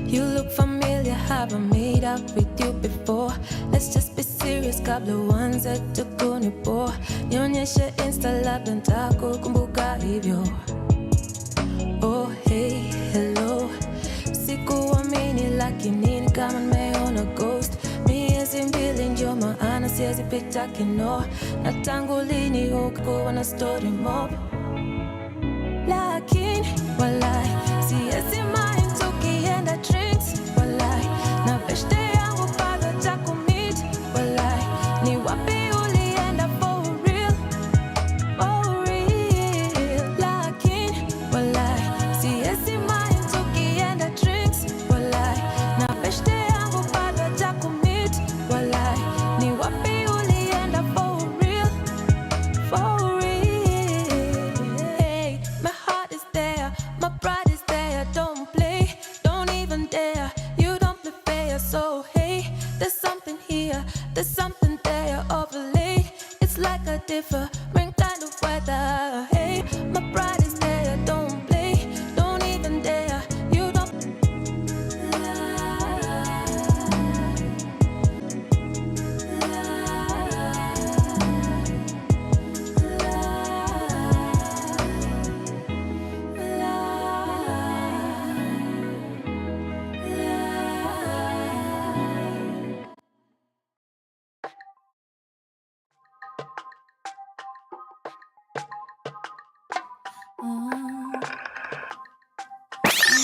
You look familiar, have I made up with you before? Let's just be serious, kabla uanze tukunipo. Nionyeshe Insta labda nitakukumbuka hivyo. Oh hey, hello. Sikuamini lakini ni kama nimeona ghost. Miezi mbili ndio maana siwezi pita kino. Na tangu lini hukuwa na story mob? Lakini walai siwezi mind tukienda drinks. Walai na beshte yangu bado takumit. Walai ni wapi ulienda for real? For real. Lakini walai siwezi mind tukienda drinks. Walai na beshte yangu bado takumit. Walai ni wapi ulienda for real? For real. Hey, my heart is there, my pride is there. Don't play, don't even dare. You don't play fair, so hey, there's something here, there's something there. Overlay, it's like a different kind of weather. Hey, my pride is there. Don't play, don't even dare. You don't.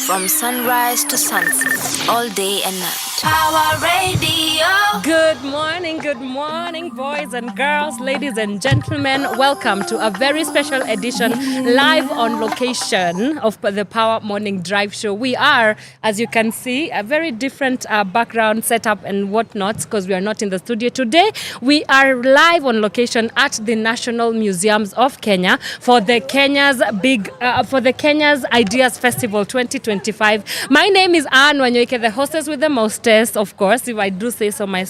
From sunrise to sunset, all day and night. Power Radio. Good morning, boys and girls, ladies and gentlemen. Welcome to a very special edition, live on location of the Power Morning Drive Show. We are, as you can see, a very different background setup and whatnot because we are not in the studio today. We are live on location at the National Museums of Kenya for the Kenya's Ideas Festival 2025. My name is Anne Wanyoike, the hostess with the mostest, of course, if I do say so myself.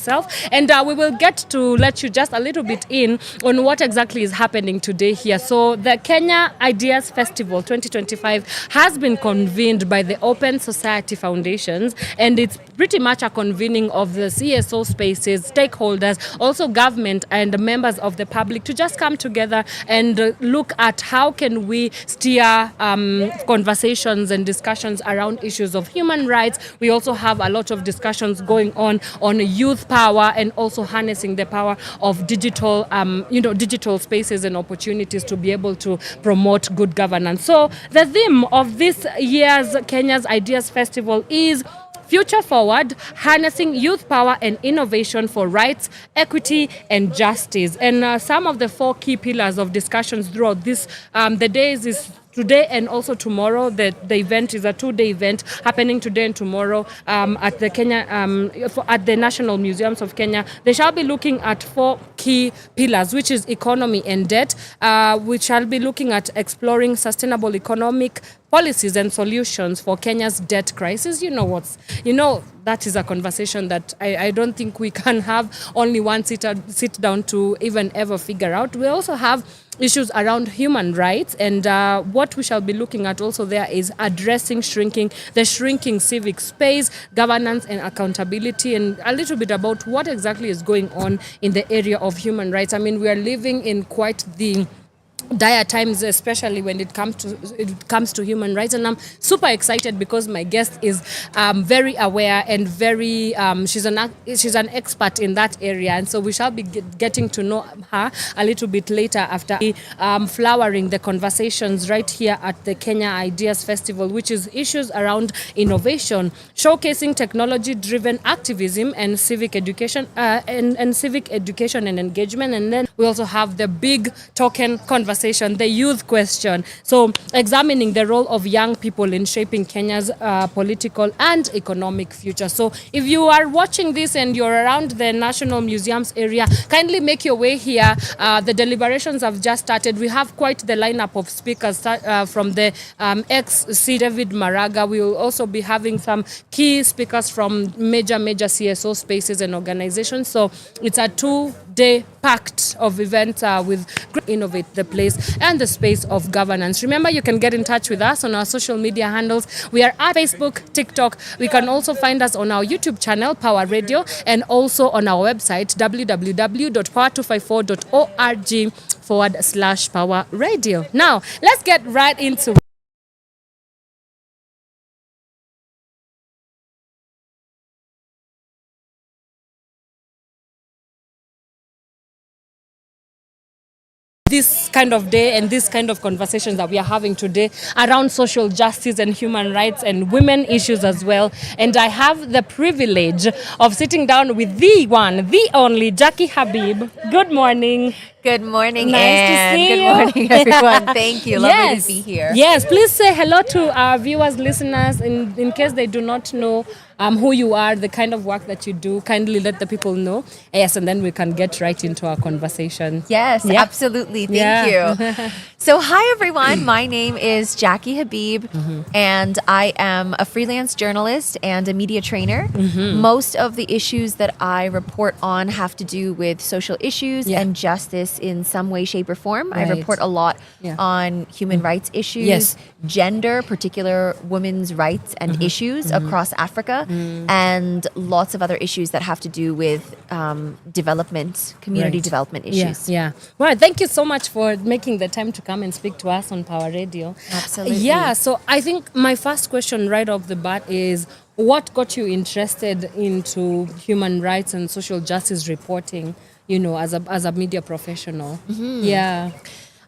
And we will get to let you just a little bit in on what exactly is happening today here. So the Kenya Ideas Festival 2025 has been convened by the Open Society Foundations, and it's pretty much a convening of the CSO spaces, stakeholders, also government and members of the public to just come together and look at how can we steer conversations and discussions around issues of human rights. We also have a lot of discussions going on youth power and also harnessing the power of digital spaces and opportunities to be able to promote good governance. So the theme of this year's Kenya's Ideas Festival is Future Forward, harnessing youth power and innovation for rights, equity, and justice. And some of the 4 key pillars of discussions throughout this, the days is today and also tomorrow. The event is a 2-day event happening today and tomorrow at the at the National Museums of Kenya. They shall be looking at 4 key pillars, which is economy and debt. We shall be looking at exploring sustainable economic policies and solutions for Kenya's debt crisis. That is a conversation that I don't think we can have only one sit down to even ever figure out. We also have issues around human rights, and what we shall be looking at also there is addressing the shrinking civic space, governance and accountability, and a little bit about what exactly is going on in the area of human rights. I mean, we are living in quite the dire times, especially when it comes to human rights, and I'm super excited because my guest is very aware and very she's an expert in that area, and so we shall be getting to know her a little bit later after flowering the conversations right here at the Kenya Ideas Festival, which is issues around innovation, showcasing technology-driven activism and civic education and engagement. And then we also have the big token conversation, the youth question. So examining the role of young people in shaping Kenya's political and economic future. So if you are watching this and you're around the National Museums area, kindly make your way here. The deliberations have just started. We have quite the lineup of speakers from the ex-C David Maraga. We will also be having some key speakers from major CSO spaces and organizations. So it's a day packed of events with innovate the place and the space of governance. Remember, you can get in touch with us on our social media handles. We are at Facebook, TikTok. We can also find us on our YouTube channel, Power Radio, and also on our website, www.power254.org/Power Radio. Now, let's get right into this kind of day and this kind of conversations that we are having today around social justice and human rights and women issues as well. And I have the privilege of sitting down with the one, the only Jackie Habib. Good morning. Good morning, Nice Anne. to see Good you. morning, everyone. Thank you. Lovely to be here. Yes, please say hello to our viewers, listeners, in case they do not know who you are, the kind of work that you do. Kindly let the people know. Yes, and then we can get right into our conversation. Yes, Yeah. absolutely. Thank Yeah. you. So, hi, everyone. My name is Jackie Habib, and I am a freelance journalist and a media trainer. Most of the issues that I report on have to do with social issues Yeah. and justice in some way, shape, or form. I Right. report a lot Yeah. on human rights issues, Yes. gender, particular women's rights and issues across Africa, and lots of other issues that have to do with development, community Right. development issues. Yeah. Well, thank you so much for making the time to come and speak to us on Power Radio. Absolutely. Yeah, so I think my first question right off the bat is what got you interested into human rights and social justice reporting, as a media professional? Yeah.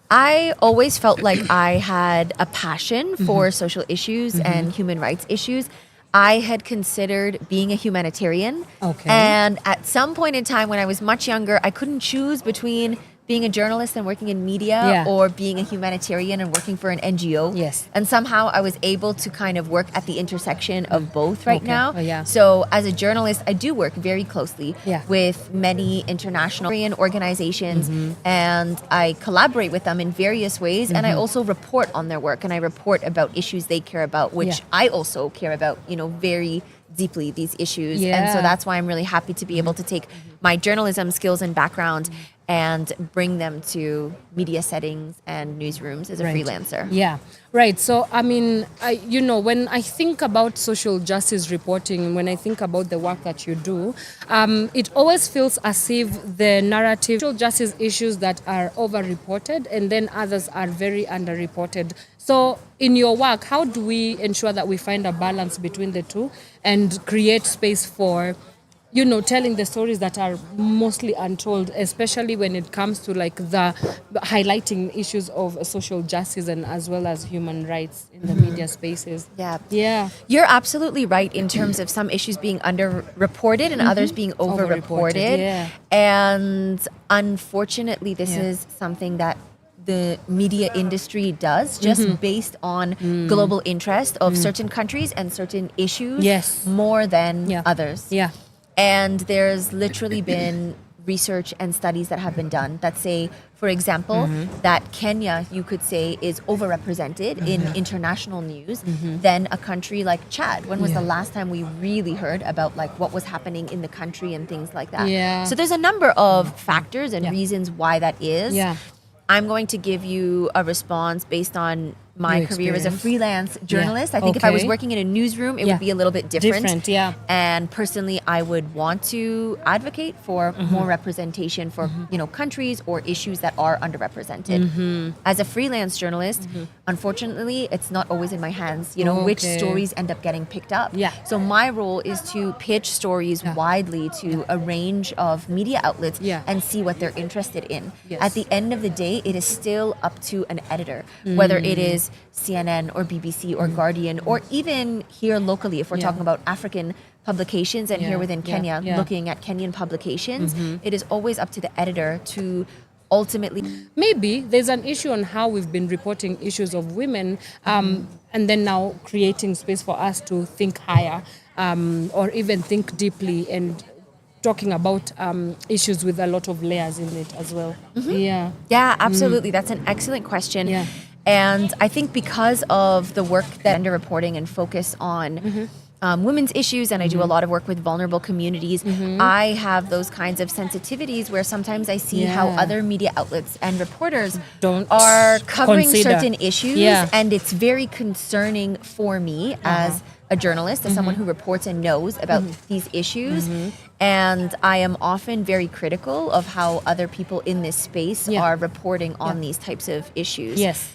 I always felt like I had a passion for social issues and human rights issues. I had considered being a humanitarian. Okay. And at some point in time when I was much younger, I couldn't choose between being a journalist and working in media Yeah. or being a humanitarian and working for an NGO. Yes. And somehow I was able to kind of work at the intersection of both right Okay. now. Oh, yeah. So as a journalist, I do work very closely Yeah. with many international organizations and I collaborate with them in various ways. And I also report on their work and I report about issues they care about, which Yeah. I also care about, very deeply, these issues. And Yeah. so that's why I'm really happy to be able to take my journalism skills and background and bring them to media settings and newsrooms as a Right. freelancer. Yeah, right. So, I mean, when I think about social justice reporting, when I think about the work that you do, it always feels as if the narrative, social justice issues that are overreported and then others are very underreported. So, in your work, how do we ensure that we find a balance between the two and create space for telling the stories that are mostly untold, especially when it comes to like the highlighting issues of social justice and as well as human rights in the media spaces. Yeah. Yeah. You're absolutely right in terms of some issues being underreported and others being overreported. Yeah. And unfortunately, this Yeah. is something that the media industry does just based on global interest of certain countries and certain issues Yes. more than Yeah. others. Yeah. And there's literally been research and studies that have been done that say, for example, that Kenya, you could say, is overrepresented in international news than a country like Chad. When was the last time we really heard about like what was happening in the country and things like that? Yeah. So there's a number of factors and reasons why that is. Yeah. I'm going to give you a response based on my Your career as a experience. freelance journalist. I think if I was Okay. working in a newsroom, it Yeah. would be a little bit different. Different, yeah. And personally, I would want to advocate for more representation for countries or issues that are underrepresented. As a freelance journalist, unfortunately, it's not always in my hands. Which Okay. stories end up getting picked up. Yeah. So my role is to pitch stories widely to a range of media outlets Yeah. and see what they're interested in. Yes. At the end of the day, it is still up to an editor, whether it is CNN or BBC or Guardian, or even here locally, if we're talking about African publications and here within Kenya, looking at Kenyan publications, it is always up to the editor to ultimately. Maybe there's an issue on how we've been reporting issues of women and then now creating space for us to think higher or even think deeply and talking about issues with a lot of layers in it as well. Yeah. Yeah, absolutely. That's an excellent question. Yeah. And I think because of the work that underreporting and focus on women's issues, and I do a lot of work with vulnerable communities. I have those kinds of sensitivities where sometimes I see how other media outlets and reporters Don't are covering consider. certain issues, Yeah. and it's very concerning for me as a journalist, as someone who reports and knows about these issues. And I am often very critical of how other people in this space are reporting on these types of issues. Yes.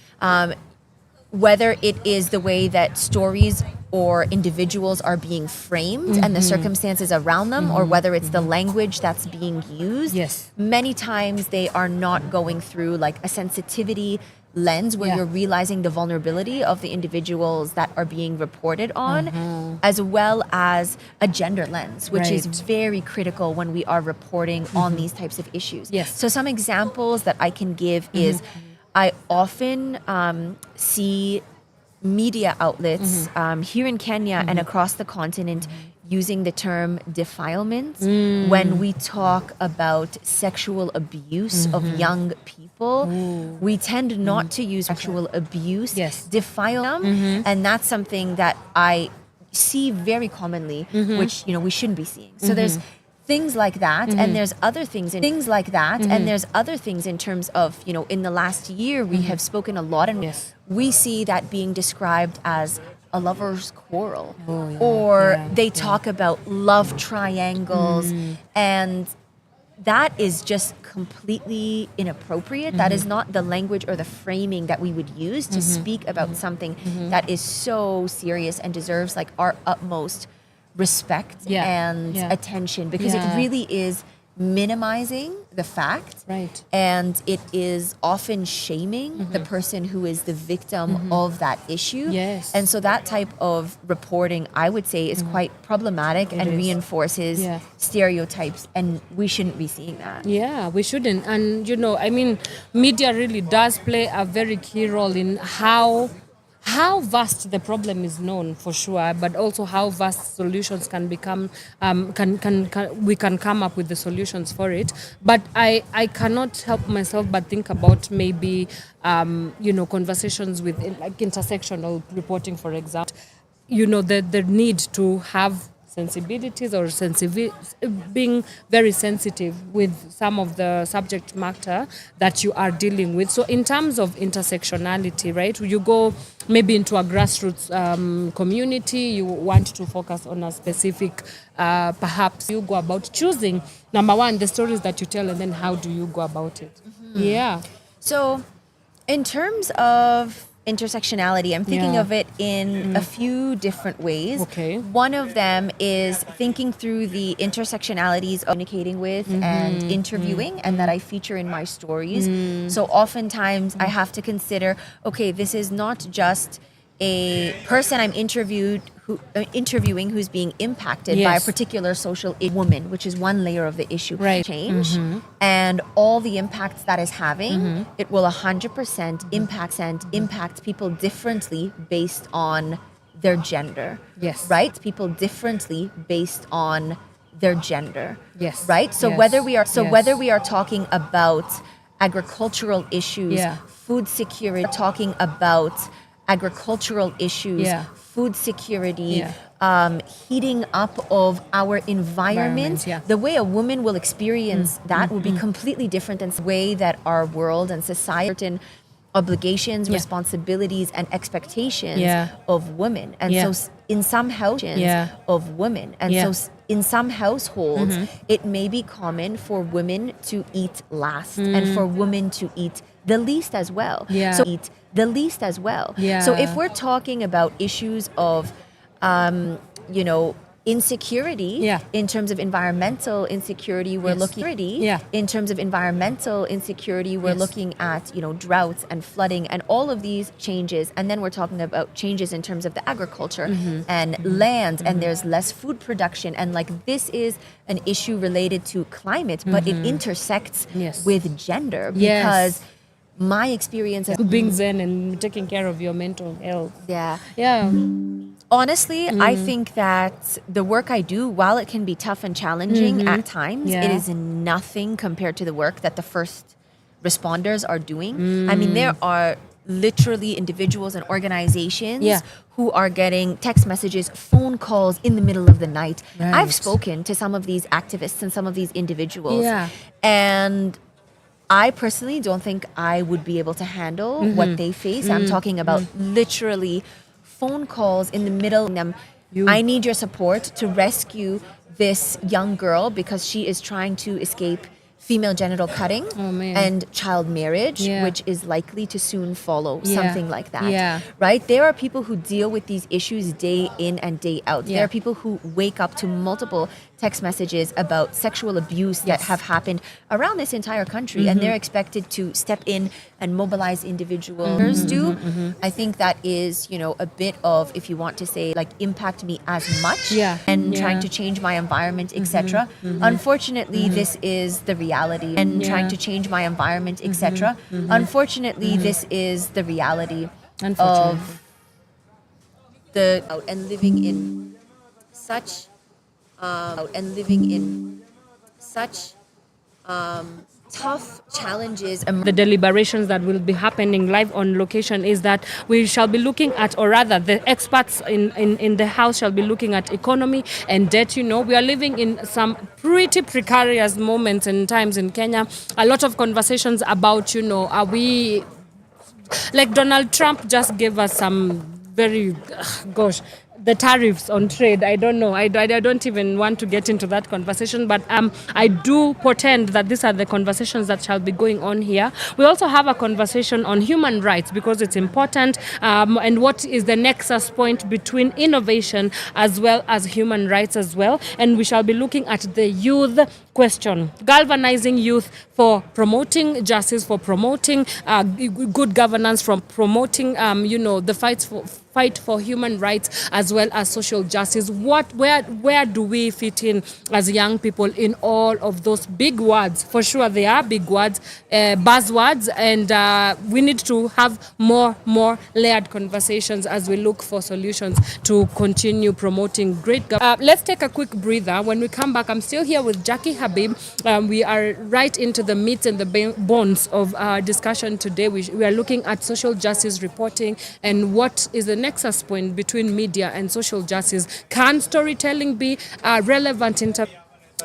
Whether it is the way that stories or individuals are being framed and the circumstances around them, or whether it's the language that's being used. Yes. Many times they are not going through like a sensitivity lens where you're realizing the vulnerability of the individuals that are being reported on, as well as a gender lens, which is very critical when we are reporting on these types of issues. Yes. So some examples that I can give is I often see media outlets here in Kenya and across the continent using the term defilement when we talk about sexual abuse of young people. We tend not to use sexual abuse, defile them, and that's something that I see very commonly, which we shouldn't be seeing. So there's things like that, and there's other things in and there's other things in terms of in the last year we have spoken a lot, and we see that being described as a lover's quarrel, or they talk about love triangles, and that is just completely inappropriate. That is not the language or the framing that we would use to speak about something that is so serious and deserves like our utmost respect and attention, because it really is minimizing the fact, and it is often shaming the person who is the victim of that issue. And so that type of reporting, I would say, is quite problematic and reinforces stereotypes, and we shouldn't be seeing that. Yeah, we shouldn't. And media really does play a very key role in how vast the problem is known, for sure, but also how vast solutions can become. We can come up with the solutions for it. But I cannot help myself but think about maybe conversations with like intersectional reporting, for example. The need to have sensibilities or being very sensitive with some of the subject matter that you are dealing with. So in terms of intersectionality, right, you go maybe into a grassroots community, you want to focus on a specific, perhaps you go about choosing, number one, the stories that you tell, and then how do you go about it? Yeah. So in terms of intersectionality, I'm thinking of it in a few different ways. Okay. One of them is thinking through the intersectionalities of communicating with and interviewing, and that I feature in my stories. So oftentimes I have to consider, okay, this is not just a person I'm interviewing who's being impacted by a particular social woman, which is one layer of the issue. Change and all the impacts that is having, it will 100% impact people differently based on their gender. Right? People differently based on their gender. Right? So whether we are talking about agricultural issues, food security, talking about agricultural issues, food security, heating up of our environment. The way a woman will experience that will be completely different than the way that our world and society, certain obligations, responsibilities, and expectations of women. And so in some houses of women, and so in some households, it may be common for women to eat last and for women to eat the least as well. So eat the least as well. So if we're talking about issues of, insecurity in terms of environmental insecurity, we're looking in terms of environmental insecurity, we're looking at droughts and flooding and all of these changes, and then we're talking about changes in terms of the agriculture and land, and there's less food production, and like this is an issue related to climate, but it intersects with gender, because my experience as being zen and taking care of your mental health. Honestly, I think that the work I do, while it can be tough and challenging at times, it is nothing compared to the work that the first responders are doing. I mean, there are literally individuals and organizations Yeah. who are getting text messages, phone calls in the middle of the night. Right. I've spoken to some of these activists and some of these individuals. Yeah. And I personally don't think I would be able to handle what they face. I'm talking about literally phone calls in the middle of them. I need your support to rescue this young girl because she is trying to escape female genital cutting and child marriage, which is likely to soon follow, something like that. Yeah. Right? There are people who deal with these issues day in and day out. There are people who wake up to multiple text messages about sexual abuse that have happened around this entire country, and they're expected to step in and mobilize individuals I think that is, a bit of, if you want to say, like, impact me as much and trying to change my environment, etc. Unfortunately, this is the reality. And trying to change my environment, etc. Unfortunately, this is the reality of the and living in such tough challenges. The deliberations that will be happening live on location is that we shall be looking at, or rather the experts in the house shall be looking at economy and debt. We are living in some pretty precarious moments and times in Kenya. A lot of conversations about, are we, like Donald Trump just gave us some very, the tariffs on trade. I don't know. I don't even want to get into that conversation, but I do portend that these are the conversations that shall be going on here. We also have a conversation on human rights because it's important, and what is the nexus point between innovation as well as human rights as well. And we shall be looking at the youth question, galvanizing youth for promoting justice, for promoting good governance, from promoting the fight for human rights as well as social justice. Where do we fit in as young people in all of those big words? For sure, they are big words, buzzwords, and we need to have more layered conversations as we look for solutions to continue promoting great governance. Let's take a quick breather. When we come back, I'm still here with Jackie Habib. We are right into the meat and the bones of our discussion today. We are looking at social justice reporting and what is the nexus point between media and social justice. Can storytelling be relevant in terms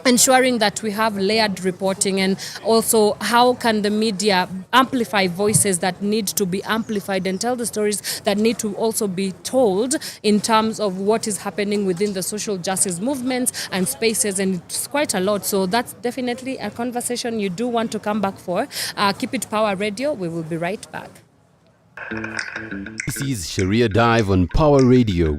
ensuring that we have layered reporting, and also how can the media amplify voices that need to be amplified and tell the stories that need to also be told in terms of what is happening within the social justice movements and spaces, and it's quite a lot. So that's definitely a conversation you do want to come back for. Keep it Power Radio. We will be right back. This is Sharia Dive on Power Radio.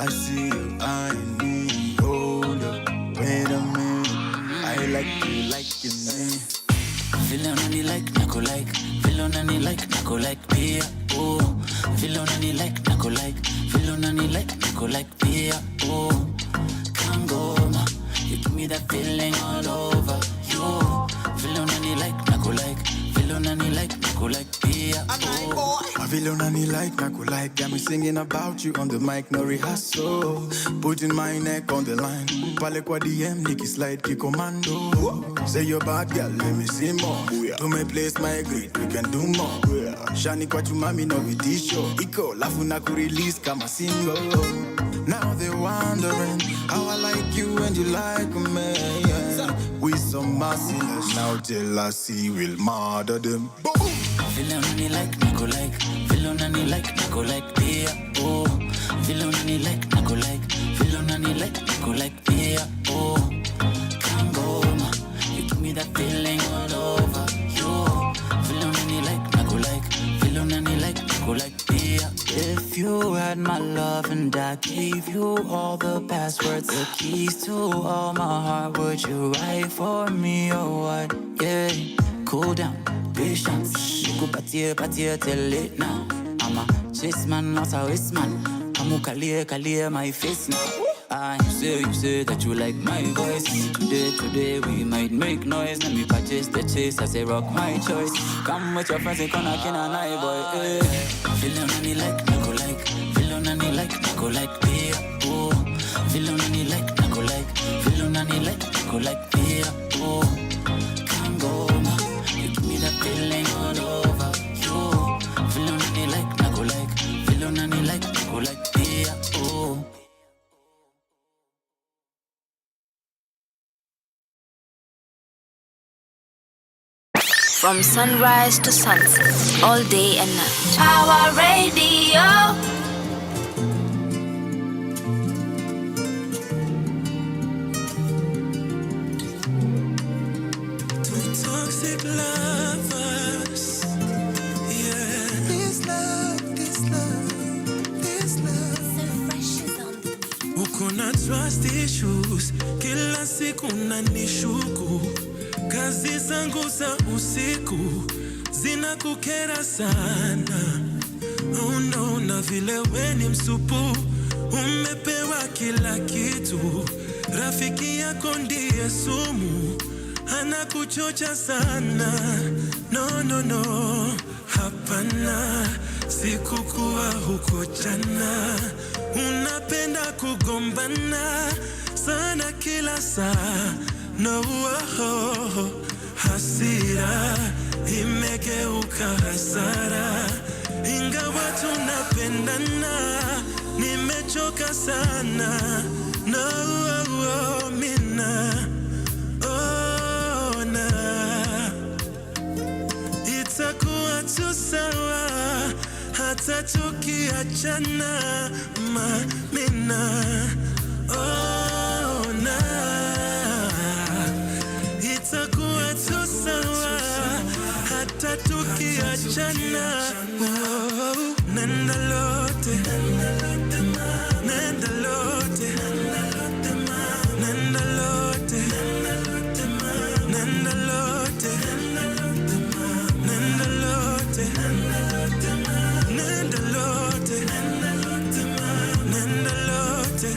I see you eyeing me. Hold up, wait a minute. I like you me. Feel on any like, nako like. Feel on any like, nako like, pia. Oh, feel on any like, nako like. Feel on any like, nako like, pia. Oh, Kangoma, you give me that feeling all over. You feel on any like, nako like. Feel on any like, nako like, pia. Oh, I feel on any like, nako like. Got me singing about you on the mic, no rehearsal. Putting my neck on the line. Pale kwa DM, Nikki slide, ki commando. Say you're bad girl, let me see more. To my place, my great, we can do more. Shani kwa chumami no vitisho. Iko, lafu na ku-release kama single. Now they're wondering how I like you and you like me. Yeah. We some merciless. Now jealousy will murder them. Boom! feel on any like, nako like. Feel on any like, nako like, pia. Oh, feel on any like, nako like. Feel on any like, nako like, pia. Oh, Kangoma, you give me that feeling all over. You feel on any like, nako like. Feel on any like, nako like, pia. If you had my love and I gave you all the passwords, the keys to all my heart, would you write for me or what? Yeah, cool down, patience. You go party till late now. I'm a chase man, not a waste man. I'm a clear my face now. You say that you like my voice. Today we might make noise. Let me purchase the chase as a rock my choice. Come with your friends and gonna kill an eye boy. Feel on any like, nako like. Feel on any like, nako like, pia. Oh, feel on any like, nako like. Feel on any like, nako like, pia. Oh, Kangoma, you give me that feeling all over. You feel on any like, nako like. Feel on any like, nako like, pia. Oh. From sunrise to sunset, all day and night. Power Radio. Two toxic lovers. Yeah. This love. So fresh is on the beat. Uko na trust issues. Kila siku unanishuku. Kazi zangu za usiku zinakukera sana. Oh no, na vile we ni msupu, umepewa kila kitu. Rafiki yako ndiye sumu, anakuchocha sana. No, hapana, sikukuwa huko jana. Unapenda kugombana sana kila saa. No, hasira imegeuka hasara. Ingawa tunapendana, nimechoka sana. No, mina na itakuwa tu sawa hata tukiachana. Mina itakuwa tu sawa hata tukiachana. Nenda lote, nenda lote, nenda lote, nenda lote, nenda lote, nenda lote, nenda lote,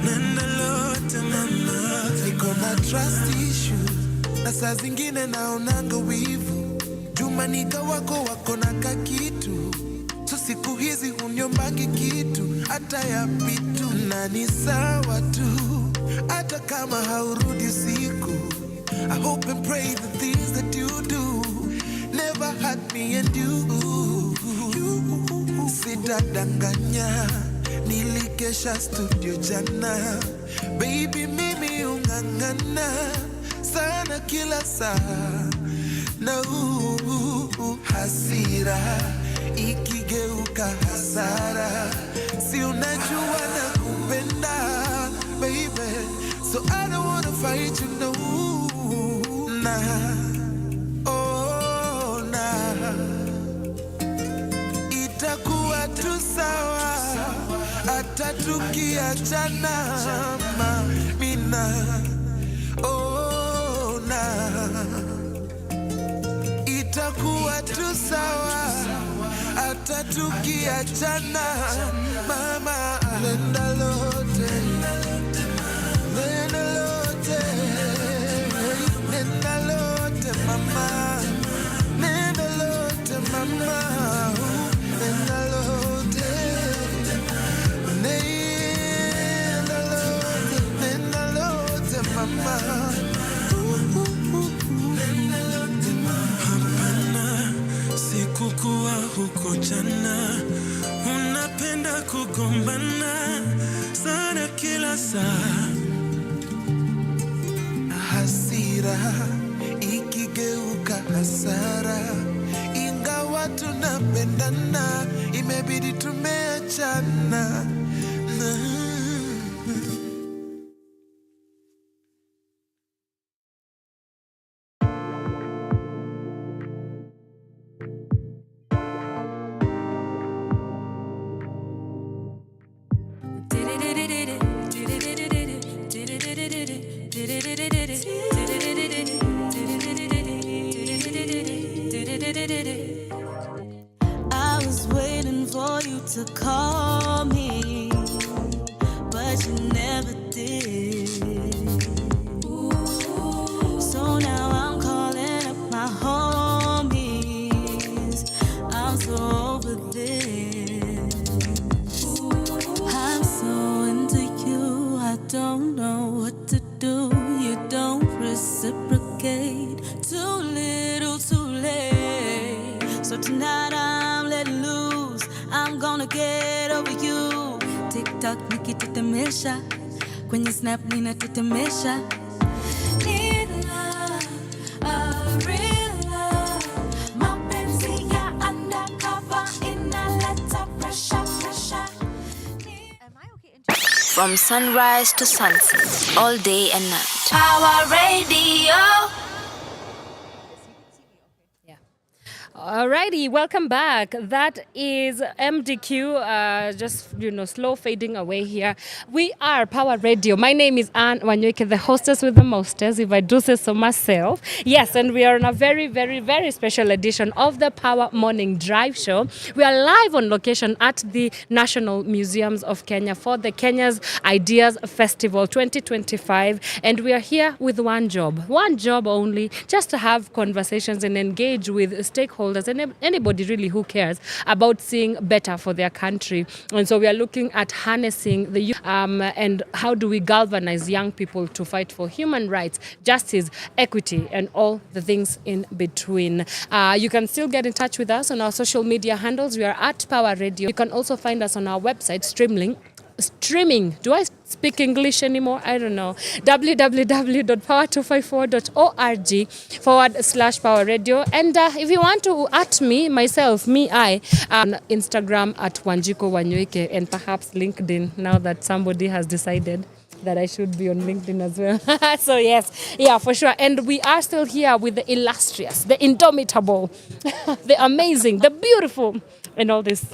nenda lote, mama. Niko na trust issue, na saa zingine naonanga wivu. Jumanika wako na kakitu, so siku hizi hunyombangi kitu hata ya pitu. Na ni sawa tu hata kama haurudi usiku. I hope and pray the things that you do never hurt me and you. Sitadanganya, nilikesha studio jana. Baby mimi ungangana sana kila saa. No, hasira ikigeuka hasara. Si unajua nakupenda baby, so I don't wanna fight you, no. itakuwa tu sawa, hata tukiachana mamina ona, itakuwa tu sawa, hata tukiachana mama. Nenda lote, nenda lote, nenda lote mama, nenda lote mama, nenda lote, nenda lote mama. Hapana, sikukuwa huko jana, unapenda kugombana sana kila saa, hasira ikigeuka hasara, ingawa tunapendana imebidi tumeachana. I was waiting for you to call me, but you never did. So now I'm calling up my homies. I'm so over this. I'm so into you, I don't know what to do. You don't reciprocate. Too little, too late. So tonight I'm letting loose. I'm gonna get over you. TikTok nikitetemesha, kwenye snap ninatetemesha. Need love, a real love. Mapenzi ya undercover inaleta pressure, pressure. From sunrise to sunset, all day and night. Power Radio. Alrighty, welcome back. That is MDQ, just, slow fading away here. We are Power Radio. My name is Anne Wanyoike, the hostess with the mostest, if I do say so myself. Yes, and we are on a very, very, very special edition of the Power Morning Drive Show. We are live on location at the National Museums of Kenya for the Kenya's Ideas Festival 2025. And we are here with one job only, just to have conversations and engage with stakeholders and anybody really who cares about seeing better for their country. And so we are looking at harnessing the youth and how do we galvanize young people to fight for human rights, justice, equity, and all the things in between. You can still get in touch with us on our social media handles. We are at Power Radio. You can also find us on our website, streaming. Do I speak English anymore? I don't know. www.power254.org/Power Radio. And if you want to at me, on Instagram at Wanjiko Wanyoike, and perhaps LinkedIn, now that somebody has decided that I should be on LinkedIn as well. So yes, yeah, for sure. And we are still here with the illustrious, the indomitable, the amazing, the beautiful, and all these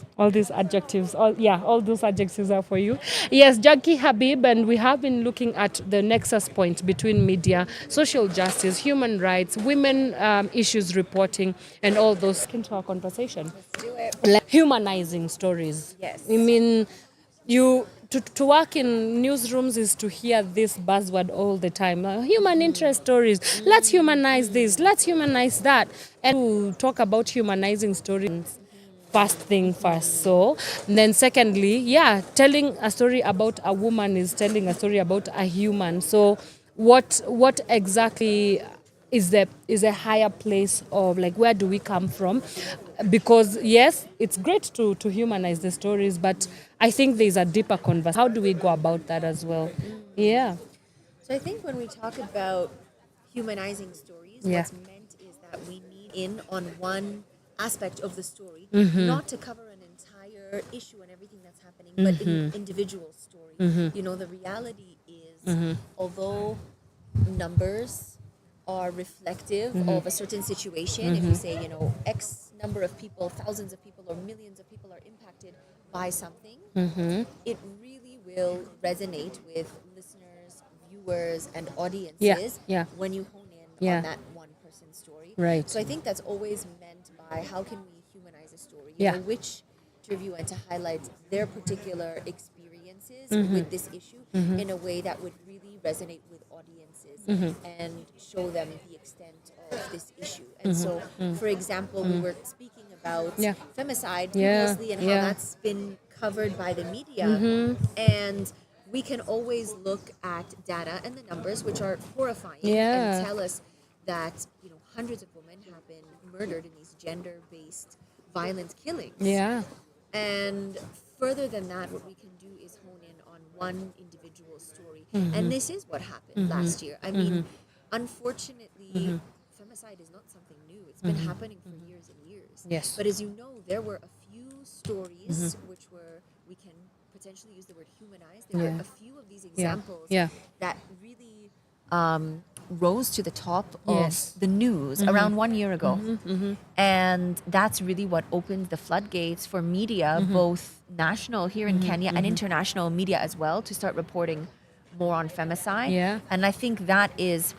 adjectives. All those adjectives are for you. Yes, Jackie Habib, and we have been looking at the nexus point between media, social justice, human rights, women issues reporting, and all those into our conversation. Let's do it. Humanizing stories. Yes. I mean, to work in newsrooms is to hear this buzzword all the time. Human interest stories. Let's humanize this. Let's humanize that. And to talk about humanizing stories. First thing first. So then secondly, telling a story about a woman is telling a story about a human. So what exactly is a higher place of, like, where do we come from? Because yes, it's great to humanize the stories, but I think there's a deeper conversation. How do we go about that as well? Yeah. So I think when we talk about humanizing stories, what's meant is that we need in on one aspect of the story, not to cover an entire issue and everything that's happening, but an individual story. The reality is, although numbers are reflective of a certain situation, if you say, X number of people, thousands of people or millions of people are impacted by something, it really will resonate with listeners, viewers, and audiences when you hone in on that one person's story. Right. So I think that's always meant by how can we humanize a story? Yeah. You know, which to review and to highlight their particular experiences with this issue in a way that would really resonate with audiences and show them the extent of this issue. And so, for example, we were speaking about femicide previously and how that's been covered by the media. And we can always look at data and the numbers, which are horrifying, and tell us that, you know, hundreds of women have been murdered in these gender-based violent killings. Yeah. And further than that, what we can do is hone in on one individual story. And this is what happened last year. I mean, unfortunately, femicide is not something new. It's been happening for years and years. Yes. But as you know, there were a few stories which were, we can potentially use the word humanized. There were a few of these examples that really rose to the top of the news around 1 year ago. And that's really what opened the floodgates for media, both national here in Kenya and international media as well, to start reporting more on femicide. And I think that is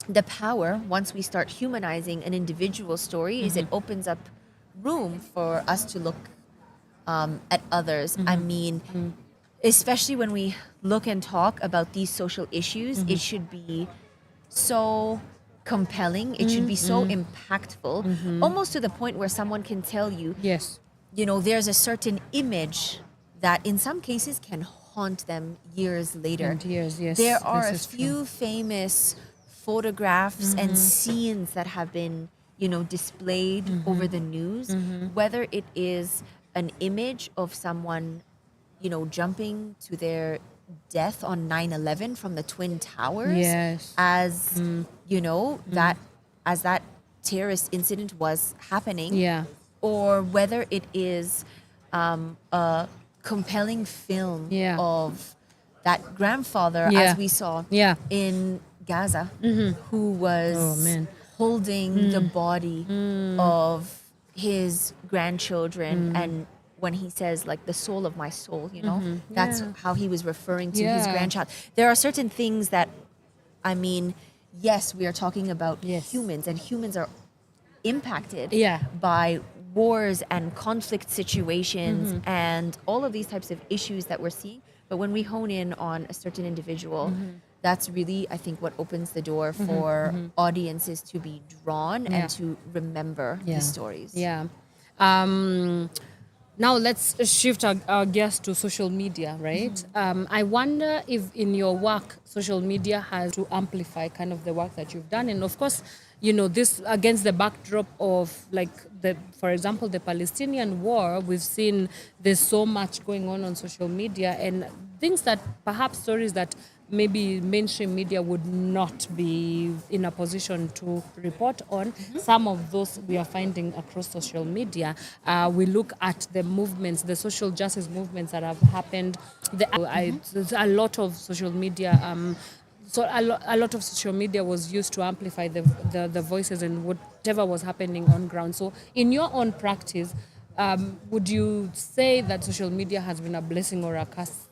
the power, once we start humanizing an individual story, is it opens up room for us to look at others. I mean, especially when we look and talk about these social issues, it should be so compelling, it should be so impactful, almost to the point where someone can tell you, you know, there's a certain image that in some cases can haunt them years later. There are a few famous photographs and scenes that have been, you know, displayed over the news, whether it is an image of someone, you know, jumping to their death on 9/11 from the Twin Towers, as you know, that as that terrorist incident was happening, or whether it is a compelling film of that grandfather, as we saw in Gaza, who was holding the body of his grandchildren, and when he says, like, the soul of my soul, you know, that's how he was referring to his grandchild. There are certain things that, I mean, yes, we are talking about humans, and humans are impacted by wars and conflict situations and all of these types of issues that we're seeing. But when we hone in on a certain individual, that's really, I think, what opens the door for audiences to be drawn and to remember these stories. Now let's shift our gears to social media, right? I wonder if in your work, social media has to amplify kind of the work that you've done. And of course, you know, this against the backdrop of, like, for example, the Palestinian war, we've seen there's so much going on social media, and things that perhaps stories that maybe mainstream media would not be in a position to report on. Some of those we are finding across social media. We look at the movements, the social justice movements that have happened. A lot of social media. So a lot of social media was used to amplify the voices and whatever was happening on ground. So in your own practice, would you say that social media has been a blessing or a curse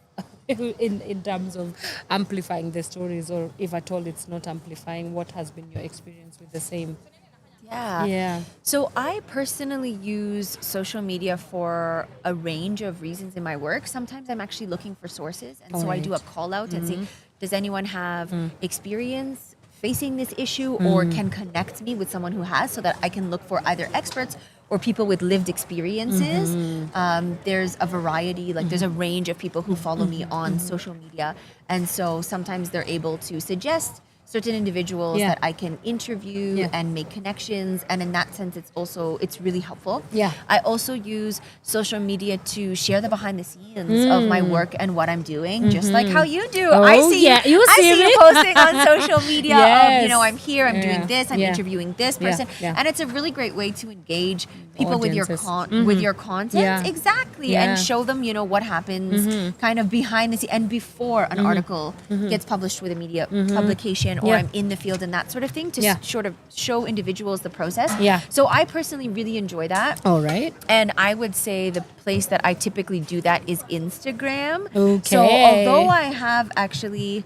in terms of amplifying the stories, or if at all it's not amplifying? What has been your experience with the same? So I personally use social media for a range of reasons in my work. Sometimes I'm actually looking for sources, and so I do a call out and say, does anyone have experience facing this issue or can connect me with someone who has, so that I can look for either experts or people with lived experiences. There's a variety, like there's a range of people who follow me on social media. And so sometimes they're able to suggest certain individuals that I can interview and make connections. And in that sense, it's really helpful. I also use social media to share the behind the scenes of my work and what I'm doing, just like how you do. I see you posting on social media of, you know, I'm here, I'm doing this, I'm interviewing this person. And it's a really great way to engage people with your content. Exactly. And show them, you know, what happens kind of behind the scenes and before an article gets published with a media publication education or Yeah. I'm in the field and that sort of thing to Yeah. sort of show individuals the process. Yeah. So I personally really enjoy that. All right. And I would say the place that I typically do that is Instagram. Okay. So although I have actually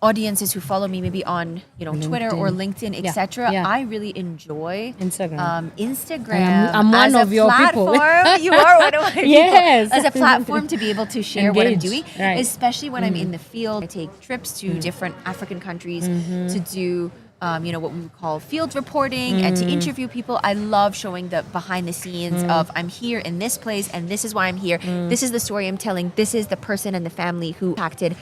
audiences who follow me maybe on Twitter or LinkedIn, Yeah, etc. yeah. I really enjoy Instagram. Instagram. I'm one as of a your people. platform. You are one of my Yes. people. As a platform to be able to share what I'm Engage. doing, Right. especially when I'm in the field. I take trips to different African countries to do. What we would call field reporting and to interview people. I love showing the behind the scenes of I'm here in this place and this is why I'm here. This is the story I'm telling. This is the person and the family who impacted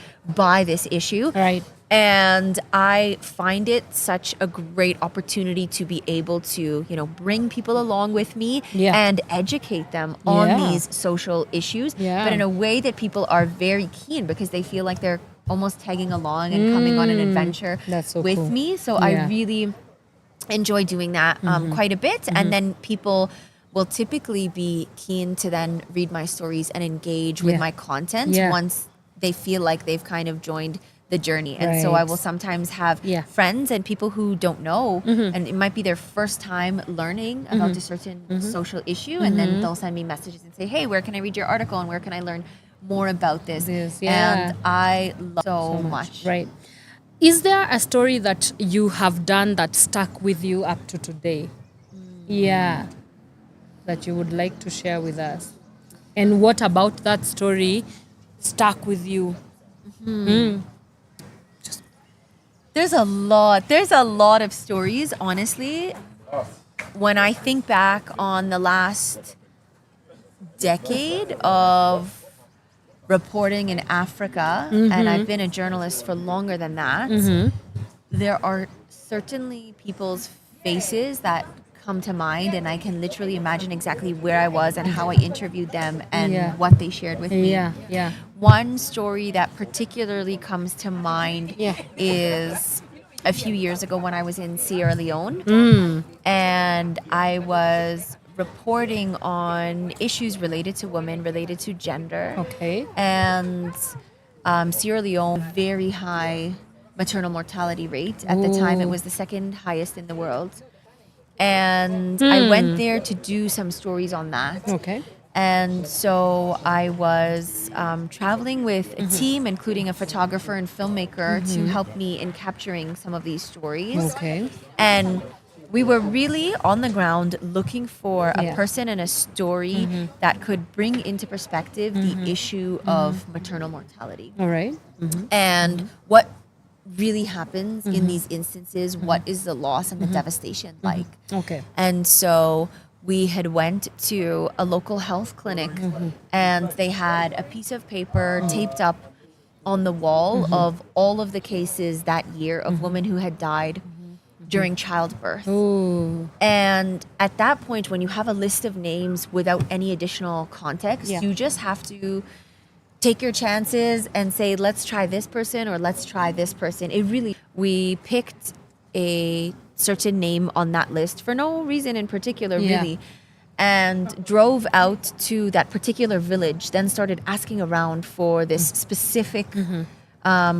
by this issue. Right. And I find it such a great opportunity to be able to, bring people along with me Yeah. and educate them on Yeah. these social issues, Yeah. but in a way that people are very keen because they feel like they're almost tagging along and coming on an adventure That's so with cool. me. So Yeah. I really enjoy doing that quite a bit. And then people will typically be keen to then read my stories and engage with Yeah. my content Yeah. once they feel like they've kind of joined the journey. And so I Right. will sometimes have Yeah. friends and people who don't know, and it might be their first time learning about a certain social issue, and then they'll send me messages and say, hey, where can I read your article and where can I learn more about this? This, yeah. And I love so much. Right. Is there a story that you have done that stuck with you up to today? Yeah. That you would like to share with us? And what about that story stuck with you? There's a lot of stories, honestly. When I think back on the last decade of reporting in Africa, and I've been a journalist for longer than that, there are certainly people's faces that come to mind, and I can literally imagine exactly where I was and how I interviewed them and Yeah. what they shared with me. Yeah, yeah. One story that particularly comes to mind Yeah. is a few years ago when I was in Sierra Leone, and I was reporting on issues related to women, related to gender. Okay. And Sierra Leone, very high maternal mortality rate. At the time, it was the second highest in the world. And I went there to do some stories on that. Okay. And so I was traveling with a team, including a photographer and filmmaker, to help me in capturing some of these stories. Okay. And we were really on the ground looking for a Yeah. person and a story that could bring into perspective the issue of maternal mortality. All right. And what really happens in these instances, what is the loss and the devastation like. Okay. And so we had went to a local health clinic and they had a piece of paper taped up on the wall of all of the cases that year of women who had died during childbirth. Ooh. And at that point, when you have a list of names without any additional context, Yeah. you just have to take your chances and say, let's try this person or let's try this person. We picked a certain name on that list for no reason in particular, Yeah. really, and drove out to that particular village, then started asking around for this specific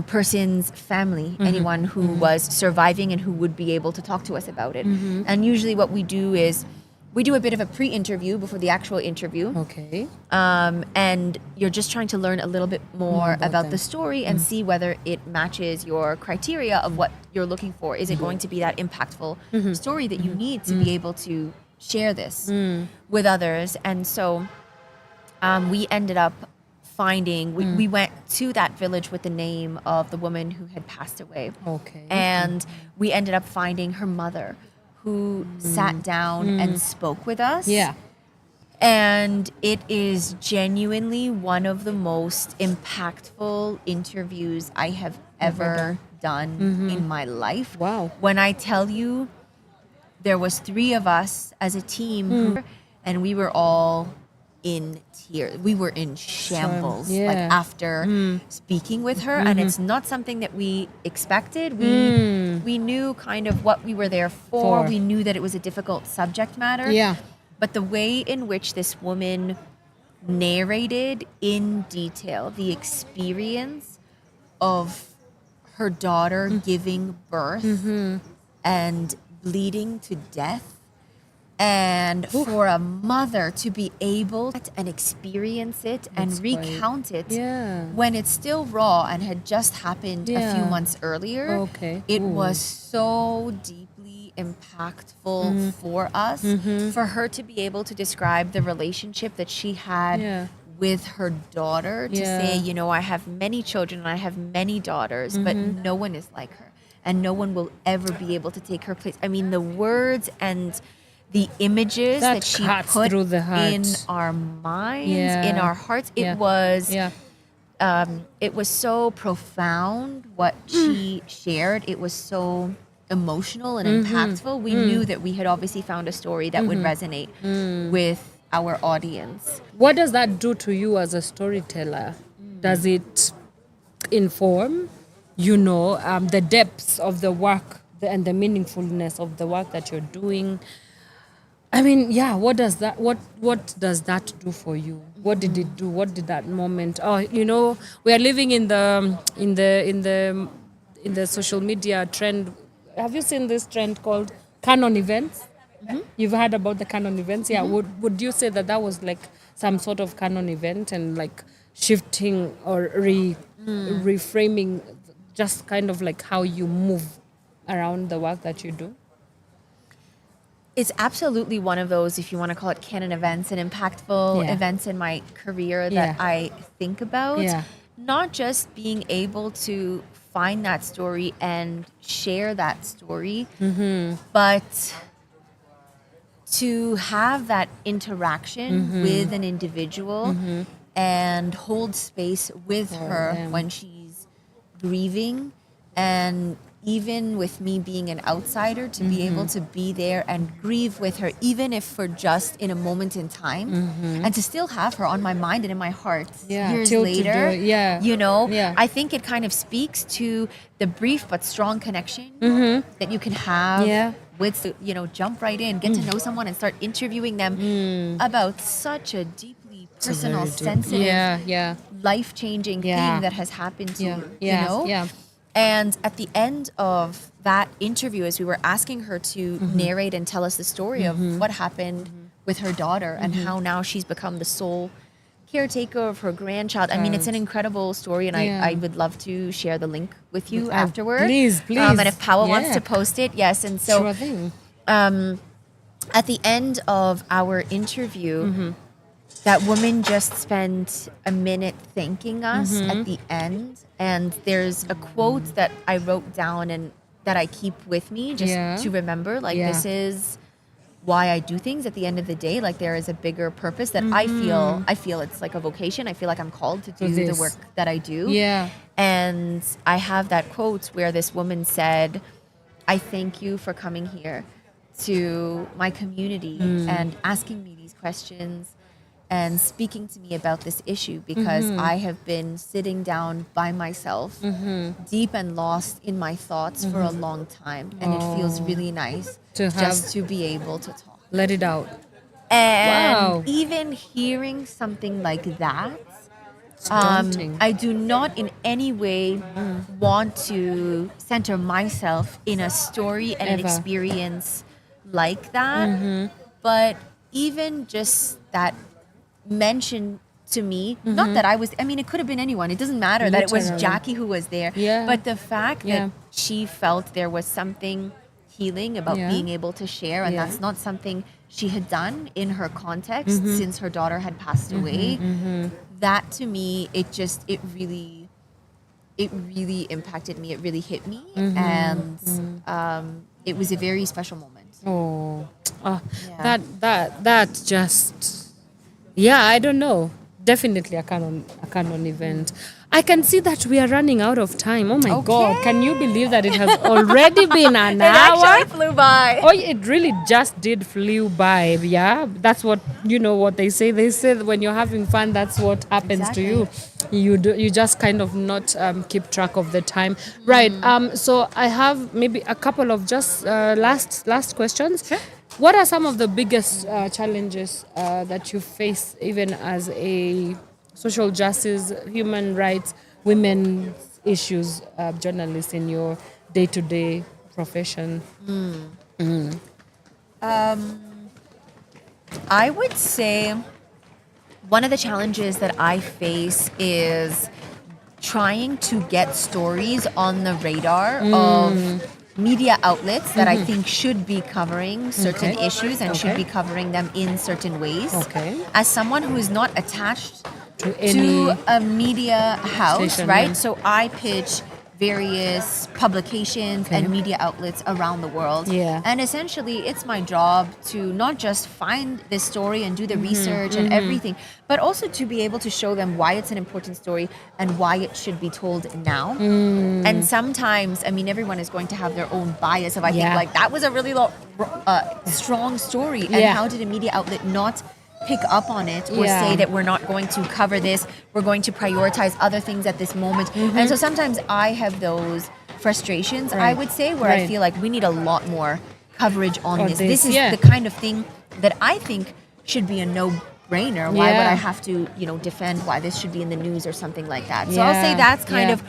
person's family, anyone who was surviving and who would be able to talk to us about it. And usually what we do is we do a bit of a pre-interview before the actual interview. Okay. And you're just trying to learn a little bit more about them. the story and see whether it matches your criteria of what you're looking for. Is it going to be that impactful story that you need to be able to share this with others? And so we ended up finding, we went to that village with the name of the woman who had passed away. Okay. And we ended up finding her mother, who sat down and spoke with us. Yeah. And it is genuinely one of the most impactful interviews I have ever done in my life. Wow. When I tell you, there was 3 of us as a team, and we were all in tears. We were in shambles, Yeah. like after speaking with her, and it's not something that we expected. We knew kind of what we were there for. For. We knew that it was a difficult subject matter. Yeah. But the way in which this woman narrated in detail the experience of her daughter giving birth and bleeding to death. And for a mother to be able to and experience it and recount it when it's still raw and had just happened a few months earlier, it was so deeply impactful for us. For her to be able to describe the relationship that she had with her daughter, to say, you know, I have many children and I have many daughters, but no one is like her and no one will ever be able to take her place. I mean, the words and the images that she put in our minds, in our hearts, it was so profound what she shared. It was so emotional and impactful. We knew that we had obviously found a story that would resonate with our audience. What does that do to you as a storyteller? Does it inform, you know, the depths of the work and the meaningfulness of the work that you're doing? I mean, what does that do for you? What did it do? What did that moment? Oh, you know, we are living in the social media trend. Have you seen this trend called canon events? You've heard about the canon events? Yeah. Would you say that was like some sort of canon event and like shifting or reframing just kind of like how you move around the work that you do? It's absolutely one of those, if you want to call it canon events and impactful events in my career that I think about. Not just being able to find that story and share that story, but to have that interaction with an individual and hold space with her when she's grieving, and even with me being an outsider, to be able to be there and grieve with her, even if for just in a moment in time, and to still have her on my mind and in my heart years later. You know, I think it kind of speaks to the brief but strong connection that you can have with, you know, jump right in, get to know someone and start interviewing them about such a deeply personal, sensitive, life-changing thing that has happened to you, you know? And at the end of that interview, as we were asking her to narrate and tell us the story of what happened with her daughter and how now she's become the sole caretaker of her grandchild. I mean, it's an incredible story, and I would love to share the link with you afterward. Please. And if Pawa wants to post it, yes. And so sure thing. At the end of our interview, that woman just spent a minute thanking us at the end. And there's a quote that I wrote down and that I keep with me just to remember, like, this is why I do things at the end of the day. Like, there is a bigger purpose that I feel it's like a vocation. I feel like I'm called to do the work that I do. And I have that quote where this woman said, I thank you for coming here to my community and asking me these questions and speaking to me about this issue, because I have been sitting down by myself, deep and lost in my thoughts for a long time. And it feels really nice to be able to talk. Let it out. And even hearing something like that, I do not in any way want to center myself in a story and an experience like that. But even just that mention to me, not that I was, I mean, it could have been anyone. It doesn't matter that it was Jackie who was there. But the fact that she felt there was something healing about being able to share, and that's not something she had done in her context since her daughter had passed away. That to me, it really impacted me. It really hit me. And it was a very special moment. That just... Yeah, I don't know. Definitely a canon event. I can see that we are running out of time. Oh my God. Can you believe that it has already been an hour? It actually flew by. Oh, it really just flew by. Yeah. That's what, you know what they say. They say that when you're having fun, that's what happens to you. You just kind of not keep track of the time. Right. So I have maybe a couple of just last questions. Sure. What are some of the biggest challenges that you face, even as a social justice, human rights, women's issues, journalists, in your day-to-day profession? I would say one of the challenges that I face is trying to get stories on the radar of media outlets that I think should be covering certain issues and should be covering them in certain ways. Okay. As someone who is not attached To to a media house, station, right? yeah. So I pitch various publications and media outlets around the world. Yeah. And essentially, it's my job to not just find this story and do the research and everything, but also to be able to show them why it's an important story and why it should be told now. And sometimes, I mean, everyone is going to have their own bias of, I think, Yeah. like, that was a really strong story. And Yeah. how did a media outlet not pick up on it or Yeah. say that we're not going to cover this, we're going to prioritize other things at this moment. And so sometimes I have those frustrations, I Right. would say, where I Right. feel like we need a lot more coverage on On this. this, This is yeah. the kind of thing that I think should be a no-brainer. Why would Yeah. I have to, defend why this should be in the news or something like that? So I'll say Yeah. that's kind Yeah. of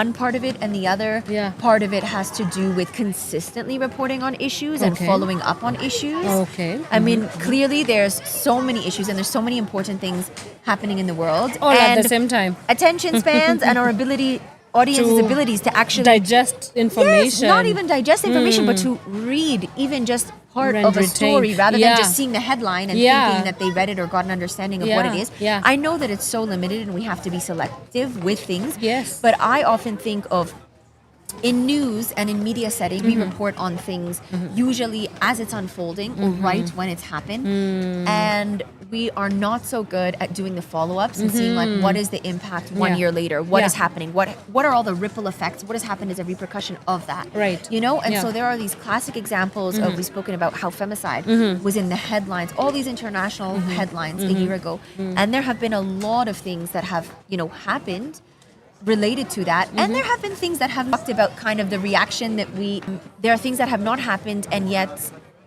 one part of it, and the other Yeah. part of it has to do with consistently reporting on issues and Okay. following up on issues. Okay. I mean, clearly there's so many issues and there's so many important things happening in the world. All and at the same time. Attention spans and our audience's To abilities to actually Digest information. Yes, not even digest information, but to read even just part And of a retain. story rather Yeah. than just seeing the headline and Yeah. thinking that they read it or got an understanding of what it Yeah. is. Yeah. I know that it's so limited and we have to be selective with things. Yes. But I often think of in news and in media setting, we report on things usually as it's unfolding or right when it's happened. And we are not so good at doing the follow-ups and seeing like what is the impact one Yeah. year later, what is Yeah. happening, what are all the ripple effects, what has happened as a repercussion of that. Right. And Yeah. so there are these classic examples of, we've spoken about how femicide was in the headlines, all these international headlines a year ago. And there have been a lot of things that have, happened related to that. And there have been things that have talked about kind of the reaction that there are things that have not happened, and yet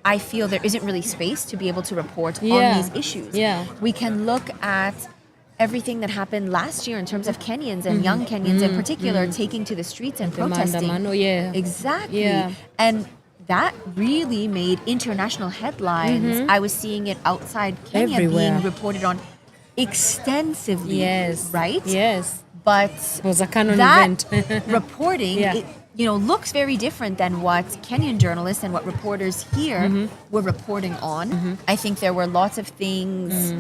I feel there isn't really space to be able to report on Yeah. these issues. Yeah. We can look at everything that happened last year in terms of Kenyans and young Kenyans in particular taking to the streets and The protesting. Maandamano, yeah. Exactly. Yeah. And that really made international headlines. I was seeing it outside Kenya Everywhere. being reported on extensively. Yes. Right? Yes. But It was a canon that event. reporting, Yeah. looks very different than what Kenyan journalists and what reporters here were reporting on. I think there were lots of things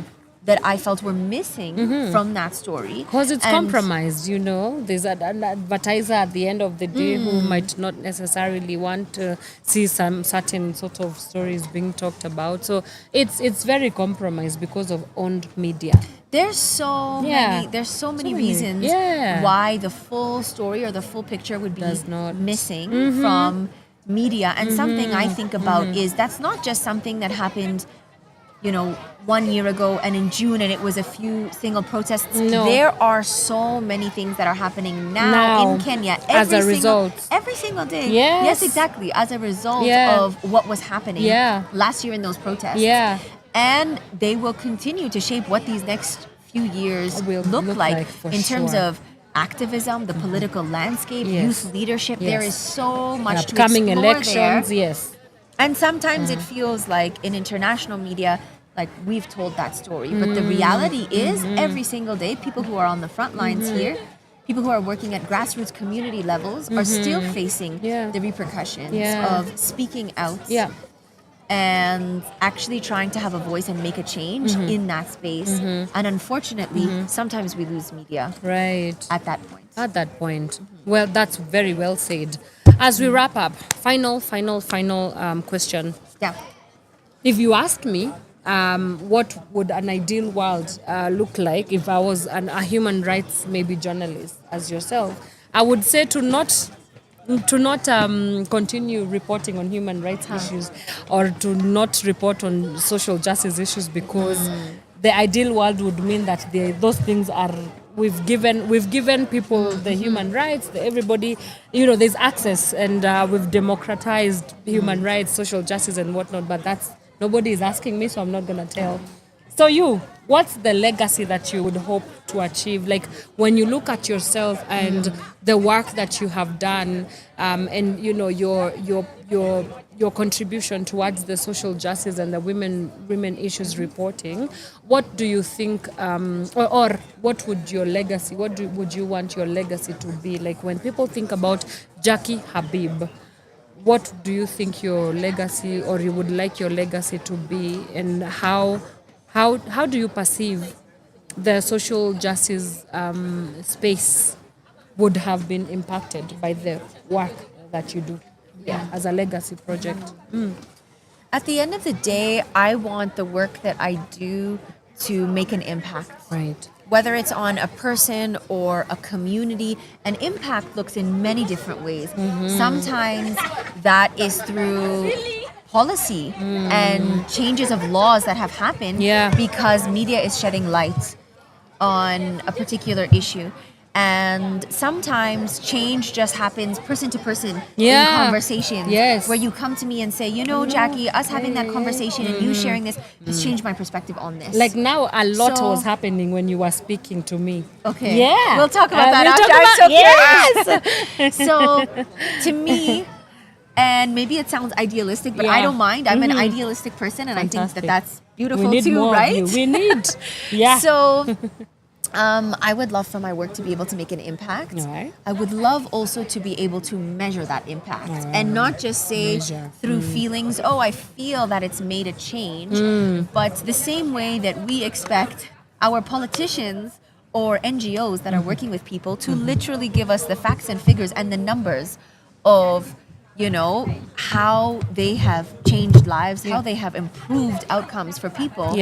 that I felt were missing from that story. Because it's And- compromised, There's an advertiser at the end of the day who might not necessarily want to see some certain sort of stories being talked about. So it's very compromised because of owned media. There's so Yeah. many many. reasons Yeah. why the full story or the full picture would be Does not. missing from media. And something I think about is that's not just something that happened, 1 year ago and in June and it was a few single protests. No. There are so many things that are happening now Now, in Kenya. as a result. Every single day. Yes. Yes, exactly. As a result Yeah. of what was happening Yeah. last year in those protests. Yeah. And they will continue to shape what these next few years Will look look like like, for in terms sure. of activism, the political landscape, Yes. youth leadership. There Yes. is so much to Upcoming explore elections, there. yes. And sometimes it feels like in international media, like we've told that story. But the reality is every single day, people who are on the front lines here, people who are working at grassroots community levels are still facing Yeah. the repercussions Yeah. of speaking out Yeah. and actually trying to have a voice and make a change in that space. And unfortunately, sometimes we lose media Right. at that point. At that point. Well, that's very well said. As we wrap up, final question. Yeah. If you asked me, what would an ideal world look like if I was a human rights maybe journalist as yourself, I would say to not continue reporting on human rights issues or to not report on social justice issues because the ideal world would mean that those things are we've given people the human rights, everybody, there's access and we've democratized human rights, social justice and whatnot, but nobody is asking me, so I'm not going to tell So what's the legacy that you would hope to achieve? Like when you look at yourself and the work that you have done, and you know your contribution towards the social justice and the women issues reporting, what do you think, or what would your legacy? Would you want your legacy to be? Like when people think about Jackie Habib, what do you think your legacy, or you would like your legacy to be, and how do you perceive the social justice space would have been impacted by the work that you do as a legacy project? At the end of the day, I want the work that I do to make an impact. Right. Whether it's on a person or a community, an impact looks in many different ways. Sometimes that is through policy and changes of laws that have happened because media is shedding light on a particular issue. And sometimes change just happens person to person in conversations where you come to me and say, you know, Jackie, us having that conversation and you sharing this has changed my perspective on this. Like now a lot was happening when you were speaking to me. Okay. Yeah. We'll talk about that after. I'm so curious. So to me, and maybe it sounds idealistic, but I don't mind. I'm an idealistic person, and Fantastic. I think that that's beautiful We need too, more right? of you. We need. So I would love for my work to be able to make an impact. Right. I would love also to be able to measure that impact and not just say through feelings, oh, I feel that it's made a change, but the same way that we expect our politicians or NGOs that are working with people to literally give us the facts and figures and the numbers of, you know, how they have changed lives, how they have improved outcomes for people.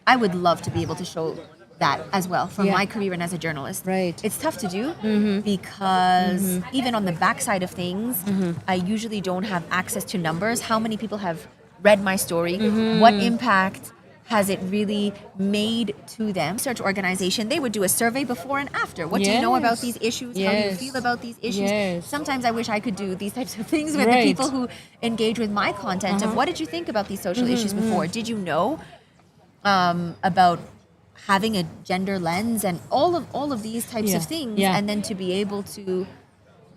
I would love to be able to show that as well from my career and as a journalist. Right. It's tough to do because even on the backside of things, I usually don't have access to numbers. How many people have read my story? What impact has it really made to them? Research organization, they would do a survey before and after. What do you know about these issues? How do you feel about these issues? Sometimes I wish I could do these types of things with the people who engage with my content of what did you think about these social issues before? Did you know about having a gender lens and all of these types of things, and then to be able to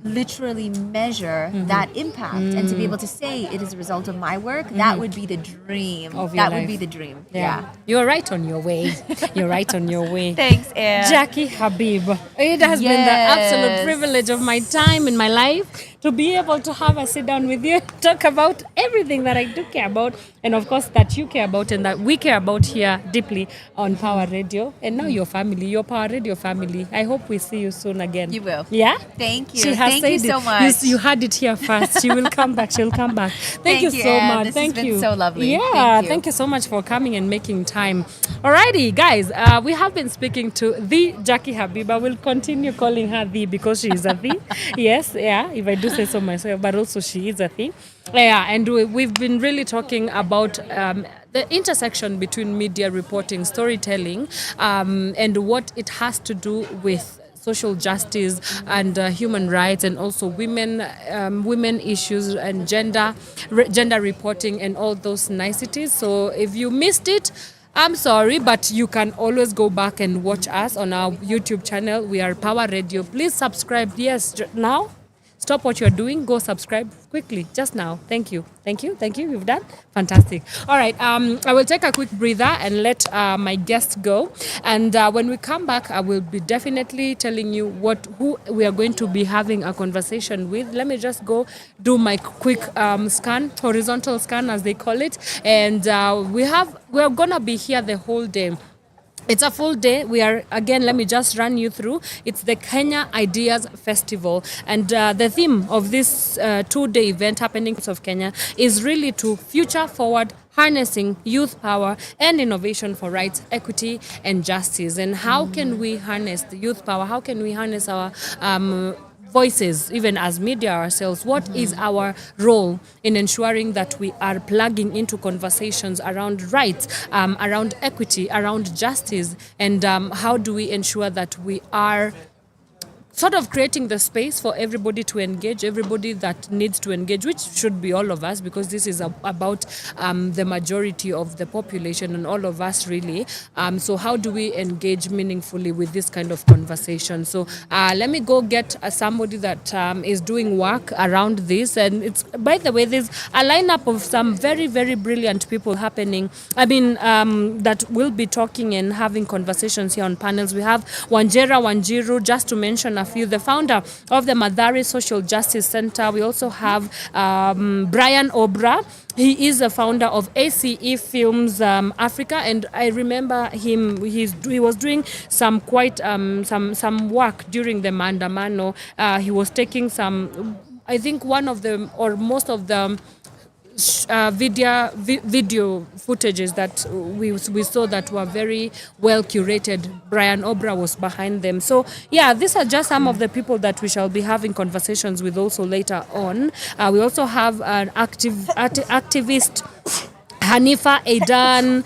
literally measure that impact and to be able to say it is a result of my work, that would be the dream. That would be the dream. Yeah. You're right on your way. You're right on your way. Thanks, Anne. Jackie Habib. It has been the absolute privilege of my time in my life to be able to have a sit down with you, talk about everything that I do care about, and of course that you care about and that we care about here deeply on Power Radio. And now your family, your Power Radio family. I hope we see you soon again. You will. Yeah? Thank you. She has Thank said you so it. much. You had it here first. She will come back. She'll come back. Thank you so Anne. much. This Thank has you. been so lovely. Yeah, thank you so much for coming and making time. Alrighty, guys, we have been speaking to the Jackie Habib. I will continue calling her the because she is a the. Yes, yeah, if I do say so myself, but also she is a the. Yeah, and we've been really talking about the intersection between media reporting, storytelling, and what it has to do with social justice and human rights, and also women issues and gender reporting and all those niceties. So if you missed it, I'm sorry, but you can always go back and watch us on our YouTube channel. We are Power Radio. Please subscribe. Yes, now. Stop what you're doing. Go subscribe quickly, just now. Thank you. Thank you. Thank you. You've done fantastic. All right. I will take a quick breather and let my guest go. And when we come back, I will be definitely telling you who we are going to be having a conversation with. Let me just go do my quick scan, horizontal scan as they call it. And we're gonna be here the whole day. It's a full day. We are, again, let me just run you through. It's the Kenya Ideas Festival. And the theme of this two-day event happening of Kenya is really to future forward, harnessing youth power and innovation for rights, equity, and justice. And how can we harness the youth power? How can we harness our voices, even as media ourselves? What is our role in ensuring that we are plugging into conversations around rights, around equity, around justice, and how do we ensure that we are sort of creating the space for everybody to engage, everybody that needs to engage, which should be all of us, because this is about the majority of the population and all of us really. So how do we engage meaningfully with this kind of conversation? So let me go get somebody that is doing work around this. And it's, by the way, there's a lineup of some very, very brilliant people happening. That will be talking and having conversations here on panels. We have Wanjera Wanjiru, just to mention a few, the founder of the Mathare Social Justice Center. We also have Brian Obra. He is the founder of ACE Films Africa, and I remember him. He was doing some quite some work during the Maandamano. He was taking some, I think one of them or most of them. Video footages that we saw that were very well curated. Brian Obra was behind them. So yeah, these are just some of the people that we shall be having conversations with also later on. We also have an activist, Hanifa Aidan,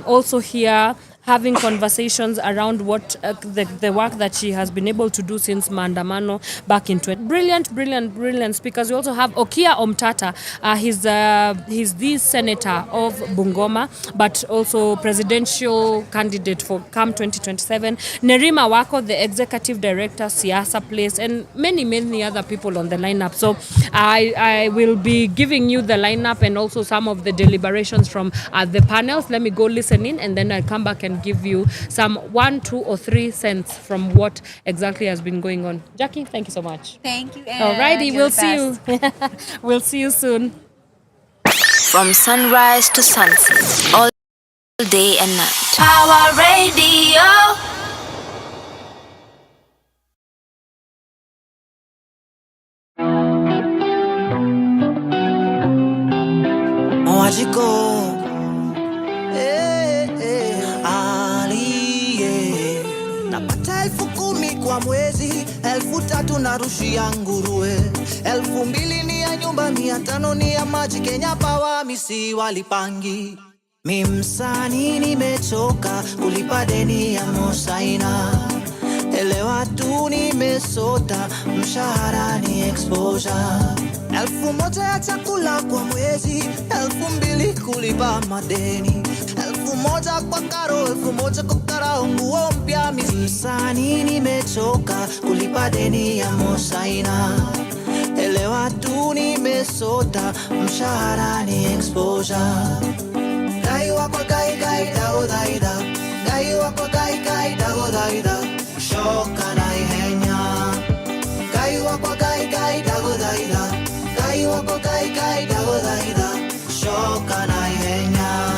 also here, having conversations around what the work that she has been able to do since Maandamano back in 20. Brilliant speakers. We also have Okia Omtata. He's the senator of Bungoma, but also presidential candidate for CAM 2027. Nerima Wako, the executive director, Siasa Place, and many other people on the lineup. So I will be giving you the lineup and also some of the deliberations from the panels. Let me go listen in, and then I'll come back and give you some 1, 2, or 3 cents from what exactly has been going on. Jackie, thank you so much. Thank you, Anne. Alrighty, we'll see you. We'll see you soon. From sunrise to sunset, all day and night. Power Radio. Wajiko napata 10,000 kwa mwezi, 3,000 narushia nguruwe, 2,000 ni ya nyumba, 500 ni ya maji. Kenya Power misi walipangi. Mi msanii nimechoka kulipa deni ya Mosaina. Elewa tu nimesota, mshahara ni exposure. 1,000 ya chakula kwa mwezi, 2,000 kulipa madeni, 1,000 kwa karo, 1,000 kwa karao, nguo mpya. Msanii nimechoka kulipa deni ya Mosaina. Elewa tu nimesota, mshahara ni exposure. Gai wako gai dago daida, gai wako gai dago daida, shoka na ihenya. Gai wako gai dago daida, gai wako gai dago daida, shoka na ihenya.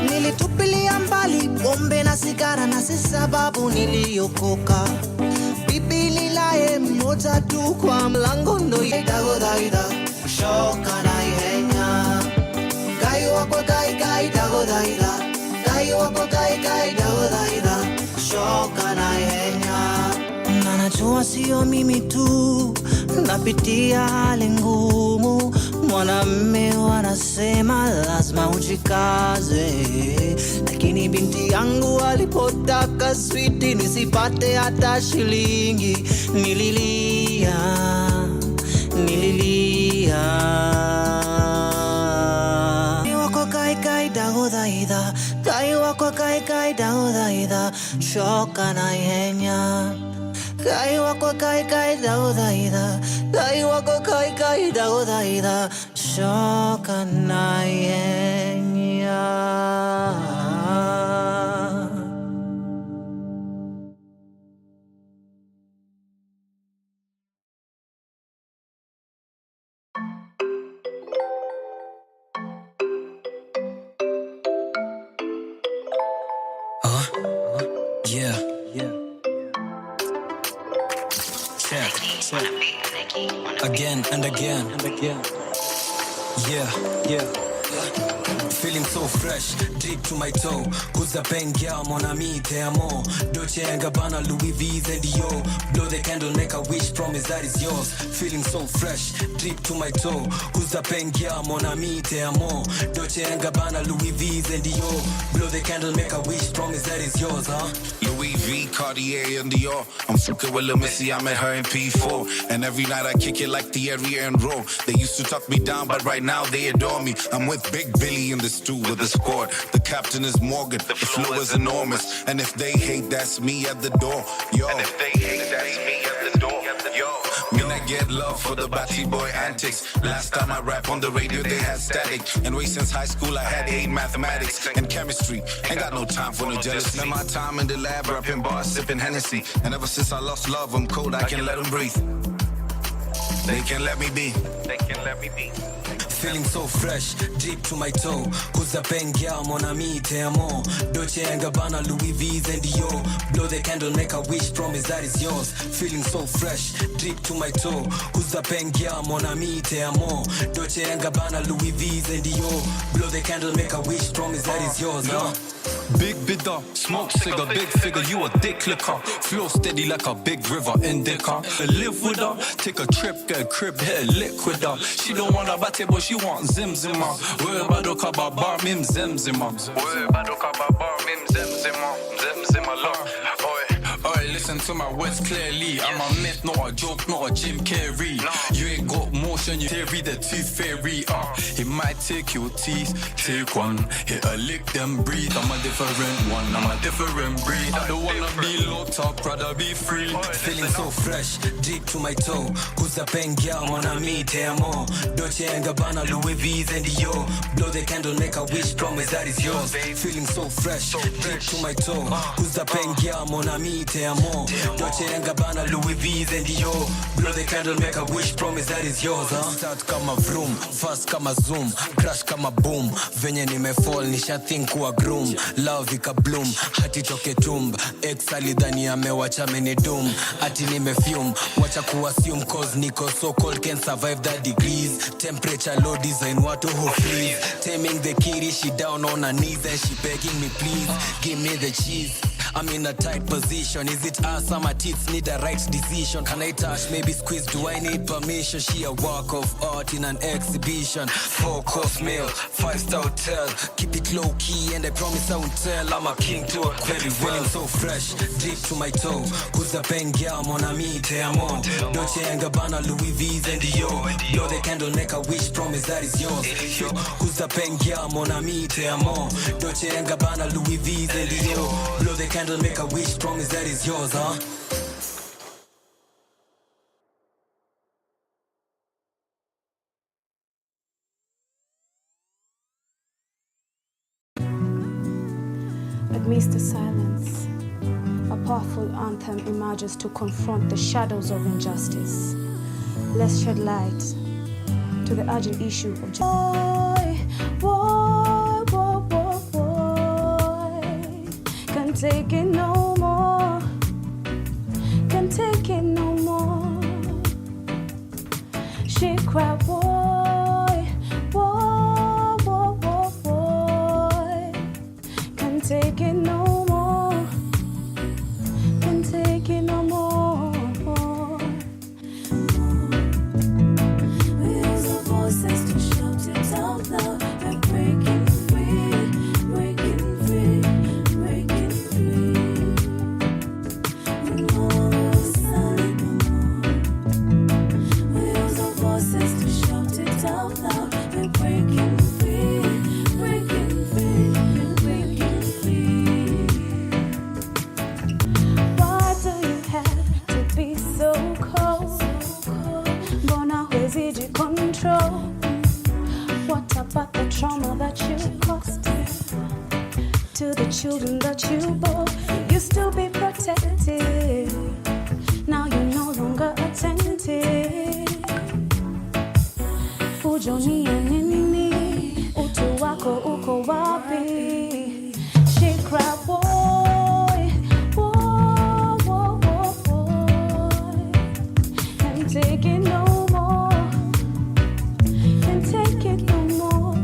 Nilitupilia mbali pombe na sigara, na si sababu niliokoka. Bibi lilaye mmoja tu kwa mlango, ndo dago daida, shoka na ihenya. Gai wako gai dago daida, gai wako gai dago daida, shoka na ihenya. Na najua sio mimi tu napitia hali ngumu. Mwanamme wanasema lazima ujikaze, lakini binti yangu alipotaka switi nisipate hata shilingi, nililia. Gai wako gai dago daida, gai wako gai dago daida, shoka na ihenya. Gai wako gai dago daida, gai wako gai dago daida, shoka na ihenya. Yeah. Check. Again and again. Yeah. feeling so fresh, deep to my toe. Kuza pengia, mon ami, te amo. Dolce & Gabbana, Louis V's and Dior. Blow the candle, make a wish, promise that is yours. Feeling so fresh, deep to my toe. Kuza pengia, mon ami, te amo. Dolce & Gabbana, Louis V's and Dior. Blow the candle, make a wish, promise that is yours, huh? Louis V, Cartier, and Dior. I'm fucking with Lil Missy, I met her in P4. And every night I kick it like Thierry and Rowe. They used to talk me down, but right now they adore me. I'm with Big Billy in the stew with the squad. The captain is Morgan, the flow is enormous. And if they hate, that's me at the door. Yo. And if they hate, that's me at the door. Yo. Mean I get love for the Batty Boy antics. Last time I rap on the radio, they had static. And way since high school, I had 8 mathematics and chemistry. Ain't got no time for no jealousy. Spend my time in the lab, rapping bars, sipping Hennessy. And ever since I lost love, I'm cold, I can't let them breathe. They can't let me be. They can't let me be. Feeling so fresh, deep to my toe. Kuza pengia, mon ami, te amo. Dolce & Gabbana, Louis V's and Dior. Blow the candle, make a wish, promise that is yours. Feeling so fresh, deep to my toe. Kuza pengia, mon ami, te amo. Dolce & Gabbana, Louis V's and Dior. Blow the candle, make a wish, promise that is yours, huh? Big bidder, smoke cigar, big figure, you a dick licker. Flow steady like a big river indica. Live with her, take a trip, get a crib, hit a lick with her. She don't want a batty, but she want zimzima. Where badoka babar, mim zimzima. Where badoka babar, mim zimzima. Zimzima love. Oi, listen to my words clearly. I'm a myth, not a joke, not a Jim Carrey. You ain't got motion, you theory, the tooth fairy. It might take your teeth, take one. Hit a lick, then breathe. I'm a different one, I'm a different breed. I don't wanna be locked up, rather be free. Feeling so fresh, deep to my toe. Kuza pengia, mon ami, te amo. Dolce & Gabbana, Louis V's and Dior. Blow the candle, make a wish, promise that is yours. Feeling so fresh, deep to my toe. Kuza pengia, mon ami, te amo. Dolce & Gabbana, Louis V's and Dior. Blow the candle, make a wish, promise that is yours, huh? Start kama vroom, fast kama zoom, crash kama boom. Venye nimefall, nisha think kuwa groom. Love ika bloom, hati toke tumb. Ex alidhani amewacha mene doom. Ati nimefume, wacha kuassume cause niko so cold can survive that degrees. Temperature low design, watu who freeze. Taming the kitty, she down on her knees and she begging me please, give me the cheese. I'm in a tight position. Is it us or my tits need a right decision? Can I touch, maybe squeeze? Do I need permission? She a work of art in an exhibition. 4-course meal, 5-star hotel. Keep it low key and I promise I won't tell. I'm a king to a very well. Feeling so fresh, deep to my toe. Kuza pengia, mon ami, te amo. Dolce & Gabbana, Louis V's and Dior. Blow the candle, make a wish, promise that is yours. Kuza pengia, mon ami, te amo. Dolce & Gabbana, Louis V's and Dior. Blow the candle, make a wish, promise that is yours, huh? Amidst the silence, a powerful anthem emerges to confront the shadows of injustice. Let's shed light to the urgent issue of justice. Can't take it no more. Can't take it no more. She cried, boy, boy, boy, boy, boy. Can't take it no more. Can't take it no more. We use our voices to shout it out loud. We're breaking free, breaking free, breaking free. No more silent no more. We use our voices to shout it out loud. We're breaking free, breaking free, breaking free. Why do you have to be so cold? Mbona huwezi jicontrol? What about the trauma that you caused to the children that you bore? You used to be protected, now you're no longer attentive. Ujoni ya nini, utu wako uko wapi? She cried, boy, boy, boy, boy, boy. Can't take it no more. Can't take it no more.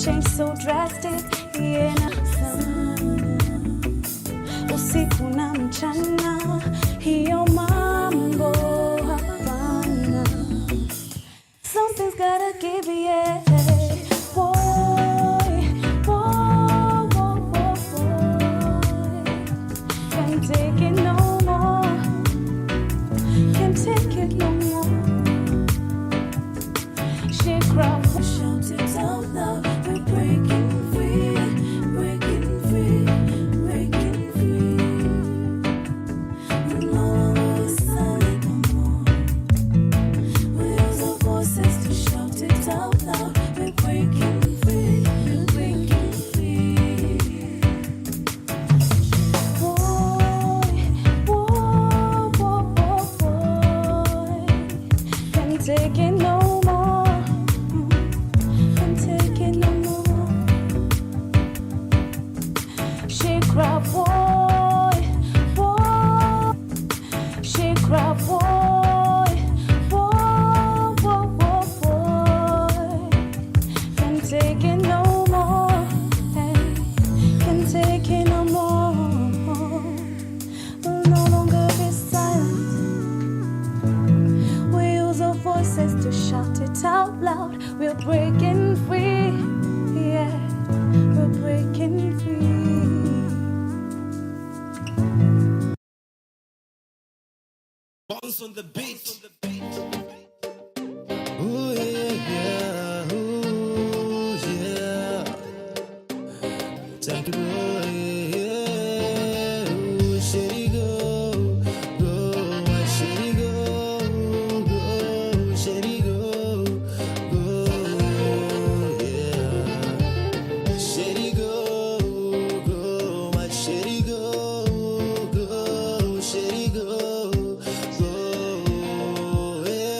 change so drastic, yeah, na sana. Usiku na mchana, hiyo mambo hapana. Something's gotta give, yeah. Boy, boy, boy, boy, boy. Can't take it no more. Can't take it no more. She cried, shout it out loud. We're breaking free, breaking free, breaking free. No longer silent no more. We use our voices to shout it out loud. We're breaking free, we're breaking free. Boy, boy, boy, boy, boy. Can't take it no more. Can't take it no more. She cried, boy, boy. She cried, boy, boy, boy, boy, boy. Can't take it no more. Hey, can't take it no more. We'll no longer be silent. We use our voices to shout it out loud. We're breaking free. Yeah, we're breaking free. Bounce on the beat. Ooh, yeah, yeah. Ooh, yeah. Thank you, boy. Yeah. Ooh, shady go. Go, my shady go. Go, shady go. Go, yeah. Shady go. Go, my shady go. Go, shady go. Go, yeah.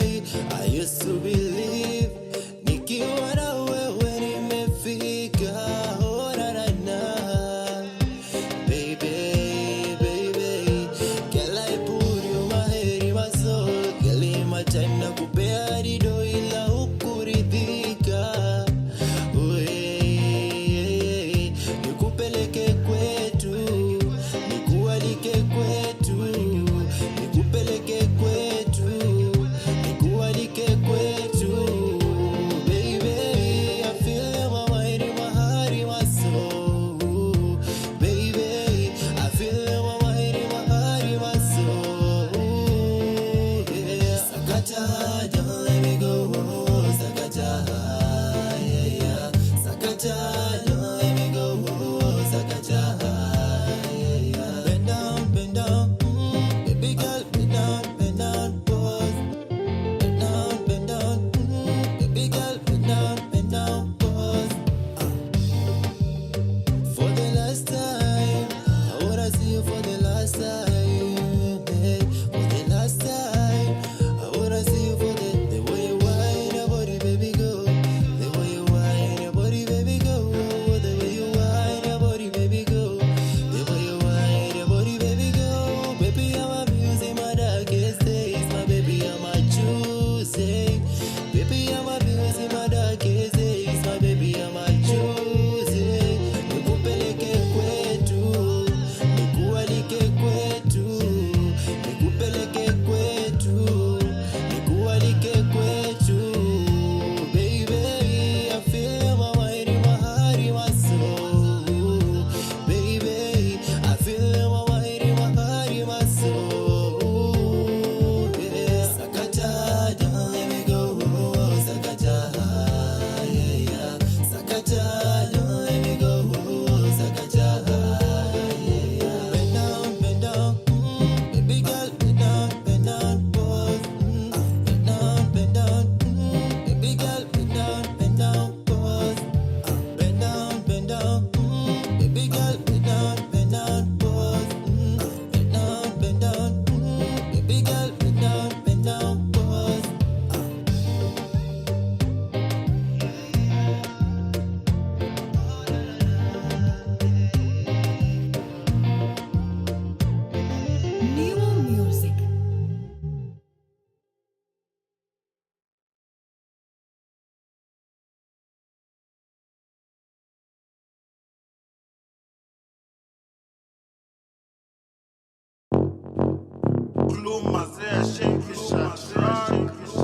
kuluma zea shekisha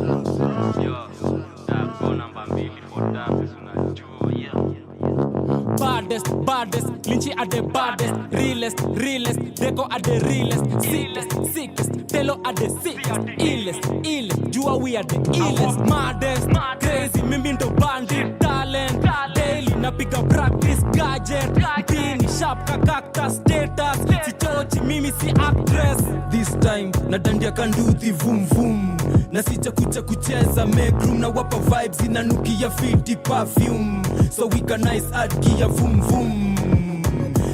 Baddest, Lynchy are the baddest, realest, Deco are the realest, sickest, Telo are the sickest, illest, Jua we are the illest, maddest, crazy, mimi ndo bandit, talent, daily, napiga practice, gadget, bini, sharp, kakakta, status, sichochi, mimi si actress. This time, nadandia can do the vroom vroom, na sita kucheza, make room, na wapa vibes, inanukia fiti perfume, so we can nice add gear, vroom vroom,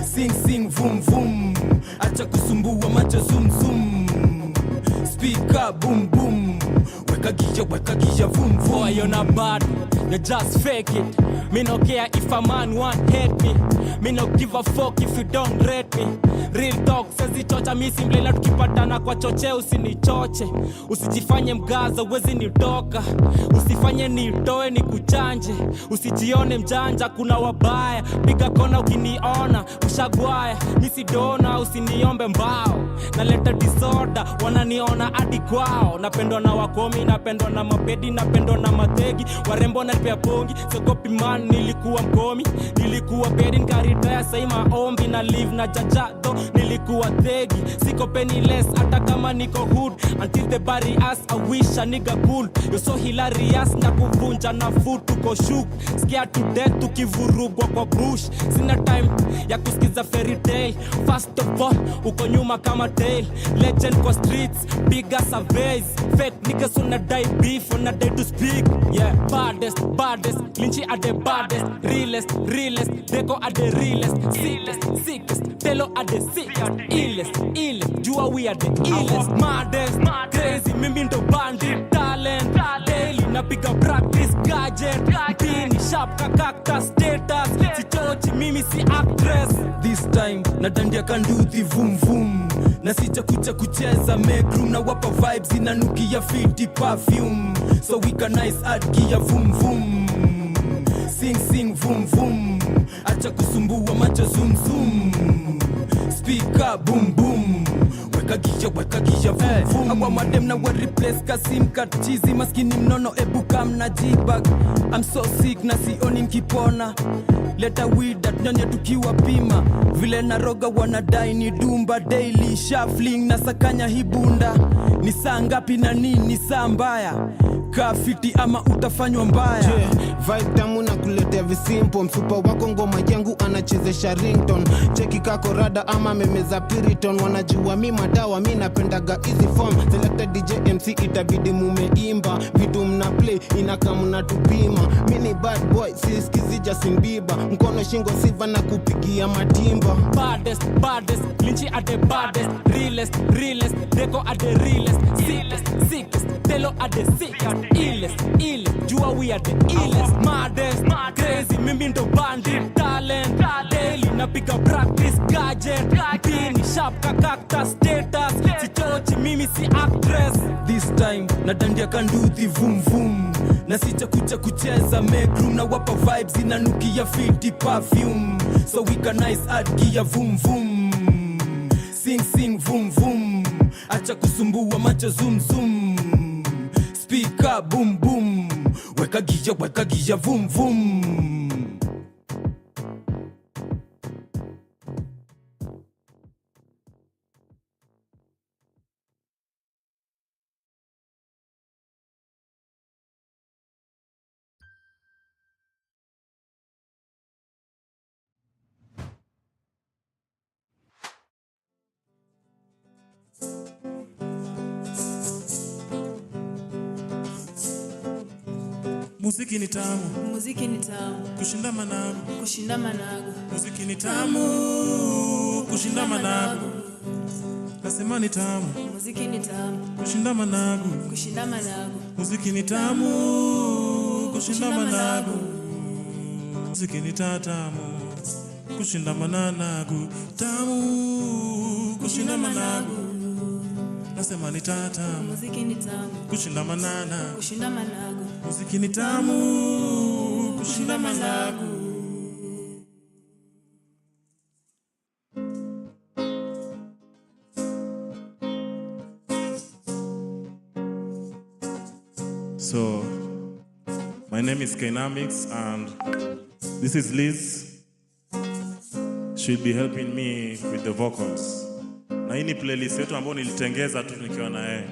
sing vroom vroom, acha kusumbua macho zoom zoom, speaker boom boom, weka gear vroom vroom. Boy, you're not bad, you just fake it. Me no care if a man want hate me. Me no give a fuck if you don't rate me. Real talk says itocha mi simple la tukipatana kwa choche usinichoche. Usijifanye mgaza uwezi nitoka. Usifanye nitoe ni kuchanje. Usijione mjanja kuna wabaya. Piga kona ukiniona ushagwaya. Misi dona usiniombe mbao. Naleta disorder wananiona hadi kwao. Napendwa na wakomi, napendwa na mapedi, napendwa na mategi. Warembo na pia pongi, sogopi man nilikuwa mkomi. Nilikuwa bedi nkaritaya sai maombi na live na jajado. Nilikuwa thegi, siko penniless hata kama niko hood. Until the bury us, I wish a nigga cool. You're so hilarious na kuvunja na food tuko shook. Scared to death tukivurugwa kwa bush. Sina time ya kusikiza fairy tale. First of all, uko nyuma kama tail. Legend kwa streets, bigger surveys. Fake niggas wanna die beef, wanna die to speak. Yeah, baddest, Lynchy are the baddest, realest, Deco are the realest, sickest, Telo are the sickest, illest, Jua we are the illest, maddest, crazy, mimi ndo bandit, talent, daily, napiga practice, gadget, bini, sharp, kakakta, status, sichochi, mimi si actress. This time, nadandia can do the vroom vroom, na sita kucheza, make room, na wapa vibes, inanukia fiti perfume, so we can nice add gear, vroom vroom, sing vroom vroom, acha kusumbua macho zoom zoom, speaker boom boom, weka gear vroom vroom. Awa madem na wa replace kasim kat cheesy, maskini mnono ebuka mna jibag. I'm so sick na sioni nkipona, leta weed that nyonye tukiwa pima, vile na roga wanadai ni dumba, daily shuffling na sakanya hibunda. Ni saa ngapi na nini saa mbaya, kafiti ama utafanywa mbaya. Vibe tamu na kuletea visimpo, msupa wako ngoma yangu anachezesha ringtone. Cheki kako rada ama memeza piriton, wanajua mi madawa mi napendaga easy form. Selected DJ MC itabidi mumeimba, vitu mna play inaka mna tupima. Mini bad boy siskizi Justin Bieber, mkono shingo siva na kupigia matimba. Baddest, Lynchy are the baddest, realest, Deco are the realest, sickest, Telo are the sickest, illest, Jua we are the illest, maddest, crazy, mimi ndo bandit, talent, daily, napiga practice, gadget, bini, sharp, kakakta, status, sichochi, mimi si actress. This time, nadandia can do the vroom vroom, na sita kucheza, make room, na wapa vibes, inanukia fiti perfume, so we can nice add gear, vroom vroom, sing vroom vroom, acha kusumbua macho zoom zoom, speaker boom boom, weka gear vroom vroom. Muziki ni tamu, kushinda managu. Muziki ni tamu, kushinda managu. Nasema ni tamu, muziki ni tamu, kushinda managu. Muziki ni tamu, kushinda managu. Muziki ni tamu, kushinda managu. Tamu, kushinda managu. Nasema ni tamu, muziki ni tamu, kushinda managu. Muziki ni tamu, kushinda managu. So, my name is Kainamix and this is Liz. She'll be helping me with the vocals. Na hii ni playlist yetu ambayo nilitengeza tu nikiwa na yeye.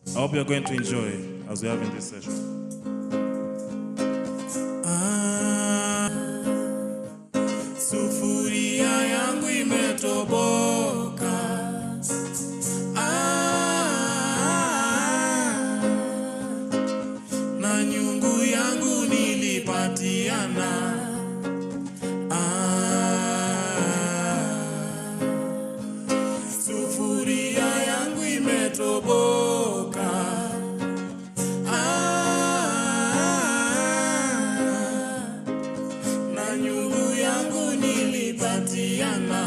I hope you're going to enjoy as we have in this session. Sufuria yangu imetoboka. Na nyungu yangu nilipatiana. Sufuria yangu imetoboka. Na nyungu yangu nilipatiana.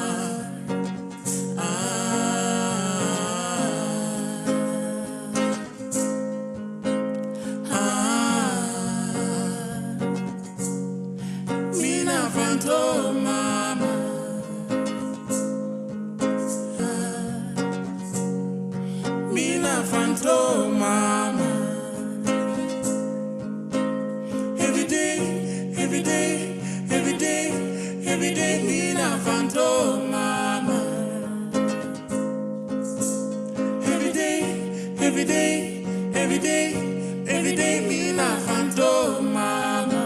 Mina fanto mama. Mina fanto mama. Every day, every day, every day, every day, Mina fanto mama. Every day, every day, every day, every day, Mina fanto mama.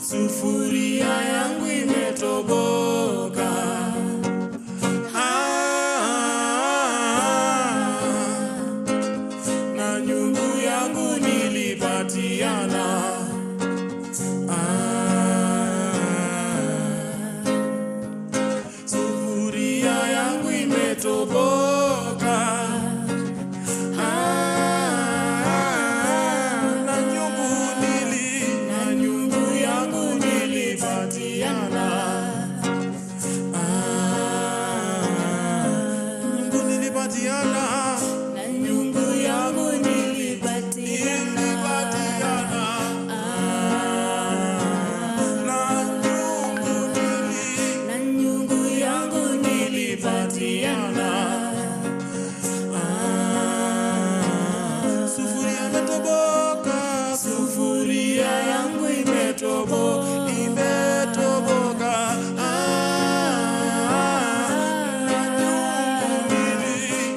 Sufuria yangu imetoboka. Na nyungu yangu nilipatiana. Sufuria yangu imetoboka. Na nyungu yangu nilipatiana. Nyungu nilipatiana. Na nyungu yangu nilipatiana. Na nyungu yangu nilipatiana. Sufuria imetoboka. Sufuria yangu imetoboka.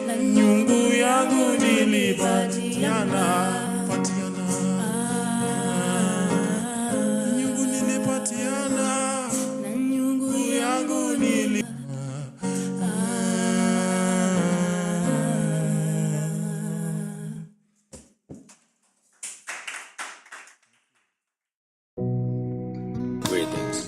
Na nyungu yangu nilipatiana. Nyungu nilipatiana. Na nyungu yangu nilipatiana. Greetings.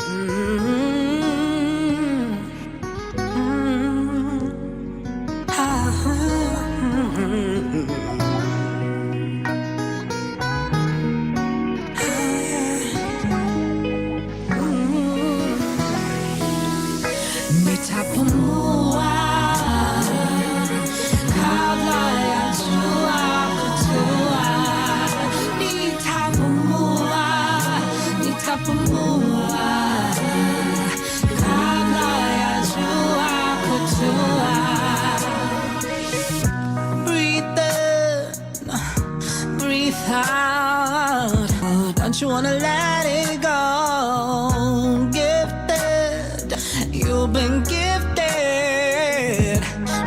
Nitapumua kabla ya jua kutua. Nitapumua kabla ya jua kutua. Breathe in, breathe out. Don't you wanna let it go? Gifted, you've been gifted.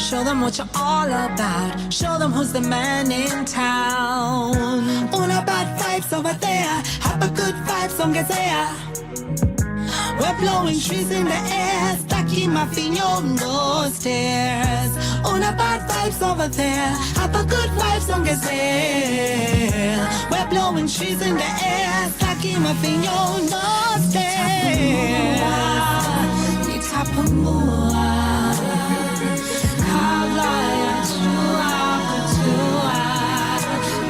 Show them what you're all about. Show them who's the man in town. Una bad vibes over there. Have a good vibes, ongezea. We're blowing trees in the air. Staki mafinyo, no stairs. Una bad vibes over there. Have a good vibes, ongezea. We're blowing trees in the air. Staki mafinyo, no stairs. Nitapumua kabla ya jua kutua.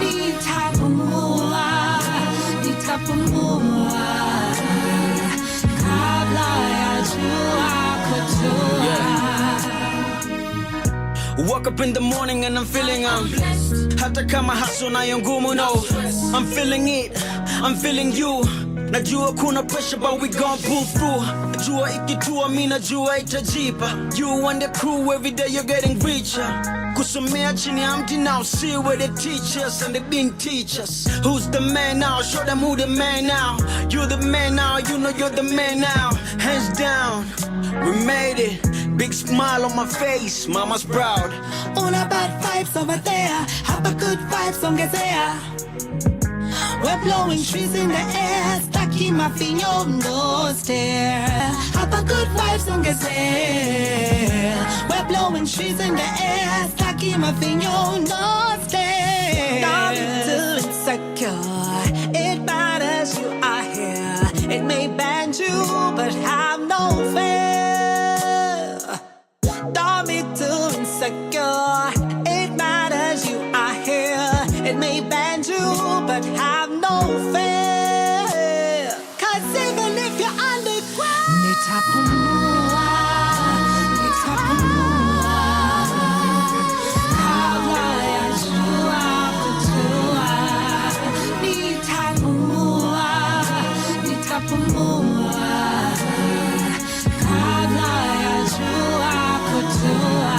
Nitapumua kabla ya jua kutua. Woke up in the morning and I'm feeling blessed. hata kama haso nayo ngumu. No, I'm feeling it, I'm feeling you. Najua kuna pressure but we gon' pull through. Najua ikitua mi najua itajipa. You and the crew every day you're getting richer. Kusomea chini ya mti now, see where they teach us and they been teach us. Who's the man now? Show them who the man now. You're the man now, you know you're the man now. Hands down, we made it. Big smile on my face, mama's proud. All about vibes over there. Have a good vibes ongezea. We're blowing trees in the air. Staki mafinyo no stare. Have a good vibes ongezea. We're blowing trees in the air. Staki mafinyo no stare. Don't be too insecure. It matters you are here. It may bend you, but have no fear. Don't be too insecure. It matters you are here. It may bend you, but have no fear. Cause even if you're underground, nitapumua, nitapumua. Kabla ya jua kutua. Nitapumua, nitapumua. Kabla ya jua kutua.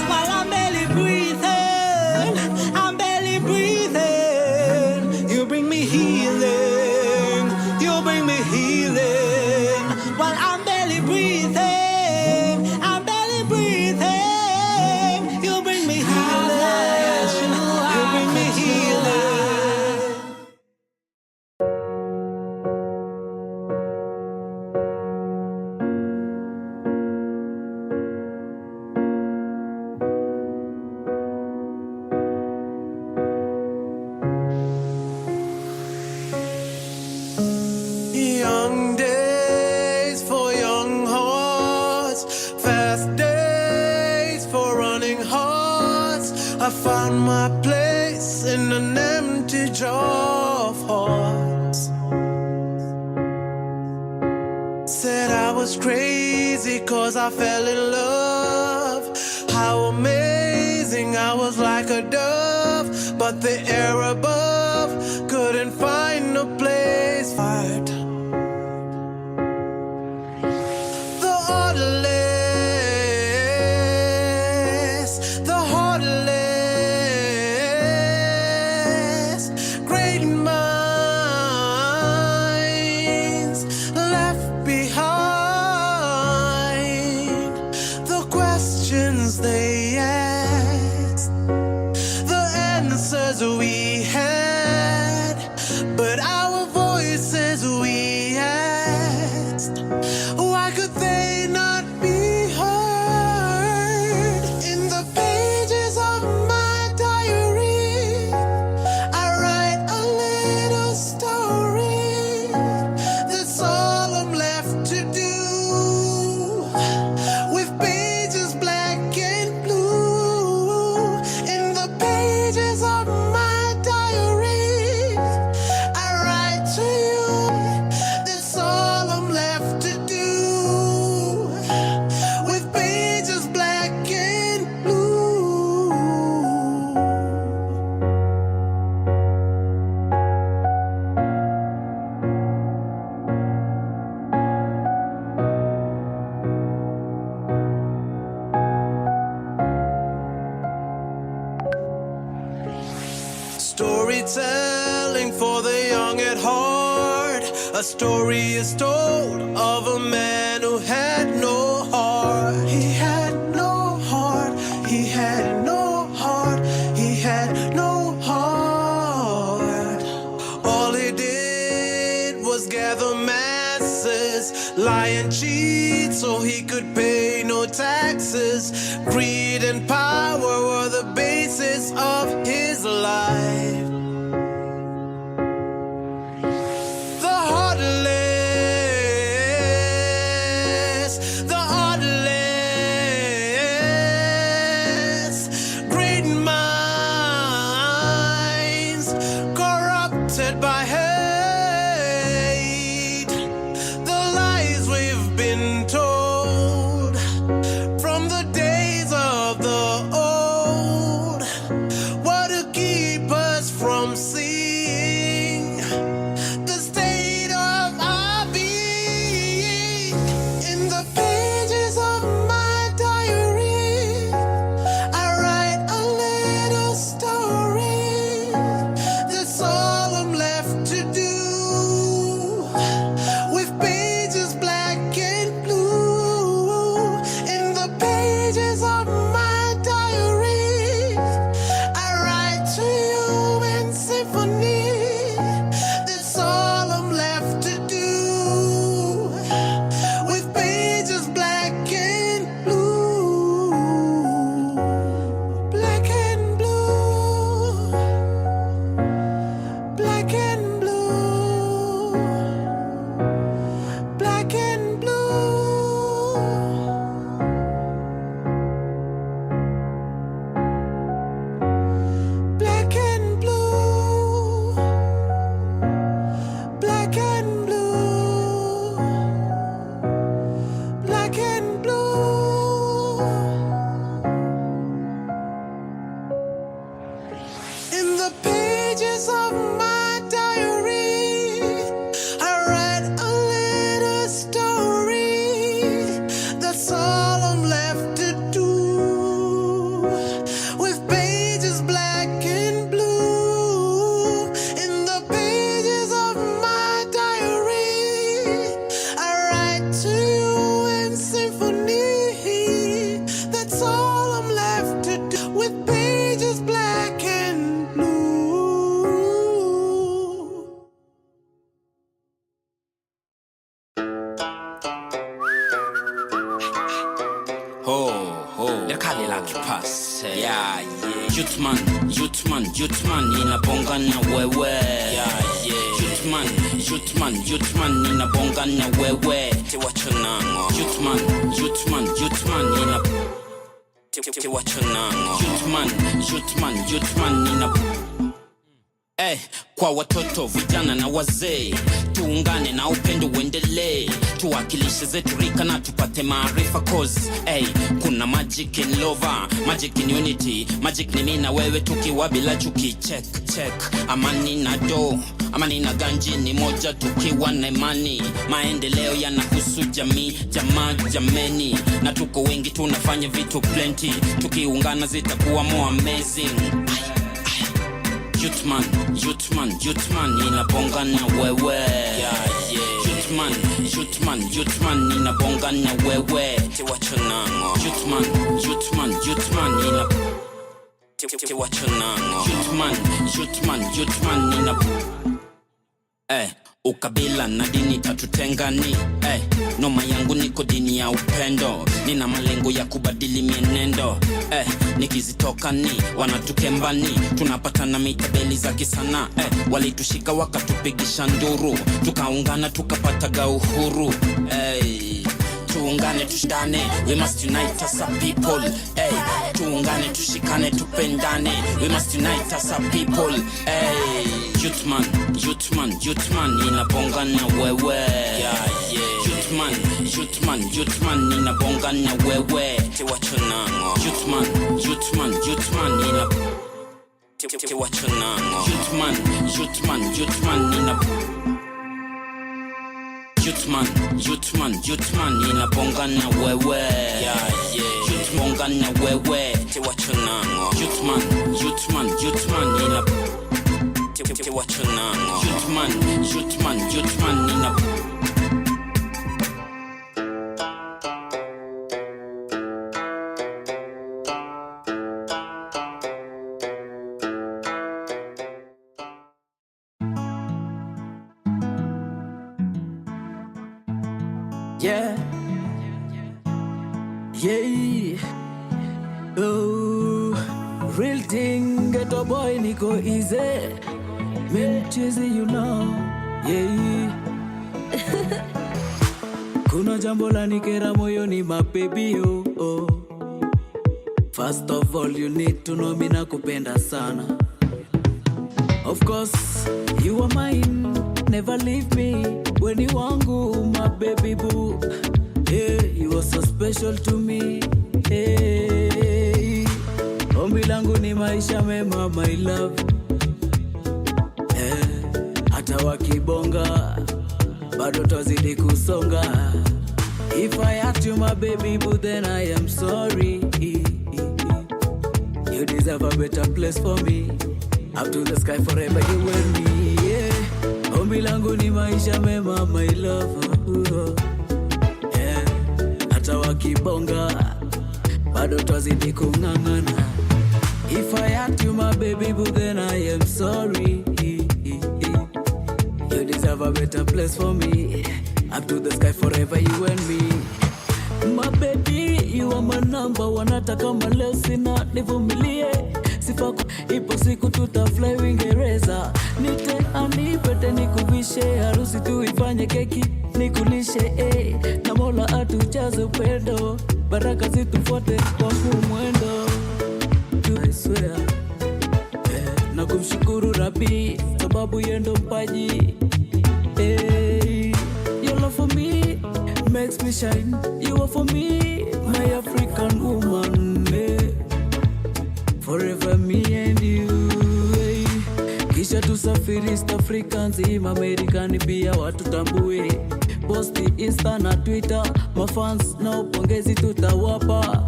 While I'm barely breathing, I'm barely breathing. You bring me healing, you bring me healing. While I'm barely breathing, I'm barely breathing. You bring me healing, you bring me healing. Young days for young hearts, fast days for running hearts. I found my place in an empty jar of hearts. Said I was crazy cause I fell in love. How amazing, I was like a dove. But the air above couldn't find a place for it. The heartless, great minds left behind. The questions they asked, the answers we had, but our voices we asked. Why could they not be heard? In the pages of my diary, I write a little story. That's all I'm left to do. With pages black and blue. In the pages of my diary, I write to you. That's all I'm left to do. With pages black and blue. Storytelling for the young at heart. A story is told of a man who had no heart. He had no heart. He had no heart. He had no heart. All he did was gather masses, lie and cheat so he could pay no taxes. Greed and power were the basis of his life. The heartless, great minds corrupted by hate. The lies we've been told from the days of the old. What a the pages of my diary, I read a little story. That's all I'm left to do, with pages black and blue. In the pages of my diary, I write to you in symphony. That's all I'm left to do, with pages black and blue. Ho, yakali la kipase. Yeah. Youthman, inabonga na wewe. Yeah. Youthman, inabonga na wewe. Tiwachonango. Youthman, tiwachonango. Youthman, kwa watoto, vijana na wazee, tuungane na upendo uendelee, tuwakilishe zetu rika na tupate maarifa cause kuna magic in lover, magic in unity, magic ni mimi na wewe tukiwa bila chuki. Check amani na do, amani na ganji ni moja tukiwa na imani. Maendeleo yanahusu jamii, jameni, na tuko wengi tunafanya vitu plenty, tukiungana zitakuwa more amazing. Youthman, inabonga na wewe. Yeah. Youthman, inabonga na wewe. Tiwachonango. Youthman, tiwachonango. Youthman, ukabila na dini tatutengani. Noma yangu niko dini ya upendo, nina malengo ya kubadili mienendo. Nikizitoka ni wanatukembani, tunapatana mitabeli za kisana. Walitushika wakatupigisha nduru, tukaungana tukapataga uhuru. Tuungane tushindane, we must unite as a people. Tuungane tushikane tupendane, we must unite as a people. Youthman, inabonga na wewe. Yeah. Youthman, inabonga na wewe. Tiwachonango. Youthman, tiwachonango. Youthman, inabonga na wewe. Yeah. Youthbonga na wewe. Tiwachonango. Youthman, tiwachonango. Youthman, Yeah. Oh, real thing, get a boy, Nico easy. Me cheesy, you know. Yeah. Kuna jambo la nikera moyoni my baby, oh. First of all, you need to know me nakupenda sana. Of course, you are mine, never leave me. When you wangu, my baby boo. Yeah, you are so special to me. Hey, ombi langu ni maisha mema, my love. Hata wakibonga, bado tazidi kusonga. If I hurt you, my baby boo, then I am sorry. You deserve a better place for me. Up to the sky forever, you and me. Yeah. Ombi langu ni maisha mema, my love. Yeah. Hata wakibonga, bado twazidi kung'ang'ana. If I hurt you, my baby boo, then I am sorry. You deserve a better place for me. Up to the sky forever, you and me. My baby, you are my number one. Hata kama leo sina, nivumilie. Sifaku, ipo siku tutafly Uingereza. Nite anipete nikuvishe, harusi tuifanye keki nikulishe. Na Mola atujaze upendo, baraka zitufuate kwa huu mwendo. I swear, na kumshukuru Rabi sababu yendo mpaji. Your love for me makes me shine. You are for me, my African woman. Forever me and you. kisha tusafiri East Africa nzima, Amerikani pia watu tambue. Posti Insta na Twitter, mafans na upongezi tutawapa.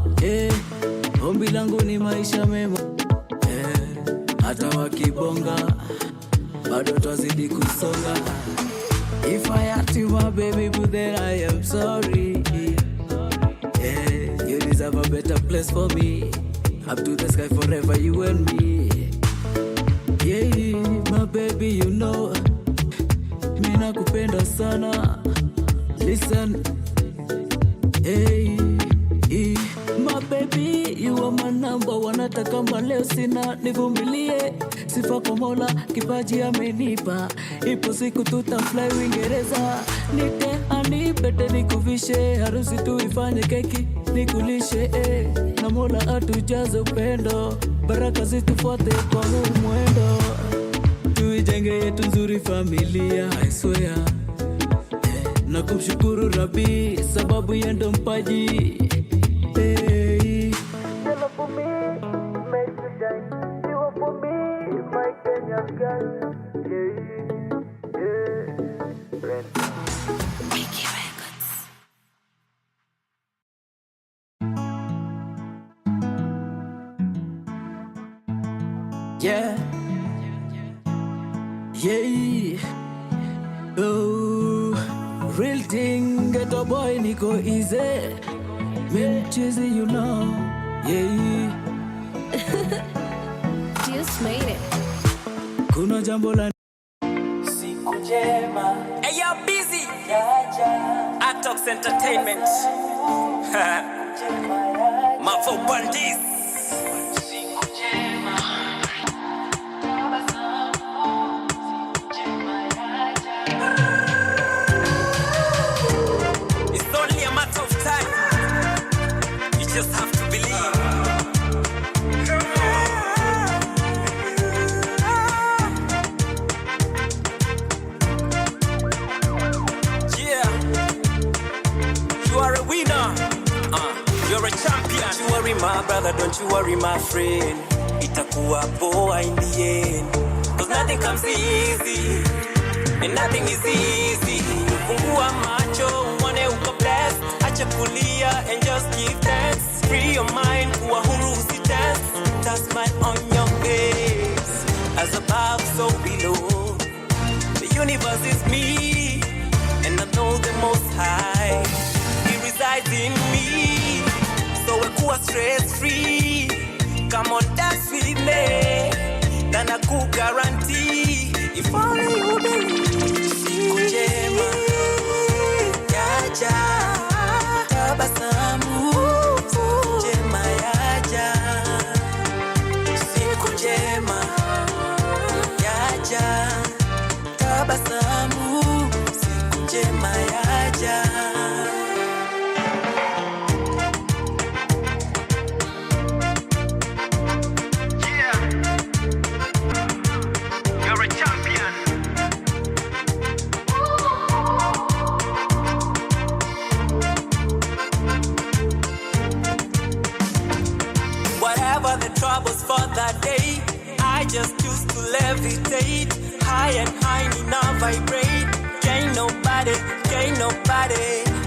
Ombi langu ni maisha mema, hata wakibonga bado twazidi kusonga. If I hurt you my baby, but then I am sorry. You deserve a better place for me. Up to the sky forever, you and me. Yeah, my baby, you know mimi nakupenda sana. Listen, hey, my baby, you are my number one. Hata kama leo sina, nivumilie. Sifa kwa Mola, kipaji amenipa. Ipo siku tutafly Uingereza. Nite anipete nikuvishe, harusi tuifanye keki nikulishe. Na Mola atujaze upendo, baraka zitufuate kwa huu mwendo. Tuijenge yetu nzuri familia, I swear. Na kumshukuru Rabi sababu yeye ndo mpaji. Yeah, yeah, oh, real thing, get a boy, niko easy. Me cheesy, you know, yeah. Just made it. Kuna jambo la Siku njema. Hey, yo, busy. Atox Entertainment. Mafo Bandis. Siku njema. It's only a matter of time. You just have to believe. Yeah, you are a winner. You're a champion. Don't you worry, my brother. Don't you worry, my friend. Itakuwa poa in the end. Cause nothing comes easy. And nothing is easy. Fungua macho, uone uko blessed. Acha kulia and just give thanks. Free your mind, kuwa huru usitense. Just smile on your face. As above, so below. The universe is me. And I know the most high. He resides in me. So we kuwa stress free. Come on, dance with me. Na naku guarantee. If only you believe. Siku njema yaja, tabasamu njema yaja. Siku njema yaja, tabasamu siku njema yaja. Whatever the troubles for that day, I just choose to levitate. High and high, Nina vibrate. Can't nobody.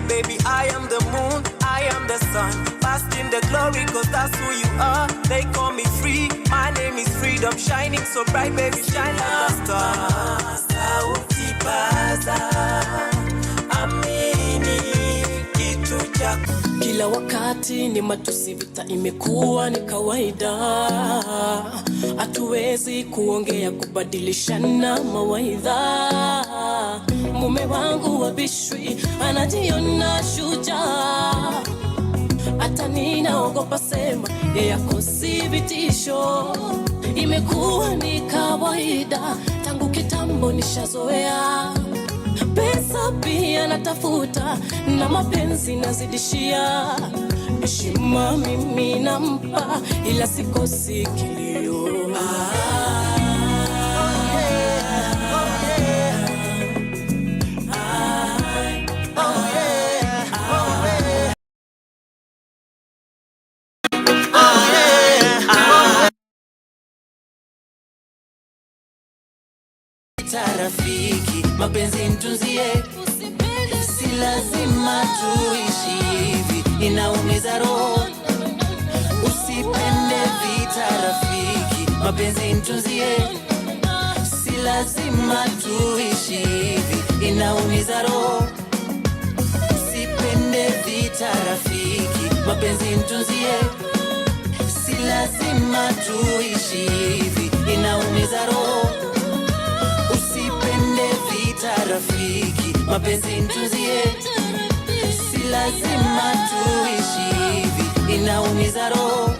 Baby, I am the moon, I am the sun. Bask in the glory, cause that's who you are. They call me free, my name is freedom. Shining so bright, baby, shine like a star. Sauti paza, amini, kitu chako. Kila wakati ni matusi, vita imekuwa ni kawaida. Hatuwezi kuongea kubadilishana mawaidha. Mume wangu wabishwi anajiona shujaa. Hata ninaogopa sema yako si vitisho. Imekuwa ni kawaida tangu kitambo nishazoea. Pesa pia natafuta na mapenzi nazidishia. Heshima mimi nampa ila sikosi kilio. vita rafiki, mapenzi mtunzie, si lazima tuishi hivi, inaumiza roho. Usipende vita rafiki, mapenzi mtunzie, si lazima tuishi hivi, inaumiza roho. Usipende vita rafiki, mapenzi mtunzie, si lazima tuishi hivi, inaumiza roho. Usipende vita rafiki, mapenzi mtunzie, si lazima tuishi hivi, inaumiza roho.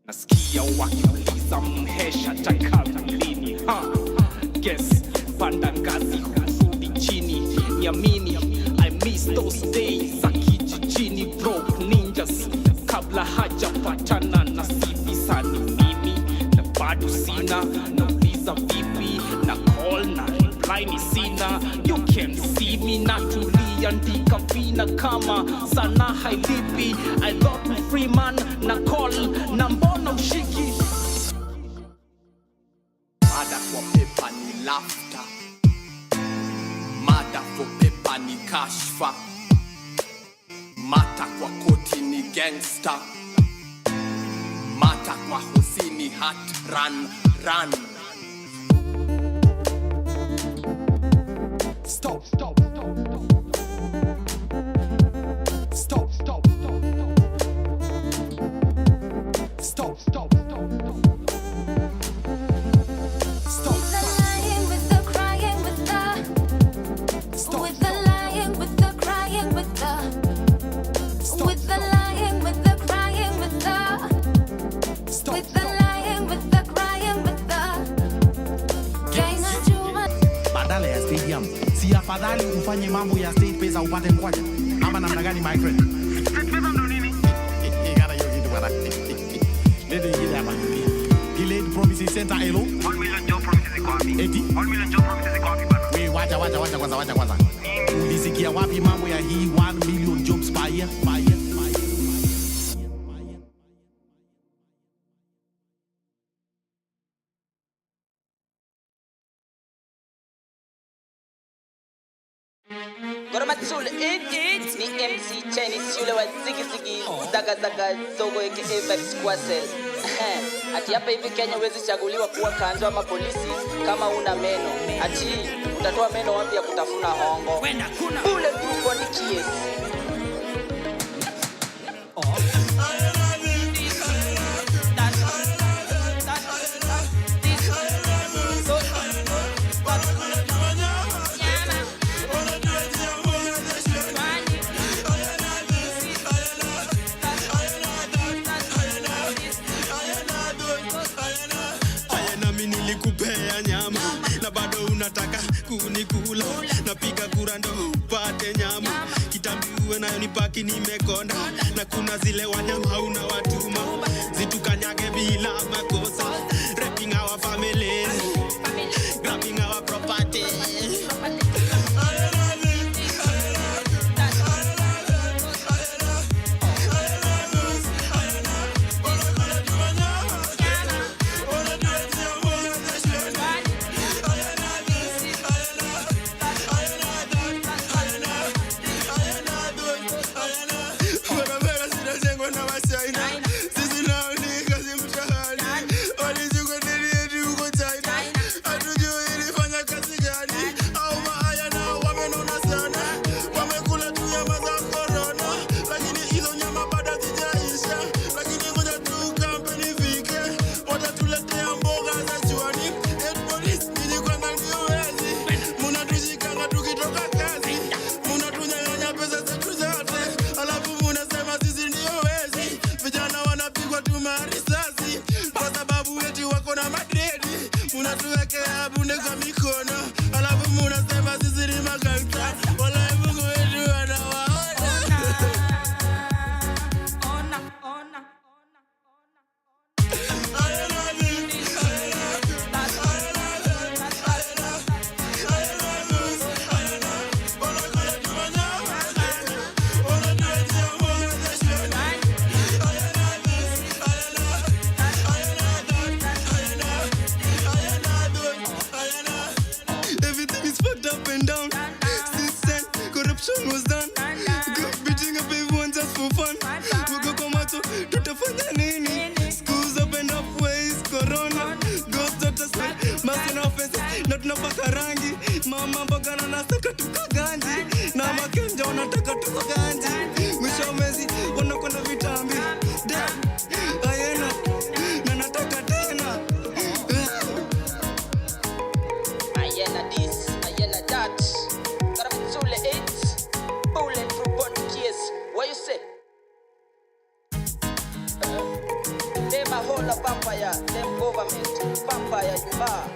Nasikia wakiuliza mhesha takalini, guess panda ngazi hurudi chini, niamini I miss those days za kijijini, broke ninjas kabla hajapatana na sibisani mimi, na bado sina, nauliza vipi, na call na reply ni sina, you can see me natulia ndika vina kama sana hailipi, I got my free man na call na mbona ushiki. Mada kwa pepa ni laughter, mada for pepa ni kashfa, mata kwa koti ni gangster, mata kwa hosi ni hat run. Stop. Afadhali ufanye mambo ya state pesa upate mkwanja ama namna gani my friend? State pesa ndo nini? Igara hiyo kitu bwana. Ndio ile hapa. Delayed promises center elo. 1 million job promises iko wapi? 1 million job promises iko wapi bwana? Wewe wacha kwanza. Ulisikia wapi mambo ya hii 1 million jobs per year? Goromatsul it ni MC Chinese yule wa zigi zaga zogo aka Vibes Kwasel. Ati hapa hivi Kenya huwezi chaguliwa kuwa kanzo ama polisi kama una meno. Ati utatoa meno wapi ya kutafuna hongo? Ule tu kwa nikies. Unataka kunikula, napiga kura ndo upate nyama. Kitambi uwe nayo nipaki nimekonda, na kuna zile wanyama hauna watuma. Zitukanyage bila makosa, raping our family, grabbing our property. mission was done. Good beating up everyone just for fun. We go come out to tutafanya nini? Schools open up ways, corona. Ghost daughter say, mask no offense, not tunapaka rangi. Mama mboga na nasaka tukaganji. Na makenja unataka tukaganji. Mwisho mwezi wanakwenda vitambi. Damn, ayena, na nataka tena. Ayena this, ayena that. Karamitsule 8, bulletproof bond keys. What you say? Them a whole of vampire, them government, vampire you are.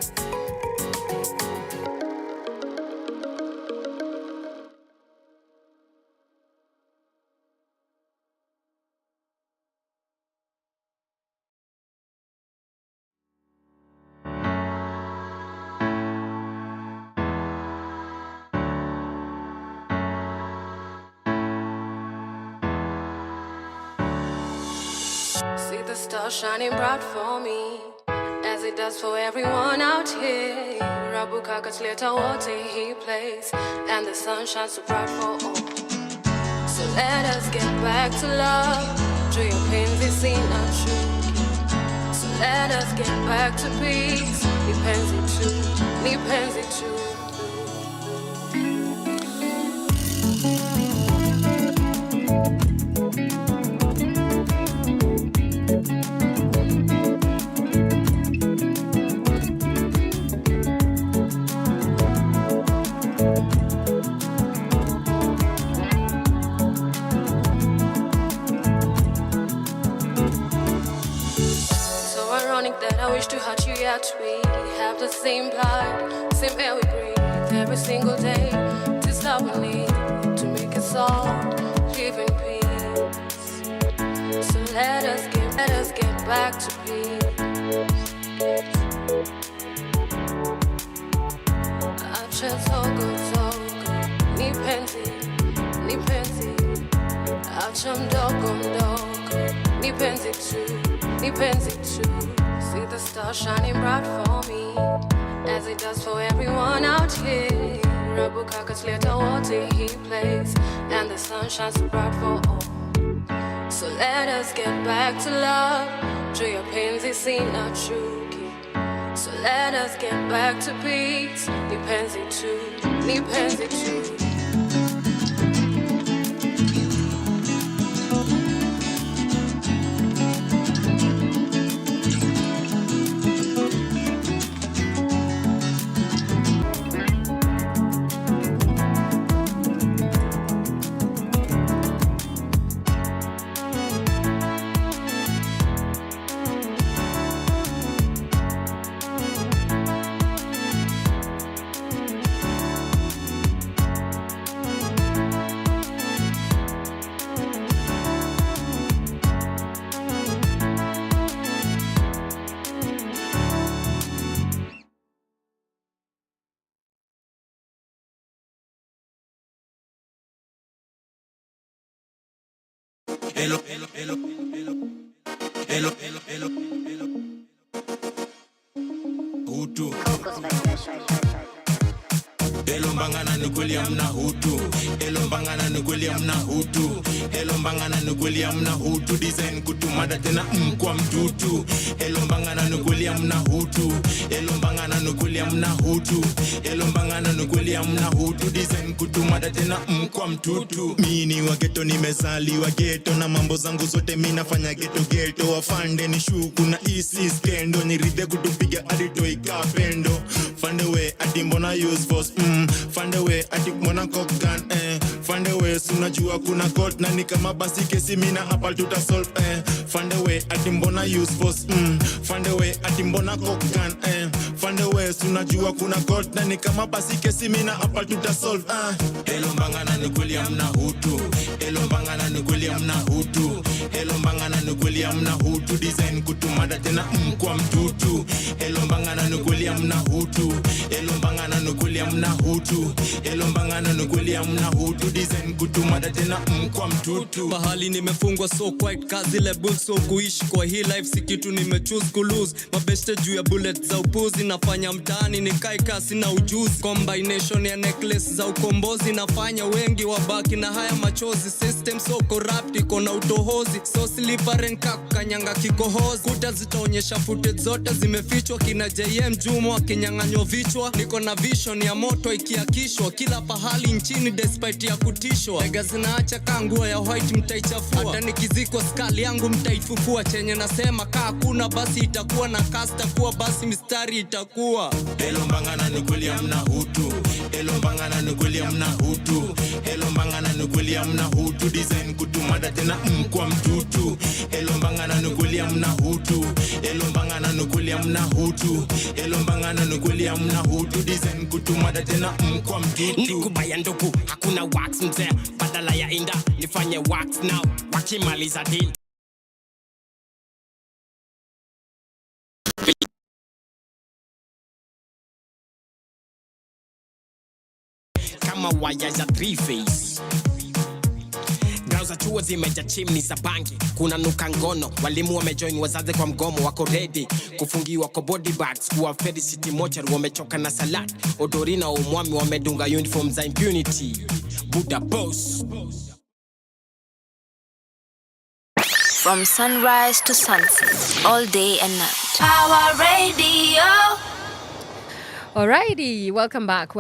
See the stars shining bright for me, as it does for everyone out here. Rabukaka's little water he plays, and the sun shines so bright for all. So let us get back to love, through your pains it's seen not true. So let us get back to peace, depends it too, depends it too. That I wish to hurt you, yet we have the same blood, same air we breathe every single day. This love we need to make us all live in peace. So let us get back to peace. Achazoko zoko, nipenzi, nipenzi. Acham doko doko, nipenzi too, nipenzi too. See the stars shining bright for me, as it does for everyone out here. Rabukaka's little water he plays, and the sun shines so bright for all. So let us get back to love, through your pains it's seen not true. So let us get back to peace, depends it too, depends it too. Hello, hello, hello, hello, hello, hello, hello, hello. Hutu. Elombangana nukweli amna hutu. Elombangana nukweli amna hutu. Elombangana nukweli amna hutu. Design kutumada tena kwa mtutu. Elombangana nukweli amna hutu. Elombangana nukweli amna hutu. Elombangana nukweli amna hutu. Design kutumada tena kwa mtutu. Mini wa ghetto nimezaliwa ghetto, na mambo zangu zote mimi nafanya ghetto. Wafande ni shuku na isi skendo, niride kutupiga hadi toi kapendo. Find a way ati mbona use force, find a way ati mbona cock gun, find a way sunajua kuna court na ni kama basi kesi mina hapa tuta solve, find a way ati mbona use force, find a way ati mbona cock gun, find a way sunajua kuna court na ni kama basi kesi mina hapa tuta solve. Elombangana nukweli amna hutu. Elombangana nukweli amna hutu. Elombangana nukweli amna hutu. Design kutumada tena kwa mtutu. Elombangana nukweli amna hutu. hutu elombangana nukulia mna hutu elombangana nukulia mna hutu design kutumada tena kwa mtutu mahali nimefungwa so quite kazi level so kuishi kwa hii life si kitu nimechoose ku lose mabeste juu ya bullet za upuzi nafanya mtaani nikae kasi na ujuzi combination ya necklace za ukombozi nafanya wengi wabaki na haya machozi system so corrupt iko na utohozi so slippery kanyanga kikohozi kuta zitaonyesha footage zote zimefichwa kina JM Jumo akinyang'anywa vichwa niko na vision ya moto ikiakishwa kila pahali nchini despite ya kutishwa lega zinaacha kanguo ya white mtaichafua hata nikizikwa skali yangu mtaifufua chenye nasema kaa kuna basi itakuwa na kasta kuwa basi mistari itakuwa elombangana nukulia mna hutu elombangana nukulia mna hutu elombangana nukulia mna hutu design kutumada tena kwa mtutu elombangana nukulia mna hutu elombangana nukulia mna hutu elombangana nukulia mna hutu design kutumada tena kwa mtutu nikubaya ndugu hakuna wax mzee badala ya inda nifanye wax now wakimaliza deal kama waya za three phase Grau za chuo zimeja chimni za bangi kuna nuka ngono walimu wamejoin wazazi kwa mgomo wako ready kufungiwa kwa body bags kuwa Ferry City mochari wamechoka na salad odori na umwami wamedunga uniform za impunity Buddha boss From sunrise to sunset, all day and night. Power Radio. Alrighty, welcome back.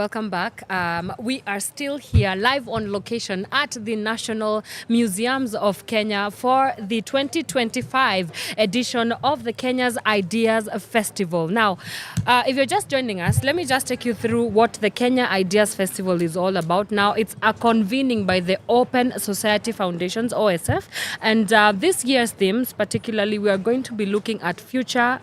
We are still here live on location at the National Museums of Kenya for the 2025 edition of the Kenya's Ideas Festival. Now, if you're just joining us, let me just take you through what the Kenya Ideas Festival is all about. Now, it's a convening by the Open Society Foundations, OSF, and this year's themes, particularly, we are going to be looking at future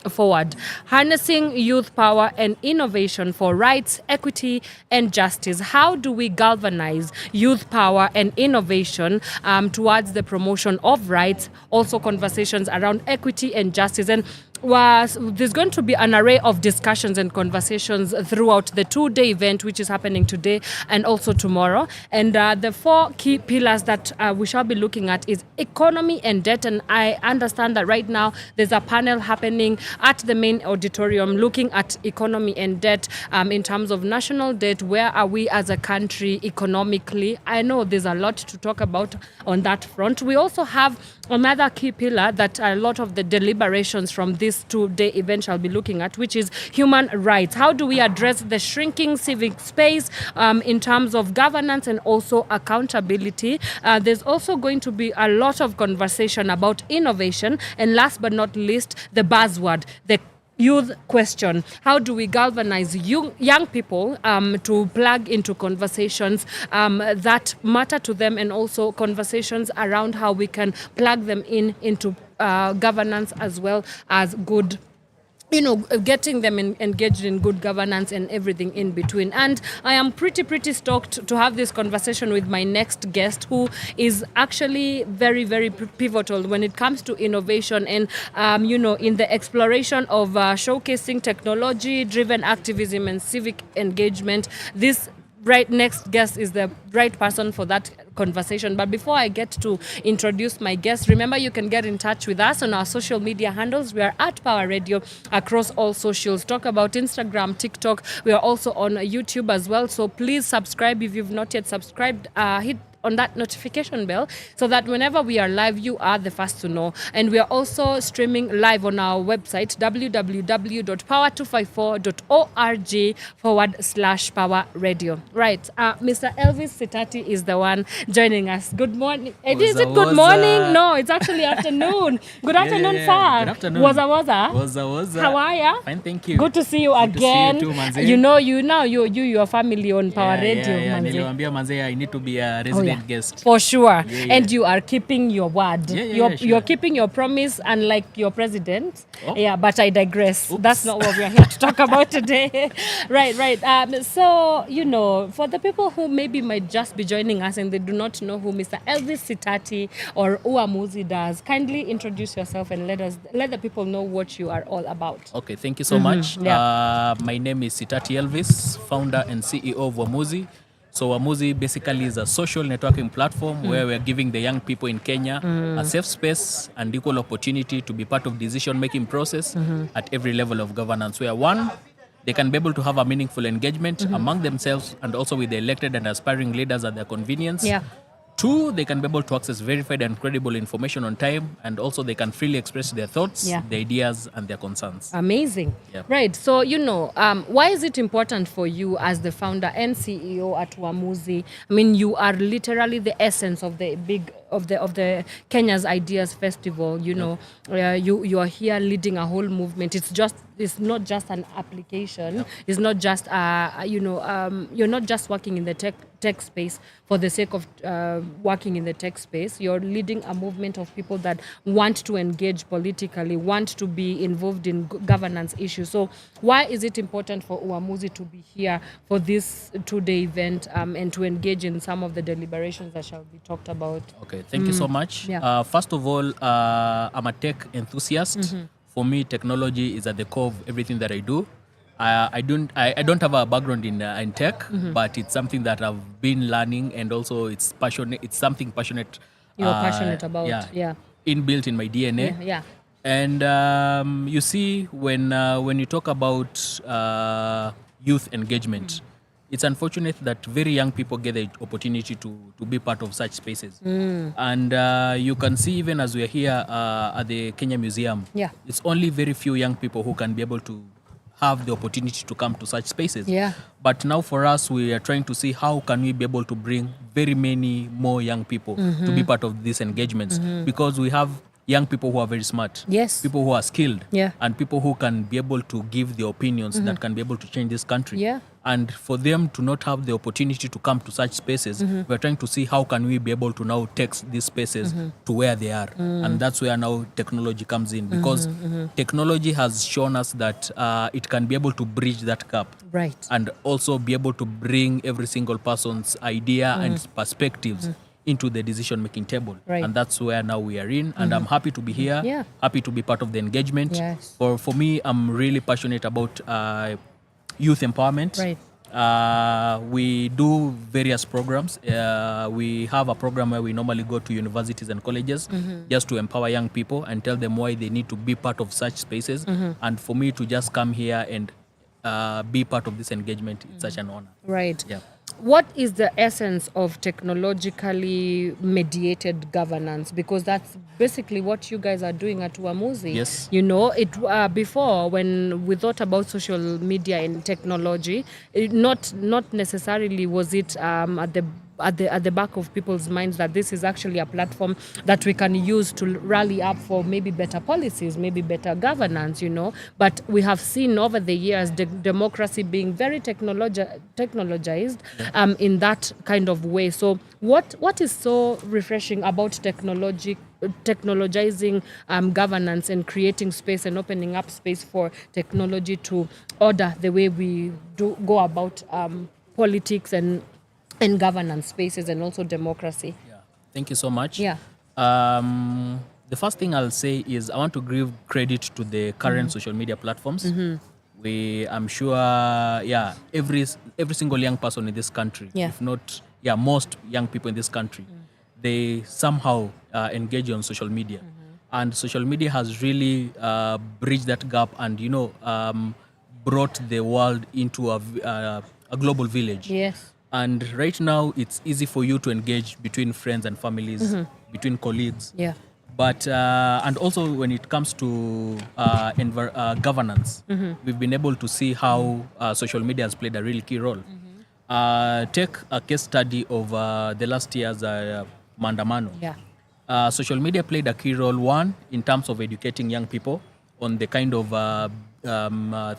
forward, harnessing youth power and innovation for rights, equity, and justice. How do we galvanize youth power and innovation towards the promotion of rights, also conversations around equity and justice? And there's going to be an array of discussions and conversations throughout the 2-day event, which is happening today and also tomorrow. And the 4 key pillars that we shall be looking at is economy and debt. And I understand that right now there's a panel happening at the main auditorium looking at economy and debt in terms of national debt. Where are we as a country economically? I know there's a lot to talk about on that front. We also have another key pillar that a lot of the deliberations from this 2-day event shall be looking at, which is human rights. How do we address the shrinking civic space in terms of governance and also accountability? There's also going to be a lot of conversation about innovation, and last but not least, the buzzword, the youth question. How do we galvanize young people to plug into conversations that matter to them, and also conversations around how we can plug them into governance as well as good, getting them engaged in good governance and everything in between. And I am pretty stoked to have this conversation with my next guest, who is actually very, very pivotal when it comes to innovation and, in the exploration of showcasing technology-driven activism and civic engagement. This next guest is the right person for that conversation. But before I get to introduce my guest, remember you can get in touch with us on our social media handles. We are at Power Radio across all socials. Talk about Instagram, TikTok. We are also on YouTube as well. So please subscribe if you've not yet subscribed. Hit on that notification bell so that whenever we are live, you are the first to know. And we are also streaming live on our website, www.power254.org/Power Radio. Right. Mr. Elvis Sitati is the one joining us. Good morning. Is it good morning? No, it's actually afternoon. Good afternoon, sir. Good afternoon. Waza. How are you? Fine, thank you. Good to see you again. To see you too, manze. Your family on Power Radio. Niliwaambia manze, I need to be a resident great guest. For sure. Yeah. And you are keeping your word. Sure. You're keeping your promise, unlike your president. Oh. Yeah, but I digress. That's not what we're here to talk about today. Right. So, for the people who maybe might just be joining us and they do not know who Mr. Elvis Sitati or Uamuzi does, kindly introduce yourself and let the people know what you are all about. Okay, thank you so much. Yeah. My name is Sitati Elvis, founder and CEO of Uamuzi. So Uamuzi basically is a social networking platform where we're giving the young people in Kenya a safe space and equal opportunity to be part of decision-making process at every level of governance. Where one, they can be able to have a meaningful engagement among themselves and also with the elected and aspiring leaders at their convenience. Yeah. Two, they can be able to access verified and credible information on time, and also they can freely express their thoughts, their ideas, and their concerns. Amazing. Yep. Right. So, why is it important for you as the founder and CEO at Uamuzi? I mean, you are literally the essence of the the Kenya's Ideas Festival. You are here leading a whole movement. It's not just an application. Yep. It's not just you're not just working in the tech space for the sake of working in the tech space. You're leading a movement of people that want to engage politically, want to be involved in governance issues. So why is it important for Uamuzi to be here for this 2-day event and to engage in some of the deliberations that shall be talked about? Okay, thank you so much. Yeah. First of all, I'm a tech enthusiast. For me, technology is at the core of everything that I do. I don't have a background in tech, but it's something that I've been learning, and also it's passionate. It's something passionate. You're passionate about. Yeah. Inbuilt in my DNA. Yeah. And you see, when you talk about youth engagement, it's unfortunate that very young people get the opportunity to be part of such spaces. And you can see, even as we are here at the Kenya Museum, it's only very few young people who can be able to have the opportunity to come to such spaces. Yeah. But now for us, we are trying to see how can we be able to bring very many more young people to be part of these engagements, because we have young people who are very smart, people who are skilled, and people who can be able to give their opinions that can be able to change this country. Yeah. And for them to not have the opportunity to come to such spaces, we're trying to see how can we be able to now take these spaces to where they are. And that's where now technology comes in, because technology has shown us that it can be able to bridge that gap. Right. And also be able to bring every single person's idea and perspectives into the decision-making table. Right. And that's where now we are in. And I'm happy to be here, happy to be part of the engagement. Yes. For me, I'm really passionate about youth empowerment. Right. We do various programs. We have a program where we normally go to universities and colleges just to empower young people and tell them why they need to be part of such spaces. And for me to just come here and be part of this engagement, it's such an honor. Right. Yeah. What is the essence of technologically mediated governance? Because that's basically what you guys are doing at Uamuzi. Yes. Before, when we thought about social media and technology, not necessarily was it at the back of people's minds that this is actually a platform that we can use to rally up for maybe better policies, maybe better governance, But we have seen over the years the democracy being very technologized in that kind of way. So what is so refreshing about technologizing governance and creating space and opening up space for technology to order the way we go about politics and governance spaces and also democracy? Yeah. Thank you so much. Yeah. The first thing I'll say is I want to give credit to the current social media platforms. I'm sure, every single young person in this country, if not, most young people in this country, they somehow engage on social media. And social media has really bridged that gap and, brought the world into a global village. Yes. And right now, it's easy for you to engage between friends and families, between colleagues. Yeah. But and also when it comes to governance, we've been able to see how social media has played a really key role. Take a case study of the last year's Maandamano. Yeah. Social media played a key role, one, in terms of educating young people on the kind of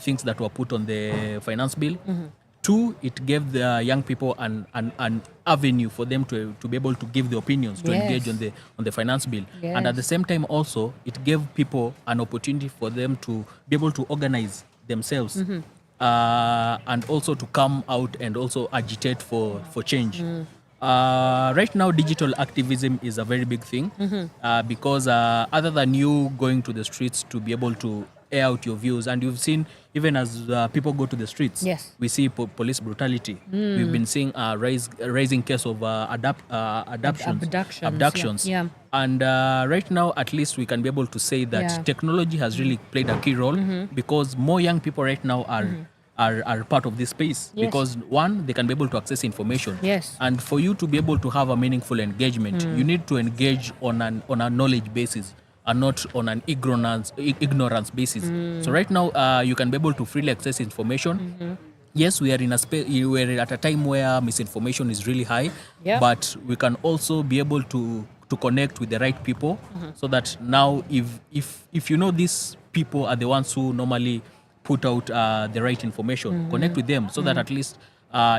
things that were put on the finance bill. Two, it gave the young people an avenue for them to be able to give their opinions, to engage on the finance bill. Yes. And at the same time also, it gave people an opportunity for them to be able to organize themselves and also to come out and also agitate for change. Right now, digital activism is a very big thing because other than you going to the streets to be able to air out your views, and you've seen even as people go to the streets, Yes. we see police brutality. We've been seeing a rising case of abductions. Yeah. And right now, at least we can be able to say that technology has really played a key role because more young people right now are part of this space. Yes. Because one, they can be able to access information. Yes. And for you to be able to have a meaningful engagement, you need to engage on a knowledge basis and not on an ignorance basis. So right now, you can be able to freely access information. Yes, we are in a space. We're at a time where misinformation is really high, but we can also be able to connect with the right people, so that now, if you know these people are the ones who normally put out the right information, connect with them, so that at least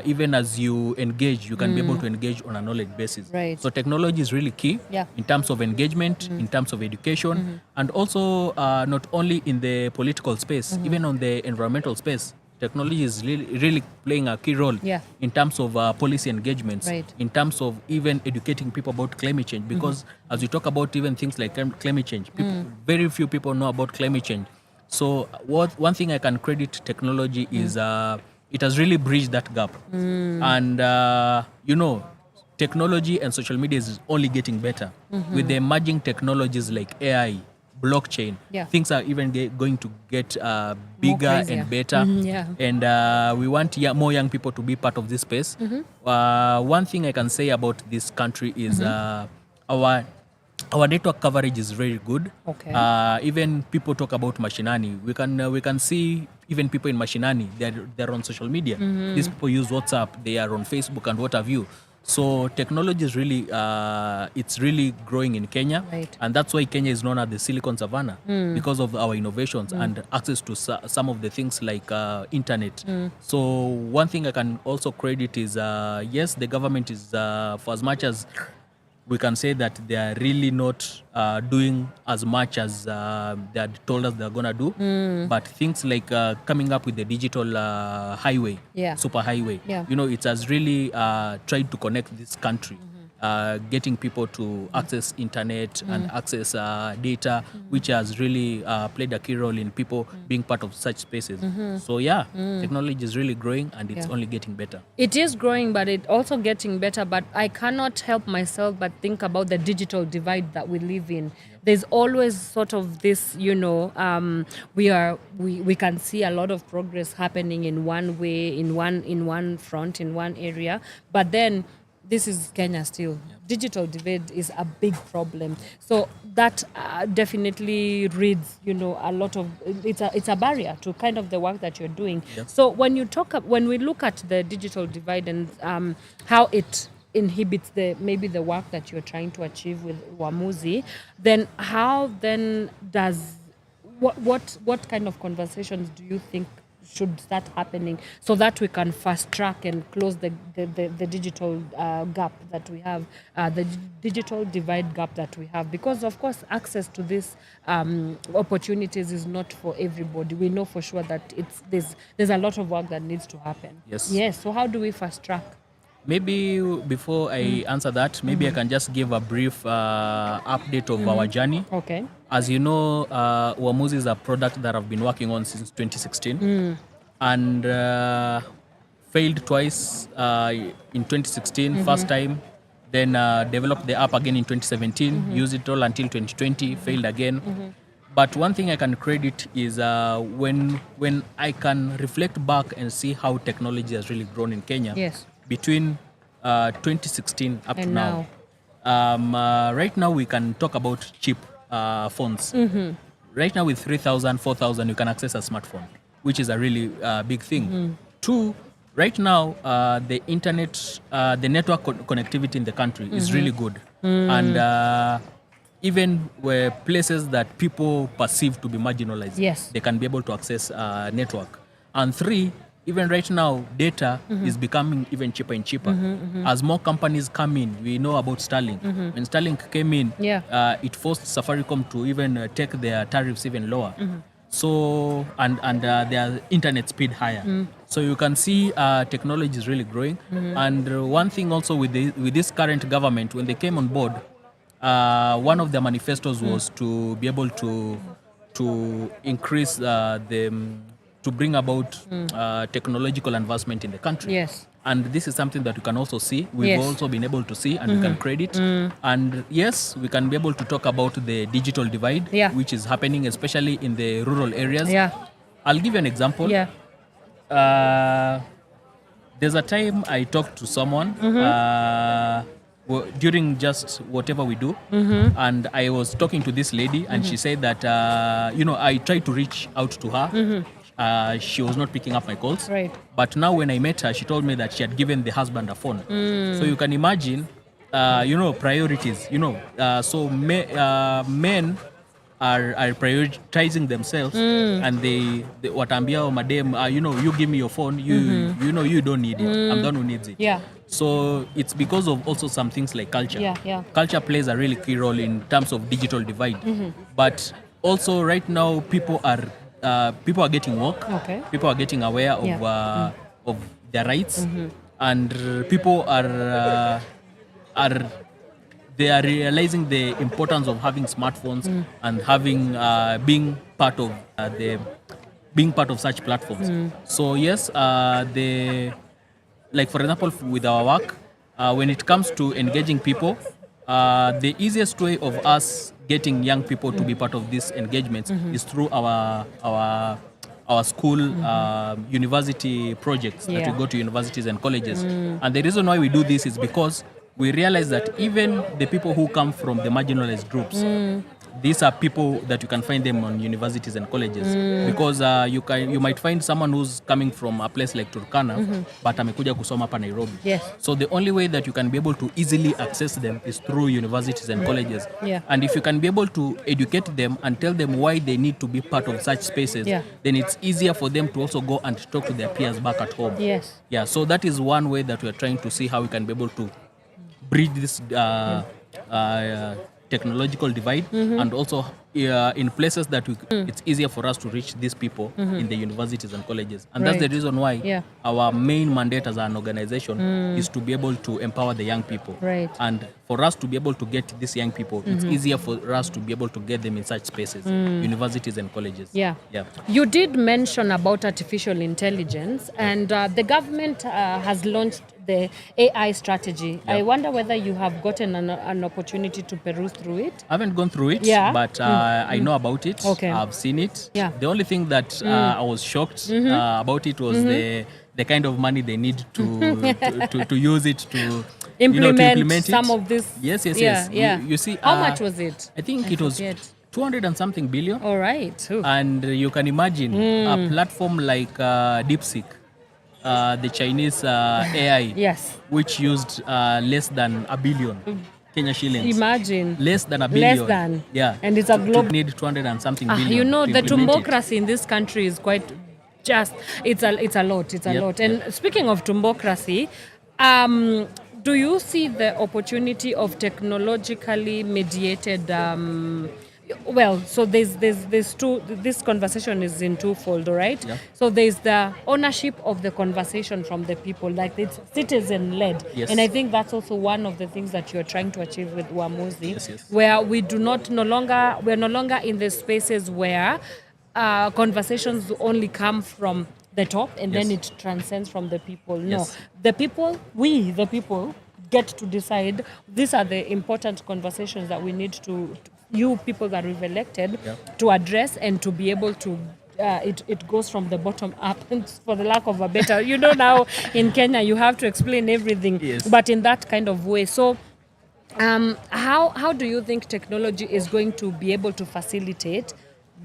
even as you engage, you can be able to engage on a knowledge basis. Right. So technology is really key in terms of engagement, in terms of education, and also not only in the political space, even on the environmental space. Technology is really playing a key role in terms of policy engagements, in terms of even educating people about climate change. Because as we talk about even things like climate change, very few people know about climate change. So one thing I can credit technology is it has really bridged that gap. And, technology and social media is only getting better. With the emerging technologies like AI, blockchain, things are even going to get bigger and better. And we want more young people to be part of this space. One thing I can say about this country is our network coverage is very good. Even people talk about mashinani. We can see even people in mashinani, they're on social media. These people use WhatsApp, they are on Facebook and what have you. So technology is really, it's really growing in Kenya. And that's why Kenya is known as the Silicon Savannah, because of our innovations and access to some of the things like internet. So one thing I can also credit is, yes, the government is, for as much as we can say that they are really not doing as much as they had told us they're going to do. But things like coming up with the digital highway, super highway, it has really tried to connect this country. Getting people to access internet and access data, which has really played a key role in people being part of such spaces. So technology is really growing and it's only getting better. It is growing, but it's also getting better. But I cannot help myself but think about the digital divide that we live in. There's always sort of this, we can see a lot of progress happening in one way, in one front, in one area, but then this is Kenya still. Digital divide is a big problem. So that definitely reads, a lot of, it's a barrier to kind of the work that you're doing. So when we look at the digital divide and how it inhibits maybe the work that you're trying to achieve with Uamuzi, then how then does, what kind of conversations do you think should start happening so that we can fast track and close the digital gap that we have, the digital divide gap that we have? Because of course access to these opportunities is not for everybody. We know for sure that there's a lot of work that needs to happen. Yes. So how do we fast track? Maybe before I answer that, maybe I can just give a brief update of our journey. Okay. As you know, Uamuzi is a product that I've been working on since 2016 and failed twice in 2016, first time, then developed the app again in 2017, used it all until 2020, failed again. But one thing I can credit is when I can reflect back and see how technology has really grown in Kenya between 2016 up to now. Right now we can talk about cheap phones. Right now with 3,000, 4,000, you can access a smartphone, which is a really big thing. Two, right now the internet, the network connectivity in the country is really good. And even where places that people perceive to be marginalized, they can be able to access network. And three, even right now, data is becoming even cheaper and cheaper. As more companies come in, we know about Starlink. When Starlink came in, it forced Safaricom to even take their tariffs even lower. So, and their internet speed higher. So you can see technology is really growing. And one thing also with this current government, when they came on board, one of their manifestos was to be able to increase to bring about technological advancement in the country. Yes. And this is something that you can also see. We've also been able to see, and we can credit. And yes, we can be able to talk about the digital divide, which is happening especially in the rural areas. I'll give you an example. There's a time I talked to someone during just whatever we do, and I was talking to this lady, and she said that, I tried to reach out to her. She was not picking up my calls. Right. But now when I met her, she told me that she had given the husband a phone. So you can imagine, priorities. So men are prioritizing themselves, and they watambia madam, you give me your phone. You don't need it. I'm the one who needs it. Yeah. So it's because of also some things like culture. Yeah. Culture plays a really key role in terms of digital divide. But also right now people are getting woke. People are getting aware of their rights, and people are realizing the importance of having smartphones and having being part of such platforms. So yes, like for example with our work, when it comes to engaging people, the easiest way of us getting young people to be part of these engagements is through our school university projects that we go to universities and colleges. And the reason why we do this is because we realize that even the people who come from the marginalized groups, these are people that you can find them on universities and colleges, because you might find someone who's coming from a place like Turkana, but amekuja kusoma hapa Nairobi. Yes. So the only way that you can be able to easily access them is through universities and colleges. And if you can be able to educate them and tell them why they need to be part of such spaces, then it's easier for them to also go and talk to their peers back at home. Yes. Yeah, so that is one way that we are trying to see how we can be able to bridge this technological divide, and also in places that it's easier for us to reach these people in the universities and colleges. And that's the reason why our main mandate as an organization is to be able to empower the young people. And for us to be able to get these young people, it's easier for us to be able to get them in such spaces, universities and colleges. You did mention about artificial intelligence, and the government has launched the AI strategy. I wonder whether you have gotten an opportunity to peruse through it. I haven't gone through it, but I know about it. I've seen it. The only thing that I was shocked about it was the kind of money they need to use it to implement some of this. Yes. You see, how much was it? I think it was 200 and something billion. All right. And you can imagine a platform like DeepSeek, the Chinese AI, which used less than $1 billion Kenya shillings. Imagine. Less than $1 billion. Less than. Yeah. And it's a global. Need 200 and something billion. The democracy in this country is quite it's a lot. It's a lot. And speaking of democracy, do you see the opportunity of technologically mediated so there's two. This conversation is in twofold, right? So there's the ownership of the conversation from the people, like it's citizen-led, and I think that's also one of the things that you're trying to achieve with Uamuzi, where we're no longer in the spaces where conversations only come from the top and then it transcends from the people. No, the people get to decide. These are the important conversations that we need to you people that we've elected to address and to be able to it goes from the bottom up, and for the lack of a better now in Kenya you have to explain everything, but in that kind of way. So how do you think technology is going to be able to facilitate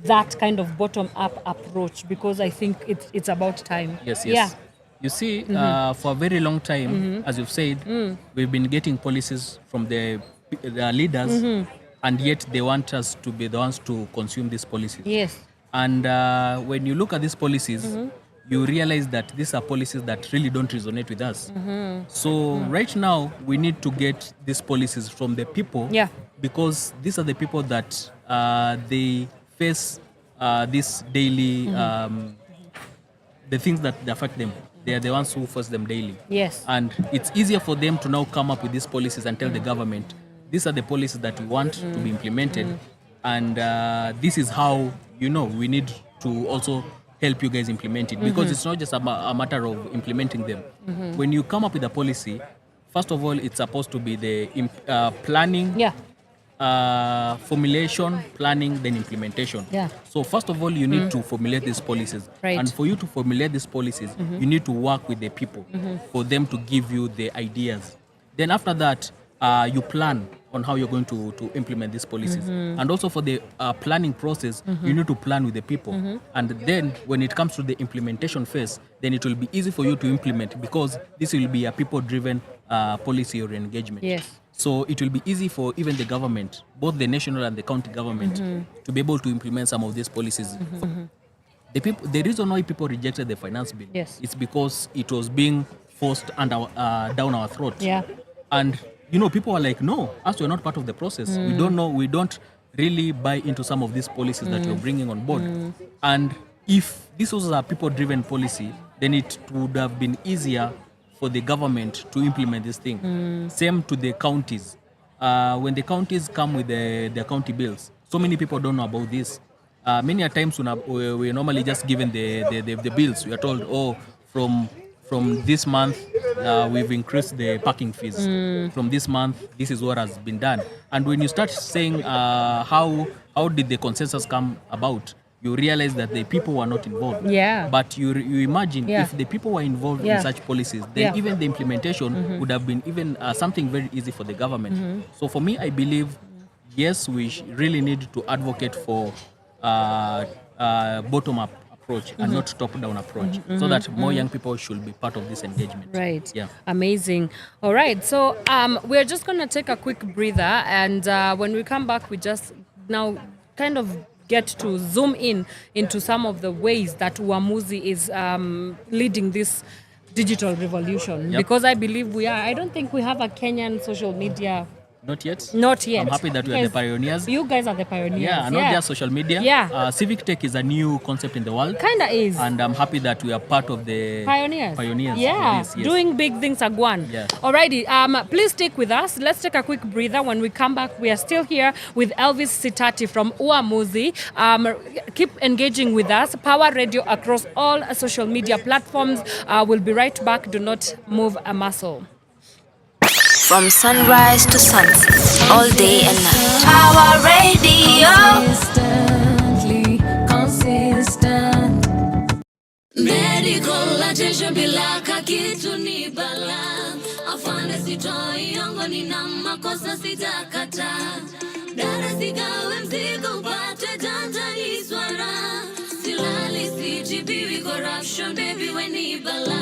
that kind of bottom up approach, because I think it's about time. You see, for a very long time, as you've said, we've been getting policies from the leaders, and yet they want us to be the ones to consume these policies. Yes. And when you look at these policies, you realize that these are policies that really don't resonate with us. So right now, we need to get these policies from the people, because these are the people that they face this daily, the things that affect them. They are the ones who face them daily. Yes. And it's easier for them to now come up with these policies and tell the government, these are the policies that we want to be implemented. And this is how, we need to also help you guys implement it. Because it's not just a matter of implementing them. When you come up with a policy, first of all, it's supposed to be the planning, formulation, planning, then implementation. So first of all, you need to formulate these policies. Right. And for you to formulate these policies, you need to work with the people for them to give you the ideas. Then after that, you plan on how you're going to implement these policies. And also for the planning process, you need to plan with the people. And then when it comes to the implementation phase, then it will be easy for you to implement, because this will be a people-driven policy or engagement. Yes. So it will be easy for even the government, both the national and the county government, to be able to implement some of these policies. The reason why people rejected the finance bill, it's because it was being forced down our throat. And people are like, no, as we're not part of the process, we don't know, we don't really buy into some of these policies that you're bringing on board. And if this was a people-driven policy, then it would have been easier for the government to implement this thing. Same to the counties. When the counties come with the county bills, so many people don't know about this. Many a times we're normally just given the bills. We are told, from this month, we've increased the parking fees. From this month, this is what has been done. And when you start saying how did the consensus come about, you realize that the people were not involved. But you imagine if the people were involved in such policies, then even the implementation would have been even something very easy for the government. So for me, I believe, yes, we really need to advocate for bottom-up approach and not top-down approach, so that more young people should be part of this engagement. Right. Yeah. Amazing. All right. So we're just going to take a quick breather, and when we come back, we just now kind of get to zoom into some of the ways that Uamuzi is leading this digital revolution. Because I believe I don't think we have a Kenyan social media. Not yet? Not yet. I'm happy that we are the pioneers. You guys are the pioneers. Yeah, not just social media. Civic tech is a new concept in the world. Kinda is. And I'm happy that we are part of the pioneers. Yeah, this, doing big things, Agwan. Alrighty, please stick with us. Let's take a quick breather. When we come back, we are still here with Elvis Sitati from Uamuzi. Keep engaging with us. Power Radio across all social media platforms. We'll be right back. Do not move a muscle. From sunrise to sunset, all day and night. Power Radio. Consistent. Medical attention bila kitu ni bala. Afande sitoi yangu nina makosa sitakata. Dada sigawe mzigo upate Tanzania swara. Silali sijibiwi corruption baby we ni bala.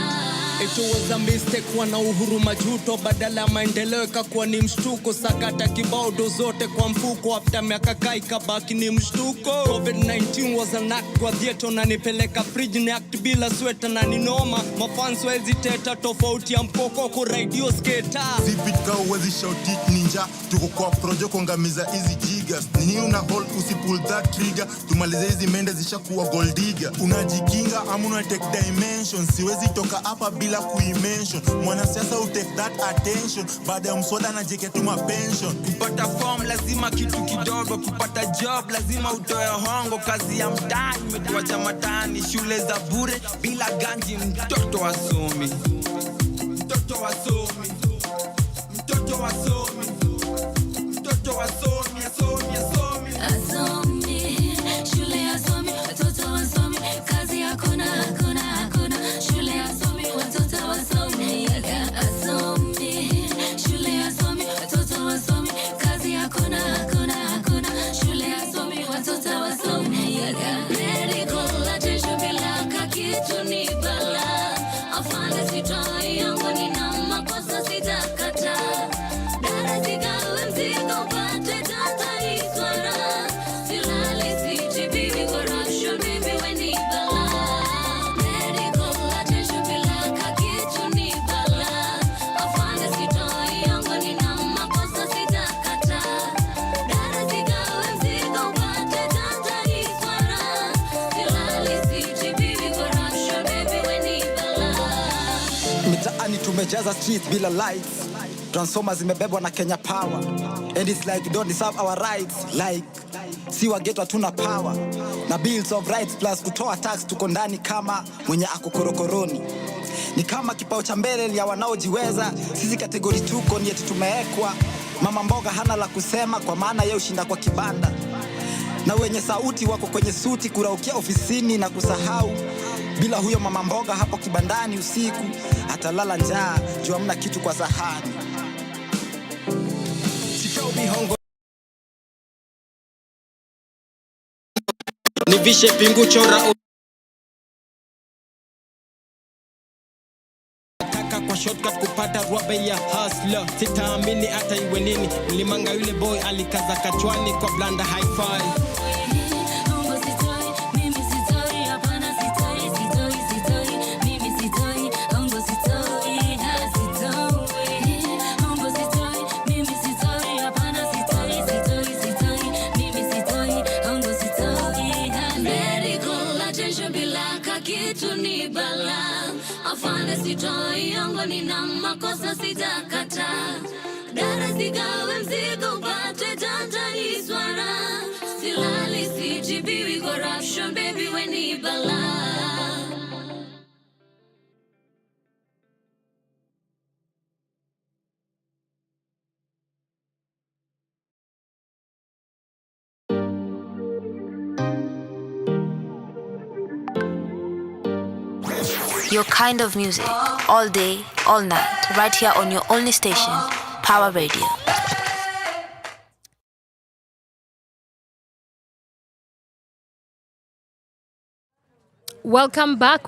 It was a mistake wana uhuru majuto, badala maendeleo ikakuwa ni mshtuko. Sakata kibao do zote kwa mfuko, after miaka kai kabaki ni mshtuko. COVID-19 was an act kwa theater, na nipeleka fridge ni act bila sweater na ninoma. Mafans wezi teta tofauti ya mpoko kwa radio skater. Zipitka uwezi shoutit ninja, tuko kwa projo kongamiza hizi gigas. Nini una hold usipull that trigger, tumalize hizi mende zishakuwa gold digger. Unajikinga amuna take dimension, siwezi toka hapa bila kuimention. Mwanasiasa utake that attention, baada ya mswada na jeke tuma pension. Kupata form lazima kitu kidogo, kupata job lazima utoe hongo. Kazi ya mtaani umetuacha matani, shule za bure bila ganji, mtoto wasomi. Mtoto wasomi. Mtoto wasomi. Mtoto wasomi, asomi, asomi. Asomi, shule asomi, watoto wasomi, kazi hakuna, hakuna, hakuna. Shule asomi, watoto wasomi, asomi, shule asomi, watoto wasomi, kazi hakuna, hakuna, hakuna. Shule asomi, watoto wasomi, medical attention bila kitu ni bala. Afande sitoi yangu nina makosa tumejaza streets bila lights, transformers zimebebwa na Kenya Power, and it's like we don't deserve our rights, like si wageto hatuna power, na bills of rights plus kutoa tax tuko ndani kama mwenye ako korokoroni. Ni kama kipao cha mbele ya wanaojiweza, sisi kategori tuko ni eti tumeekwa. Mama mboga hana la kusema kwa maana yeye ushinda kwa kibanda, na wenye sauti wako kwenye suti kuraukia ofisini na kusahau. Bila huyo mama mboga hapo kibandani usiku atalala njaa juu hamna kitu kwa sahani. Nivishe pingu chora taka kwa shortcut kupata rwabe ya hustler. Sitaamini hata iwe nini, mlimanga yule boy alikaza kachwani kwa blanda hi-fi. Afande sitoi yangu nina makosa sijakata. Dara sigawe mzigo upate jantani swara. Silali sijibiwi corruption baby we ni bala. Your kind of music, all day, all night, right here on your only station, Power Radio. Welcome back.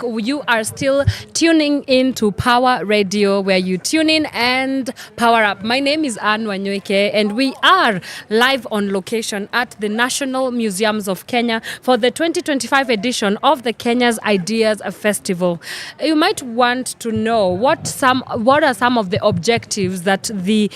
You are still tuning in to Power Radio, where you tune in and power up. My name is Anne Wanyoike, and we are live on location at the National Museums of Kenya for the 2025 edition of the Kenya's Ideas Festival. You might want to know what are some of the objectives that the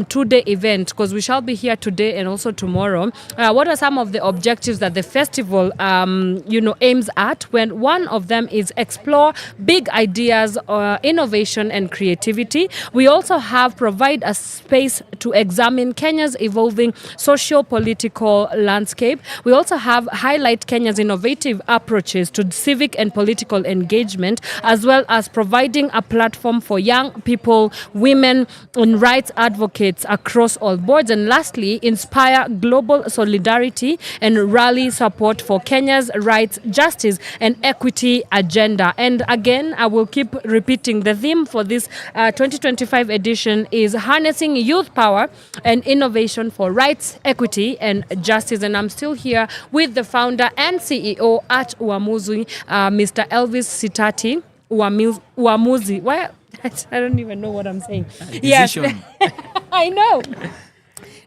two-day event, because we shall be here today and also tomorrow. What are some of the objectives that the festival, aims at? When one of them is explore big ideas, innovation and creativity. We also have provide a space to examine Kenya's evolving socio-political landscape. We also have highlight Kenya's innovative approaches to civic and political engagement, as well as providing a platform for young people, women and rights advocates across all boards. And lastly, inspire global solidarity and rally support for Kenya's rights, justice and equity agenda. And again, I will keep repeating the theme for this 2025 edition is harnessing youth power and innovation for rights, equity and justice. And I'm still here with the founder and CEO at Uamuzi, Mr. Elvis Sitati. Uamuzi. Why? I don't even know what I'm saying. Decision. Yes. I know.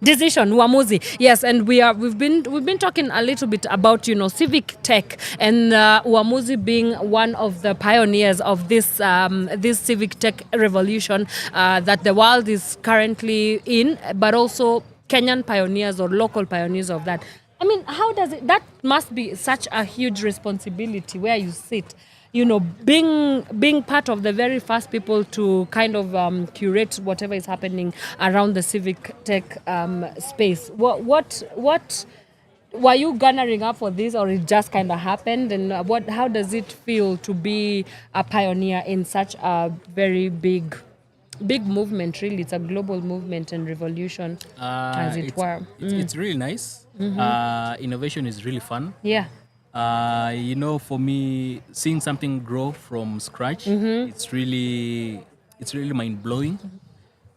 Decision, Uamuzi. Yes, and we've been talking a little bit about civic tech, and Uamuzi being one of the pioneers of this civic tech revolution that the world is currently in, but also Kenyan pioneers or local pioneers of that. I mean, how does it? That must be such a huge responsibility where you sit. Being part of the very first people to kind of curate whatever is happening around the civic tech space. What were you garnering up for this, or it just kind of happened? And how does it feel to be a pioneer in such a very big movement? Really, it's a global movement and revolution, as it were. It's really nice. Mm-hmm. Innovation is really fun. Yeah. For me, seeing something grow from scratch, mm-hmm. it's really mind-blowing.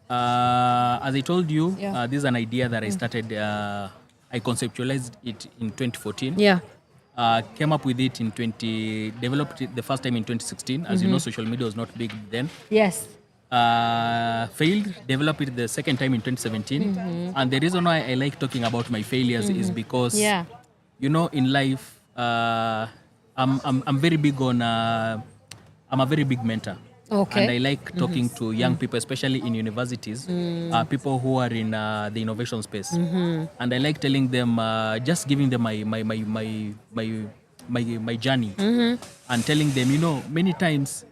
As I told you, this is an idea that I started, I conceptualized it in 2014. Yeah. Came up with it developed it the first time in 2016. As you know, social media was not big then. Yes. Failed, developed it the second time in 2017. Mm-hmm. And the reason why I like talking about my failures is because, in life, I'm very big on. I'm a very big mentor. Okay. And I like talking to young people, especially in universities, people who are in the innovation space. Mm-hmm. And I like telling them, just giving them my journey, mm-hmm. and telling them, many times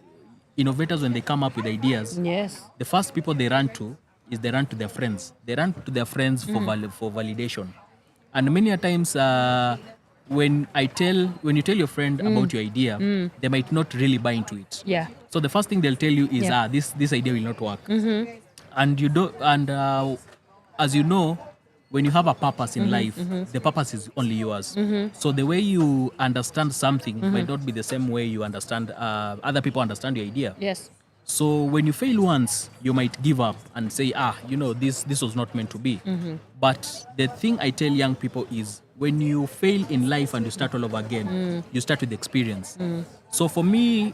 innovators, when they come up with ideas, Yes. the first people they run to is they run to their friends. They run to their friends for for validation. And many a times, when you tell your friend about your idea, they might not really buy into it. Yeah. So the first thing they'll tell you is, this idea will not work. And you don't. And as you know, when you have a purpose in life, the purpose is only yours. So the way you understand something might not be the same way you understand other people understand your idea. Yes. So when you fail once, you might give up and say, this was not meant to be. But the thing I tell young people is, when you fail in life and you start all over again, you start with experience. So for me,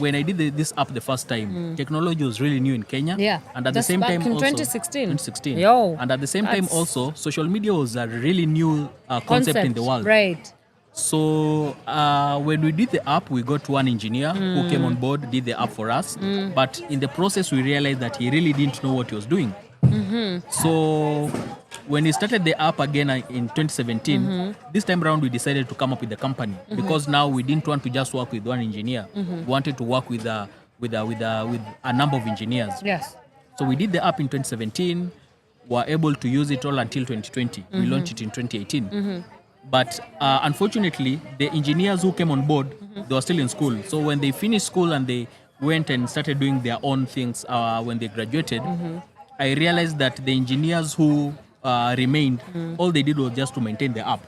when I did this app the first time, technology was really new in Kenya. Yeah. And at That's the same back time in also 2016. 2016. Yo, and at the same time that's- also, social media was a really new concept in the world. Right. So when we did the app, we got one engineer who came on board, did the app for us. But in the process, we realized that he really didn't know what he was doing. So when we started the app again in 2017, this time around we decided to come up with a company because now we didn't want to just work with one engineer. We wanted to work with a number of engineers. Yes. So we did the app in 2017. Were able to use it all until 2020. We launched it in 2018. But unfortunately, the engineers who came on board, they were still in school. So when they finished school and they went and started doing their own things when they graduated, I realized that the engineers who remained, all they did was just to maintain the app.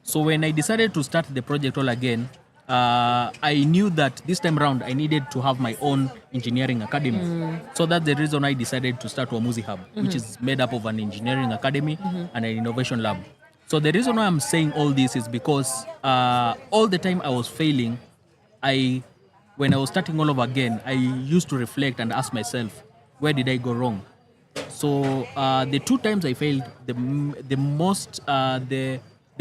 So when I decided to start the project all again, I knew that this time around I needed to have my own engineering academy. So that's the reason I decided to start Wamuzi Hub, which is made up of an engineering academy and an innovation lab. So the reason why I'm saying all this is because all the time I was failing, when I was starting all over again, I used to reflect and ask myself, where did I go wrong? So the two times I failed, the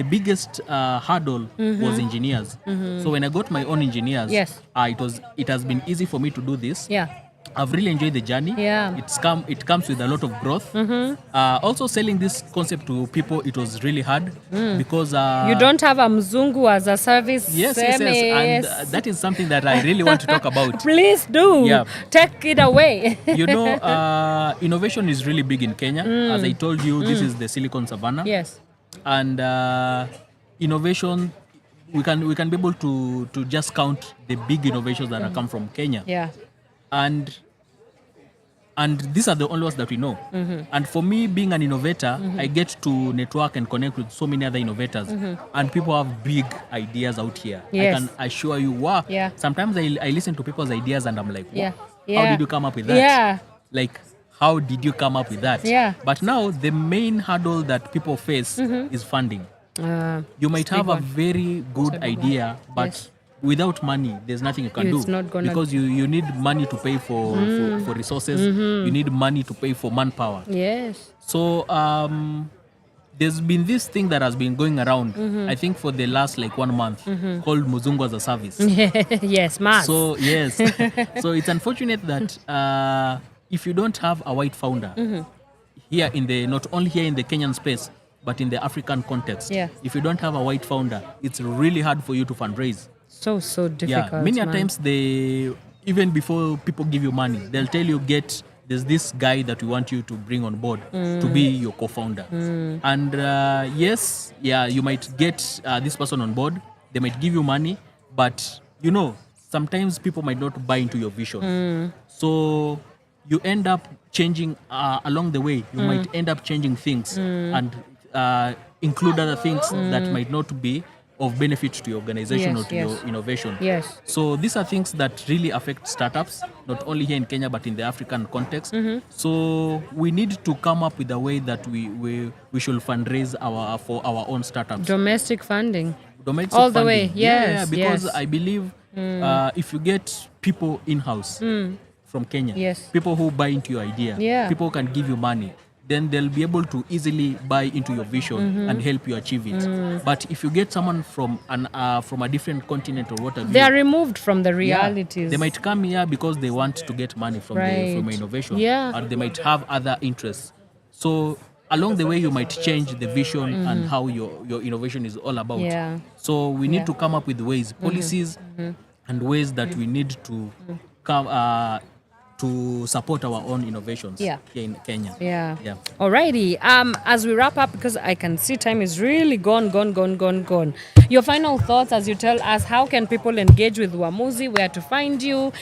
biggest hurdle was engineers. So when I got my own engineers, Yes. It has been easy for me to do this. Yeah. I've really enjoyed the journey. Yeah. It comes with a lot of growth. Also selling this concept to people, it was really hard because You don't have a mzungu as a service. yes, and that is something that I really want to talk about. Please do. Yeah. Take it away. Innovation is really big in Kenya. As I told you, this is the Silicon Savannah. Yes. And innovation, we can be able to just count the big innovations that have come from Kenya. Yeah. And these are the only ones that we know. And for me, being an innovator, I get to network and connect with so many other innovators. And people have big ideas out here. Yes. I can assure you, wow. Yeah. Sometimes I listen to people's ideas and I'm like, wow, Yeah. how did you come up with that? Yeah. Like, how did you come up with that? Yeah. But now the main hurdle that people face is funding. You might have a very good idea, but Yes. without money, there's nothing you can It's do. not gonna- Because you need money to pay for resources. You need money to pay for manpower. Yes. So there's been this thing that has been going around, I think for the last 1 month, called Muzungu as a service. Yes, mass. So yes, so it's unfortunate that if you don't have a white founder here not only here in the Kenyan space, but in the African context, Yeah. if you don't have a white founder, it's really hard for you to fundraise. So difficult. Yeah, many a man. times even before people give you money, they'll tell you there's this guy that we want you to bring on board to be your co-founder. And yes, you might get this person on board. They might give you money, but sometimes people might not buy into your vision. So you end up changing along the way. You might end up changing things and include other things that might not be of benefit to your organization or to your innovation. Yes. So these are things that really affect startups, not only here in Kenya, but in the African context. So we need to come up with a way that we should fundraise for our own startups. Domestic funding. Domestic All the funding. way. Yes. Yeah, because yes. I believe if you get people in-house from Kenya, Yes. people who buy into your idea, Yeah. people who can give you money, then they'll be able to easily buy into your vision and help you achieve it. But if you get someone from a different continent or whatever, They are removed from the realities. they might come here because they want to get money from Right. innovation, Yeah. or they might have other interests. So along the way, you might change the vision and how your innovation is all about. Yeah. So we need Yeah. to come up with ways, policies, and ways that we need to come to support our own innovations here in Kenya. Yeah. Alrighty. As we wrap up, because I can see time is really gone. Your final thoughts as you tell us how can people engage with Uamuzi, where to find you,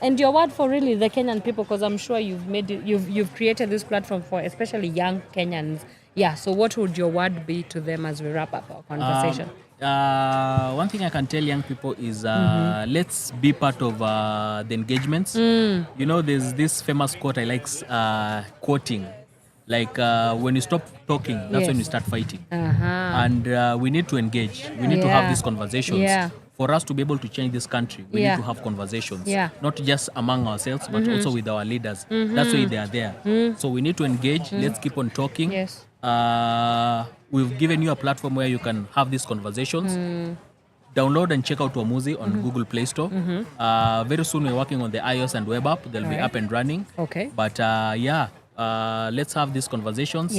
and your word for really the Kenyan people, because I'm sure you've created this platform for especially young Kenyans. Yeah. So what would your word be to them as we wrap up our conversation? One thing I can tell young people is let's be part of the engagements. You know, there's this famous quote I like quoting, like when you stop talking, that's when you start fighting. And we need to engage. We need to have these conversations. For us to be able to change this country, we need to have conversations, not just among ourselves, but also with our leaders. That's why they are there. So we need to engage. Let's keep on talking. We've given you a platform where you can have these conversations. Download and check out Uamuzi on Google Play Store. Very soon we're working on the iOS and web app. They'll be up and running. Okay. But let's have these conversations.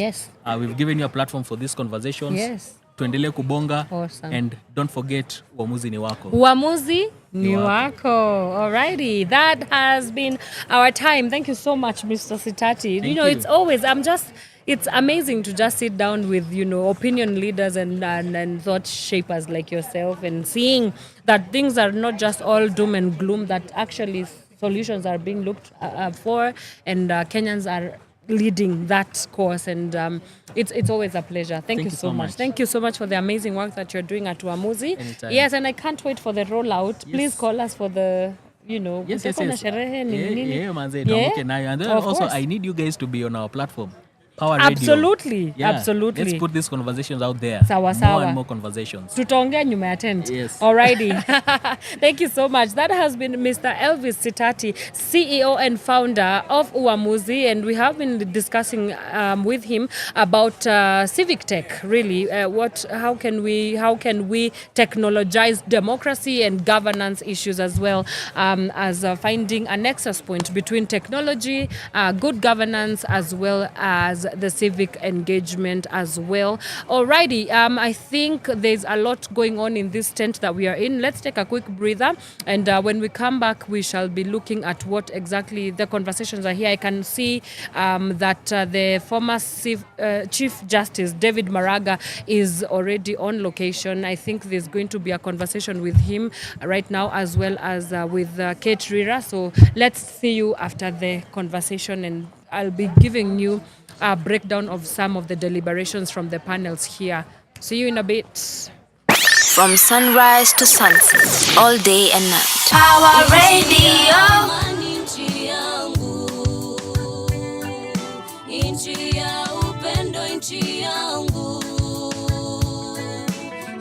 We've given you a platform for these conversations. Tuendelee kubonga. Awesome. And don't forget, Uamuzi ni wako. Uamuzi ni wako. Alrighty. That has been our time. Thank you so much, Mr. Sitati. You know, it's always, it's amazing to just sit down with, opinion leaders and thought shapers like yourself and seeing that things are not just all doom and gloom, that actually solutions are being looked for, and Kenyans are leading that course, and it's always a pleasure. Thank you so much. Thank you so much for the amazing work that you're doing at Uamuzi. Anytime. Yes, and I can't wait for the rollout. Please call us for the Yes. sherehe nini. And then also I need you guys to be on our platform. Absolutely. Yeah. Absolutely. Let's put these conversations out there. Sawa. More and more conversations. Tutaongea nyuma ya tent. Yes. Alrighty. Thank you so much. That has been Mr. Elvis Sitati, CEO and founder of Uamuzi, and we have been discussing with him about civic tech. Really, how can we technologize democracy and governance issues as well, as finding a nexus point between technology, good governance, as well as the civic engagement as well. Alrighty, I think there's a lot going on in this tent that we are in. Let's take a quick breather, and when we come back, we shall be looking at what exactly the conversations are here. I can see that the former Chief Justice David Maraga is already on location. I think there's going to be a conversation with him right now, as well as with Kate Rira. So let's see you after the conversation, and I'll be giving you a breakdown of some of the deliberations from the panels here. See you in a bit. From sunrise to sunset, all day and night. Power Radio. Inchi ya upendo, inchi yangu,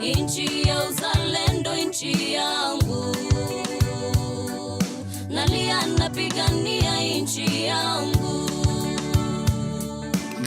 inchi ya uzalendo, inchi yangu, nalia napigania inchi yangu.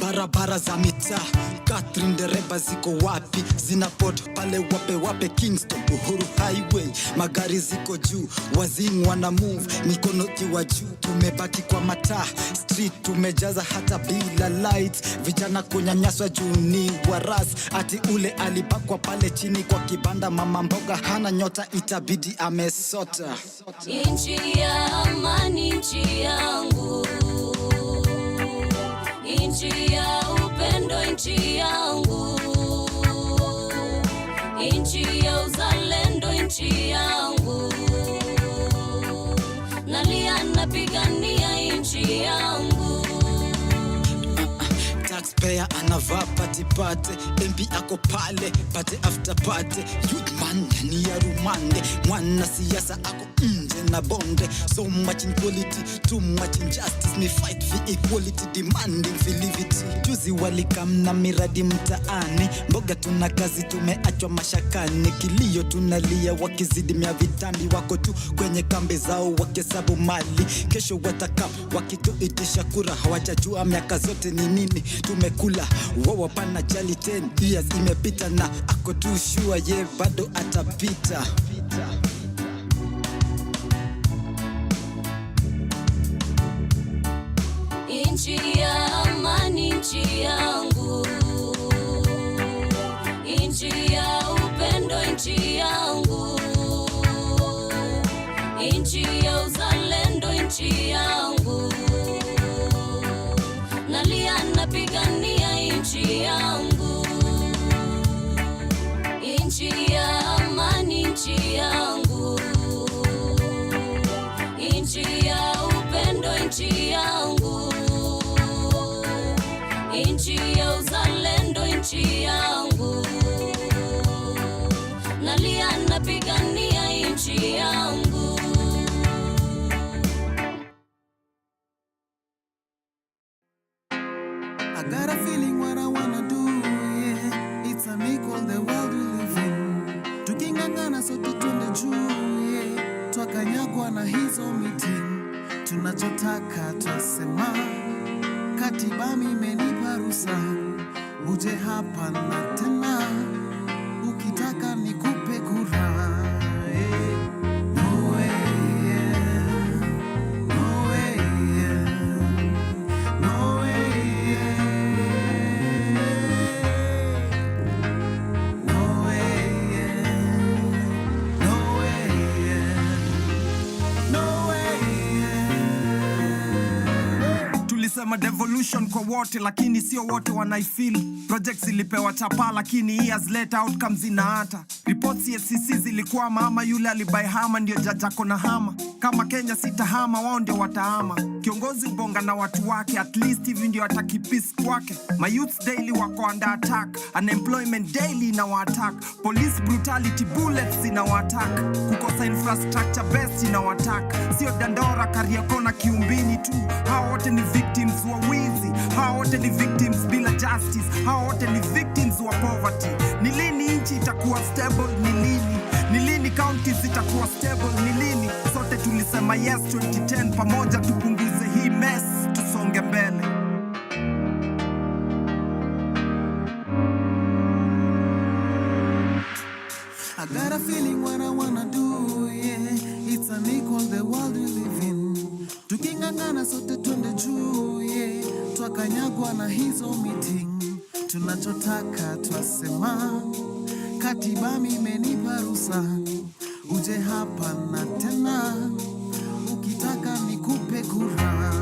Barabara za mitaa, Catherine dereba ziko wapi? Zinapot pale wape Kingston, Uhuru Highway. Magari ziko juu, wazing wana move, mikono ikiwa juu. Tumebaki kwa mataa, street tumejaza hata bila lights. Vijana kunyanyaswa juu ni waras, ati ule alibakwa pale chini kwa kibanda. Mama mboga hana nyota, itabidi amesota. Inchi ya amani, inchi yangu, inchi ya upendo, inchi yangu, inchi ya uzalendo, inchi yangu, nalia napigania inchi yangu. Taxpayer anavaa patipate, MP ako pale pate after pate. Youth man ni ya rumande, mwana siasa ako nje na bonde. So much inequality, too much injustice. Me fight for equality, demanding for liberty. Juzi walikam na miradi mtaani, mboga tuna kazi tumeachwa mashakani. Kilio tunalia wakizidi mia vitambi, wako tu kwenye kambi zao wakihesabu mali. Kesho watakam wakituitisha kura, hawajajua miaka zote ni nini tumekula. Wao pana jali 10 years imepita, na ako tu sure ye bado atapita. Inchi ya amani, inchi yangu, inchi ya upendo, inchi yangu, inchi ya uzalendo. nchi yangu, nalia napigania nchi yangu, nchi ya amani, nchi yangu, nchi ya upendo, nchi yangu, nchi ya uzalendo, nchi yangu, nalia napigania nchi yangu. I got a feeling what I wanna do, yeah. It's unequal the world we live in. Tukingangana sote twende juu, yeah. Twakanyagwa na hizo meeting. Tunachotaka twasema, katiba imenipa ruhusa, uje hapa na tena, ukitaka nikupe kura. Tulisema devolution kwa wote lakini sio wote wanaifeel. Projects zilipewa chapa lakini years later outcomes zinaata. Reports CSCC zilikuwa mama yule alibai hama ndio jajako na hama. Kama Kenya sitahama wao ndio watahama. Kiongozi bonga na watu wake, at least hivi ndio atakipis kwake. My youths daily wako under attack, unemployment daily na attack, police brutality bullets ina attack, kukosa infrastructure best ina attack. Sio Dandora, Kariakoo na Kiumbini tu, hao wote ni victims wa wizi, hao wote ni victims bila justice, hao wote ni victims wa poverty. Ni lini nchi itakuwa stable? Ni lini? Ni lini counties zitakuwa stable? Ni lini? Sote tulisema yes 2010, pamoja tupunguze hii mess, tusonge mbele. I got a feeling what I wanna do, yeah. It's unequal the world we live in. Tukingangana sote twende juu, yeah. Twakanyagwa na hizo meeting. Tunachotaka twasema, katiba imenipa ruhusa, uje hapa na tena, ukitaka nikupe kura.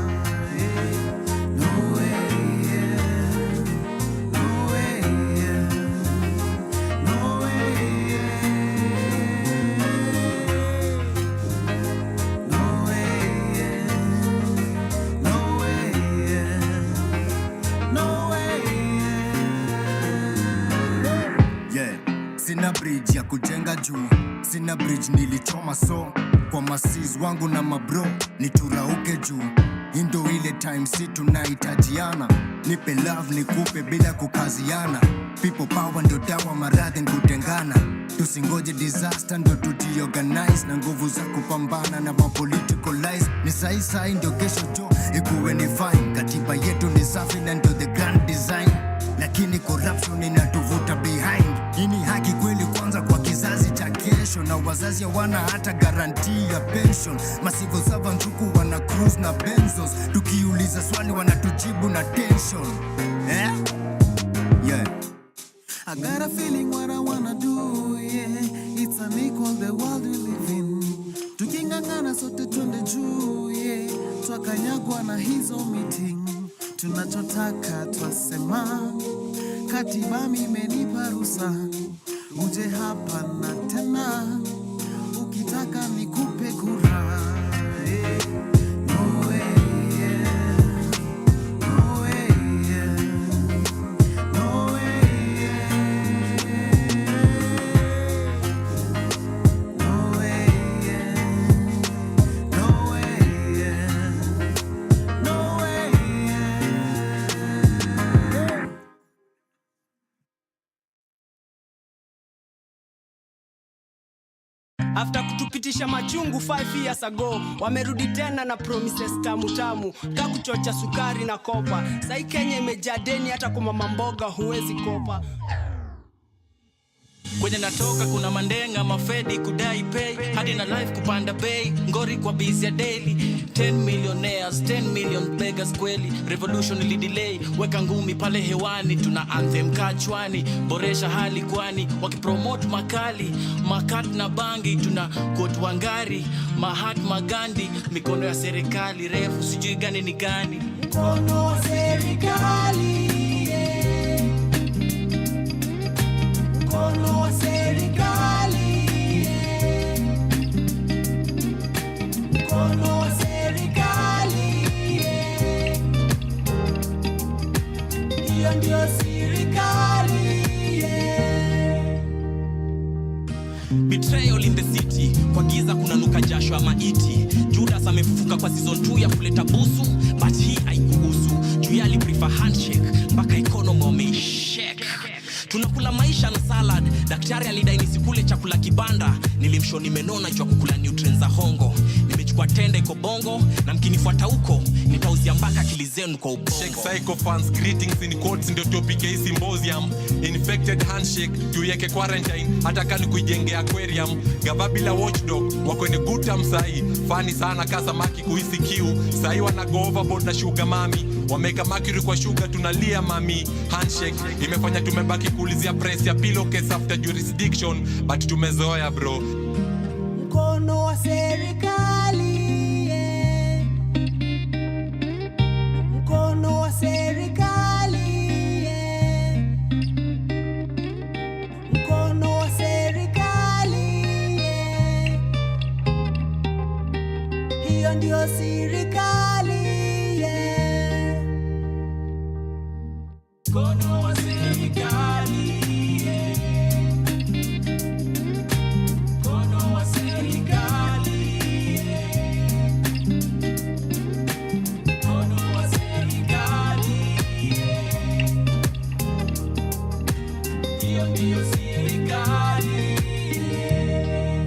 No way, yeah. No way, yeah. No way, yeah. No way, yeah. No way, yeah. No way, yeah. Yeah, sina bridge ya kujenga juu, sina bridge nilichoma, so kwa masiz wangu na mabro niturauke juu. Indo ile time si tunahitajiana, nipe love nikupe bila kukaziana. People power ndio dawa maradhi kutengana, tusingoje disaster ndio tujiorganize, na nguvu za kupambana na political lies. Ni sai ndio kesho jo ikuwe ni fine, katiba yetu ni safi na ndio the grand design, lakini corruption inatuvuta behind. Ini haki kweli kwanza kwa kizazi cha kesho, na wazazi hawana hata guarantee ya pension. Masivo sava njuku wana cruise na benzos, tukiuliza swali wanatujibu na tension. Yeah. I got a feeling what I wanna do, yeah. It's unequal the world we live in. Tukingangana sote twende juu, yeah. Twakanyagwa na hizo meeting. Tunachotaka twasema, katiba imenipa ruhusa, uje hapa na tena, ukitaka nikupe kura. No way, yeah. No way, yeah. No way, yeah. No way, yeah. No way, yeah. No way, yeah. After kutupitisha machungu 5 years ago, wamerudi tena na promises tamu tamu, kakuchocha sukari na kopa. Sai Kenya imejaa deni, hata kwa mama mboga huwezi kopa. Kwenye natoka kuna mandenga mafedi kudai pay, hadi na life kupanda bay, ngori kwa busy ya daily. 10 millionaires, 10 million beggars kweli. Revolution ili delay, weka ngumi pale hewani. Tuna anthem kachwani, boresha hali kwani. Wakipromote makali, makat na bangi. Tuna quote Wangari, Mahatma Gandhi. Mikono ya serikali, refu sijui gani ni gani. Mkono wa serikali, yeah. Mkono wa serikali, yeah. Mkono wa serikali, yeah. Hiyo ndio serikali, yeah. Betrayal in the city, kwa giza kuna nuka jasho ya maiti. Judas amefufuka kwa season 2 ya kuleta busu, but hii haikuhusu. Juu ali prefer handshake, mpaka economy wameishake. Tunakula maisha na salad, daktari alidai nisikule chakula kibanda. Nilimsho nimenona jua kukula nutrients za hongo. Nimechukua tende iko bongo, na mkinifuata huko nitauzia mpaka akili zenu kwa ubongo. Shake psycho fans, greetings in quotes ndio topic ya symposium. Infected handshake, tuiweke quarantine, hata kani kuijengea aquarium. Gava bila watchdog, wako ni good time sahi. Funny sana kasa maki kuhisi kiu. Sahi wana go overboard na sugar mami. Wameka mercury kwa sugar tunalia mami. Handshake, imefanya tumebaki kuulizia press ya pillowcase after jurisdiction. But tumezoea bro. Mkono wa serikali, yeah. Mkono wa serikali, yeah. Mkono wa serikali, yeah. Hiyo ndio serikali, yeah. Mkono wa serikali, yeah. Mkono wa serikali, yeah. Mkono wa serikali, yeah. Hiyo ndio serikali, yeah.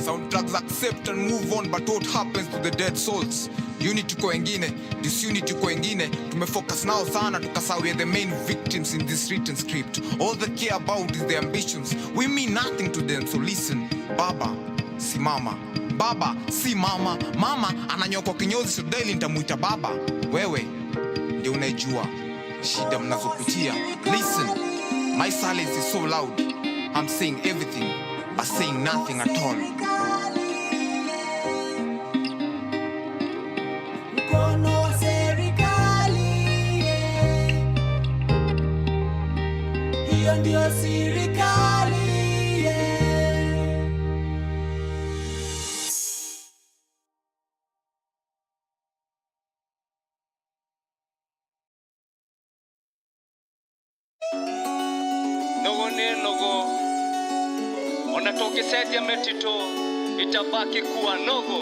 Soundtracks accept and move on, but what happens to the dead souls? Unity kwa wengine, disunity kwa wengine. Tumefocus nao sana tukasahau the main victims in this written script. All they care about is their ambitions. We mean nothing to them, so listen. Baba si mama, baba si mama. Mama ananyokwa kinyozi, so daily nitamuita baba. Wewe ndio unajua shida mnazopitia. Listen, my silence is so loud. I'm saying everything but saying nothing at all. Mkono wa serikali, yeah. Hiyo ndio serikali, yeah. Nogo ni nogo, onatoke seti ya metito, itabaki kuwa nogo.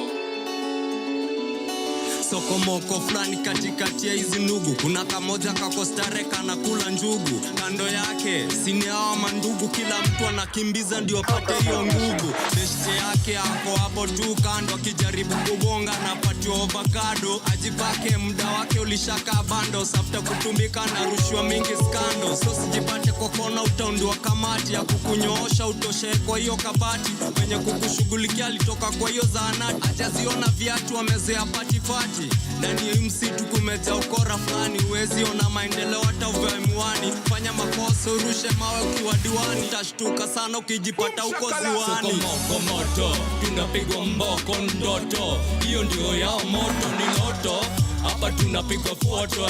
Sokomoko fulani katikati ya hizi nugu. Kuna kamoja kako stare kana kula njugu. Kando yake sini hawa mandugu, kila mtu anakimbiza ndio apate hiyo ngugu. Beshte yake ako hapo tu kando, akijaribu kubonga na patio avocado. Ajipake muda wake ulishaka bando, safta kutumbika na rushwa mingi skando. So sijipate kwa kona utaundua kamati ya kukunyoosha utoshe kwa hiyo kabati. Mwenye kukushughulikia alitoka kwa hiyo zahanati. Ajaziona viatu wamezoea patifati. Ndani ya msitu kumejaa ukora fulani, huwezi ona maendeleo hata uvae miwani. Fanya makosa urushe mawe ukiwa diwani, utashtuka sana ukijipata uko ziwani. Sokomoko moto, tunapigwa mboko ndoto. Hiyo ndio yao moto ni noto. Hapa tunapigwa foto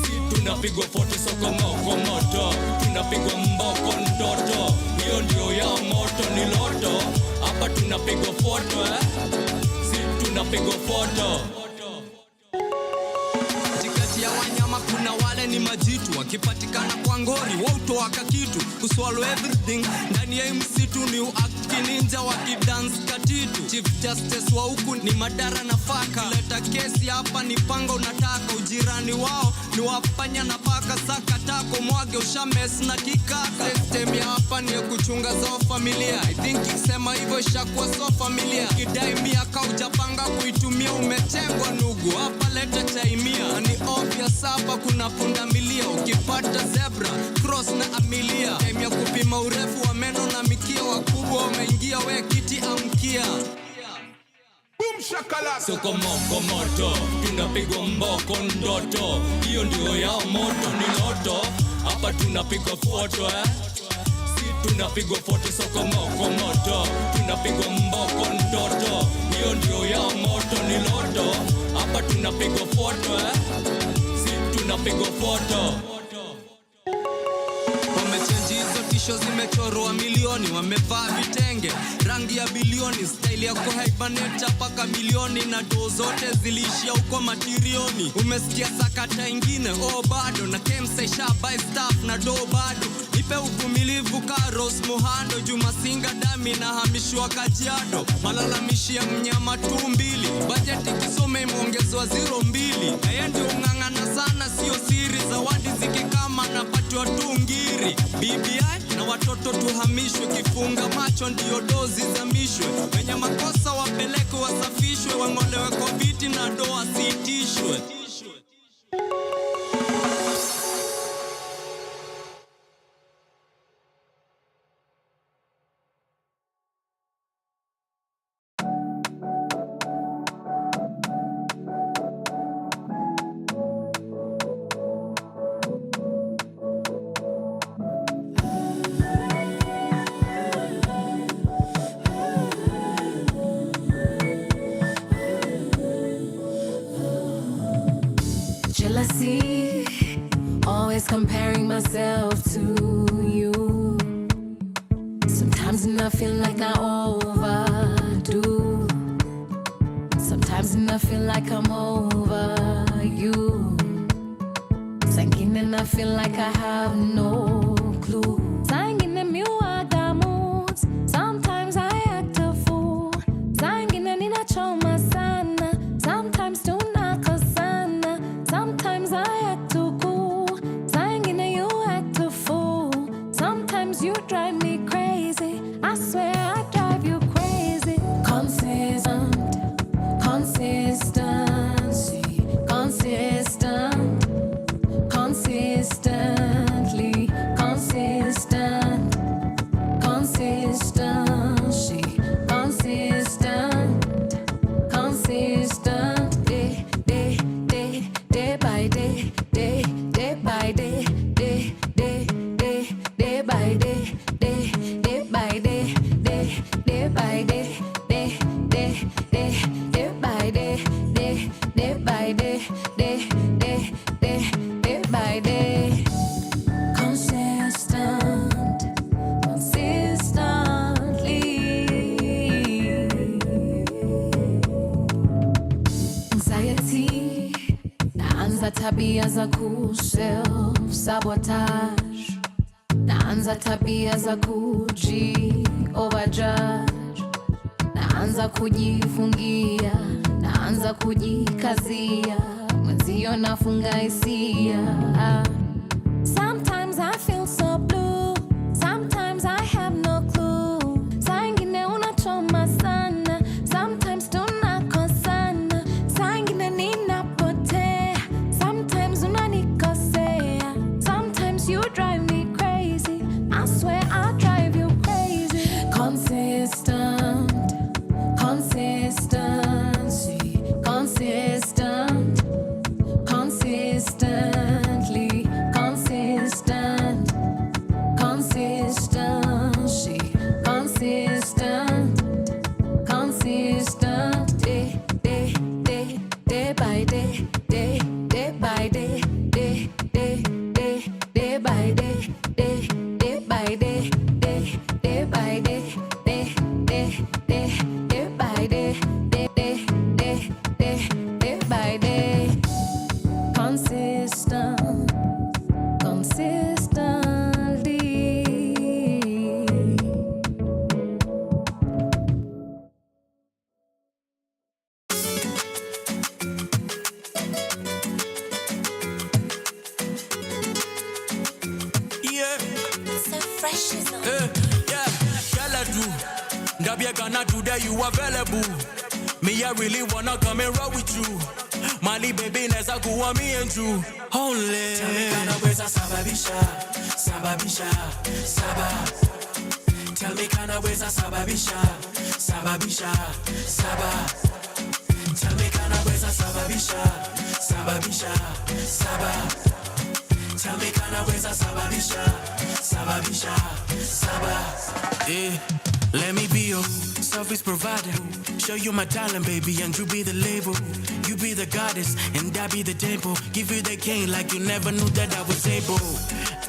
Si tunapigwa foto. Sokomoko moto, tunapigwa mboko ndoto. Hiyo ndio yao moto ni loto. Hapa tunapigwa foto Si tunapigwa foto. Ya wanyama kuna wale ni majitu, wakipatikana kwa ngori wautoaka kitu kuswallow everything. Ndani ya msitu ni uact ninja wakidance katitu. Chief Justice wa huku ni madara na faka. Leta kesi hapa ni panga unataka. Ujirani wao ni wapanya na paka. Saka tako mwage ushames na kikaka. System ya hapa ni ya kuchunga zao familia. I think ikisema hivyo ishakuwa so familia. Kidai miaka ujapanga kuitumia, umetengwa nugu. Hapa leta chaimia ni obvious sasa hapa kuna pundamilia, ukipata zebra cross na amilia. Time ya kupima urefu wa meno na mikia, wakubwa wameingia, we kiti amkia. Soko moko moto, tunapigwa mboko ndoto, hiyo ndio yao moto ni loto. Hapa tunapigwa foto tunapigwa foto. Soko moko moto, tunapigwa mboko ndoto, hiyo ndio yao moto ni loto. Hapa tunapigwa foto tunapigwa foto. Wamechange hizo tisho zimechorwa milioni, wamevaa vitenge rangi ya bilioni, style ya kuhaibaneta paka milioni, na doo zote ziliishia huko matirioni. Umesikia sakata ingine bado, na kemsa isha buy stuff na doo bado. Nipe uvumilivu Karos Muhando, Juma Singa dami na hamishwa Kajiado. Malalamishi ya mnyama 2 budget kisome imeongezwa 02. Haya ndio ungangana sana sio siri, zawadi zikikama na patwa tungiri. BBI na watoto tuhamishwe, kifunga macho ndio dozi zamishwe. Wenye makosa wapeleke wasafishwe, wangolewe kwa viti na doa sitishwe. Jealousy, always comparing myself to you. Sometimes I feel like I overdo. Sometimes I feel like I'm over you. Sangin I feel like I have no clue. Sangin miwaga moods. Sometimes I act a fool. Sangin ninachoma sana. Sometimes tunakosana. Sometimes I act too cool. Sangin you act a fool. Sometimes you drive me crazy. I swear I drive you crazy. Consistent, consistency, consistent, consistently, consistent, consistency, consistent, consistent, day, day, day, day by day, day, day by day, day, day, day, day by day, day, day by day, day, day by day, day, day, day, day by day, day, day by day, day, day, day, day by day. Consistent, consistently. Anxiety, naanza tabia za self sabotage, naanza tabia za overjudge, naanza kujifungia, naanza kujikazia, mwenzio nafunga hisia. Sometimes I feel so blue, sometimes I have no clue. Saa ingine unachoma sana, sometimes tunakosana. Saa ingine ninapotea, sometimes unanikosea. Sometimes you drive me crazy, I swear I drive you crazy. Consistent, consistency, consistent, consistently, consistent, consistency, consistent, consistent, day, day, day, day by day, day, day by day, day, day, day, day by day, day, day by day, day, day by day, day, day, day, day by day, day, day, day, day, day by day. Consistent, consistently. Yeah. So fresh is on. Yeah. Girl, I do. Ndabia Ghana today you available. Me, I really wanna come and roll with you. Mali baby neza kuwa me and you only. Tell me kanaweza sababisha, sababisha, saba. Tell me kanaweza sababisha, sababisha, saba. Tell me kanaweza sababisha, sababisha, saba. Tell me kanaweza sababisha, sababisha, saba. Let me be your service provider. Show you my talent, baby, and you be the label. You be the goddess, and I be the temple. Give you the king like you never knew that I was able.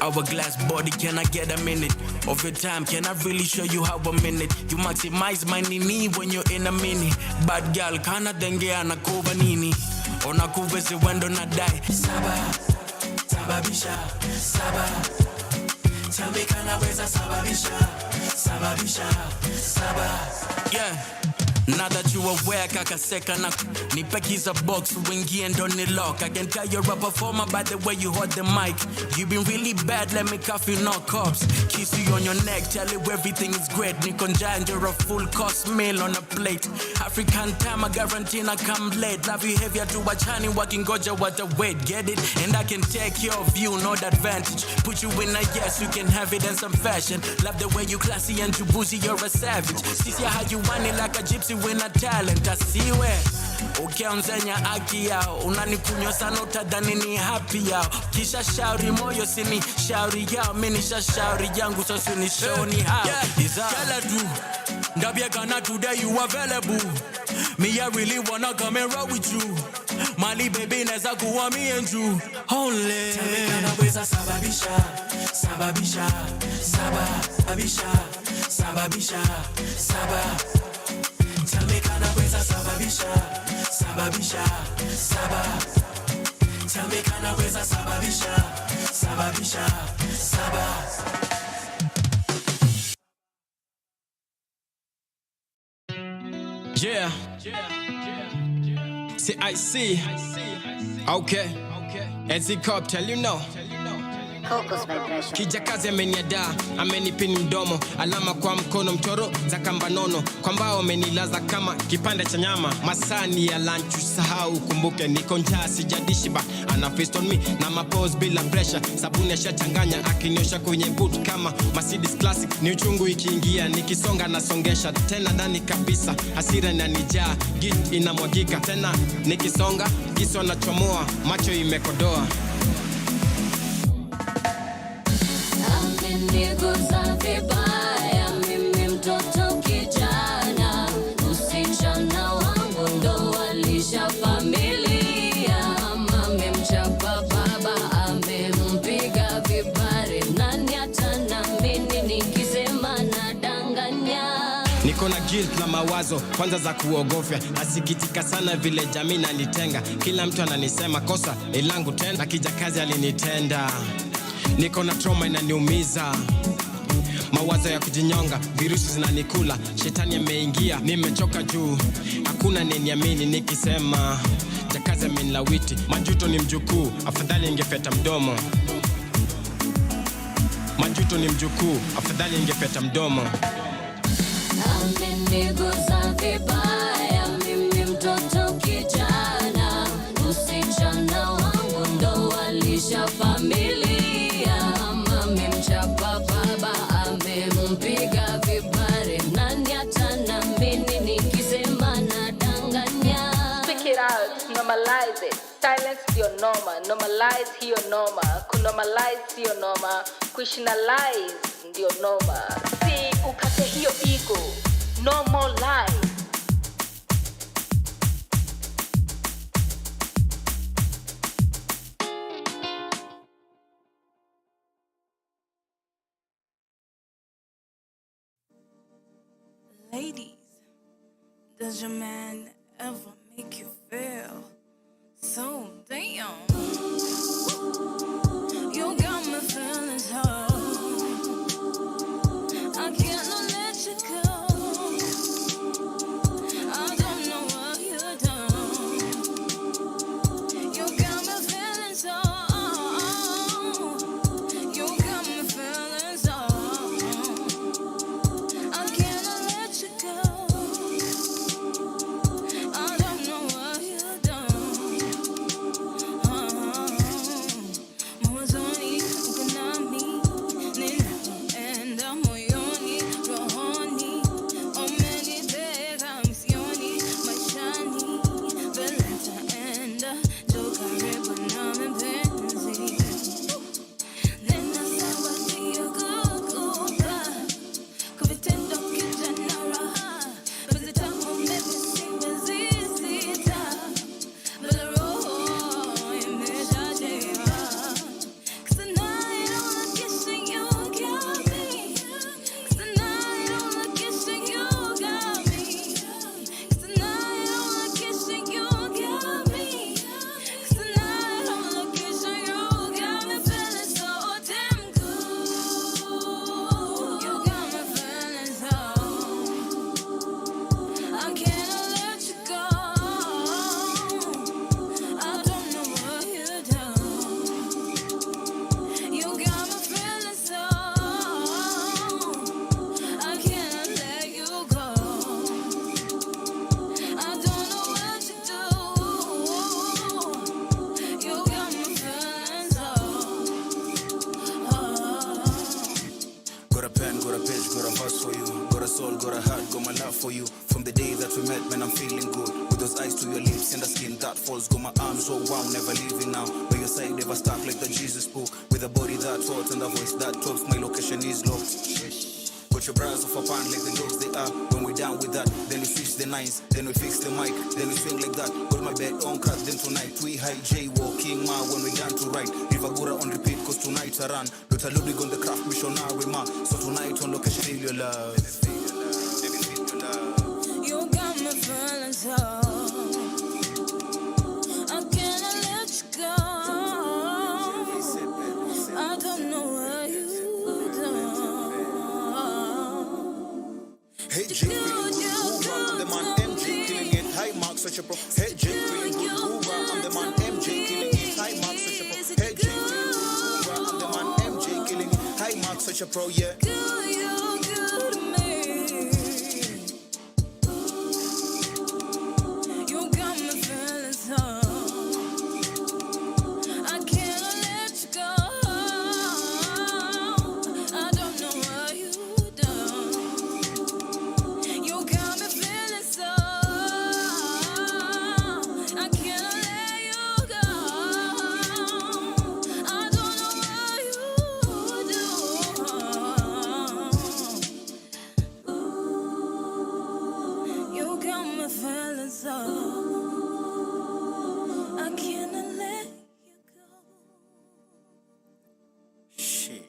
Hourglass body, can I get a minute of your time? Can I really show you how a minute? You maximize my nini when you're in a mini. Bad girl, kana denge anakuva nini? Onakuve se wendo na die. Saba, sababisha, saba. Tell me kanaweza sababisha, sababisha, saba. Yeah. Now that you aware, kakaseka na nipe kiza box wingi and on the lock. I can tell you're a performer by the way you hold the mic. You been really bad, let me cuff you, no cops. Kiss you on your neck, tell you everything is great. Nikonja and you're a full course meal on a plate. African time, I guarantee I come late. Love you heavier to a chani, walking goja what the weight. Get it? And I can take care of you, not advantage. Put you in a yes, you can have it in some fashion. Love the way you classy and you boozy, you're a savage. See how you want it like a gypsy. Wina talent asiwe ukianzenya haki yao unanikunywa sana utadhani ni happy yao kisha shauri moyo sini shauri yao mimi nisha shauri yangu sasa ni show ni how Tell do ndabia kana today you available me I really wanna come and roll with you Mali baby neza kuwa me and you only. Tell me kanaweza sababisha, sababisha, sababisha, sababisha, saba. Tell me kanaweza sababisha, sababisha, saba. Tell me kanaweza sababisha, sababisha, saba. Yeah. See, I see. Okay. As he cop, tell you no. Kijakazi ameniada, amenipini mdomo, alama kwa mkono mchoro za kambanono, kwa mbao amenilaza kama kipande cha nyama, masani ya lunch usahau kumbuke niko njaa sijadishiba, ana fist on me na mapose bila pressure, sabuni ashachanganya akinyosha kwenye boot kama Mercedes Classic, ni uchungu ikiingia nikisonga nasongesha tena ndani kabisa, hasira inanijaa, git inamwagika tena nikisonga, kiso nachomoa, macho imekodoa. Niguza vibaya mimi mtoto kijana, usichana wangu ndo walisha familia, amemchapa baba amempiga vibare, nani atanamini nikisema nadanganya. Niko na guilt na mawazo kwanza za kuogofya, nasikitika sana vile jamii nanitenga, kila mtu ananisema kosa ilangu tena, kijakazi alinitenda. Niko na trauma inaniumiza, mawazo ya kujinyonga, virusi zinanikula, shetani ameingia, nimechoka juu, hakuna neniamini nikisema, jakazi amenilawiti, majuto ni mjukuu, afadhali ingefeta mdomo. Majuto ni mjukuu, afadhali ingefeta mdomo. Ameniguza vibaya mimi mtoto kijana, usichana wangu ndo walisha familia, amemchapa baba amempiga vibare, nani atanamini nikisema nadanganya. Speak it out, normalize it. Silence sio noma, normalize hiyo noma, kunormalize sio noma, kuishinalize ndio noma. Si ukate hiyo ego, no more lies. Ladies, does your man ever make you feel so damn? You got me feeling so. I cannot let you go. I don't know what you done. You got me feeling so. You got me feeling so. I cannot let you go. I don't know what enough for you. From the day that we met, man, I'm feeling good. With those eyes to your lips and the skin that falls. Got my arms so warm, never leaving now. By your side, never stuck like the Jesus book. With a body that talks and a voice that talks. My location is locked. Got your bras off a pan like the dogs they are. When we down with that, then we switch the nines. Then we fix the mic, then we swing like that. Got my bed on crack, then tonight we high J walking ma when we done to right. River Gura on repeat, cause tonight I run. Dr. Ludwig on the craft missionary ma. So tonight on location, feel your love. You got me feeling so. I cannot let you go. I don't know where you go. Hey J, I'm the man MJ killing it. High marks such a pro. Hey J, feeling good. I'm the man MJ killing it. High marks such a pro. Hey J, feeling good. I'm the man MJ killing it. High marks such a pro. Yeah. Good to me. You got me feeling so. I cannot let you go. I don't know why you don't. You got me feeling so. I cannot let you go. I don't know why you do. You got me feeling so. I cannot let you go. Shit.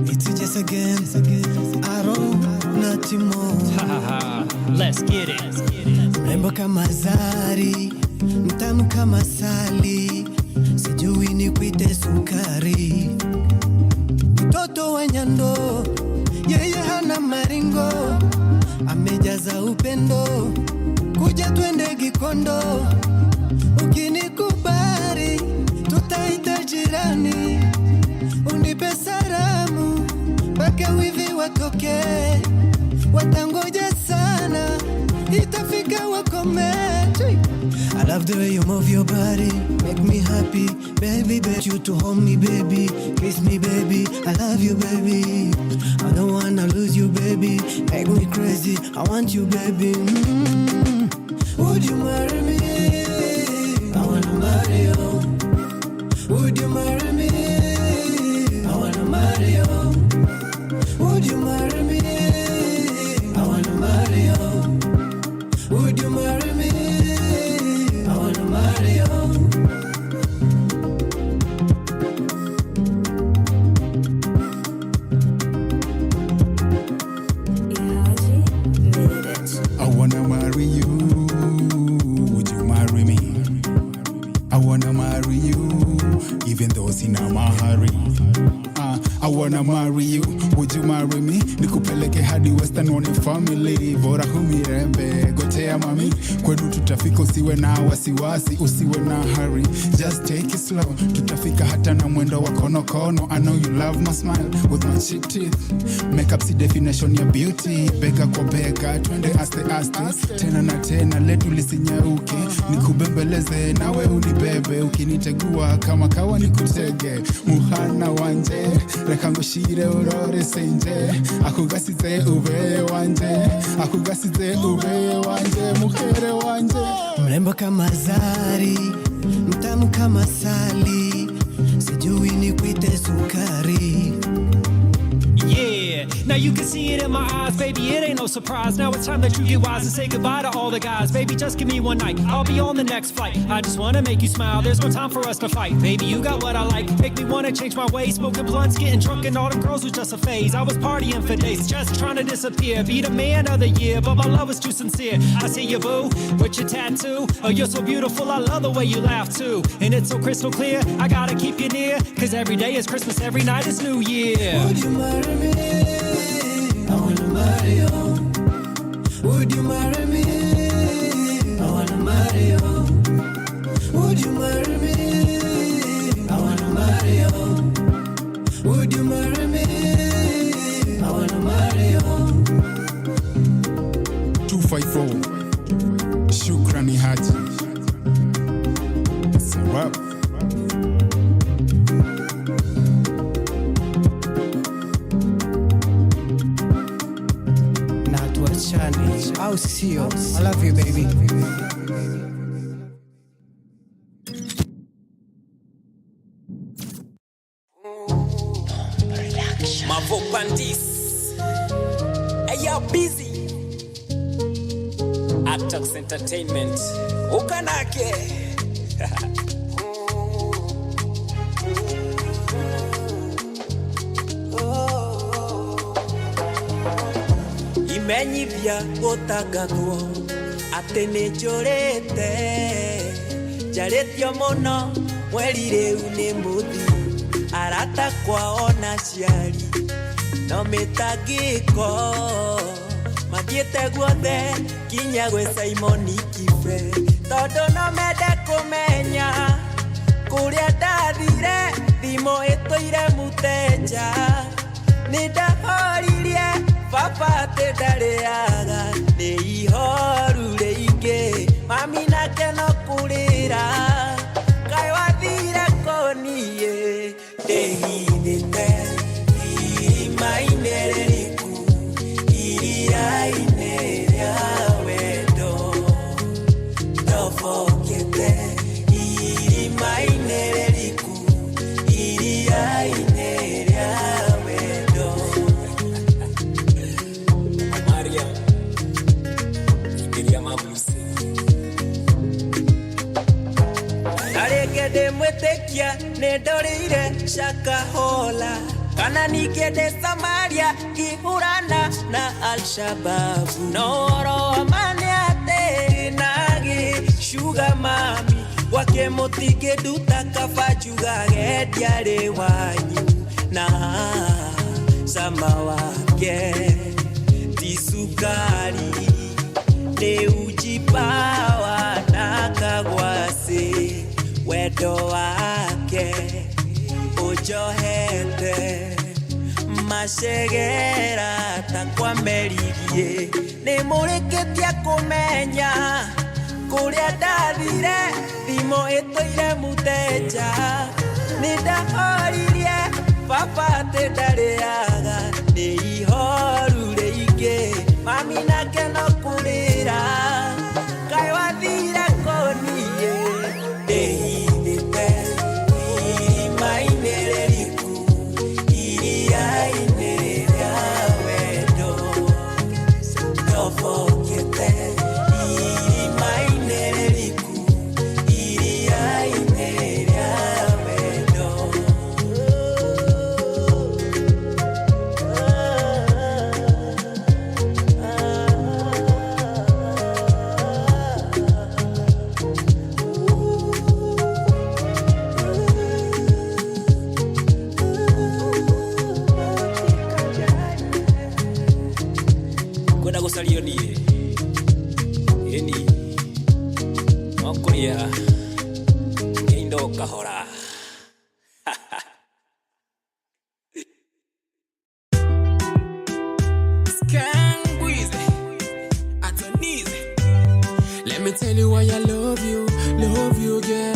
It's just again, Aro na Timo. Let's get it. Mrembo kama Zari, mtamu kama Sali, sijui ni kuite sukari. Mtoto wa Nyando, yeye hana maringo, amejaza upendo, kuja twende Gikondo. Ukinikubali, tutaita jirani, unipe salamu, mpaka wivi watoke, watangoja sana, itafika wakome. I love the way you move your body, make me happy, baby. Bet you to hold me, baby, kiss me, baby. I love you, baby. I don't wanna lose you, baby. Make me crazy, I want you, baby. Would you marry me? I wanna marry you. Would you marry me? I wanna marry you. Would you marry me? I wanna marry you. Would you marry me? I wanna marry you. I wanna marry you. Would you marry me? I wanna marry you, even though sina mahari. I wanna marry you. Would you marry me? Nikupeleke hadi Western one family. Bora humirembe, gotea mami. Kwenu tutafika, usiwe na wasiwasi, usiwe na hurry. Just take it slow. Tutafika hata na mwendo wa konokono. I know you love my smile with my cheek teeth. Makeup si definition ya beauty. Bega kwa bega, twende aste aste. Tena na tena, letu lisinyauke. Nikubembeleze nawe unibebe. Ukinitegua kama kawa nikutege. Muhana wanje, rekangushire urore senje. Akugasize ube wanje, akugasize ube wanje, mukere wanje. Mrembo kama Zari, mtamu kama Sali, sijui ni kuite sukari. Yeah, now you can see it in my eyes, baby, it ain't no surprise. Now it's time that you get wise and say goodbye to all the guys. Baby, just give me one night, I'll be on the next flight. I just wanna make you smile, there's no time for us to fight. Baby, you got what I like, make me wanna change my ways. Smoking blunts, getting drunk, and all them girls was just a phase. I was partying for days, just trying to disappear. Be the man of the year, but my love was too sincere. I see you, boo, with your tattoo. Oh, you're so beautiful, I love the way you laugh too. And it's so crystal clear, I gotta keep you near. Cause every day is Christmas, every night is New Year. Would you marry me? I wanna marry you. Would you marry me? I wanna marry you. Would you marry me? I wanna marry you. Would you marry me? I wanna marry you. 254 Shukrani Haji. It's a wrap. tuachane, au sio? I love you baby. Mavo Pandis. Hey, you're busy. Actox Entertainment. Ukanake. Imenyithia gũtangathwo atĩ nĩ njũrĩte, njarĩtio mũno mweri rĩu nĩ mũthiu, arata kwao na ciari no mĩtangĩko mathiĩte guothe kinya gwĩ Simoni Kibe, tondũ no mende kũmenya kũrĩa ndathire, thimũ ĩtũire mũteja, nĩndahoririe baba atĩ ndarĩaga, nĩ ihoru rĩingĩ mami nake no kũrĩra, kaĩ wathire kũniĩ ndĩhithĩte irima-inĩ rĩriku, iria-inĩ rĩa wendo ndobokete, irima-inĩ rĩriku, iria-inĩ rĩa wendo. Maria ikiria mabusi narĩngĩ ndĩmwĩtĩkia nĩndorĩire Shakahola, kana ningĩ ndĩ Samaria ngĩhũrana na Al-Shababu, no ũhoro wa ma nĩ atĩ nagĩ sugar mami gwake mũtingĩnduta kaba njugage ndiarĩ wanyu, na sama wake ti sukari nĩ uji power na kagwasi, wendo wake ujohete macegera takwameririe, nĩ mũrĩkĩtie kũmenya kũrĩa ndathire, thimũ ĩtũire mũteja, nĩndahoririe baba atĩ ndarĩaga, nĩ ihoru rĩingĩ mami nake no kũrĩra, kaĩ wathire kũniĩ ndĩhithĩte irima-inĩ rĩriku, iria-inĩ rĩa wendo ndobokete, irima-inĩ rĩriku, iria-inĩ rĩa wendo. Kwenda gũcario niĩ ĩni nokũrĩa indo kahora. Let me tell you why I love you girl.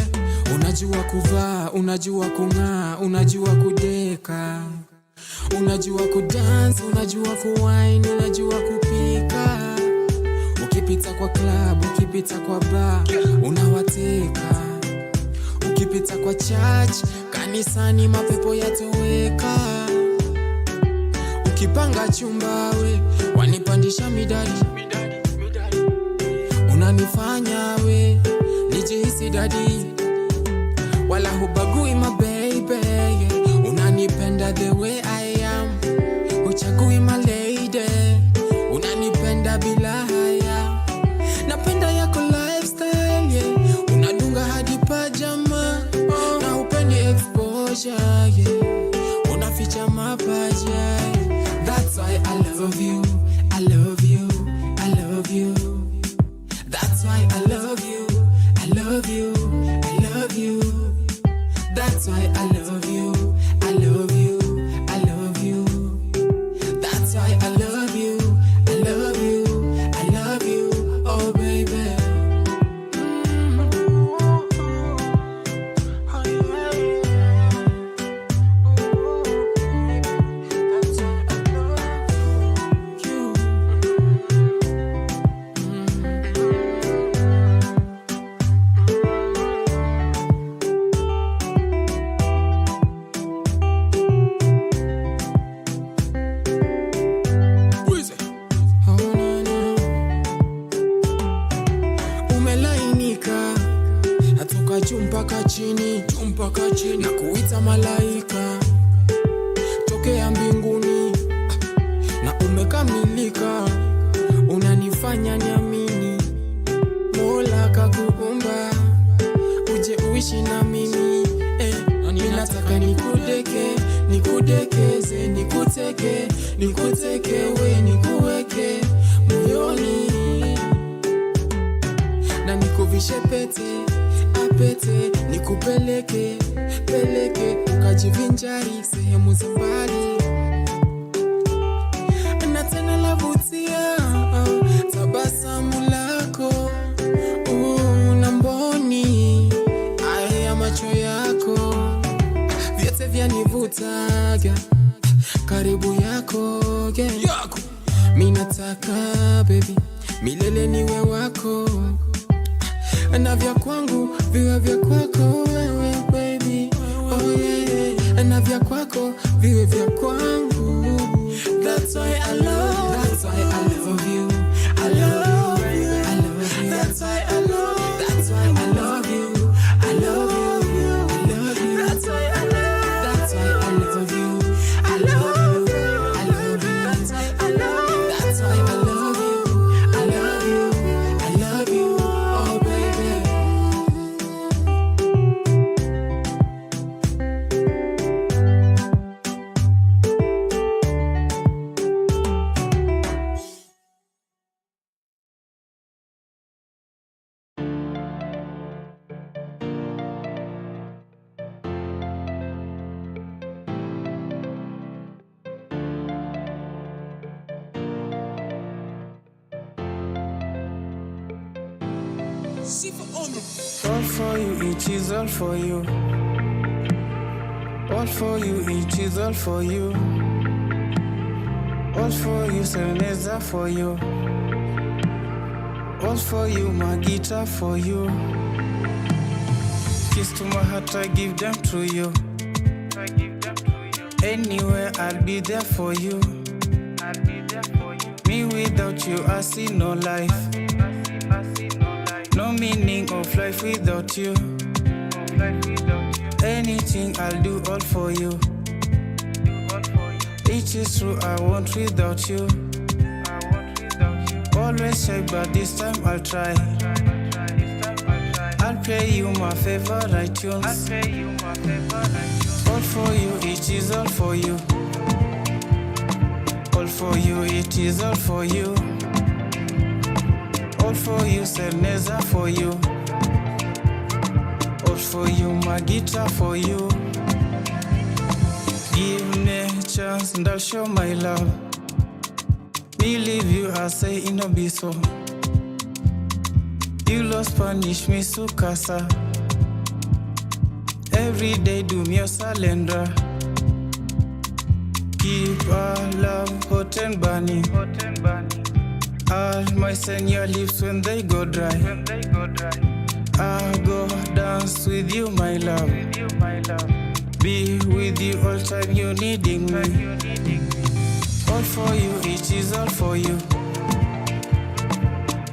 Unajua kuvaa, unajua kung'aa, unajua kudeka, unajua kudance, unajua kuwine, unajua kupika. Ukipita kwa club, ukipita kwa bar, unawateka. Ukipita kwa church, kanisani mapepo yatoweka. Ukipanga chumba we, wanipandisha midadi. Unanifanya we, nijihisi dadi. Wala hubagui my baby, yeah. Unanipenda the way I am, uchagui my lady. Unanipenda bila haya, napenda yako lifestyle, yeah. Unadunga hadi pajama, na upendi exposure, yeah. Unaficha mapaja, yeah. That's why I love you, I love you, I love you. That's why I love you, I love you, I love you. That's why I love you, I love you, I love you. That's why I love you, I love you, I love you. Oh baby. mpaka chini na kuita malaika tokea mbinguni na umekamilika, unanifanya niamini Mola kakuumba uje uishi na mimi ninataka nikudekeze, nikuteke we nikuweke moyoni na nikuvishe pete nikupeleke ukajivinjari sehemu za mbali na tena lavutia tabasamu lako na mboni ya macho yako vyote vyanivutaga karibu yako minataka baby milele niwe wako na vya kwangu viwe vya kwako wewe baby na vya kwako viwe vya kwangu. That's why I love you. I love you. That's why I love you. I love you. That's why I love you. I love you. That's why I love you. That's why I love you. I love you. Oh baby. All for you, it is all for you. All for you, it is all for you. All for you, Sereneza for you. All for you, my guitar for you. Kiss to my heart, I give them to you. Anywhere, I'll be there for you. Me without you, I see no life. No meaning of life without you. Anything I'll do all for you. It is true I won't without you. Always shy but this time I'll try. I'll play you my favorite tunes. All for you, it is all for you. All for you, it is all for you. All for you, Sereneza for you. All for you, my guitar for you. Give me a chance and I'll show my love. Believe you, I say it no be so. You lost punish me sukasa. Every day do me a surrender. Keep our love hot and burning. All my send your lips when they go dry. I'll go dance with you, my love. Be with you all time you needing me. All for you, it is all for you.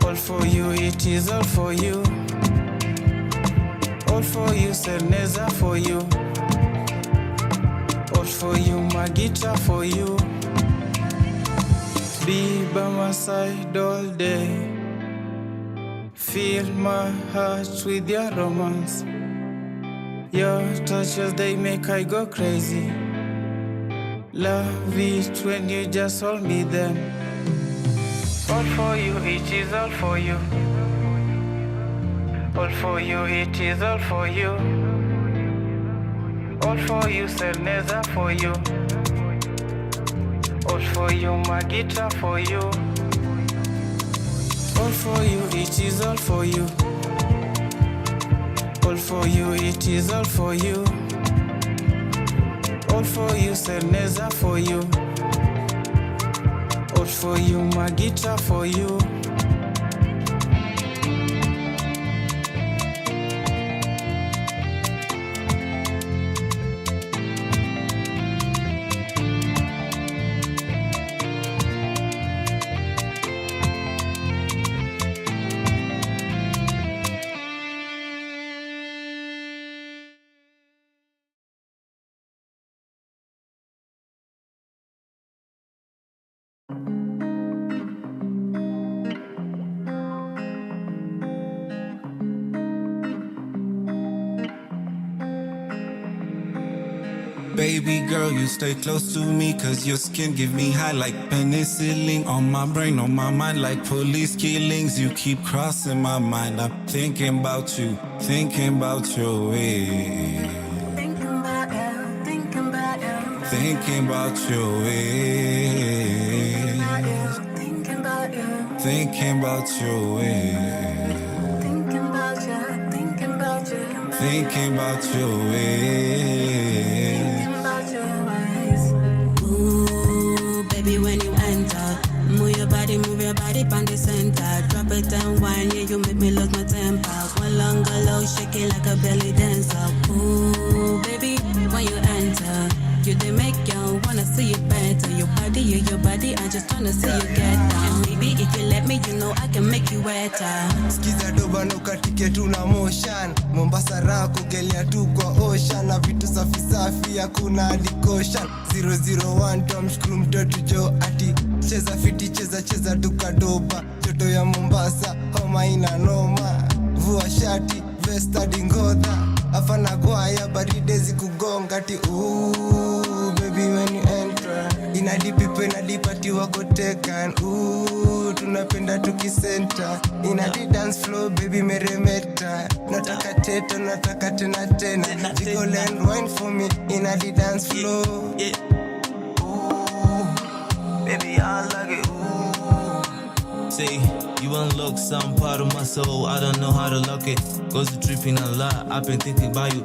All for you, it is all for you. All for you, Sereneza for you. All for you, my guitar for you. Be by my side all day. Fill my heart with your romance. Your touches, they make I go crazy. Love it when you just hold me then. All for you, it is all for you. All for you, it is all for you. All for you, Sereneza for you. All for you, my guitar for you. All for you, it is all for you. All for you, it is all for you. All for you, Sereneza for you. All for you, my guitar for you. Baby girl, you stay close to me, cause your skin give me high like penicillin. On my brain, on my mind like police killings. You keep crossing my mind, I'm thinking about you, thinking about your way. Thinking about you, thinking about you. Thinking about your way. Thinking about you, Thinking about your way. thinking about you, thinking about you. Thinking about your way. Ooh, baby, when you enter, move your body pan the center. Drop it down, wine, yeah, you make me lose my temper. One longer low, shake it like a belly dancer. Ooh, baby, when you enter, you they make you wanna see you better. Your body, I just wanna see you get down. And baby, if you let me, you know I can make you wetter. Skiza doba no katike tuna motion. Mombasa raha kugelea tu kwa ocean. Na vitu safi safi hakuna addiction. 001 Tom Screw mtoto jo ati. Cheza fiti cheza tukadoba. Joto ya Mombasa homa ina noma. Vua shati vesta dingodha. Afana gwaya baride zikugonga ti baby when you enter. Inadipipe inadipati wako taken. Tunapenda tukisenta. Inadi dance floor baby meremeta. Nataka teta nataka tena. Jiggle and wine for me. Inadi dance floor. Baby, I like it. Say, you unlock some part of my soul. I don't know how to lock it. Goes to tripping a lot. I've been thinking about you,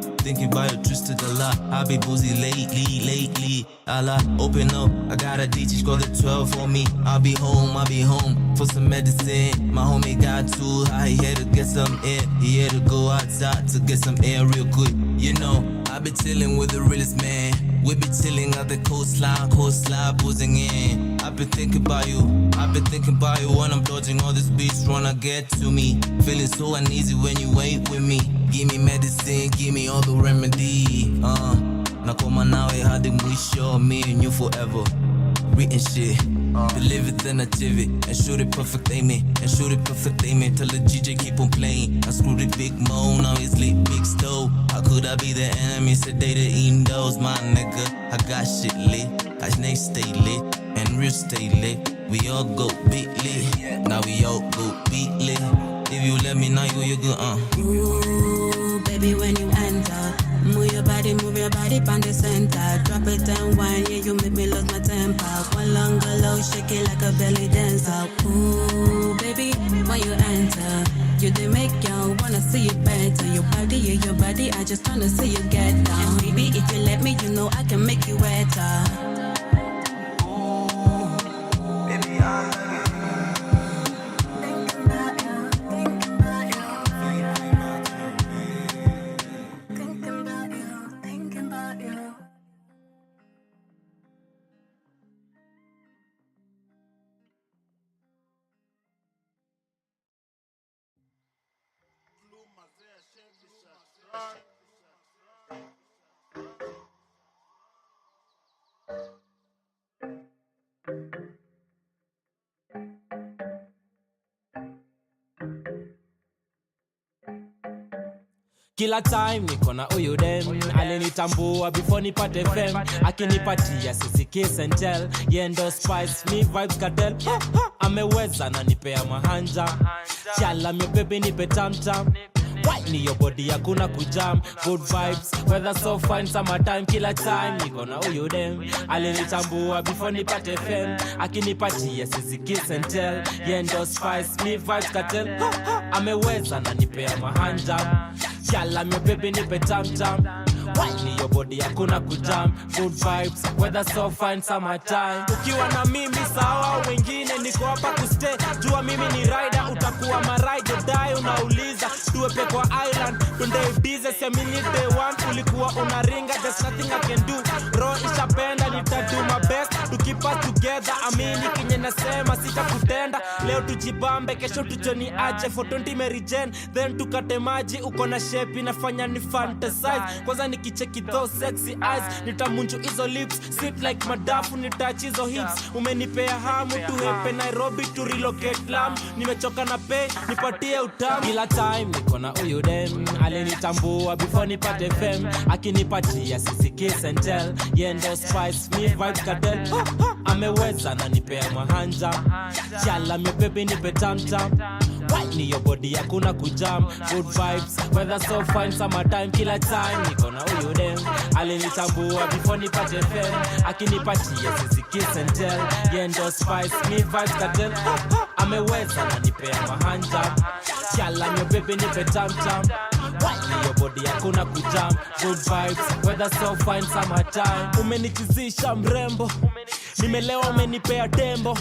twisted a lot. I've been boozy lately. I like open up. I got a DT, call it 12 for me. I'll be home for some medicine. My homie got too high, he had to get some air. He had to go outside to get some air real quick. You know, I be chilling with the realest man. We be chilling at the coastline, boozing in. I've been thinking about you when I'm dodging all this beach tryna get to me. Feeling so uneasy when you ain't with me. Give me medicine, give me all the remedy. Nakoma nawe hadi mwisho, me and you forever. Written shit, believe it then achieve it. And shoot it perfect aiming, Tell the DJ keep on playing. I screwed it big mo, now it's lit, big stove. How could I be the enemy, sedated eating those? My nigga, I got shit lit. I snake stay lit, and real stay lit. We all go beat lit, now we all go beat lit. If you let me know you good, Ooh, baby, when you enter, move your body pan the center. Drop it down, wine, yeah, you make me lose my temper. One longer low, shake it like a belly dancer. Ooh, baby, when you enter, you they make you wanna see you better. Your body, I just wanna see you get down. And baby, if you let me, you know I can make you wetter. baby, I like it. Kila time niko na huyu dem, alinitambua before nipate fame. Akinipatia sisi kiss and tell, yendo spice me vibes cartel. Ameweza na nipea mahanja, chala me baby nipe tam tam. White ni your body hakuna kujam. Good vibes, weather so fine summertime. Kila time niko na huyu dem, alinitambua before nipate fame. Akinipatia sisi kiss and tell, yendo spice me vibes cartel. Ameweza na nipea mahanja, chala me baby nipe tam tam. White ni your body hakuna kujam. Good vibes, weather so fine summertime. Ukiwa na mimi sawa, wengine niko hapa kustay. Jua mimi ni rider, utakuwa maride die. Unauliza tuwepe kwa island, tunde ibize siamini day one. Ulikuwa unaringa, there's nothing I can do. Roho ishapenda, nitadu my best. tukipa together amini kinye nasema sitakutenda leo tujibambe kesho tuchoni aje for 20 merigen then tukate maji uko na shape inafanya ni fantasize kwanza nikicheki those sexy eyes nitamunju hizo lips sit like madafu nitouch hizo hips umenipea hamu tu hepe Nairobi to relocate lam nimechoka na pay nipatie utamu kila time niko na huyu dem alinitambua before nipate fame akinipatia sisi kiss and tell yendo spice me vibes cartel ameweza na nipea mahanja chala me baby nipe tam tam white ni your body hakuna kujam good vibes weather so fine summertime kila time niko na huyu dem alinitambua before nipate fame akinipatia sisi kiss and tell yendo spice me vibes cartel ameweza na nipea mahanja chala me baby nipe tam tam white ni your body hakuna kujam good vibes weather so fine summertime umenikizisha mrembo nimelewa umenipea tembo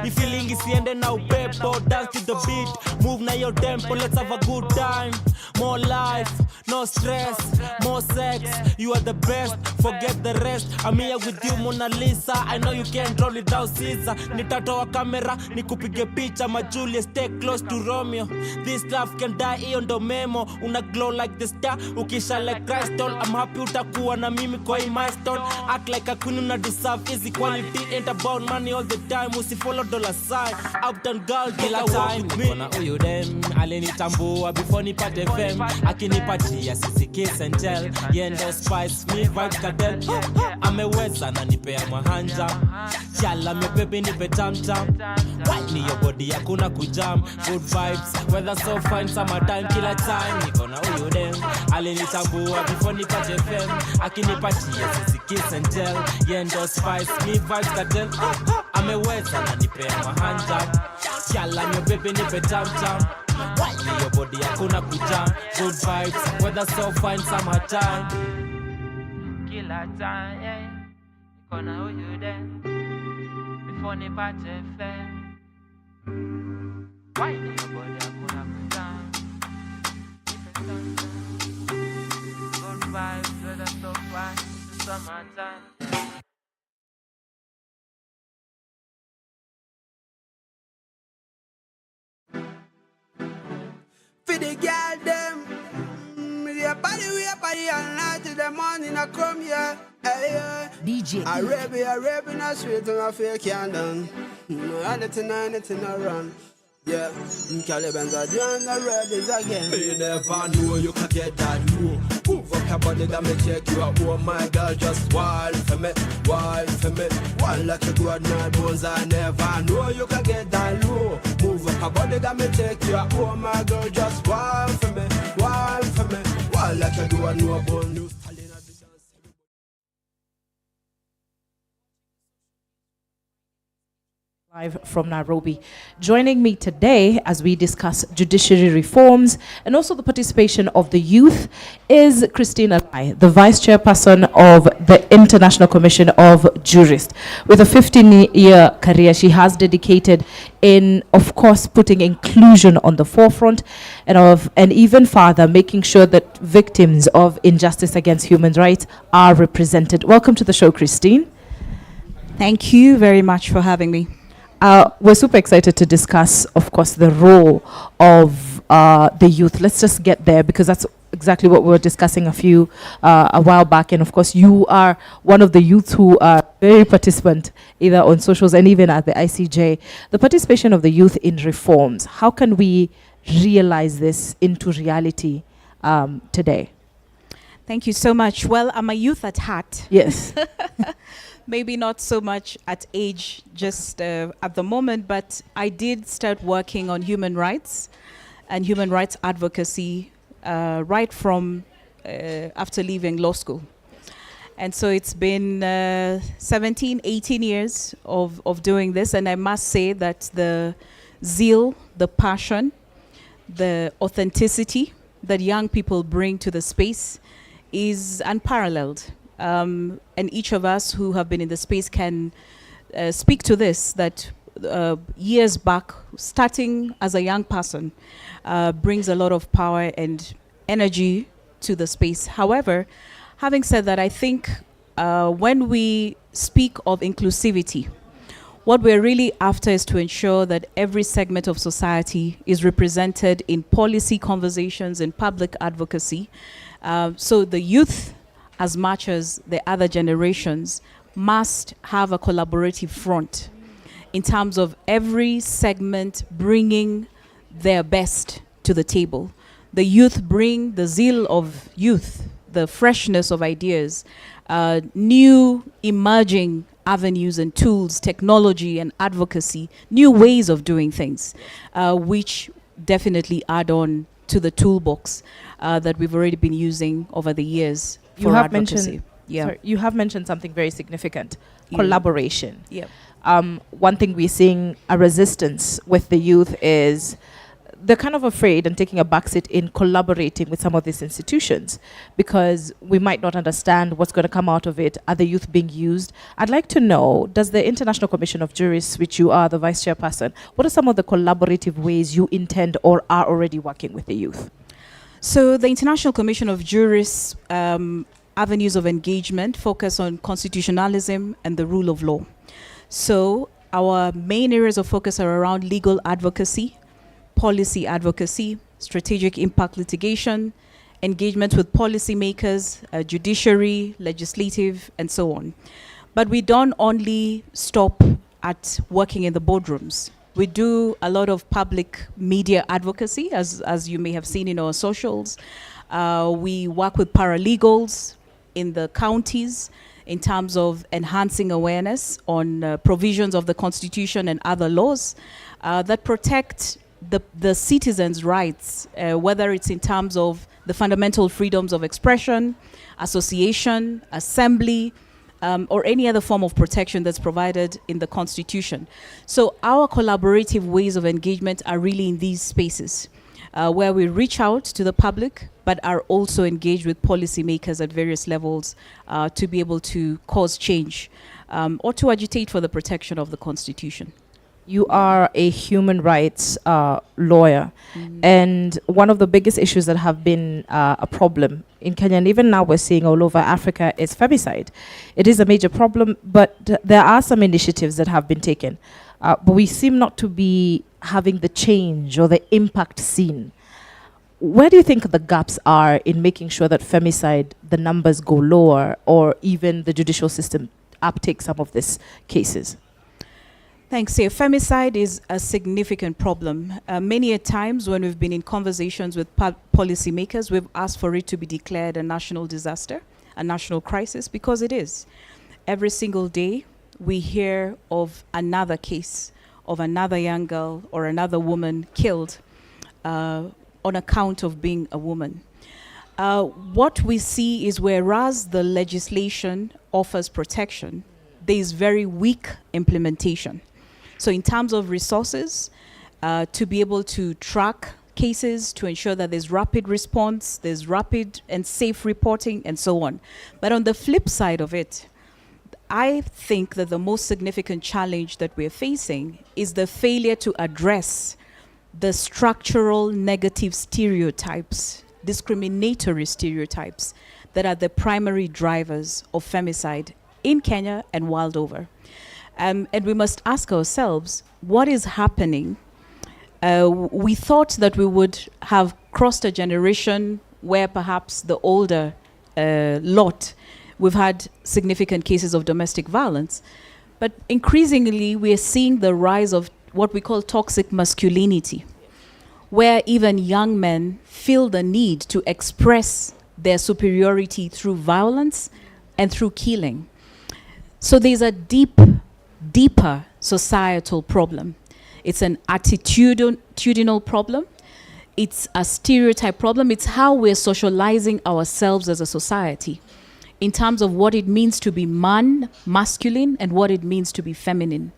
ni feeling isiende na upepo dance to the beat move na your tempo let's have a good time more life no stress more sex you are the best forget the rest I'm here with you Mona Lisa I know you can't roll it out Caesar nitatoa kamera nikupige picha ma Julius stay close to Romeo this love can die hiyo ndo memo una glow like the star ukisha like crystal I'm happy utakuwa na mimi kwa hii milestone act like a queen una deserve easy quality ain't about money all the time usifollow dollar sign uptown girl kila time niko na huyu dem alinitambua before nipate fame akinipatia sisi kiss and tell yendo spice me vibes cartel ameweza na nipea mahanja chala me baby nipe tam tam white ni your body hakuna kujam good vibes weather so fine summertime kila time niko na huyu dem alinitambua before nipate fame akinipatia sisi kiss and tell yendo spice me vibes cartel ameweza na nipea mahanja chala me baby nipe tam tam white ni your body hakuna kujam good vibes weather so fine summertime kila time yeah niko na huyu dem before nipate fame white ni your body hakuna kujam good vibes weather so fine summertime for the girl them. We a party all night till the morning I come here. Hey, DJ I rap in a street and I feel can't done. Anything I run. Yeah, Caliban's are doing the red is again. You never know you can get that low. Move up your body, got me check you out. Oh my girl, just wild for me. Wild like a good night bones. I never know you can get that low. Move up your body, got me check you out. Oh my girl, just wild for me. Wild like a good no bone. Live from Nairobi. Joining me today as we discuss judiciary reforms and also the participation of the youth is Christina Lai, the Vice Chairperson of the International Commission of Jurists. With a 15-year career, she has dedicated in, of course, putting inclusion on the forefront and even further, making sure that victims of injustice against human rights are represented. Welcome to the show, Christine. Thank you very much for having me. We're super excited to discuss, of course, the role of the youth. Let's just get there because that's exactly what we were discussing a while back. And of course, you are one of the youths who are very participant either on socials and even at the ICJ. The participation of the youth in reforms. How can we realize this into reality today? Thank you so much. Well, I'm a youth at heart. Yes. Maybe not so much at age just at the moment, but I did start working on human rights and human rights advocacy right from after leaving law school. And so it's been 17, 18 years of doing this. And I must say that the zeal, the passion, the authenticity that young people bring to the space is unparalleled. And each of us who have been in the space can speak to this, that years back, starting as a young person, brings a lot of power and energy to the space. However, having said that, I think when we speak of inclusivity, what we're really after is to ensure that every segment of society is represented in policy conversations and public advocacy. So the youth, as much as the other generations, must have a collaborative front in terms of every segment bringing their best to the table. The youth bring the zeal of youth, the freshness of ideas, new emerging avenues and tools, technology and advocacy, new ways of doing things, which definitely add on to the toolbox that we've already been using over the years for advocacy. You have mentioned something very significant, collaboration. Yeah. One thing we're seeing a resistance with the youth is they're kind of afraid and taking a backseat in collaborating with some of these institutions because we might not understand what's going to come out of it. Are the youth being used? I'd like to know, does the International Commission of Jurists, which you are the vice chairperson, what are some of the collaborative ways you intend or are already working with the youth? So the International Commission of Jurists avenues of engagement focus on constitutionalism and the rule of law. So our main areas of focus are around legal advocacy, policy advocacy, strategic impact litigation, engagement with policymakers, judiciary, legislative, and so on. But we don't only stop at working in the boardrooms. We do a lot of public media advocacy, as you may have seen in our socials. We work with paralegals in the counties in terms of enhancing awareness on provisions of the Constitution and other laws that protect the citizens' rights, whether it's in terms of the fundamental freedoms of expression, association, assembly, or any other form of protection that's provided in the Constitution. So our collaborative ways of engagement are really in these spaces, where we reach out to the public, but are also engaged with policymakers at various levels to be able to cause change or to agitate for the protection of the Constitution. You are a human rights lawyer, and one of the biggest issues that have been a problem in Kenya, and even now we're seeing all over Africa, is femicide. It is a major problem, but there are some initiatives that have been taken, but we seem not to be having the change or the impact seen. Where do you think the gaps are in making sure that femicide, the numbers go lower, or even the judicial system uptake some of these cases? Thanks. Yeah, femicide is a significant problem. Many a times when we've been in conversations with policymakers, we've asked for it to be declared a national disaster, a national crisis, because it is. Every single day, we hear of another case of another young girl or another woman killed on account of being a woman. What we see is whereas the legislation offers protection, there is very weak implementation. So in terms of resources, to be able to track cases, to ensure that there's rapid response, there's rapid and safe reporting, and so on. But on the flip side of it, I think that the most significant challenge that we're facing is the failure to address the structural negative stereotypes, discriminatory stereotypes that are the primary drivers of femicide in Kenya and world over. And we must ask ourselves, what is happening? We thought that we would have crossed a generation where perhaps the older lot, we've had significant cases of domestic violence. But increasingly, we are seeing the rise of what we call toxic masculinity, where even young men feel the need to express their superiority through violence and through killing. So there's a deeper societal problem. It's an attitudinal problem. It's a stereotype problem. It's how we're socializing ourselves as a society in terms of what it means to be masculine, and what it means to be feminine.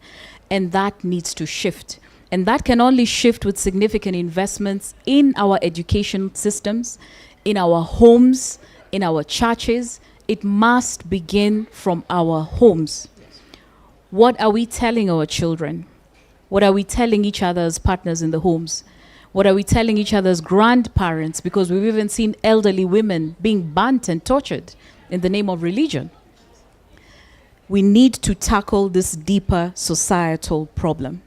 And that needs to shift. And that can only shift with significant investments in our education systems, in our homes, in our churches. It must begin from our homes. What are we telling our children? What are we telling each other as partners in the homes? What are we telling each other as grandparents? Because we've even seen elderly women being burnt and tortured in the name of religion. we need to tackle this deeper societal problem.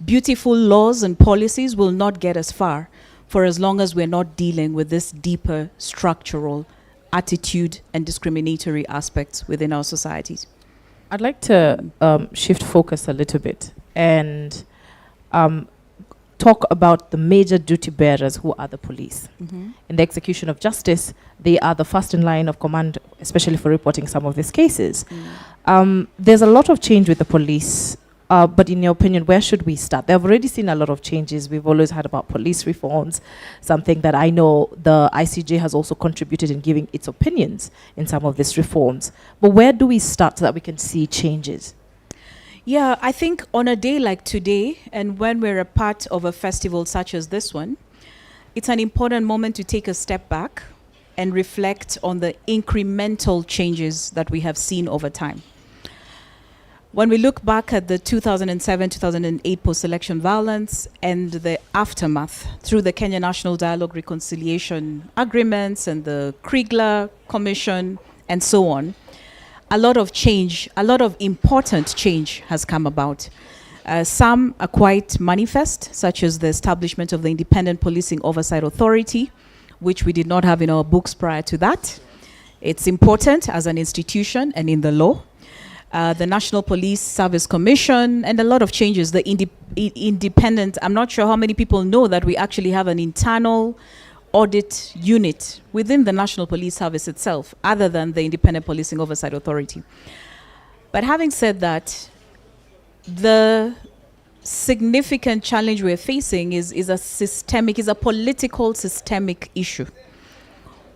Beautiful laws and policies will not get us far for as long as we're not dealing with this deeper structural attitude and discriminatory aspects within our societies. I'd like to shift focus a little bit and talk about the major duty bearers who are the police. In the execution of justice, they are the first in line of command, especially for reporting some of these cases. There's a lot of change with the police, but in your opinion, where should we start? They've already seen a lot of changes. We've always heard about police reforms, something that I know the ICJ has also contributed in giving its opinions in some of these reforms. But where do we start so that we can see changes? Yeah, I think on a day like today, and when we're a part of a festival such as this one, it's an important moment to take a step back and reflect on the incremental changes that we have seen over time. When we look back at the 2007-2008 post-election violence and the aftermath through the Kenya National Dialogue Reconciliation Agreements and the Kriegler Commission and so on, a lot of change, a lot of important change has come about. Some are quite manifest, such as the establishment of the Independent Policing Oversight Authority, which we did not have in our books prior to that. It's important as an institution and in the law. The National Police Service Commission, and a lot of changes. The independent, I'm not sure how many people know that we actually have an internal audit unit within the National Police Service itself, other than the Independent Policing Oversight Authority. But having said that, the significant challenge we're facing is a political systemic issue,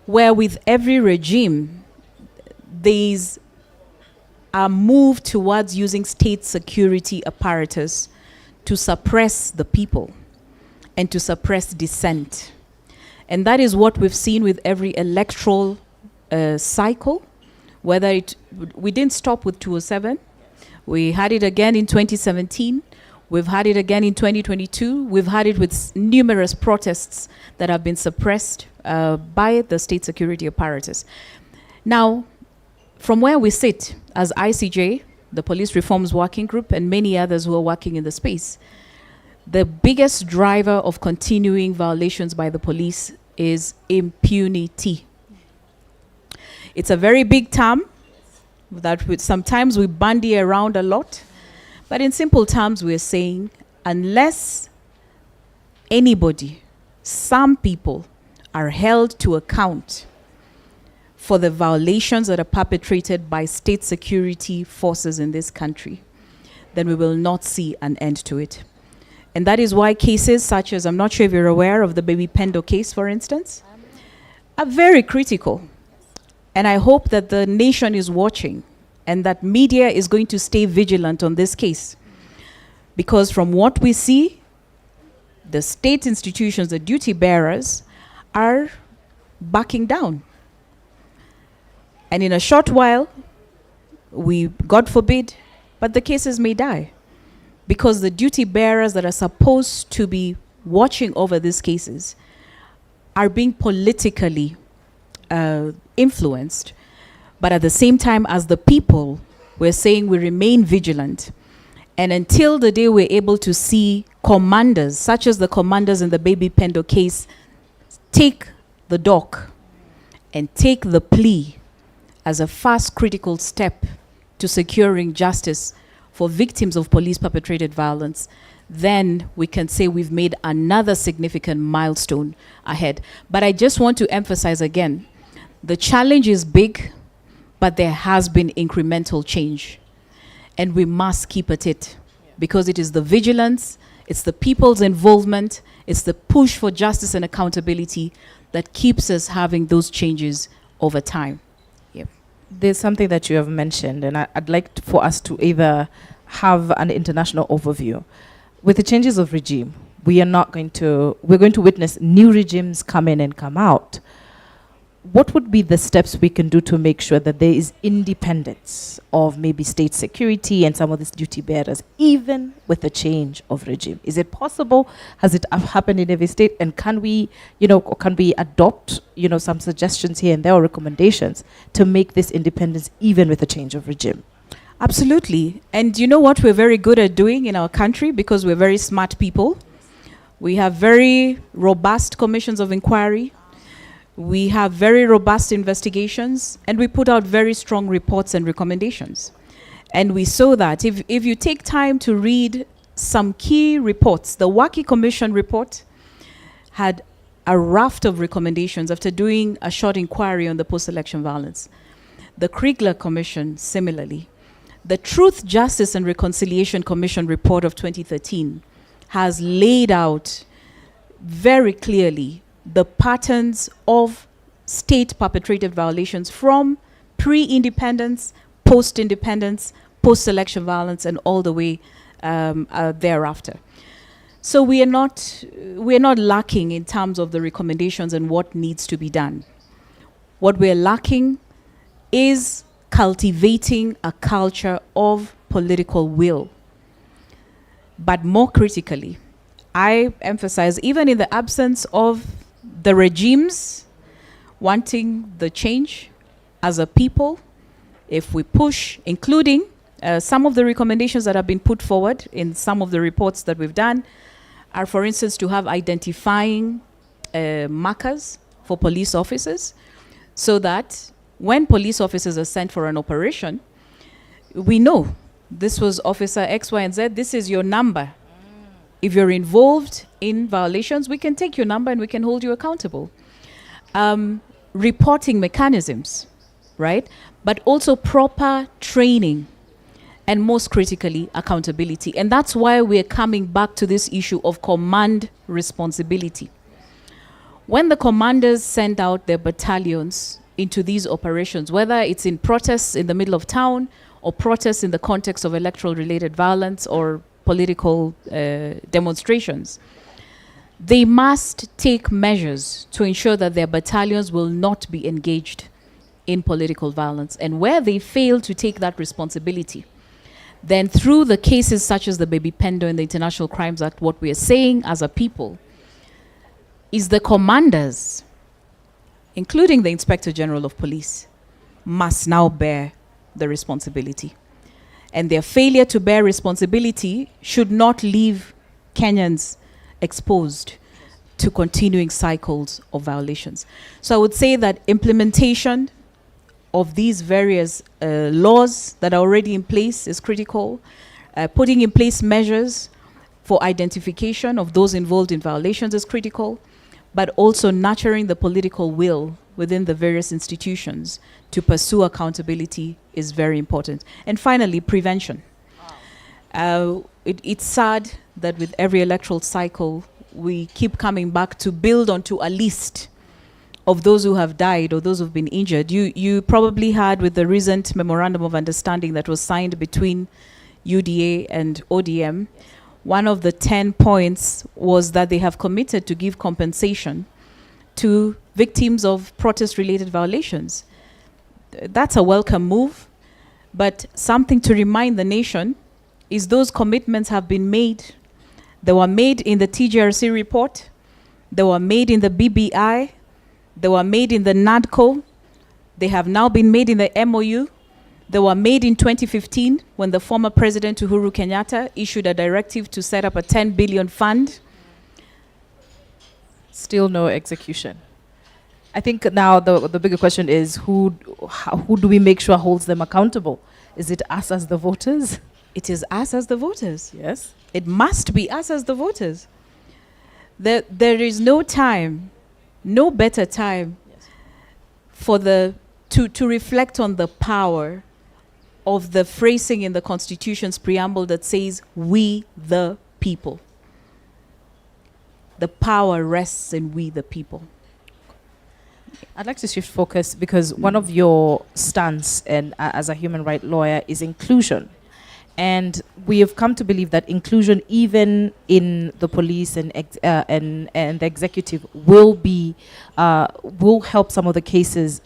where with every regime, there's a move towards using state security apparatus to suppress the people and to suppress dissent. And that is what we've seen with every electoral cycle, whether we didn't stop with 2007, we had it again in 2017, we've had it again in 2022, we've had it with numerous protests that have been suppressed by the state security apparatus. Now, from where we sit as ICJ, the Police Reforms Working Group, and many others who are working in the space, the biggest driver of continuing violations by the police is impunity. It's a very big term that sometimes we bandy around a lot, but in simple terms, we're saying unless anybody, some people, are held to account for the violations that are perpetrated by state security forces in this country, then we will not see an end to it. And that is why cases such as, I'm not sure if you're aware of the Baby Pendo case, for instance, are very critical. And I hope that the nation is watching and that media is going to stay vigilant on this case. Because from what we see, the state institutions, the duty bearers, are backing down. And in a short while, God forbid, but the cases may die. Because the duty bearers that are supposed to be watching over these cases are being politically influenced. But at the same time as the people, we're saying we remain vigilant. And until the day we're able to see commanders, such as the commanders in the Baby Pendo case, take the dock and take the plea as a first critical step to securing justice for victims of police-perpetrated violence, then we can say we've made another significant milestone ahead. But I just want to emphasize again, the challenge is big, but there has been incremental change. And we must keep at it, because it is the vigilance, it's the people's involvement, it's the push for justice and accountability that keeps us having those changes over time. There's something that you have mentioned, and I'd like for us to either have an international overview. With the changes of regime, we're going to witness new regimes come in and come out. What would be the steps we can do to make sure that there is independence of maybe state security and some of these duty bearers, even with the change of regime? Is it possible? Has it happened in every state? And can we adopt, some suggestions here and there or recommendations to make this independence even with the change of regime? Absolutely. And you know what we're very good at doing in our country, because we're very smart people? We have very robust commissions of inquiry. We have very robust investigations, and we put out very strong reports and recommendations. And we saw that if you take time to read some key reports, the Waki Commission report had a raft of recommendations after doing a short inquiry on the post-election violence. The Kriegler Commission, similarly. The Truth, Justice and Reconciliation Commission report of 2013 has laid out very clearly the patterns of state-perpetrated violations from pre-independence, post-independence, post-election violence, and all the way thereafter. So we are not lacking in terms of the recommendations and what needs to be done. What we're lacking is cultivating a culture of political will. But more critically, I emphasize, even in the absence of the regimes wanting the change as a people, if we push, including some of the recommendations that have been put forward in some of the reports that we've done, are, for instance, to have identifying markers for police officers, so that when police officers are sent for an operation, we know this was officer X, Y, and Z, this is your number. If you're involved in violations, we can take your number and we can hold you accountable. Reporting mechanisms, right? But also proper training, and most critically, accountability. And that's why we're coming back to this issue of command responsibility. When the commanders send out their battalions into these operations, whether it's in protests in the middle of town or protests in the context of electoral-related violence or political demonstrations, they must take measures to ensure that their battalions will not be engaged in political violence. And where they fail to take that responsibility, then through the cases such as the Baby Pendo and the International Crimes Act, what we are saying as a people is the commanders, including the Inspector General of Police, must now bear the responsibility. And their failure to bear responsibility should not leave Kenyans exposed to continuing cycles of violations. So I would say that implementation of these various laws that are already in place is critical. Putting in place measures for identification of those involved in violations is critical, but also nurturing the political will within the various institutions to pursue accountability is very important. And finally, prevention. It's sad that with every electoral cycle, we keep coming back to build onto a list of those who have died or those who've been injured. You probably had with the recent memorandum of understanding that was signed between UDA and ODM, one of the 10 points was that they have committed to give compensation to victims of protest-related violations. That's a welcome move, but something to remind the nation is those commitments have been made. They were made in the TGRC report, they were made in the BBI, they were made in the NADCO, they have now been made in the MOU, they were made in 2015 when the former President Uhuru Kenyatta issued a directive to set up a 10 billion fund. Still no execution. I think now the bigger question is who do we make sure holds them accountable? Is it us as the voters? It is us as the voters. Yes. It must be us as the voters. There is no time, no better time for to reflect on the power of the phrasing in the Constitution's preamble that says, we the people. The power rests in we the people. I'd like to shift focus because one of your stance and as a human rights lawyer is inclusion. And we have come to believe that inclusion, even in the police and the executive, will help some of the cases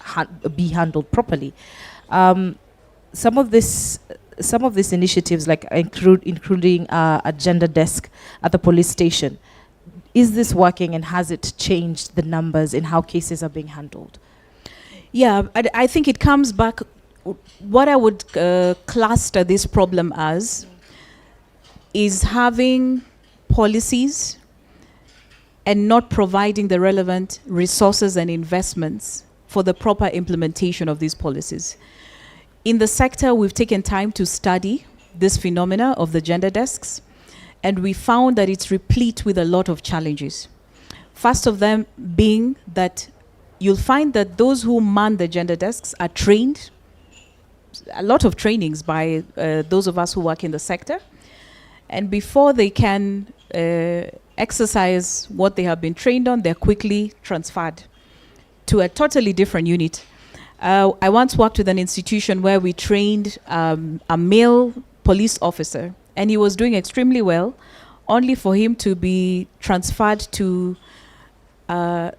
be handled properly. Some of these initiatives, like including a gender desk at the police station, is this working, and has it changed the numbers in how cases are being handled? Yeah, I think it comes back what I would cluster this problem as is having policies and not providing the relevant resources and investments for the proper implementation of these policies. In the sector, we've taken time to study this phenomena of the gender desks, and we found that it's replete with a lot of challenges. First of them being that you'll find that those who man the gender desks are trained, a lot of trainings by those of us who work in the sector, and before they can exercise what they have been trained on, they're quickly transferred to a totally different unit. I once worked with an institution where we trained a male police officer, and he was doing extremely well, only for him to be transferred to, I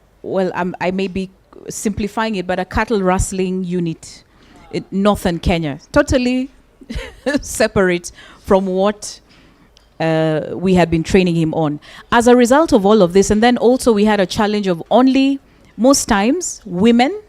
may be simplifying it, but a cattle rustling unit in northern Kenya, totally separate from what we had been training him on. As a result of all of this, and then also we had a challenge of only, most times, women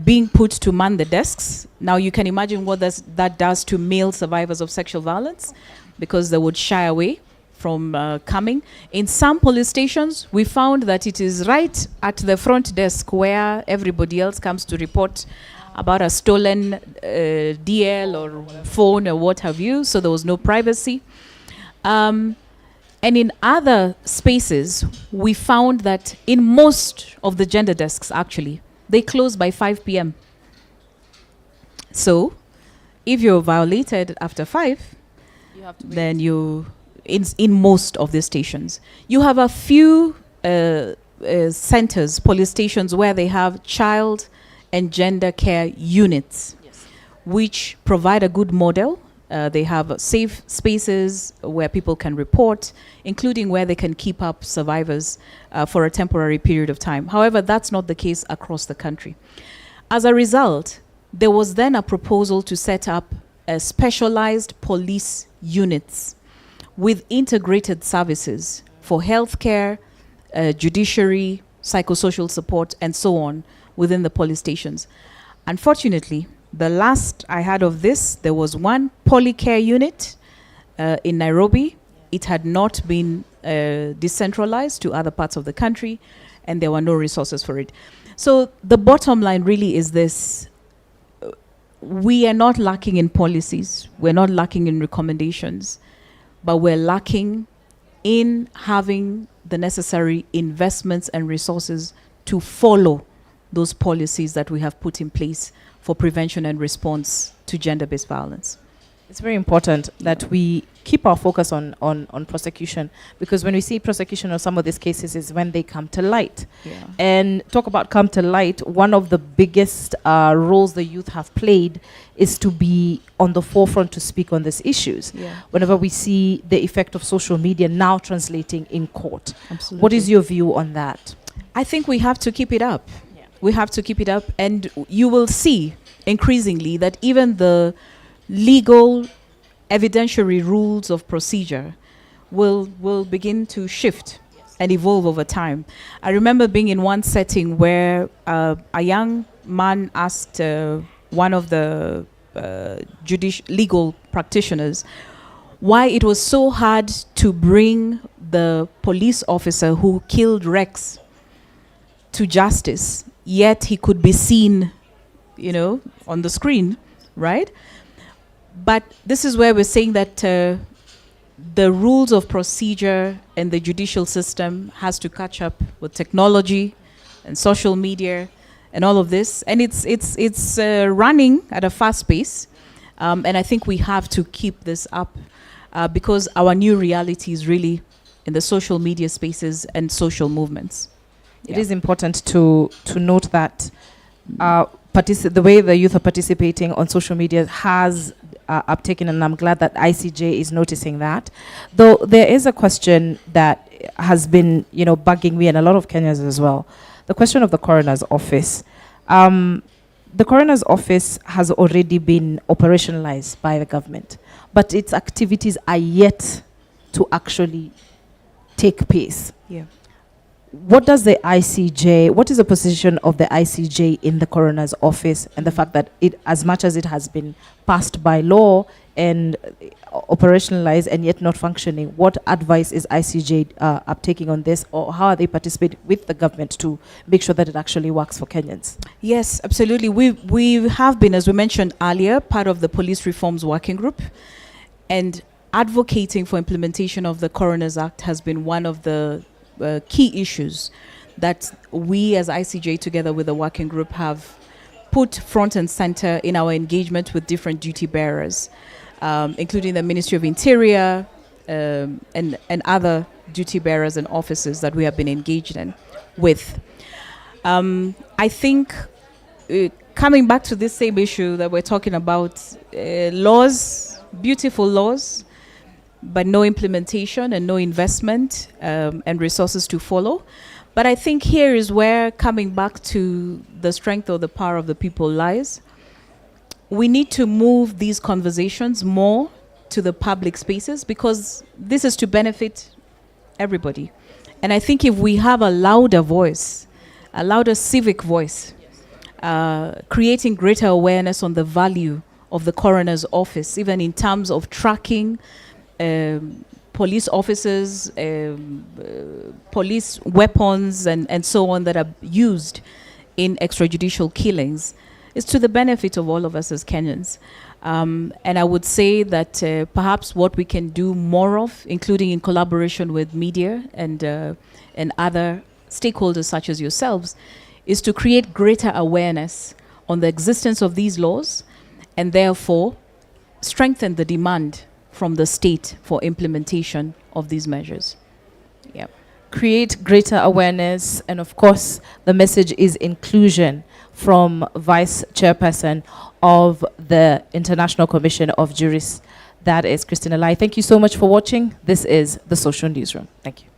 being put to man the desks. Now you can imagine what that does to male survivors of sexual violence, because they would shy away from coming. In some police stations, we found that it is right at the front desk where everybody else comes to report about a stolen DL or phone or what have you, so there was no privacy. And in other spaces, we found that in most of the gender desks, actually, they close by 5 p.m. So, if you're violated after 5, you have to wait. Then you, in most of the stations, you have a few centers, police stations, where they have child and gender care units, which provide a good model. They have safe spaces where people can report, including where they can keep up survivors for a temporary period of time. However, that's not the case across the country. As a result, there was then a proposal to set up specialized police units with integrated services for healthcare, judiciary, psychosocial support, and so on within the police stations. Unfortunately, the last I heard of this, there was one polycare unit in Nairobi. It had not been decentralized to other parts of the country, and there were no resources for it. So the bottom line really is this. We are not lacking in policies. We're not lacking in recommendations, but we're lacking in having the necessary investments and resources to follow those policies that we have put in place for prevention and response to gender-based violence. It's very important that we keep our focus on prosecution, because when we see prosecution of some of these cases is when they come to light. Yeah. And talk about come to light, one of the biggest roles the youth have played is to be on the forefront to speak on these issues. Yeah. Whenever we see the effect of social media now translating in court. Absolutely. What is your view on that? I think we have to keep it up. We have to keep it up, and you will see increasingly that even the legal evidentiary rules of procedure will begin to shift and evolve over time. I remember being in one setting where a young man asked one of the legal practitioners why it was so hard to bring the police officer who killed Rex to justice, yet he could be seen, on the screen, right? But this is where we're saying that the rules of procedure and the judicial system has to catch up with technology and social media and all of this. And it's running at a fast pace. And I think we have to keep this up because our new reality is really in the social media spaces and social movements. It is important to note that the way the youth are participating on social media has uptaken, and I'm glad that ICJ is noticing that. Though there is a question that has been, bugging me and a lot of Kenyans as well. The question of the coroner's office. The coroner's office has already been operationalized by the government, but its activities are yet to actually take place. Yeah. what does the ICJ, what is the position of the ICJ in the coroner's office, and the fact that it, as much as it has been passed by law and operationalized and yet not functioning, what advice is ICJ uptaking on this, or how are they participating with the government to make sure that it actually works for Kenyans? Yes, absolutely. We have been, as we mentioned earlier, part of the Police Reforms Working Group, and advocating for implementation of the Coroner's Act has been one of the key issues that we as ICJ, together with the working group, have put front and center in our engagement with different duty bearers, including the Ministry of Interior and other duty bearers and officers that we have been engaged in with. I think coming back to this same issue that we're talking about, laws, beautiful laws, but no implementation and no investment and resources to follow. But I think here is where coming back to the strength or the power of the people lies. We need to move these conversations more to the public spaces, because this is to benefit everybody. And I think if we have a louder voice, a louder civic voice, creating greater awareness on the value of the coroner's office, even in terms of tracking police officers, police weapons, and so on that are used in extrajudicial killings, is to the benefit of all of us as Kenyans. And I would say that perhaps what we can do more of, including in collaboration with media and other stakeholders such as yourselves, is to create greater awareness on the existence of these laws, and therefore strengthen the demand from the state for implementation of these measures. Yep. Create greater awareness, and of course the message is inclusion from Vice Chairperson of the International Commission of Jurists, that is Christina Lai. Thank you so much for watching. This is the Social Newsroom. Thank you.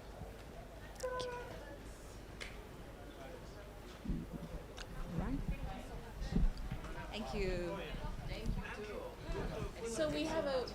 Thank you. So we have a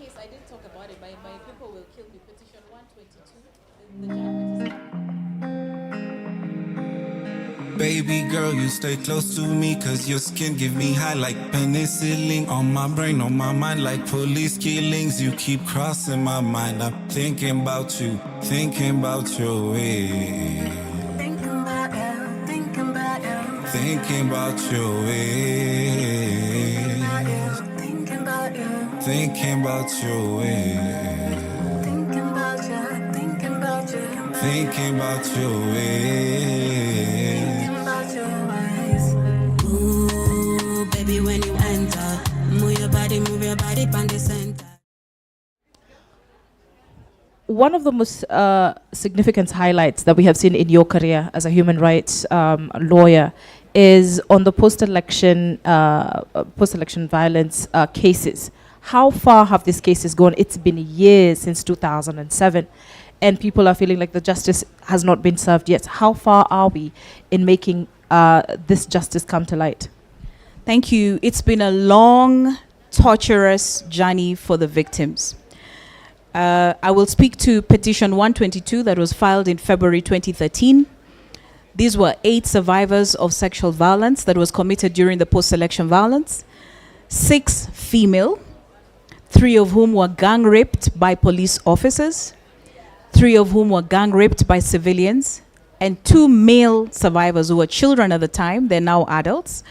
case. I didn't talk about it. My people will kill me. Petition 122. Baby girl, you stay close to me, cause your skin give me high like penicillin. On my brain, on my mind, like police killings. You keep crossing my mind. I'm thinking about you way. Thinking about your ways. Thinking about your ways. Thinking about your ways. Ooh, baby, when you enter, move your body on the center. One of the most significant highlights that we have seen in your career as a human rights lawyer is on the post-election violence cases. How far have these cases gone? It's been years since 2007, and people are feeling like the justice has not been served yet. How far are we in making this justice come to light? Thank you. It's been a long, torturous journey for the victims. I will speak to petition 122 that was filed in February 2013. These were 8 survivors of sexual violence that was committed during the post-election violence. 6 female, 3 of whom were gang raped by police officers, 3 of whom were gang raped by civilians, and 2 male survivors who were children at the time, they're now adults,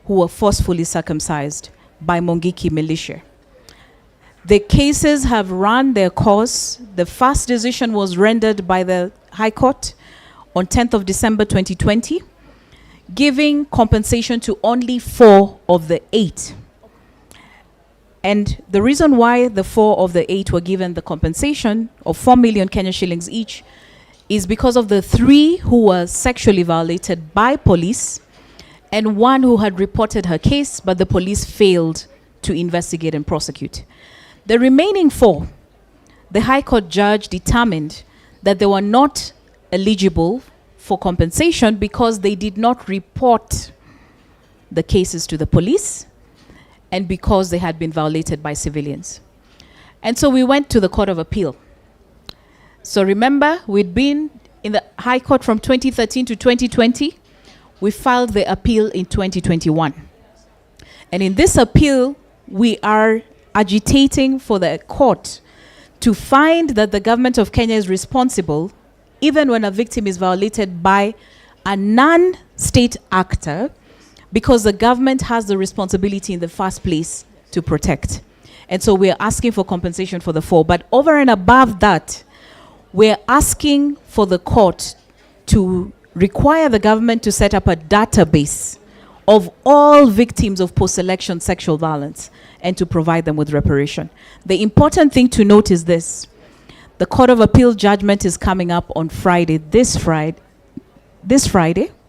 who were forcefully circumcised by Mungiki militia. The cases have run their course. The first decision was rendered by the High Court on 10th of December 2020, giving compensation to only 4 of the 8. And the reason why the 4 of the 8 were given the compensation of 4 million Kenya shillings each is because of the 3 who were sexually violated by police and 1 who had reported her case, but the police failed to investigate and prosecute. The remaining 4, the High Court judge determined that they were not eligible for compensation because they did not report the cases to the police and because they had been violated by civilians. And so we went to the Court of Appeal. So remember, we'd been in the High Court from 2013 to 2020. We filed the appeal in 2021. And in this appeal, we are agitating for the court to find that the government of Kenya is responsible even when a victim is violated by a non-state actor, because the government has the responsibility in the first place to protect. And so we're asking for compensation for the fall. But over and above that, we're asking for the court to require the government to set up a database of all victims of post-election sexual violence and to provide them with reparation. The important thing to note is this. The Court of Appeal judgment is coming up on Friday, this Friday,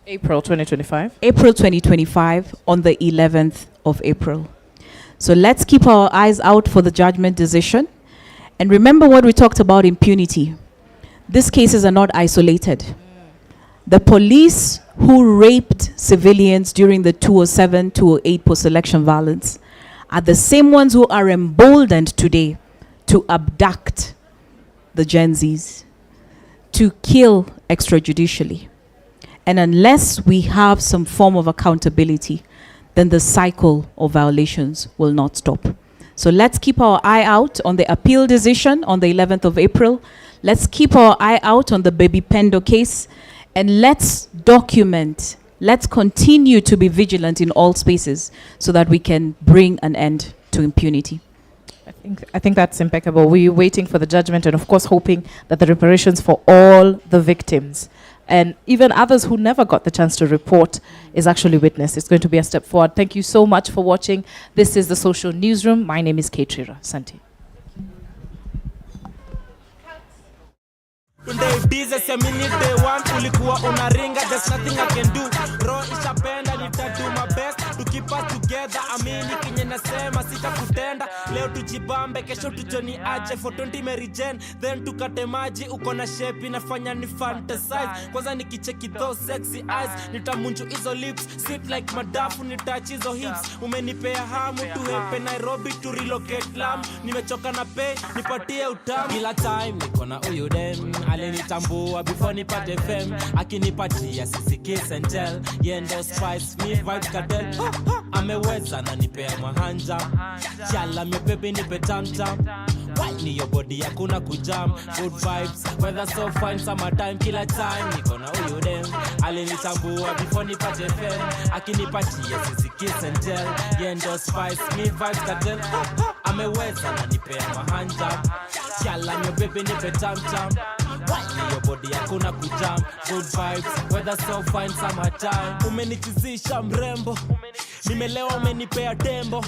April 2025. April 2025, on the 11th of April. So let's keep our eyes out for the judgment decision. And remember what we talked about impunity. These cases are not isolated. The police who raped civilians during the 2007-2008 post-election violence are the same ones who are emboldened today to abduct the Gen Zs, to kill extrajudicially. And unless we have some form of accountability, then the cycle of violations will not stop. So let's keep our eye out on the appeal decision on the 11th of April. Let's keep our eye out on the Baby Pendo case. And let's document, let's continue to be vigilant in all spaces so that we can bring an end to impunity. I think that's impeccable. We're waiting for the judgment and of course hoping that the reparations for all the victims and even others who never got the chance to report is actually witnessed. It's going to be a step forward. Thank you so much for watching. This is the Social Newsroom. My name is Katrira. Santi. Undebiza siamini day one ulikuwa unaringa, there's nothing I can do. Roho ishapenda nitadu my best to keep us together. Amini kinye nasema sitakutenda. Leo tujibambe kesho tujoni aje for 20 merijen then tukate maji. Uko na shape inafanya ni fantasize. Kwanza nikicheki those sexy eyes, nitamunju hizo lips sit like madafu, nitouch hizo hips. Umenipea hamu to hepe Nairobi to relocate Lamu. Nimechoka na pay nipatie utamu. Kila time niko na huyu dem alinitambua before nipate fame, akinipatia sisi kiss and tell, yendo spice me vibes cartel. Ameweza na nipea mahanja, chala me baby nipe tam tam. White ni your body hakuna kujam, good vibes weather so fine summertime. Kila time niko na huyu dem alinitambua before nipate fame, akinipatia sisi kiss and tell, yendo spice me vibes cartel. Ameweza na nipea mahanja, chala me baby nipe tam tam. White ni your body hakuna kujam, good vibes weather so fine summertime. Umenikizisha mrembo, nimelewa umenipea tembo,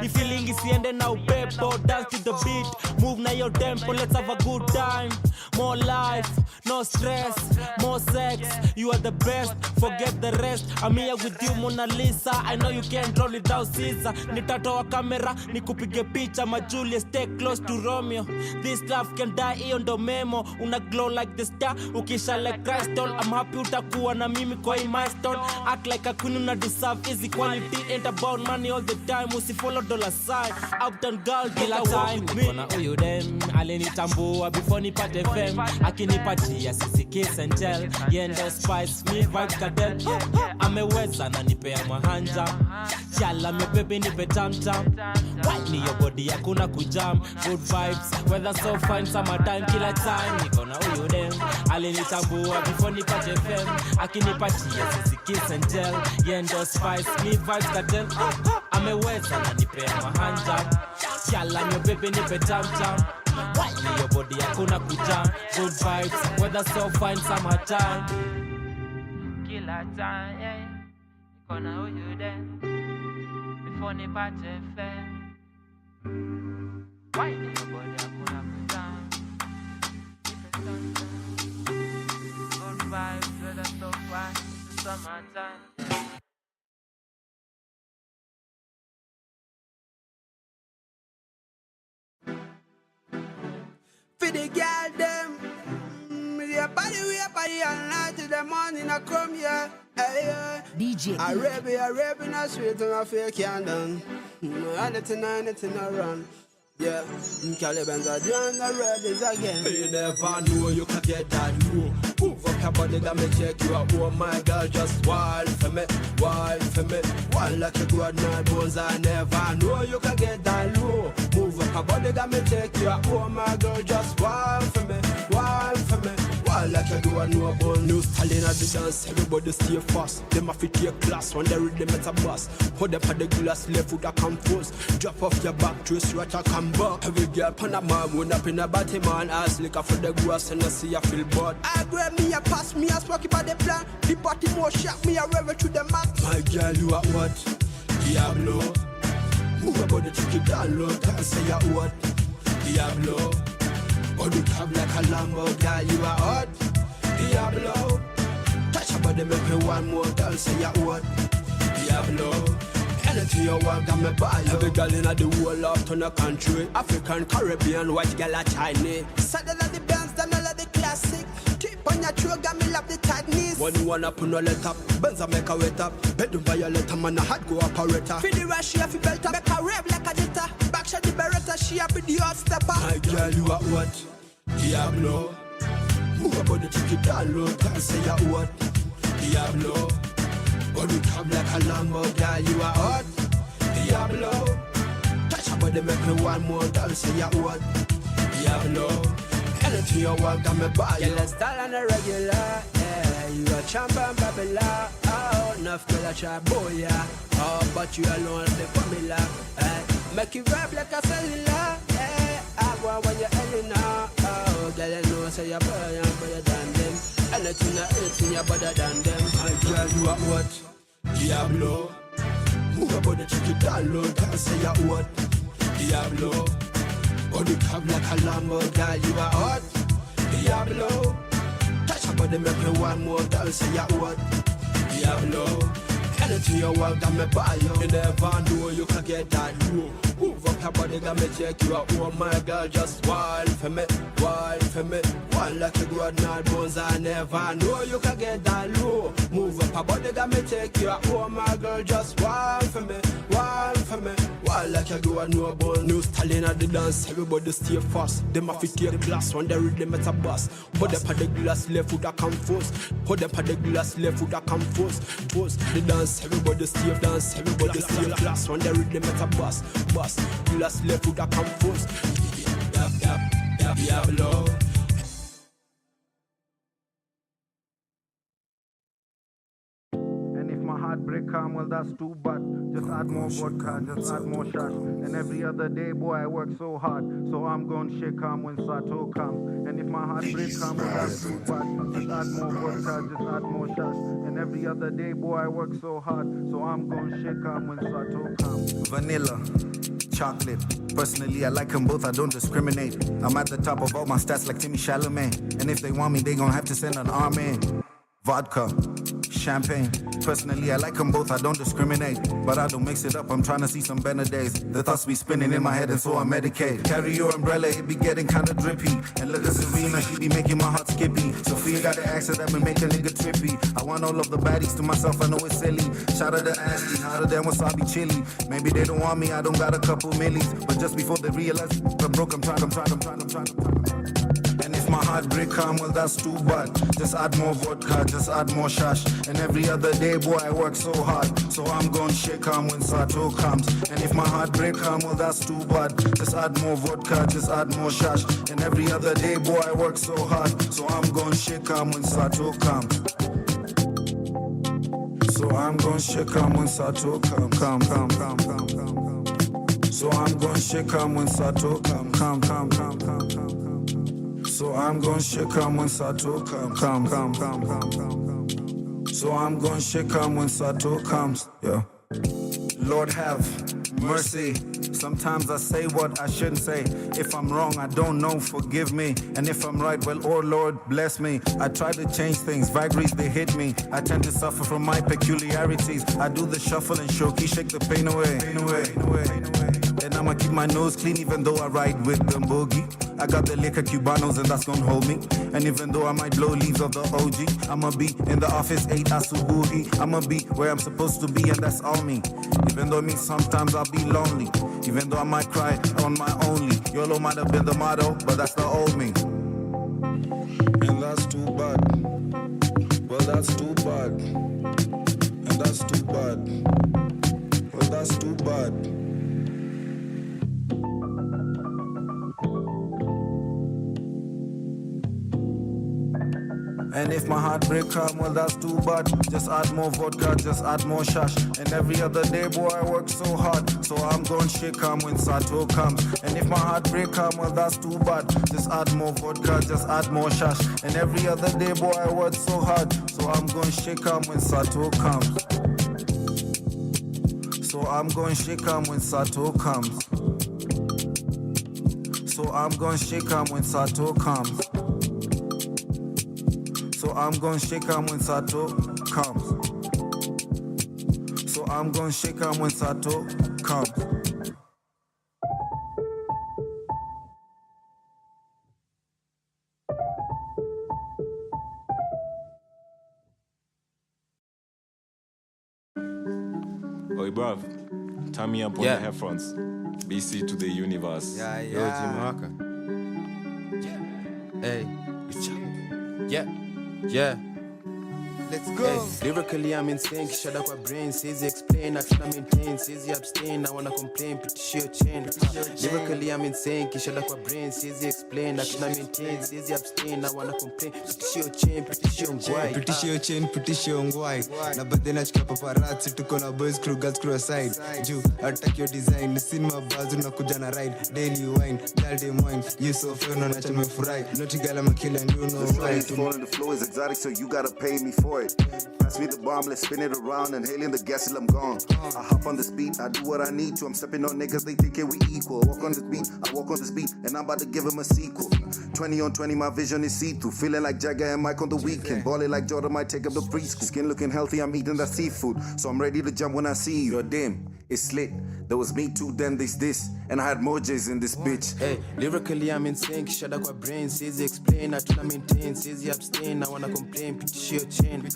ni feeling isiende na upepo. Dance to the beat, move na your tempo, let's have a good time. More life, no stress, more sex, you are the best, forget the rest. I'm here with you Mona Lisa, I know you can't roll without Caesar. Nitatoa kamera, nikupige picha ma Julius, stay close to Romeo. This love can die, hiyo ndo memo. Una glow like the star, ukisha like crystal. I'm happy utakuwa na mimi kwa hii milestone. Act like a queen, una deserve easy quality. Ain't about money all the time, usifollow dollar sign. Uptown girl, kila time niko na huyu dem alinitambua before nipate fame, akinipatia sisi kiss and tell, yendo spice me vibes cartel. Ameweza na nipea mahanja, chala me baby nipe tam tam. White ni your body hakuna kujam, good vibes weather so fine summertime. Kila time niko na huyu dem alinitambua before nipate fame, akinipatia sisi kiss and tell, yendo spice me vibes cartel. Ameweza na nipea mahanja, chala me baby nipe tam tam. White ni your body hakuna kujam, good vibes weather so fine summertime. Kila time yeah, niko na huyu dem before nipate fame. White ni your body hakuna kujam, good vibes weather so fine summertime. For the girl them, we a party all night till the morning I come here. Hey, DJ I rap in a sweet and I feel can't done. Anything I run. Yeah, Caliban's are doing the red again. You never know you can get that low. Move up your body, that me check you out. Oh my girl, just wild for me, wild for me. Wild like a good night bones, I never know you can get that low. Move up your body, that me check you out. Oh my girl, just wild for me, wild for me. Wild like a good no bone. New stallion at the dance, everybody stay fast. Them a fit take class when they read them at a bus. Hold up at the glass, left foot that come first. Drop off your back, twist right a come back. Every girl Panama, wound up in a body man. Ass liquor for the grass and I see I feel bad. I grab me a pass me a smoky by the plan. The party more shot me a rev to the max. My girl, you are what? Diablo. Move your body, take it down low. Can't say you are what? Diablo. Body cap like a Lambo, girl, you are hot. Diablo. Touch your body, make me one more, girl, say you are what? Diablo. Anything you want, got me buy you. Every girl in the whole of ton of country. African, Caribbean, white girl, a Chinese. Saddle of the bands, them all of the classic. Tip on your throat, got me love the tightness. When you wanna put no let up, Benza make a wet up. Bedroom violator, man, a hot go operator. Feel the rush, she a fi belt up, make a rev like a jetta. Back shot the beretta, she a be the hot stepper. My girl, you are what? Diablo. Move your body, take it down low. Can't say you are what? Diablo. Body come like a Lambo, girl, you are hot. Diablo. Touch your body, make me one more, girl, say you are what? Diablo. Anything you want, got me buy you. Yeah, let's style on a regular, yeah. You a champion, Babylon. Oh, enough girl, I try, boy, yeah. Oh, but you alone, the formula, eh. Make you vibe like a cellular, eh. I go when you're Elena. Oh, girl, you know, say you're better than them. Anything you're better than them. My girl, you are what? Diablo. Move your body, take it down low. Can't say you are what? Diablo. Body cap like a Lambo, girl, you are hot. Diablo. Touch your body, make me one more, girl, say you are what? Diablo. Anything you want, got me buy you. You never know you can get that low. Move up your body, got me check you out. Oh my girl, just wild for me, wild for me. Wild like a good night bones, I never know you can get that low. Move up your body, got me check you out. Oh my girl, just wild for me, wild for me. Wild like a good no bone. New stallion at the dance, everybody stay fast. Them a fit take class when they read them at a bus. Hold up at the glass, left foot that come first. Hold up at the glass, left foot that come first. Toast the dance, everybody stay dance, everybody stay class when they read them at a bus. Bus, glass left foot that come first. Diablo. And if my heart break calm, well that's too bad. Just add more vodka, just add more shots. And every other day, boy, I work so hard. So I'm gonna shake calm when Sato comes. And if my heart break calm, well that's too bad. Just add more vodka, just add more shots. And every other day, boy, I work so hard. So I'm gonna shake calm when Sato comes. Vanilla, chocolate. Personally, I like them both, I don't discriminate. I'm at the top of all my stats like Timmy Chalamet. And if they want me, they gon' have to send an army. Vodka, champagne. Personally, I like them both, I don't discriminate. But I don't mix it up, I'm trying to see some better days. The thoughts be spinning in my head and so I medicate. Carry your umbrella, it be getting kinda drippy. And look at Serena, she be making my heart skippy. Sophia got the accent that be make a nigga trippy. I want all of the baddies to myself, I know it's silly. Shout out to Ashley, hotter than wasabi chili. Maybe they don't want me, I don't got a couple millies. But just before they realize I'm broke, I'm trying. And if my heart break calm, well that's too bad. Just add more vodka, just add more shash. And every other day, boy, I work so hard. So I'm gonna shake calm when Sato comes. And if my heart break calm, well that's too bad. Just add more vodka, just add more shash. And every other day, boy, I work so hard. So I'm gonna shake calm when Sato comes. So I'm gonna shake calm when Sato comes. Come. So I'm gonna shake calm when Sato comes. Come. So I'm gonna shake calm when Sato comes. Come. So I'm gonna shake calm when Sato comes. Yeah. Lord have mercy. Sometimes I say what I shouldn't say. If I'm wrong, I don't know, forgive me. And if I'm right, well, oh Lord, bless me. I try to change things, vagaries, they hit me. I tend to suffer from my peculiarities. I do the shuffle and shoki, shake the pain away. And I'ma keep my nose clean even though I ride with the boogie. I got the liquor Cubanos and that's gonna hold me. And even though I might blow leaves of the OG, I'ma be in the office 8 asubuhi. I'ma be where I'm supposed to be and that's all me. Even though it means sometimes I'll be lonely. Even though I might cry on my only. YOLO might have been the motto, but that's the old me. And that's too bad. Well, that's too bad. And that's too bad. Well, that's too bad. And if my heartbreak come, well that's too bad. Just add more vodka, just add more shash. And every other day, boy, I work so hard. So I'm gon' shake calm when Sato comes. And if my heartbreak come, well that's too bad. Just add more vodka, just add more shash. And every other day, boy, I work so hard. So I'm gon' shake calm when Sato comes. So I'm gon' shake calm when Sato comes. So I'm gon' shake calm when Sato comes. So I'm gon' shake on when Sato comes. So I'm gon' shake on when Sato comes. Oi, bruv. Turn me up on the headphones. BC to the universe. Yeah. Yo, Jimaka. Hey. Yeah. Let's go. Hey, lyrically I'm insane. Shut up my brain. Says explain. I try to maintain. Says abstain. I wanna complain. Pretty your chain. Lyrically I'm insane. Shut up my brain. Says explain. I try to maintain. Says abstain. I wanna complain. Pretty your chain. Pretty your ngwai. Pretty your chain. Pretty your ngwai. Na badena chika paparazzi. Tuko na boys crew. Girls crew aside. Ju attack your design. Listen my buzz. Unakuja na ride. Daily wine. Girl dem wine. You so fair. No nacha nimefurahi. Naughty girl I'm a killer and you know right. The floor and the flow is exotic, so you gotta pay me for it. Pass me the bomb, let's spin it around, inhaling the gas till I'm gone. I hop on this beat, I do what I need to. I'm stepping on niggas, they thinking we equal. Walk on this beat, I walk on this beat, and I'm about to give him a sequel. 20 on 20, my vision is see-through. Feeling like Jagger and Mike on the weekend. Balling like Jordan might take up the preschool. Skin looking healthy, I'm eating that seafood. So I'm ready to jump when I see you. You're dim, it's lit. There was me too, then this. And I had more J's in this bitch. Hey, lyrically I'm insane. Shada kwa brain. Says explain. I try to maintain. Says abstain. I wanna complain. Pretty your chain.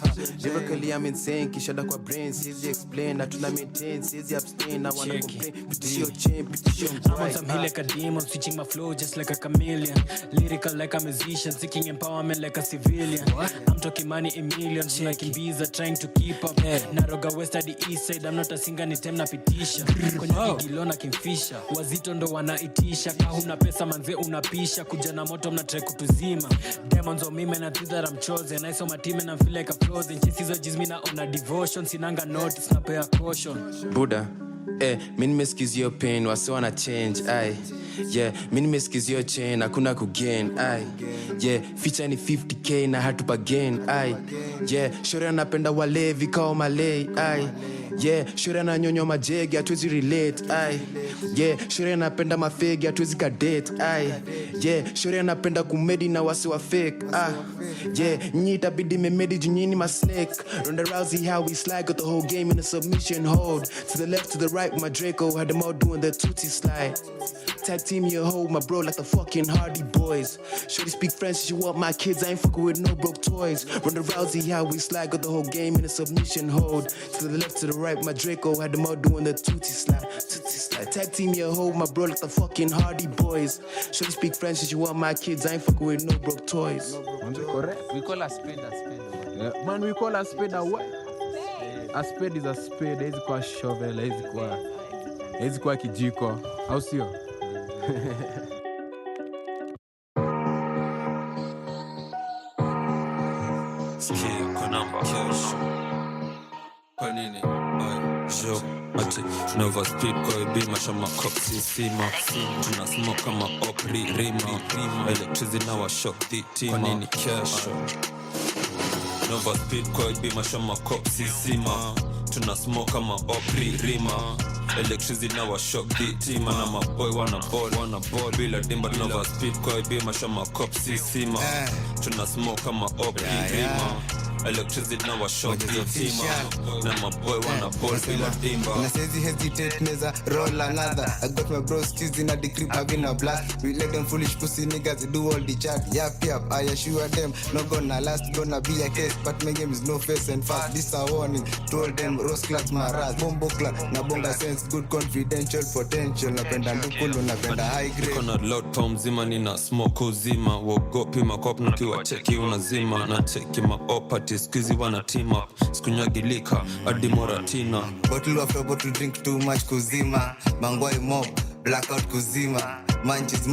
Lyrically I'm insane. Shada kwa brain. Says explain. I try to maintain. Says abstain. I wanna complain. Pretty your chain. Pretty your I'm on some hill like a demon, switching my flow just like a chameleon. Lyrical like a musician, seeking empowerment like a civilian. I'm talking money in millions, like in bees are trying to keep up. Naroga west at the east side, I'm not a singer, ni tem na pitisha. Kwenye gigilona kimfisha, wazito ndo wanaitisha. Kahuna pesa manze unapisha, kuja na moto mna try kutuzima. Demons on me man, I think that I'm chosen. I saw my team and I feel like a frozen. Chisizo jizmina on a devotion, sinanga notice, na pay a caution. Buddha. Mi nimesikiza your pain, wasi wana change, ay. Yeah, mi nimesikiza your chain, hakuna kugain, ay. Yeah, feature ni 50k na hatu bargain, ay. Yeah, shuri anapenda walevi kao malay, ay. Yeah, shuri ananyonyo majegi, hatuwezi relate, ay. Yeah, shuri anapenda mafegi, hatuwezi kadate, ay. Yeah, shuri anapenda kumedi na wasi wa fake, ah. Yeah, nyi itabidi memedi junyini ma snake. Ronda Rousey how we slide, got the whole game in a submission hold. To the left, to the right with my Draco, had them all doing the tootsie slide. Tag team your hoe, my bro like the fucking Hardy Boys. Shorty speak French, she want my kids, I ain't fucking with no broke toys. Ronda Rousey how we slide, got the whole game in a submission hold. To the left, to the right with my Draco, had them all doing the tootsie slide. Tootsie slide. Tag team your hoe, my bro like the fucking Hardy Boys. Shorty speak French, she want my kids, I ain't fucking with no broke toys. Correct. We call a spade a spade. Yeah. Man, we call a spade a what? A spade is a spade. Hizi kwa shovel, hizi kwa kijiko. Au sio? Sikia kwa namba kesho. Kwa nini? Jo, ati tunava speed kwa bima shama kopsi sima. Tuna smoke kama opri rima. Electricity na wa shock tima. Kwa nini kesho? Nova speed kwa bima shama kopsi sima. Tuna smoke kama opri rima. Electricity na wa shock tima. Na maboy wana ball bila dimba. Nova speed kwa bima shama kopsi sima. Tuna smoke kama opri rima. Electricity now a shot the team. Now my boy wanna ball bila dimba. And I says he hesitate, neza roll another. I got my bros cheese in a the crib having a blast. We let them foolish pussy niggas do all the chat. Yap, I assure them, not gonna last, gonna be a case. But my game is no face and fast. This a warning, told them rose class maras, bombo class, na bonga sense, good confidential potential. Napenda lukulu, napenda high grade. Niko na loud tom zima, nina smoke uzima. Wogopi makop nukiwa cheki unazima. Na cheki maopati, squeezy wana team up. Skunyagilika, adi moratina. Bottle after bottle, drink too much kuzima. Mangwai mob, blackout kuzima. Manches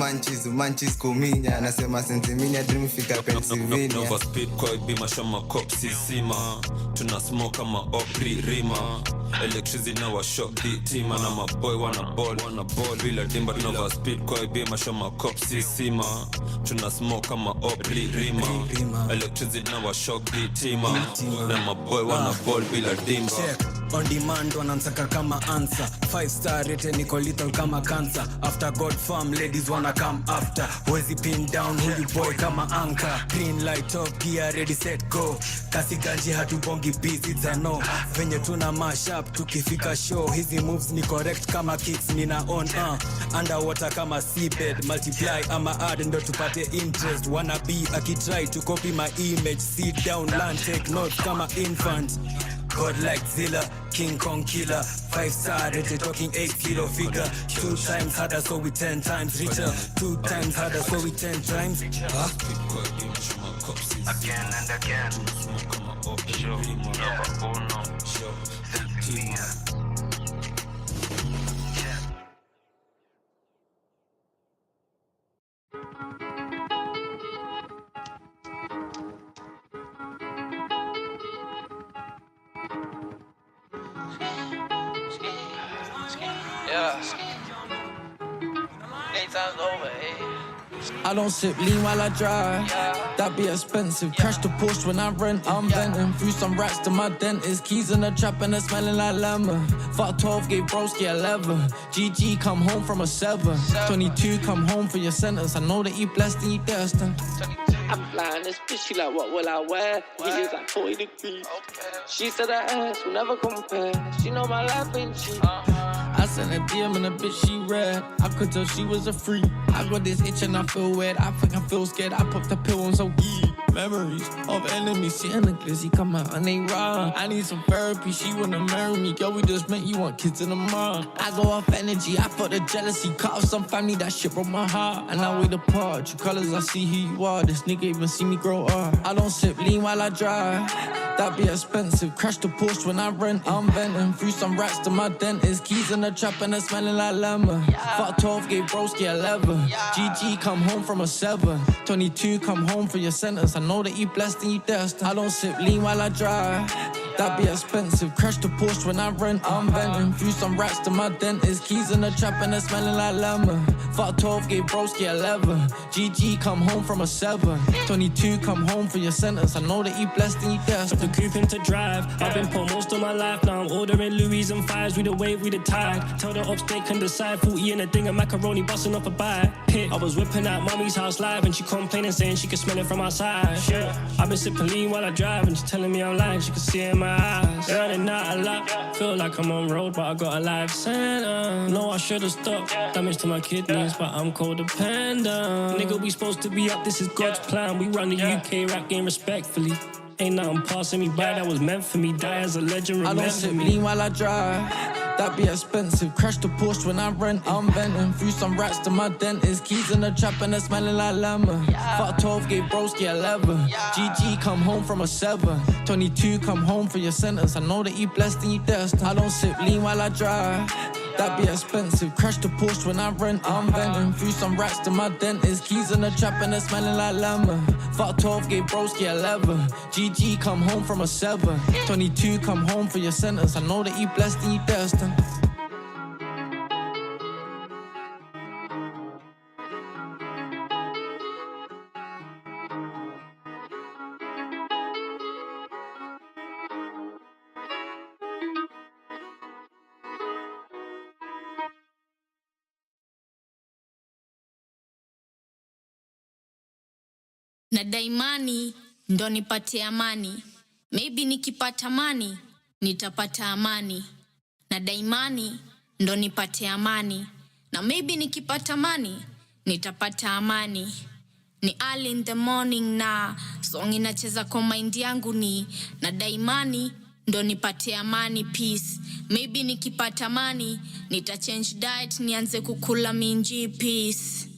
kuminya. Nasema sentiminya, dream fika Pennsylvania. Nova speed kwa ibima shama cop sisima. Tuna smoke kama opri rima. Electricity now a shock the team. Na my boy wanna ball bila dimba. Nova speed kwa ibima shama cop sisima. Tuna smoke kama opri rima. Electricity now a shock the team. Na my boy wanna ball bila dimba. On demand wanansaka kama answer 5-star rated niko little kama cancer. After God farm ladies wanna come after. Wezi pin down who you boy kama anchor. Green light up gear ready set go. Kasi ganji hatubongi busy za no. Venye tuna mash up tukifika show. Hizi moves ni correct kama kicks nina on underwater kama seabed. Multiply ama add ndo tupate interest. Wanna be akitry to copy my image. Sit down learn take notes kama infant. God like Zilla, King Kong killer. 5-star rated talking 8 kilo figure. 2 times harder so we 10 times richer. 2 times harder so we 10 times Again and again. Show, never no. Daytime's over, hey. I don't sip lean while I drive. That be expensive. Crash the Porsche when I rent. I'm venting through some rats to my dentist. Keys in the trap and they're smelling like lemon. Fuck 12, gave broski 11. GG, come home from a 7. 22, come home for your sentence. I know that you blessed and you destined. I'm flying this bitch, she like, what will I wear? He is like 40 degrees. She said her ass will never compare. She know my life ain't cheap. I sent a DM and a bitch she read. I could tell she was a freak. I got this itch and I feel wet. I think I feel scared. I popped the pill, I'm so geek. Memories of enemies, she in the glizzy come out and they raw. I need some therapy, she wanna marry me. Girl, we just met, you want kids in the mall. I go off energy, I felt the jealousy. Cut off some family, that shit broke my heart. And I wait apart, true colors, I see who you are. This nigga even see me grow up. I don't sip lean while I drive. That be expensive. Crash the Porsche when I rent. I'm venting through some rats to my dentist. Keys in the trap and they're smelling like lemon. Fuck 12, gave broski 11. GG, come home from a 7. 22, come home for your sentence. I know that you blessed and you destined. I don't sip lean while I drive. That be expensive. Crash the Porsche when I rent. I'm venting through some rats to my dentist. Keys in the trap and they're smelling like lemon. Fuck 12, gave broski 11. GG, come home from a 7. 22, come home for your sentence. I know that you blessed and you destined. The coupe him to drive. I've been poor most of my life. Now I'm ordering Louis and 5s. We the wave, we the tide. Tell the ops they can decide. 40 in a thing of macaroni busting off a bag. Pit. I was whipping out mommy's house live and she complaining saying she could smell it from outside. Yeah. I've been sipping lean while I drive and she's telling me I'm lying. She can see it in my eyes. Earning not a lot. Feel like I'm on road, but I got a life center. No, I should've stopped. Damage to my kidneys, but I'm codependent. Nigga, we supposed to be up. This is God's plan. We run the UK rap game respectfully. Ain't nothing passing me by that was meant for me. Die as a legend, remember me. I don't sip lean while I drive. That be expensive. Crash the Porsche when I rent. I'm venting through some rats to my dentist. Keys in the trap and they're smelling like lemon. Fuck 12, gave broski 11. GG, come home from a 7. 22, come home for your sentence. I know that you blessed and you destined. I don't sip lean while I drive. That be expensive. Crash the Porsche when I rent. I'm venting through some rats to my dentist. Keys in the trap and they're smelling like lemon. Fuck 12, gave broski 11. GG, come home from a 7. 22, come home for your sentence. I know that you blessed and you destined. Na daimani ndo nipatie amani. Maybe nikipata amani, nitapata amani. Na daimani, ndo nipate amani. Na maybe nikipata amani, nitapata amani. Ni early in the morning na song inacheza kwa mind yangu ni na daimani, ndo nipate amani, peace. Maybe nikipata amani, nitachange diet, nianze kukula minji, peace.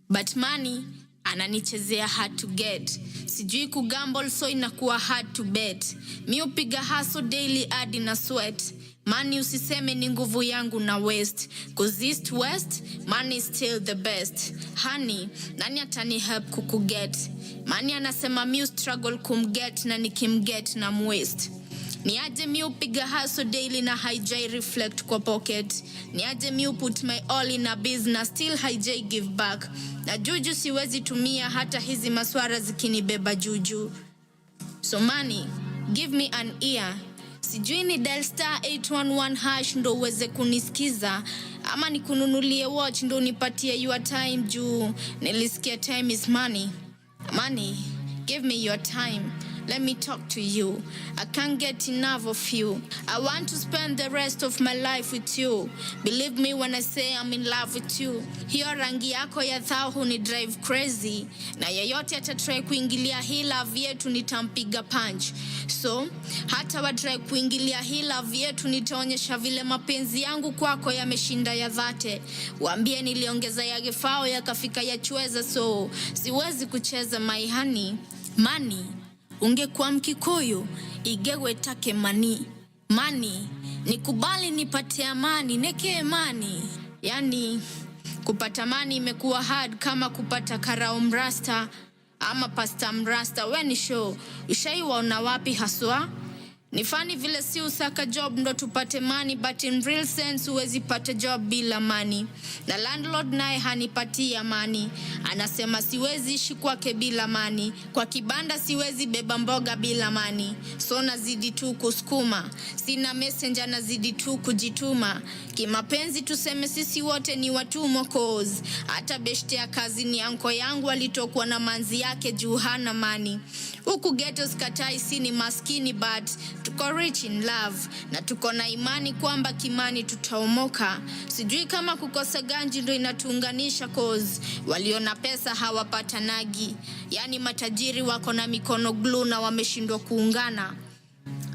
But money, ananichezea hard to get. Sijui kugamble so inakuwa hard to bet. Mi upiga hustle daily hadi na sweat. Money usiseme ni nguvu yangu na waste. Cause east west, money is still the best. Honey, nani atani help kukuget? Money anasema mi struggle kumget na nikimget na mwest. Niaje mi upiga hustle daily na haijai reflect kwa pocket. Niaje mi put my all in a business, still haijai give back. Na juju siwezi tumia hata hizi maswara zikinibeba juju. So money, give me an ear. Sijui ni dial star 811 hash ndo uweze kunisikiza. Ama nikununulie watch ndo nipatie your time juu. Nilisikia time is money. Money, give me your time. Let me talk to you. I can't get enough of you. I want to spend the rest of my life with you. Believe me when I say I'm in love with you. Hiyo rangi yako ya thao huni drive crazy. Na yeyote atatry kuingilia hii love yetu nitampiga punch. So, hata watry kuingilia hii love yetu nitaonyesha vile mapenzi yangu kwako yameshinda ya dhate. Waambie niliongeza ya gefao yakafika ya chweza, so siwezi kucheza my honey. Money, ungekuwa Mkikuyu, igewe take mani. Mani, nikubali nipate amani, neke amani. Yani, kupata mani imekuwa hard kama kupata karao mrasta ama pasta mrasta. Weni show, ushaiwaona wapi haswa? Nifani vile si usaka job ndo tupate money, but in real sense uwezi pata job bila money. Na landlord naye hanipati amani. Anasema siwezi ishi kwake bila money. Kwa kibanda siwezi beba mboga bila money. So nazidi tu kusukuma. Sina messenger nazidi tu kujituma. Kimapenzi tuseme sisi wote ni watumwa cause. Hata beshte ya kazi ni anko yangu alitokuwa na manzi yake juu hana money. Huku ghetto skatai si ni maskini but tuko rich in love. Na tuko na imani kwamba kimani tutaomoka. Sijui kama kukosa ganji ndo inatuunganisha cause waliona pesa hawapatanagi. Yani matajiri wako na mikono glue na wameshindwa kuungana.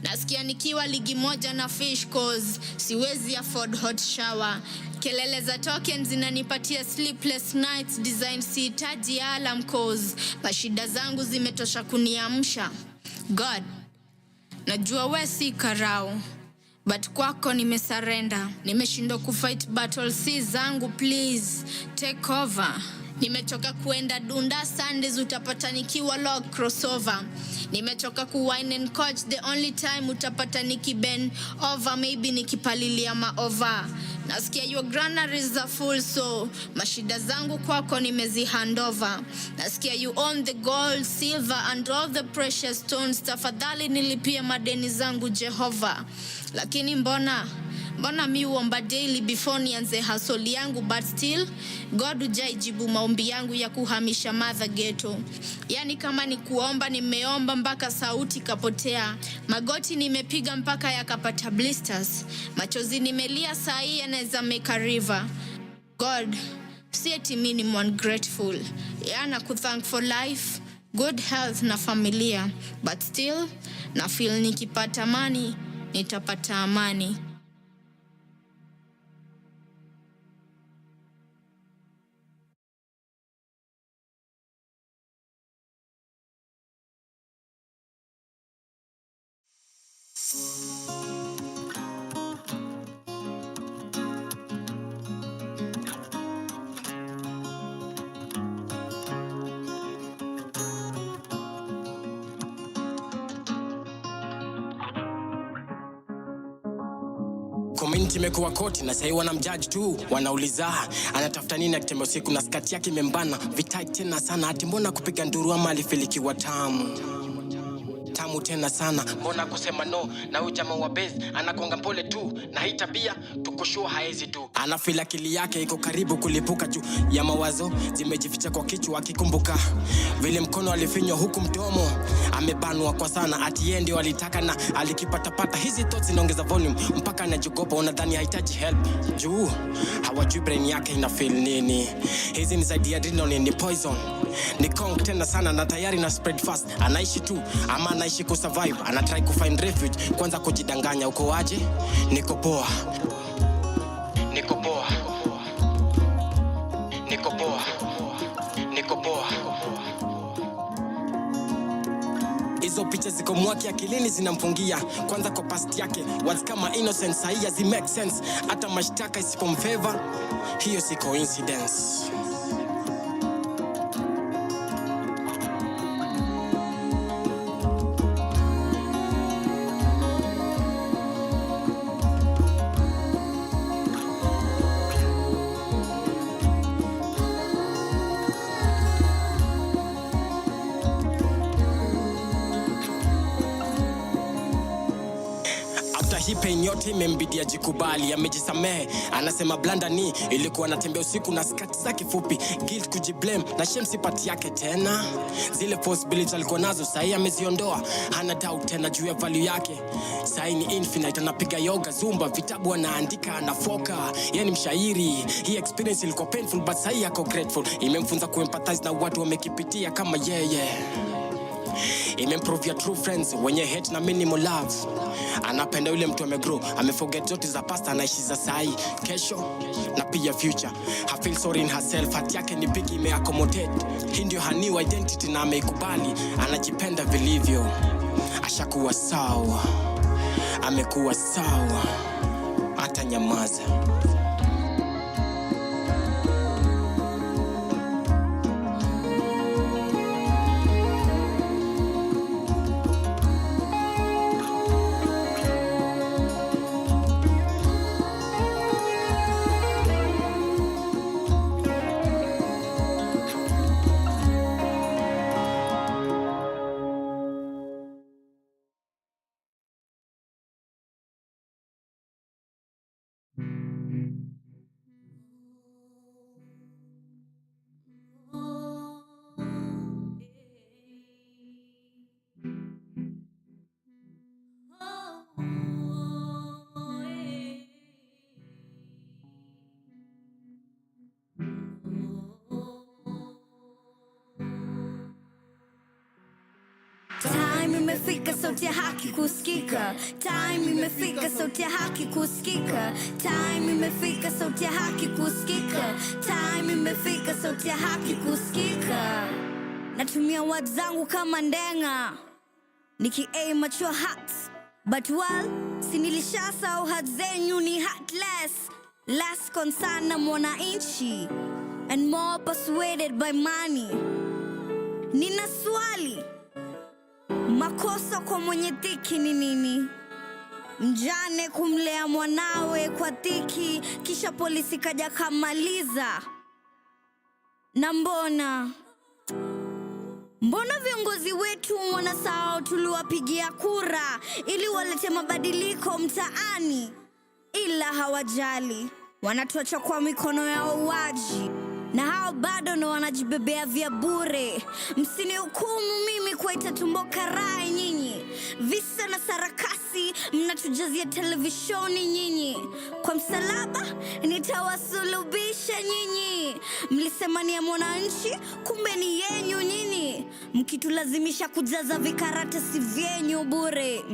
Nasikia nikiwa ligi moja na fish cause siwezi afford hot shower. Kelele za tokens zinanipatia sleepless nights, design sihitaji alarm cause mashida zangu zimetosha kuniamsha. God, najua we si karao, but kwako nimesarenda. Nimeshindwa kufight battle si zangu, please take over. Nimechoka kuenda dunda Sundays utapata nikiwa log crossover. Nimechoka kuwine and coach, the only time utapata nikiben over, maybe nikipalilia maova. Nasikia your granaries are full, so mashida zangu kwako nimezi handover. Nasikia you own the gold, silver and all the precious stones. Tafadhali nilipie madeni zangu Jehova. Lakini mbona mi uomba daily before nianze hustle yangu, but still God hujaijibu maombi yangu ya kuhamisha mother ghetto. Yani kama ni kuomba nimeomba mpaka sauti kapotea. Magoti nimepiga mpaka yakapata blisters. Machozi nimelia saa hii yanaweza make a river. God, si eti mimi ni ungrateful. Yana kuthank for life, good health na familia, but still na feel nikipata amani nitapata amani. Community imekuwa koti na sasa wanamjudge tu. Wanauliza anatafuta nini akitembe usiku na skati yake imembana. Vitai tena sana ati mbona kupiga nduru ama alifilikiwa tamu tamu tena sana. Mbona kusema no na huyu jamaa wa base anakuanga mpole tu, na hii tabia tukoshua haezi tu. Anafeel akili yake iko karibu kulipuka juu ya mawazo zimejificha kwa kichwa akikumbuka vile mkono alifinywa huku mdomo amebanwa kwa sana. Ati yeye ndio alitaka na alikipatapata. Hizi thoughts inaongeza volume mpaka anajogopa, unadhani hahitaji help juu hawajui brain yake ina feel nini. Hizi ni zaidi ya adrenaline, ni poison, ni kong tena sana na tayari na spread fast. Anaishi tu ama anaishi kusurvive, anatry kufind refuge. Kwanza kujidanganya uko aje, niko poa, niko poa, niko poa, niko poa. Hizo picha ziko mwaki akilini zinamfungia. Kwanza kwa past yake words kama innocence sahihi zi make sense. Hata mashtaka isipomfavor, hiyo si coincidence. Hii pain yote imembidia jikubali, amejisamehe. Anasema blanda ni ilikuwa anatembea usiku na skati zake fupi. Guilt, kujiblame na shame sipati yake tena. Zile possibilities alikuwa nazo sahi ameziondoa. Hana doubt tena juu ya value yake. Sahi ni infinite, anapiga yoga, zumba, vitabu anaandika, anafoka. Yeye ni mshairi. Hii experience ilikuwa painful but sahi yako grateful. Imemfunza kuempathize na watu wamekipitia kama yeye. Imemprove your true friends wenye hate na minimal love. Anapenda yule mtu amegrow, ameforget zote za past, anaishi za sahi, kesho na pia future. I feel sorry in herself, hati yake ni big, imeaccommodate. Hii ndio her new identity na ameikubali. Anajipenda vilivyo, ashakuwa sawa, amekuwa sawa, hata nyamaza. Time imefika, sauti ya haki kusikika. Time imefika, sauti ya haki kusikika. Time imefika, sauti ya haki kusikika. Time imefika, sauti ya haki kusikika. Natumia words zangu kama ndenga, niki-aim at your heart. But well, sinilishasahau heart zenyu ni heartless. Less concern na mwananchi and more persuaded by money. Nina swali, makosa kwa mwenye dhiki ni nini? Mjane kumlea mwanawe kwa dhiki, kisha polisi kaja kamaliza. Na mbona viongozi wetu wanasahau tuliwapigia kura ili walete mabadiliko mtaani? Ila hawajali, wanatuacha kwa mikono ya wauaji. Na hao bado ndo wanajibebea vya bure. Msinihukumu mimi kwa itatumbo karai nyinyi. Visa na sarakasi mnatujazia televishoni nyinyi. Kwa msalaba nitawasulubisha nyinyi. Mlisema ni ya mwananchi, kumbe ni yenyu nyinyi. Mkitulazimisha kujaza vikaratasi vyenyu bure.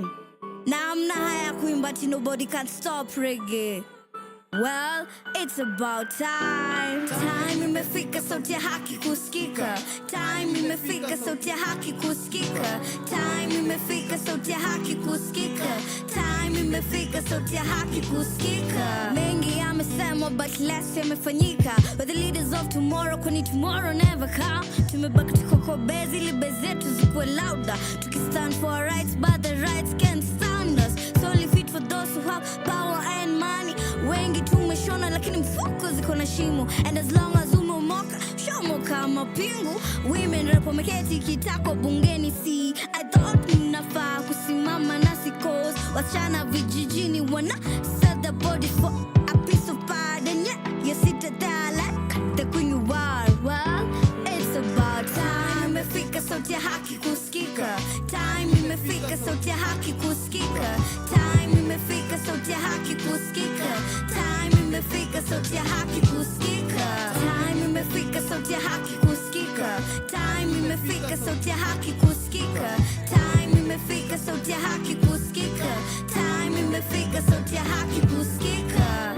Na amna haya kuimba ti nobody can stop reggae. Well, it's about time. Time imefika, sauti ya haki kusikika. Time imefika, sauti ya haki kusikika. Time imefika, sauti ya haki kusikika. Time imefika, sauti ya haki kusikika. Mengi yamesemwa but less yamefanyika. We're the leaders of tomorrow, kwani tomorrow never come. Tumebaki tuko kwa bezi ili bezi zetu zikuwe louder. Tukistand for our rights but the rights can't stand us. Solely fit for those who have power and money. Wengi tumeshona lakini mfuko ziko na shimo. And as long as umemoka, shomo kama pingu. Women rap wameketi kitako bungeni, see I thought mnafaa kusimama nasi cause wasichana vijijini wanna sell the body for a piece of pie. And yeah, you sit there like the queen you are. Well, it's about time. Imefika sauti ya haki kusikika. Time imefika sauti ya haki kusikika. Time imefika sauti ya haki kusikika. Time imefika sauti ya haki kusikika. Time imefika sauti ya haki kusikika. Time imefika sauti ya haki kusikika. Time imefika sauti ya haki kusikika. Time imefika sauti ya haki kusikika.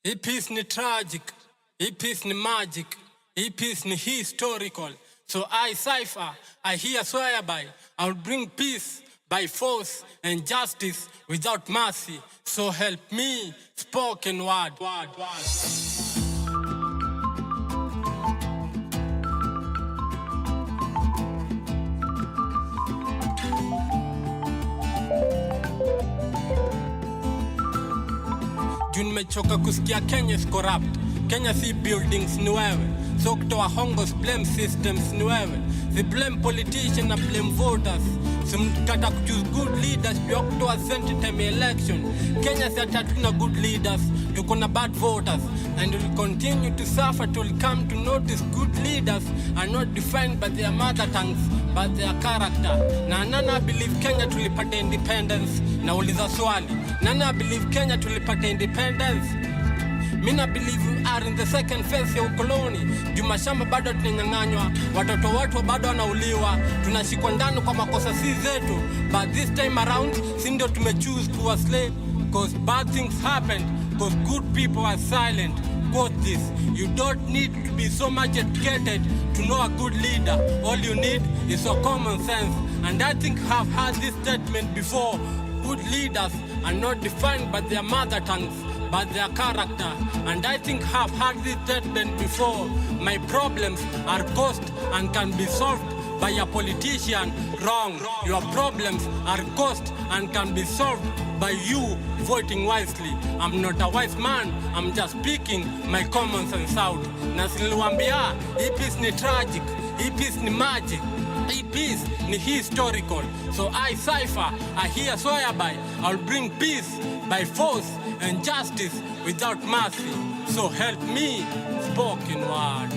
Hii piece ni tragic, hii piece ni magic, hii piece ni historical. So I cipher, I here swear by, I'll bring peace by force and justice without mercy. So help me, spoken word. Nimechoka kusikia Kenya is corrupt. Kenya si buildings ni wewe. So kutoa hongos blame systems ni wewe. Si blame politicians na blame voters. Si mkata kuchoose good leaders pia kutoa time election. Kenya si hatuna good leaders, tuko na bad voters. And we'll continue to suffer till we come to notice good leaders are not defined by their mother tongues, but their character. Na nana believe Kenya tulipata independence. Na uliza swali, nana believe Kenya tulipata independence? Mina believe we are in the second phase ya ukoloni. Jumashamba bado tunanyang'anywa, watoto watu bado wanauliwa, tunashikwa ndani kwa makosa si zetu. But this time around, si ndio tumechoose kuwa slave. Cause bad things happened, cause good people are silent. Quote this, you don't need to be so much educated to know a good leader. All you need is a common sense. And I think I've heard this statement before. Good leaders are not defined by their mother tongues, but their character. And I think I've heard this statement before. My problems are caused and can be solved by a politician. Wrong. Your problems are caused and can be solved by you voting wisely. I'm not a wise man, I'm just speaking my common sense out. Na siliwambia, hii piece ni tragic, hii piece ni magic, hii piece ni historical. So I cipher, I here swear by, I'll bring peace by force and justice without mercy. So help me, spoken word.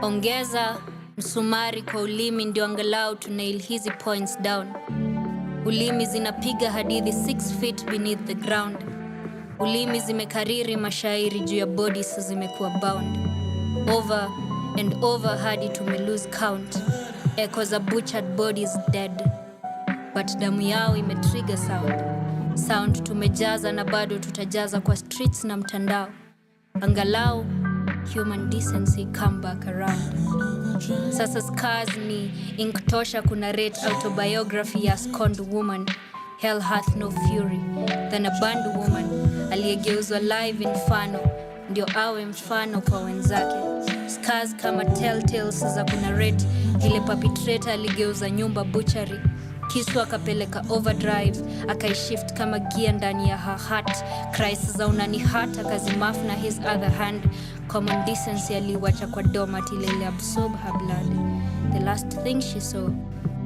Ongeza msumari kwa ulimi ndio angalau tunail hizi points down. Ulimi zinapiga hadithi 6 feet beneath the ground. Ulimi zimekariri mashairi juu ya bodies zimekuwa bound. Over and over hadi tume lose count. Echoes of butchered bodies dead. But damu yao imetrigger sound. Sound tumejaza na bado tutajaza kwa streets na mtandao. Angalau human decency come back around. Sasa scars ni ink tosha kuna rate autobiography ya scorned woman. Hell hath no fury than a banned woman aliyegeuzwa live infano ndio awe mfano kwa wenzake. Scars kama telltales za kuna rate ile perpetrator aligeuza nyumba butchery. Kisu akapeleka overdrive, akaishift kama gear ndani ya her heart. Cries za unani heart akazimaf na his other hand. Common decency aliwacha kwa domat ile absorb her blood. The last thing she saw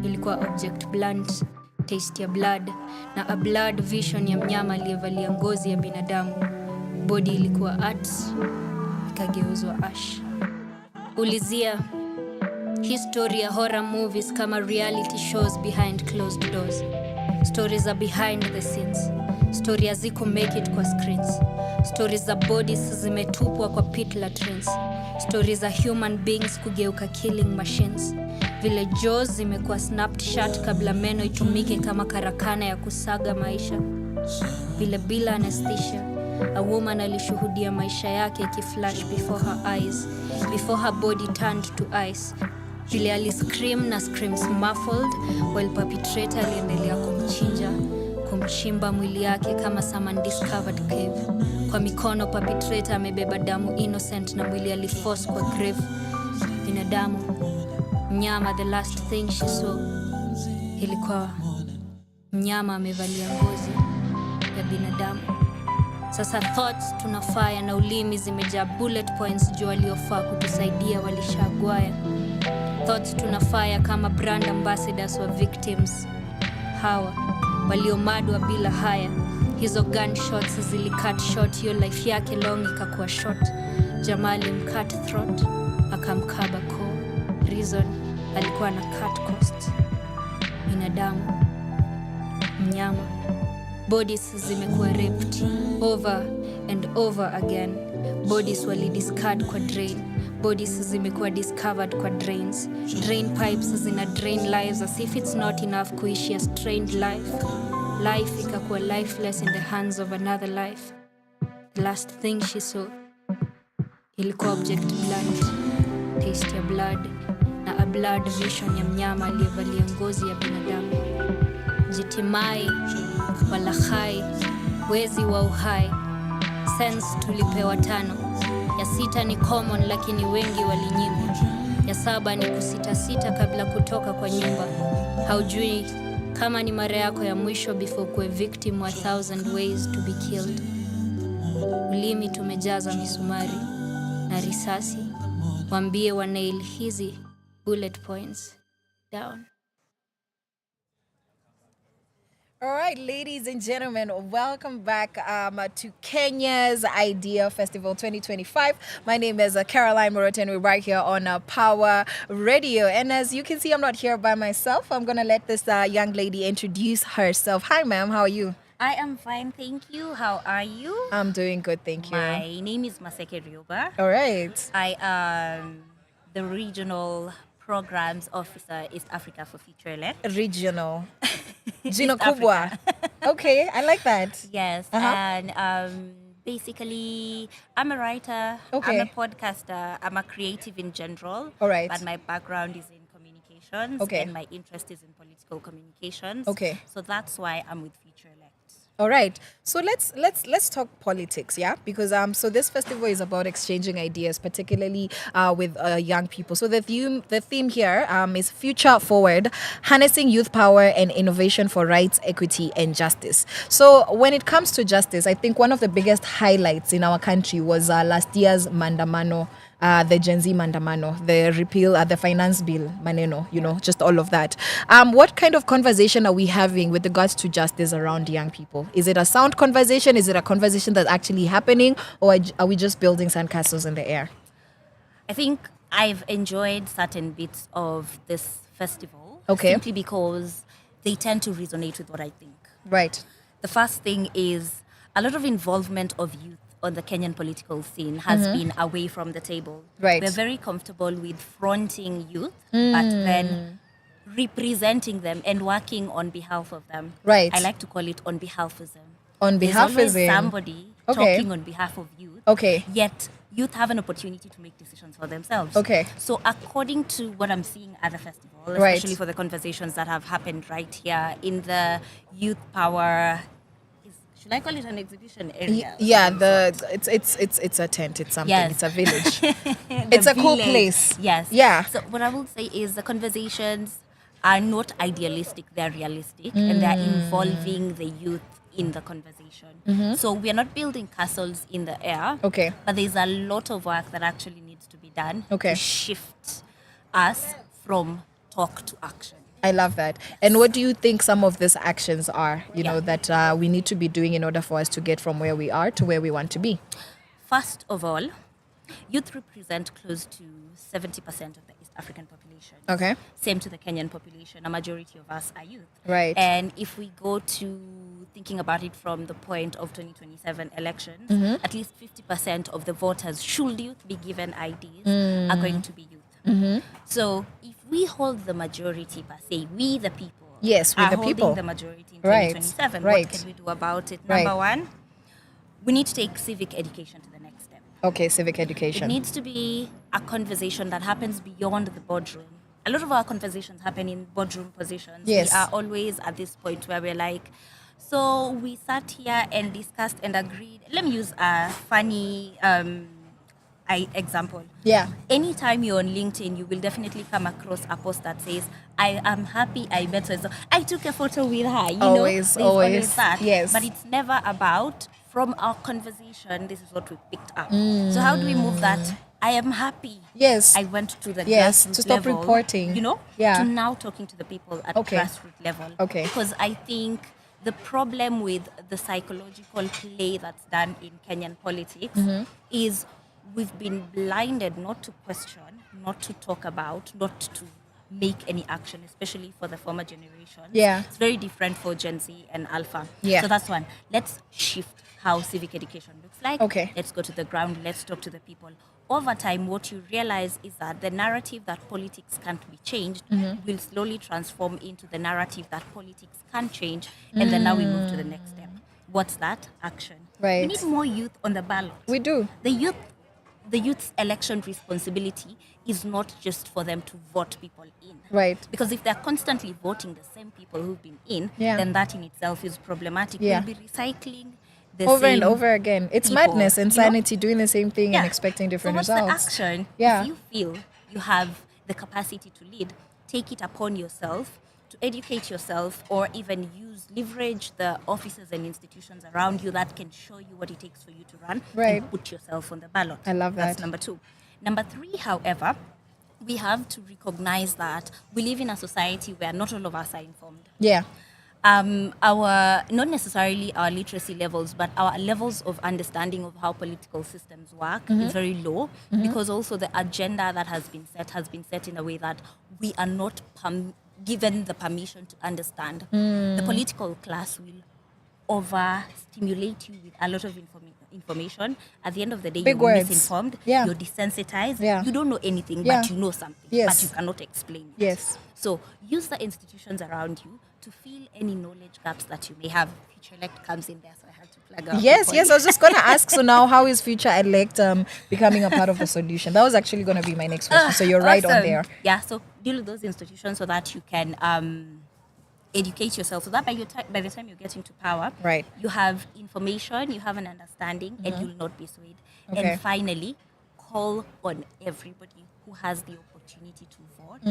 ilikuwa object blunt, taste ya blood na a blood vision ya mnyama aliyevalia ngozi ya binadamu. Body ilikuwa art, ikageuzwa ash. Ulizia history ya horror movies kama reality shows behind closed doors. Stories are behind the scenes. Stories haziko make it kwa screens. Stories za bodies zimetupwa kwa pit latrines. Stories za human beings kugeuka killing machines. Vile jaws zimekuwa snapped shut kabla meno itumike kama karakana ya kusaga maisha. Vile bila anesthesia, a woman alishuhudia maisha yake ikiflash before her eyes, before her body turned to ice. Vile aliscream na screams muffled while perpetrator aliendelea kumchinja, kumchimba mwili yake kama some undiscovered cave. Kwa mikono perpetrator amebeba damu innocent na mwili aliforce kwa grave. Binadamu, mnyama, the last thing she saw ilikuwa mnyama amevalia ngozi ya binadamu. Sasa thoughts tunafaya na ulimi zimejaa bullet points juu waliofaa kutusaidia walishagwaya. Thoughts tunafaya kama brand ambassadors wa victims hawa waliomadwa bila haya. Hizo gunshots zilicut short hiyo life yake long ikakuwa short. Jamali mcut throat akamkaba koo. Reason alikuwa na cut cost. Binadamu, mnyama, bodies zimekuwa raped over and over again. Bodies walidiscard kwa drain. Bodies zimekuwa discovered kwa drains. Drain pipes zina drain lives as if it's not enough kuishi a strained life. Life ikakuwa lifeless in the hands of another life. The last thing she saw ilikuwa object blunt, taste ya blood na a blood vision ya mnyama aliyevalia ngozi ya binadamu. Jitimai, walahai, wezi wa uhai. Sense tulipewa 5. Ya 6 ni common lakini wengi walinyimwa. Ya 7 ni kusita kabla kutoka kwa nyumba. Haujui kama ni mara yako ya mwisho before kuwe victim wa 1,000 ways to be killed. Ulimi tumejaza misumari na risasi. Wambie wa nail hizi bullet points down. All right, ladies and gentlemen, welcome back to Kenya's Idea Festival 2025. My name is Caroline Morote, and we're right here on Power Radio. And as you can see, I'm not here by myself. I'm going to let this young lady introduce herself. Hi, ma'am. How are you? I am fine, thank you. How are you? I'm doing good, thank you. My name is Maseke Ryoba. All right. I am the Regional Programs Officer, East Africa for Future Elect. Regional. Gino Kubwa. Okay, I like that. Yes, and basically, I'm a writer, Okay. I'm a podcaster, I'm a creative in general. All right. But my background is in communications, Okay. and my interest is in political communications. Okay. So that's why I'm with Future Elect. All right. So let's talk politics, yeah? Because so this festival is about exchanging ideas, particularly with young people. So the theme here is Future Forward, harnessing youth power and innovation for rights, equity, and justice. So when it comes to justice, I think one of the biggest highlights in our country was last year's Mandamano. The Gen Z Mandamano, the repeal, the finance bill, maneno, just all of that. What kind of conversation are we having with regards to justice around young people? Is it a sound conversation? Is it a conversation that's actually happening? Or are we just building sandcastles in the air? I think I've enjoyed certain bits of this festival. Okay. Simply because they tend to resonate with what I think. Right. The first thing is a lot of involvement of youth on the Kenyan political scene has been away from the table. Right. We're very comfortable with fronting youth, but then representing them and working on behalf of them. Right. I like to call it on behalfism. On There's behalfism. always somebody Okay. talking on behalf of youth. Okay. Yet youth have an opportunity to make decisions for themselves. Okay. So according to what I'm seeing at the festival, Right. especially for the conversations that have happened right here in the youth power, should I call it an exhibition area? Yeah, it's a tent, it's something, Yes. it's a village. The It's a cool village. place. Yes. Yeah. So what I will say is the conversations are not idealistic, they're realistic, and they're involving the youth in the conversation. So we are not building castles in the air. Okay. But there's a lot of work that actually needs to be done Okay. to shift us from talk to action. I love that. And what do you think some of these actions are, that we need to be doing in order for us to get from where we are to where we want to be? First of all, youth represent close to 70% of the East African population. Okay. Same to the Kenyan population. A majority of us are youth. Right. And if we go to thinking about it from the point of 2027 elections, at least 50% of the voters, should youth be given IDs, are going to be youth. So if we hold the majority per se, we the people Yes, we are the holding people. the majority in Right, 2027, right. what can we do about it? Right. Number one, we need to take civic education to the next step. Okay, civic It education. needs to be a conversation that happens beyond the boardroom. A lot of our conversations happen in boardroom positions. Yes. We are always at this point where we're like, so we sat here and discussed and agreed. Let me use a funny example. Yeah. Anytime you're on LinkedIn, you will definitely come across a post that says, I am happy I met so. I took a photo with her. You know, Always, there's always. that. Yes. But it's never about, from our conversation, this is what we picked up. So how do we move that? I am happy. Yes. I went to the Yes, grassroots to stop level, reporting. to now talking to the people at Okay. grassroots level. Okay. Because I think the problem with the psychological play that's done in Kenyan politics is we've been blinded not to question, not to talk about, not to make any action, especially for the former generations. Yeah. It's very different for Gen Z and Alpha. Yeah. So that's one. Let's shift how civic education looks like. Okay. Let's go to the ground. Let's talk to the people. Over time, what you realize is that the narrative that politics can't be changed will slowly transform into the narrative that politics can change. And then now we move to the next step. What's that? Action. Right. We need more youth on the ballot. We do. The youth's election responsibility is not just for them to vote people in. Right. Because if they're constantly voting the same people who've been in, Yeah. then that in itself is problematic. Yeah. We'll be recycling the Over same and over again. It's people, madness, you know? insanity, doing the same thing and Yeah. expecting different so what's results. the action? Yeah. If you feel you have the capacity to lead, take it upon yourself to educate yourself, or even leverage the offices and institutions around you that can show you what it takes for you to run Right. and put yourself on the ballot. I love That's that. number two. Number three, however, we have to recognize that we live in a society where not all of us are informed. Yeah. Our not necessarily our literacy levels, but our levels of understanding of how political systems work is very low, because also the agenda that has been set in a way that we are not given the permission to understand. The political class will overstimulate you with a lot of information. At the end of the day, Big you're words. misinformed, Yeah. you're desensitized, Yeah. you don't know anything, Yeah. but you know something, Yes. but you cannot explain it. Yes. So use the institutions around you to fill any knowledge gaps that you may have. Future Elect comes in there, so I had to plug out. Yes, yes. I was just going to ask. So now, how is Future Elect becoming a part of the solution? That was actually going to be my next question. So you're right on Awesome. there. Yeah, so deal with those institutions so that you can educate yourself, so that by the time you get into power, Right. you have information, you have an understanding, and you'll not be swayed. Okay. And finally, call on everybody who has the opportunity to vote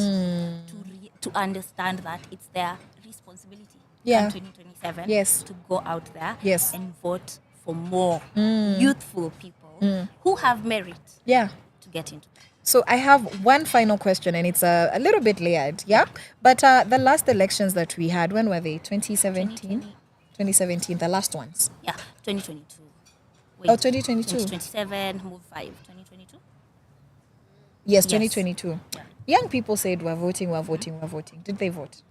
to understand that it's their responsibility Yeah. in 2027 Yes. to go out there Yes. and vote for more youthful people who have merit Yeah. to get into that. So I have one final question, and it's a little bit layered, yeah? But the last elections that we had, when were they? 2017? 2017, the last ones. Yeah, 2022. Oh, 2022. 2027, move 5, 2022. Yes, Yes. 2022. Young people said, we're voting. Did they vote?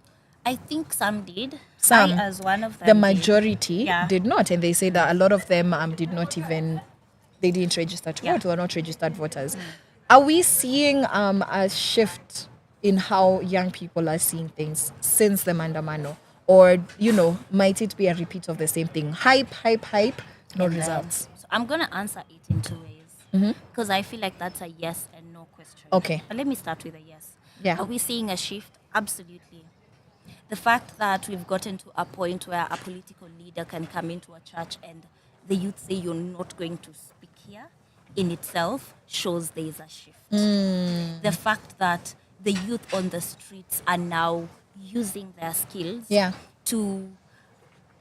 I think some did. Some. I, as one of them, The did. majority Yeah. did not. And they say that a lot of them did not even, they didn't register to vote, were not registered voters. Are we seeing a shift in how young people are seeing things since the Mandamano? Or, might it be a repeat of the same thing? Hype, no And, results. So I'm going to answer it in two ways. Because I feel like that's a yes and no question. Okay. But let me start with a yes. Yeah. Are we seeing a shift? Absolutely. The fact that we've gotten to a point where a political leader can come into a church and the youth say you're not going to speak here, in itself shows there is a shift. The fact that the youth on the streets are now using their skills to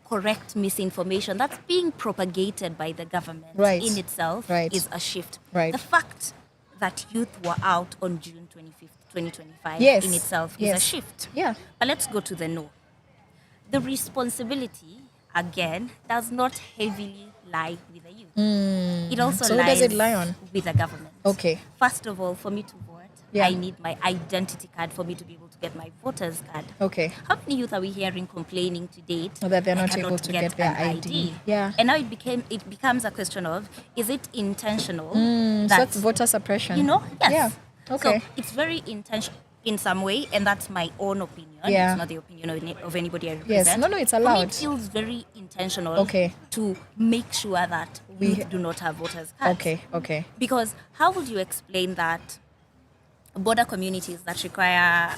correct misinformation that's being propagated by the government Right. in itself Right. is a shift. Right. The fact that youth were out on June 25th, 2025 Yes. in itself is a shift. Yeah. But let's go to the no. The responsibility, again, does not heavily lie with the youth. It also So who lies does it lie on? with the government. Okay. First of all, for me to vote, Yeah. I need my identity card for me to be able to get my voter's card. Okay. How many youth are we hearing complaining to date That they're not cannot able to get their an ID? Yeah. And now it becomes a question of, is it intentional? So it's voter suppression. You know? Yes. Yeah. Okay. So it's very intentional in some way, and that's my own opinion. Yeah. It's not the opinion of anybody I represent. Yes. No, it's For me, allowed. it feels very intentional Okay. to make sure that we do not have voters' cards. Okay. Because how would you explain that border communities that require,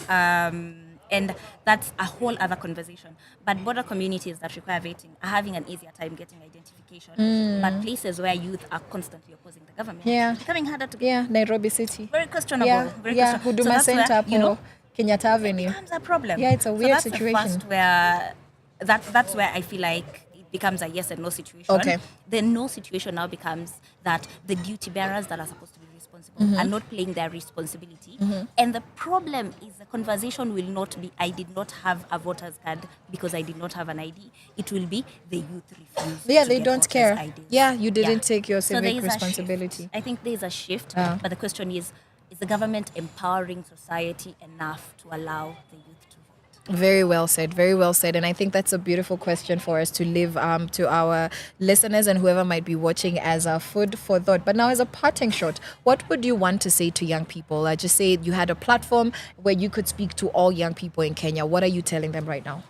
and that's a whole other conversation, but border communities that require vetting are having an easier time getting identification, but places where youth are constantly opposing the government, Yeah. it's becoming harder to get. Yeah, Nairobi City. Very questionable. Yeah, Very yeah. questionable. Huduma that's where, Center, you know, Kenyatta Avenue. becomes a problem. Yeah, it's a weird so that's situation. The first where that's where I feel like it becomes a yes and no situation. Okay. The no situation now becomes that the duty bearers that are supposed to be responsible are not playing their responsibility. And the problem is the conversation will not be I did not have a voter's card because I did not have an ID. It will be the youth refused. Yeah, to they get don't voters' care. IDs. Yeah, you didn't take your So civic there is a responsibility. shift. I think there is a shift, Ah. but the question is the government empowering society enough to allow the youth to vote? Very well said. Very well said. And I think that's a beautiful question for us to leave to our listeners and whoever might be watching as a food for thought. But now, as a parting shot, what would you want to say to young people? I just say you had a platform where you could speak to all young people in Kenya. What are you telling them right now?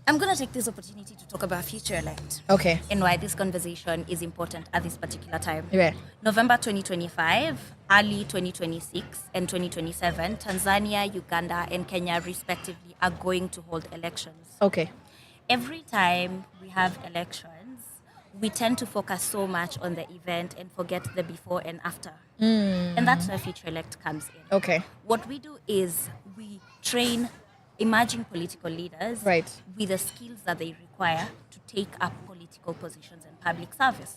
I'm going to take this opportunity to talk about Future Elect. Okay. And why this conversation is important at this particular time. Yeah. November 2025, early 2026, and 2027, Tanzania, Uganda, and Kenya, respectively, are going to hold elections. Okay. Every time we have elections, we tend to focus so much on the event and forget the before and after. And that's where Future Elect comes in. Okay. What we do is we train emerging political leaders with the skills that they require to take up political positions in public service.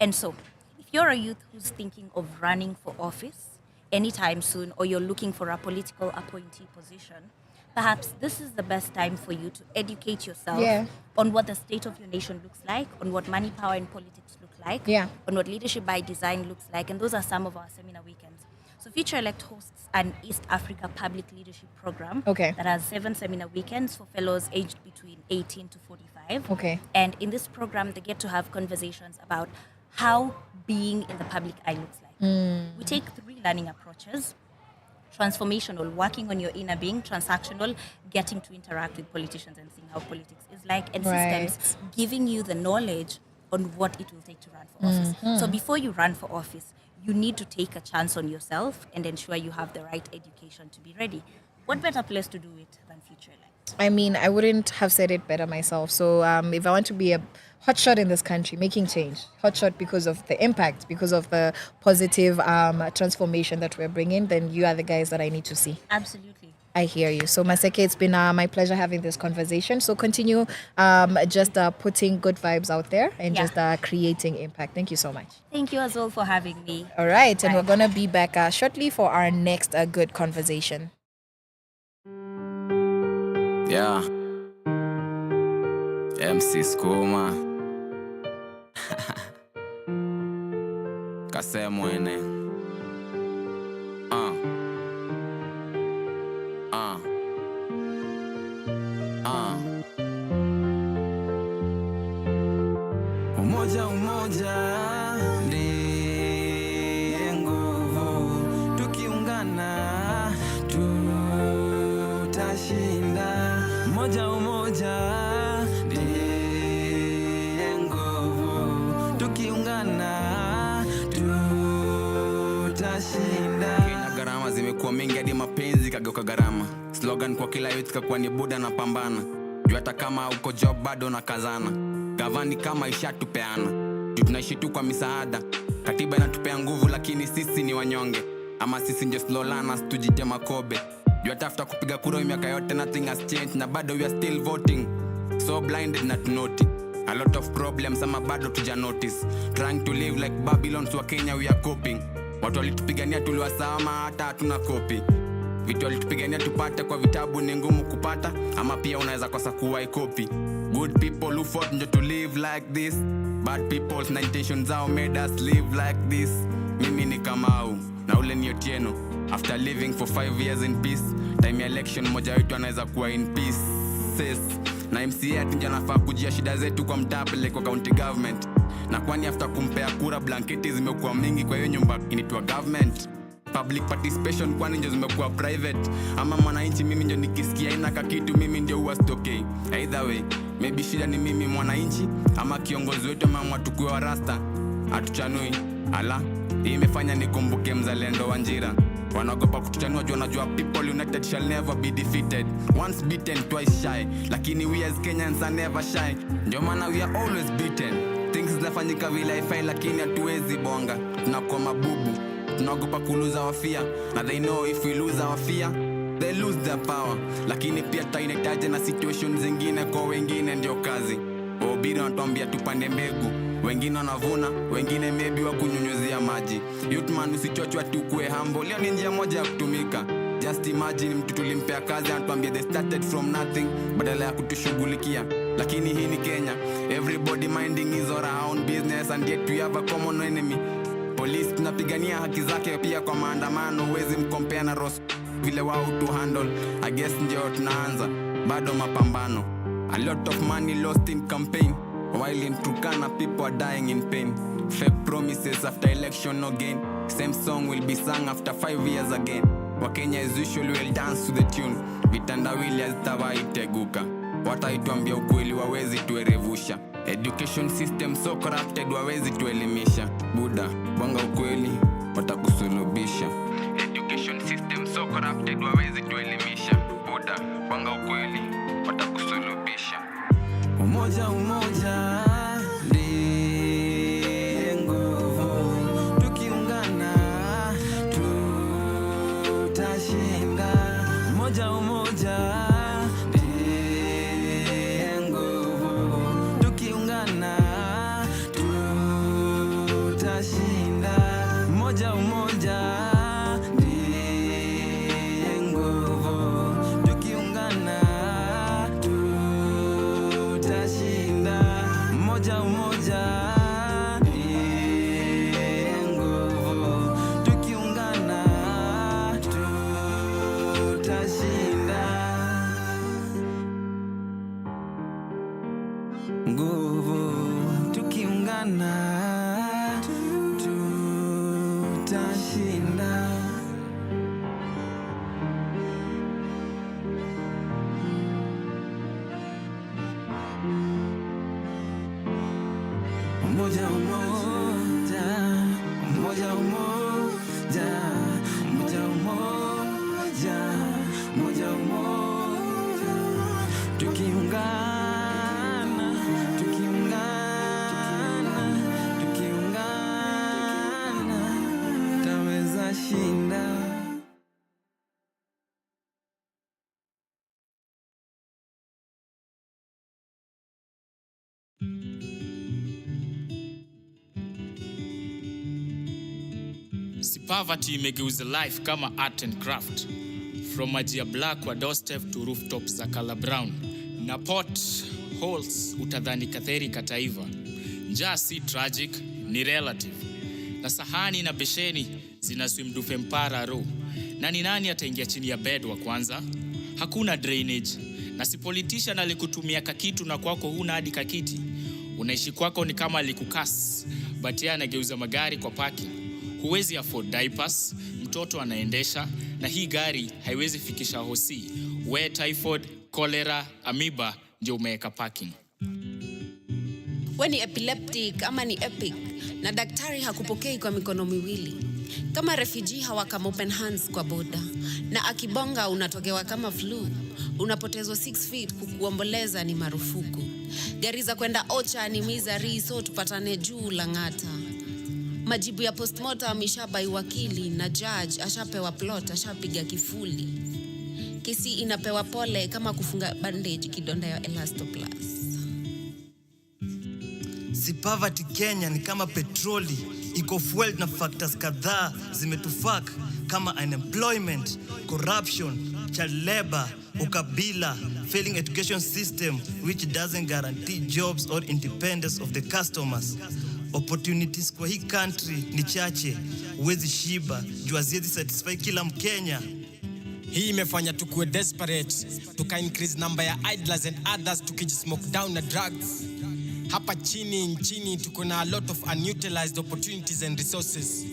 And so, if you're a youth who's thinking of running for office anytime soon, or you're looking for a political appointee position, perhaps this is the best time for you to educate yourself on what the state of your nation looks like, on what money, power, and politics look like, on what leadership by design looks like. And those are some of our seminar weekends. So Future Elect hosts an East Africa Public Leadership Program that has 7 seminar weekends for fellows aged between 18 to 45. Okay. And in this program, they get to have conversations about how being in the public eye looks like. We take 3 learning approaches: transformational, working on your inner being; transactional, getting to interact with politicians and seeing how politics is like; and systems, giving you the knowledge on what it will take to run for office. So before you run for office, you need to take a chance on yourself and ensure you have the right education to be ready. What better place to do it than Future Elect? I mean, I wouldn't have said it better myself. So if I want to be a hotshot in this country, making change, hotshot because of the impact, because of the positive transformation that we're bringing, then you are the guys that I need to see. Absolutely. I hear you. So Maseke, it's been my pleasure having this conversation. So continue just putting good vibes out there and just creating impact. Thank you so much. Thank you as well for having me. All right. And we're going to be back shortly for our next good conversation. Yeah. MC Skuma. Kasemwene. Umoja ndiye nguvu, tukiungana tutashinda. Umoja ndiye nguvu, tukiungana tutashinda. Kenya gharama zimekuwa mingi hadi mapenzi kageuka gharama. Slogan kwa kila youth kakuwa ni buda na pambana. Juu hata kama uko job bado na kazana. Gavani kama ishatupeana. Juu tunaishi tu kwa misaada. Katiba inatupea nguvu lakini sisi ni wanyonge. Ama sisi ndio slow learners tujite makobe. Juu hata after kupiga kura miaka yote nothing has changed na bado we are still voting. So blinded not noting. A lot of problems ama bado tuja notice. Trying to live like Babylons wa Kenya we are coping. Watu walitupigania tuliwasama hata hatuna copy. Vitu alitupigania tupate kwa vitabu ni ngumu kupata, ama pia unaweza kosa kuwai copy. Good people who fought ndio to live like this. Bad people's na intentions zao made us live like this. Mimi ni Kamau na ule ni Otieno. After living for 5 years in peace, time ya election moja wetu anaweza kuwa in peace. Na MCA ati ndio anafaa kujia shida zetu kwa mtaa peleke kwa county government. Na kwani after kumpea kura blanketi zimekuwa mingi kwa hiyo nyumba inaitwa government. Public participation kwani ndio zimekuwa private. Ama mwananchi mimi ndio nikisikia ina kakitu mimi ndio huwa stokei. Either way, maybe shida ni mimi mwananchi ama kiongozi wetu mama tukue wa rasta. Atuchanui. Ala, hii imefanya nikumbuke mzalendo wa Njira. Wanaogopa kutuchanua juu wanajua people united shall never be defeated. Once beaten, twice shy. Lakini we as Kenyans are never shy. Ndio maana we are always beaten. Things zinafanyika vile haifai lakini hatuwezi bonga. Tunakuwa mabubu. Tunaogopa kuluza wafia. Na they know if we lose our fear, they lose their power. Lakini pia tainetaje na situation zingine kwa wengine ndio kazi. Wahubiri wanatuambia tupande mbegu. Wengine wanavuna, wengine maybe wakunyunyuzia maji. Youth man usichochwa tu kuwe humble. Leo ni njia moja ya kutumika. Just imagine mtu tulimpea kazi anatuambia they started from nothing badala ya kutushughulikia. Lakini hii ni Kenya. Everybody minding his or her own business and yet we have a common enemy. Police tunapigania haki zake pia kwa maandamano. Huwezi mkompea na Ross vile wao to handle. I guess ndio tunaanza bado mapambano. A lot of money lost in campaign. While in Turkana, people are dying in pain. Fake promises after election, no gain. Same song will be sung after 5 years again. Wakenya as usual will dance to the tune. Vitandawili hazitawaiteguka. Wataituambia ukweli wawezi tuerevusha. Education system so corrupted wawezi tuelimisha. Buda, bonga ukweli, watakusulubisha. Education system so corrupted wawezi tuelimisha. Buda, bonga ukweli, watakusulubisha. Umoja umoja ndiye nguvu, tukiungana tutashinda. Umoja umoja ndiye nguvu, tukiungana tutashinda. Umoja umoja Poverty imegeuza life kama art and craft. From maji ya black kwa doorstep to rooftops za color brown. Na pot holes utadhani katheri kataiva. Njaa si tragic, ni relative. Na sahani na besheni zinaswim dufe mpara ro. Nani ataingia chini ya bed wa kwanza? Hakuna drainage. Na si politician alikutumia kakitu na kwako huna hadi kakiti. Unaishi kwako ni kama alikukas. But yeye anageuza magari kwa parking. Huwezi afford diapers, mtoto anaendesha, na hii gari haiwezi fikisha hosi. Where typhoid, cholera, amoeba ndio umeweka parking. We ni epileptic ama ni epic, na daktari hakupokei kwa mikono miwili. Kama refugee hawakam open hands kwa boda, na akibonga unatogewa kama flu. Unapotezwa 6 feet, kukuomboleza ni marufuku. Gari za kwenda Ocha ni misery, so tupatane juu Lang'ata. Majibu ya postmortem ishabai wakili na judge ashapewa plot, ashapiga kifuli. Kesi inapewa pole kama kufunga bandage kidonda ya elastoplast. Si poverty Kenya ni kama petroli, iko fueled na factors kadhaa zimetufak kama unemployment, corruption, child labor, ukabila, failing education system which doesn't guarantee jobs or independence of the customers. Opportunities kwa hii country ni chache, huwezi shiba, juu haziwezi satisfy kila Mkenya. Hii imefanya tukue desperate, tuka increase number ya idlers and others tukijismoke down na drugs. Hapa chini nchini tuko na a lot of unutilized opportunities and resources.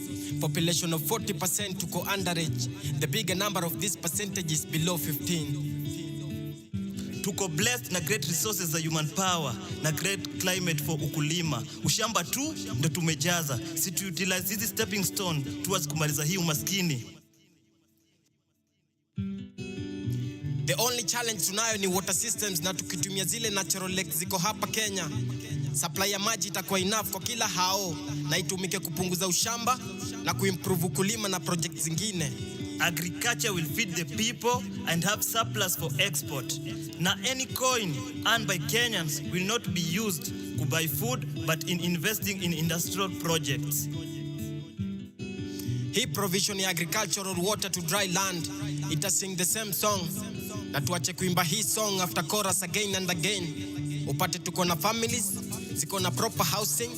Population of 40% tuko underage. The bigger number of this percentage is below 15. Tuko blessed na great resources za human power na great climate for ukulima. Ushamba tu ndo tumejaza. Si tu utilize hizi stepping stone towards kumaliza hii umaskini. The only challenge tunayo ni water systems, na tukitumia zile natural lakes ziko hapa Kenya, supply ya maji itakuwa enough kwa kila hao na itumike kupunguza ushamba na kuimprove ukulima na projects zingine. Agriculture will feed the people and have surplus for export. Na any coin earned by Kenyans will not be used to buy food but in investing in industrial projects. Hii provision ya agricultural water to dry land, ita sing the same song. Na tuache kuimba hii song after chorus again and again. Upate tuko na families, ziko na proper housing,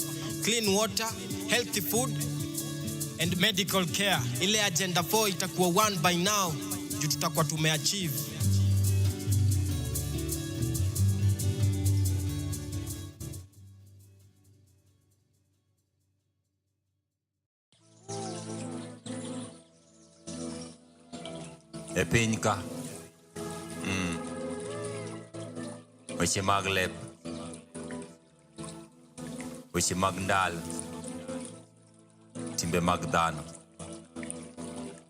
clean water, healthy food and medical care. Ile agenda 4 itakuwa one by now, juu tutakuwa tumeachieve. Epinka Weche mag lep, weche mag ndalo, timbe mag dhano,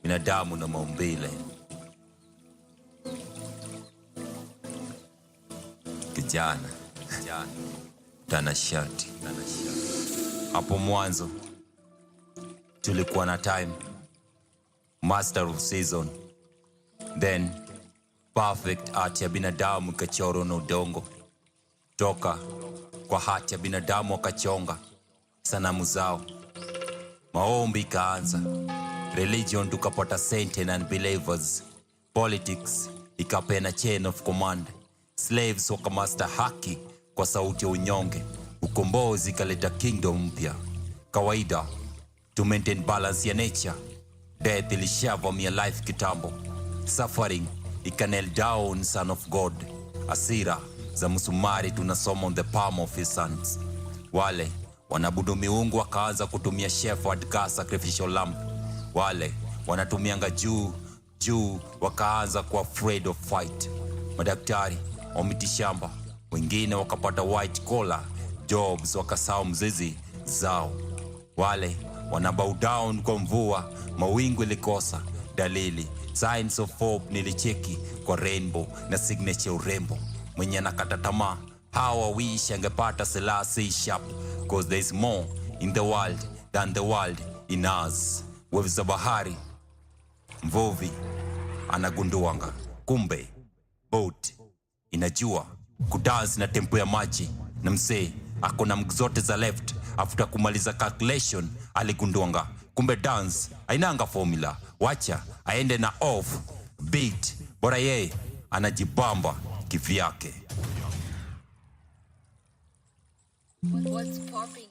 binadamu na maumbile. Kijana tanashati. Hapo mwanzo tulikuwa na time, master of season, then perfect art ya binadamu kachoro na udongo. Toka kwa hati ya binadamu wakachonga sanamu zao. Maombi ikaanza, religion tukapata saint and unbelievers, politics ikapena chain of command, slaves wakamaster haki kwa sauti ya unyonge, ukombozi kaleta kingdom mpya. Kawaida to maintain balance ya nature, death ilishavamia life kitambo, suffering ikanel down son of God. Asira za msumari tunasoma on the palm of his hands. Wale wanabudu miungu wakaanza kutumia shepherd ka sacrificial lamb. Wale wanatumianga juu wakaanza kuwa afraid of fight. Madaktari wamitishamba, wengine wakapata white collar jobs wakasahau mzizi zao. Wale wanabow down kwa mvua, mawingu ilikosa dalili. Signs of hope nilicheki kwa rainbow na signature urembo. Mwenye anakata tamaa, how I wish angepata Selassie sharp, cause there is more in the world than the world in us. Waves za bahari, mvuvi anagunduanga, kumbe boat inajua kudance na tempo ya maji. Na msee ako na mguu zote za left, after kumaliza calculation aligunduanga kumbe dance hainanga formula, wacha aende na off beat, bora yeye anajibamba kivyake. What's popping?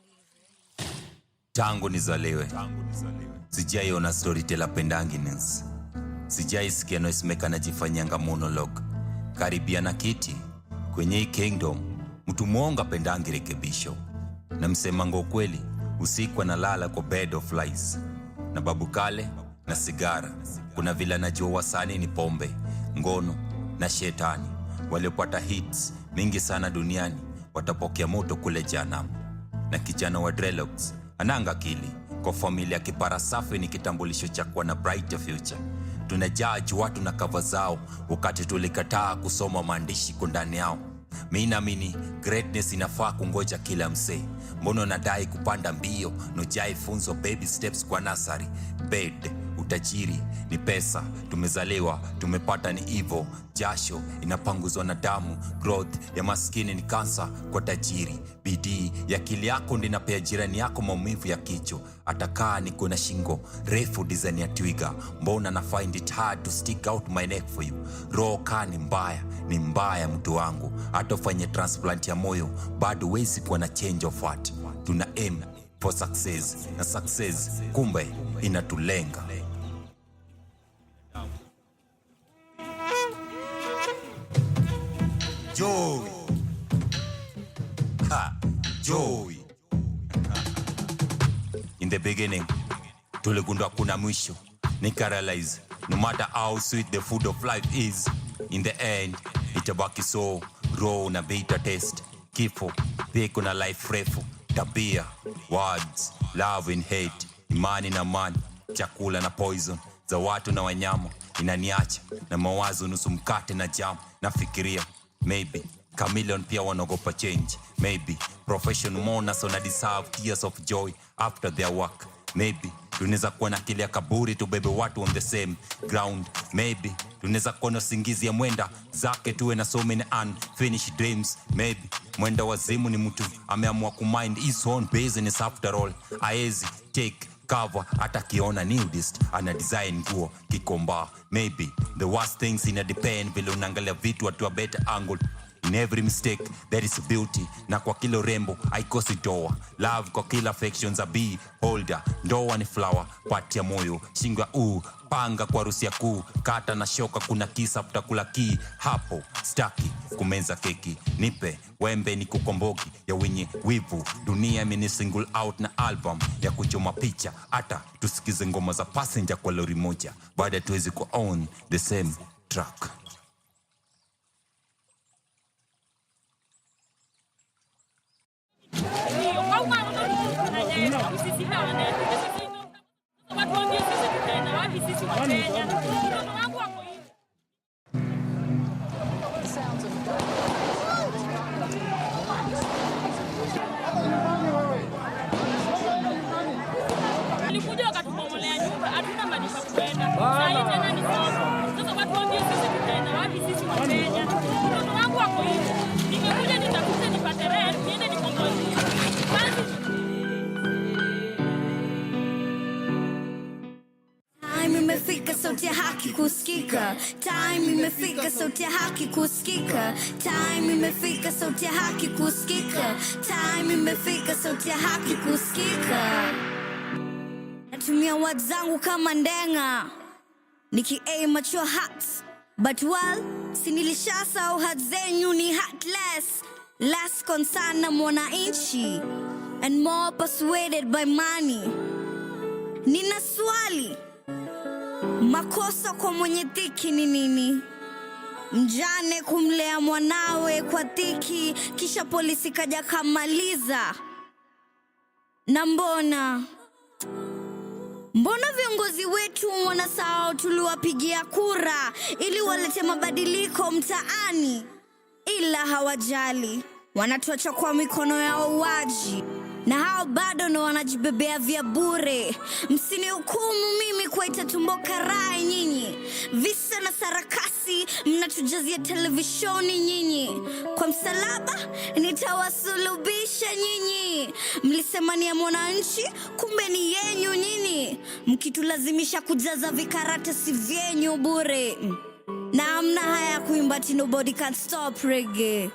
Tangu nizaliwe sijaiona storyteller pendanginess, sijaisikia noise maker najifanyanga monologue. Karibia na kiti kwenye hii kingdom, mtu mwonga pendangi rekebisho. Na msemanga ukweli, usiku analala kwa bed of lies, na babu kale na sigara. Kuna vila najua wasani ni pombe, ngono na shetani. Waliopata hits mingi sana duniani watapokea moto kule janamu. Na kijana wa dreadlocks ananga akili, kwa familia kipara safi ni kitambulisho cha kuwa na brighter future. Tunajudge watu na cover zao, wakati tulikataa kusoma maandishi kundani yao. Mimi naamini greatness inafaa kungoja kila msee. Mbona nadai kupanda mbio, nojai funzo baby steps kwa nasari bed utajiri ni pesa, tumezaliwa tumepata ni hivyo. Jasho inapanguzwa na damu, growth ya maskini ni kansa kwa tajiri. Bidii ya akili yako ndio inapea jirani yako maumivu ya kichwa. Atakaa niko na shingo refu design ya twiga, mbona na find it hard to stick out my neck for you. Roho kaa ni mbaya mtu wangu. Hata ufanye transplant ya moyo bado huwezi kuwa na change of heart. Tuna aim for success, na success kumbe inatulenga. Joy. Joy. In the beginning, tuligundua kuna mwisho. Nikarealize, no matter how sweet the food of life is, in the end, itabaki so raw na bitter taste. Kifo, pia kuna life refu. Tabia, words, love and hate, imani na mani, chakula na poison, za watu na wanyama, inaniacha na mawazo nusu mkate na jam. Nafikiria, maybe chameleon pia wanaogopa change. Maybe professional mourners wana deserve tears of joy after their work. Maybe tunaweza kuwa na akili ya kaburi tubebe watu on the same ground. Maybe tunaweza kuwa na usingizi ya mwenda zake tuwe na so many unfinished dreams. Maybe mwenda wazimu ni mtu ameamua kumind his own business after all. Aezi take cover hata kiona nudist ana design nguo kikomba. Maybe the worst things in a depend vile unaangalia vitu at a better angle. In every mistake there is beauty, na kwa kila rembo haikosi doa. Love kwa kila affections a be holder. Ndoa ni flower, pati ya moyo, shingo ya panga kwa harusi ya kuu. Kata na shoka kuna kisa utakula ki hapo. Staki kumeza keki, nipe wembe ni kukomboki ya wenye wivu. Dunia mini single out na album ya kuchoma picha. Hata tusikize ngoma za passenger kwa lori moja, baada tuwezi ku own the same track. Walikuja wakatubomolea nyumba, hatuna mahali pa kwenda. Sasa hivi tena ni soko. Sasa watu waambie sisi tutaenda wapi sisi Wakenya? Mtoto wangu wako hivi. Nimekuja nitafute nipate rent, niende nikombozi. Time imefika sauti ya haki kusikika. Time imefika sauti ya haki kusikika. Time imefika sauti ya haki kusikika. Time imefika sauti ya haki kusikika. Natumia words zangu kama ndenga, niki-aim at your hearts. But well, sinilishasahau heart zenyu ni heartless. Less concern na mwananchi and more persuaded by money. Nina swali, makosa kwa mwenye dhiki ni nini? Mjane kumlea mwanawe kwa dhiki, kisha polisi kaja kamaliza. Na mbona viongozi wetu wanasahau tuliwapigia kura ili walete mabadiliko mtaani? Ila hawajali, wanatuacha kwa mikono ya wauaji, na hao bado ndo wanajibebea vya bure. Msinihukumu mimi kwa itatumbo karai nyinyi. Visa na sarakasi mnatujazia televishoni nyinyi. Kwa msalaba nitawasulubisha nyinyi. Mlisema ni ya mwananchi, kumbe ni yenyu nyinyi. Mkitulazimisha kujaza vikaratasi vyenyu bure. Na hamna haya kuimba ati nobody can stop reggae.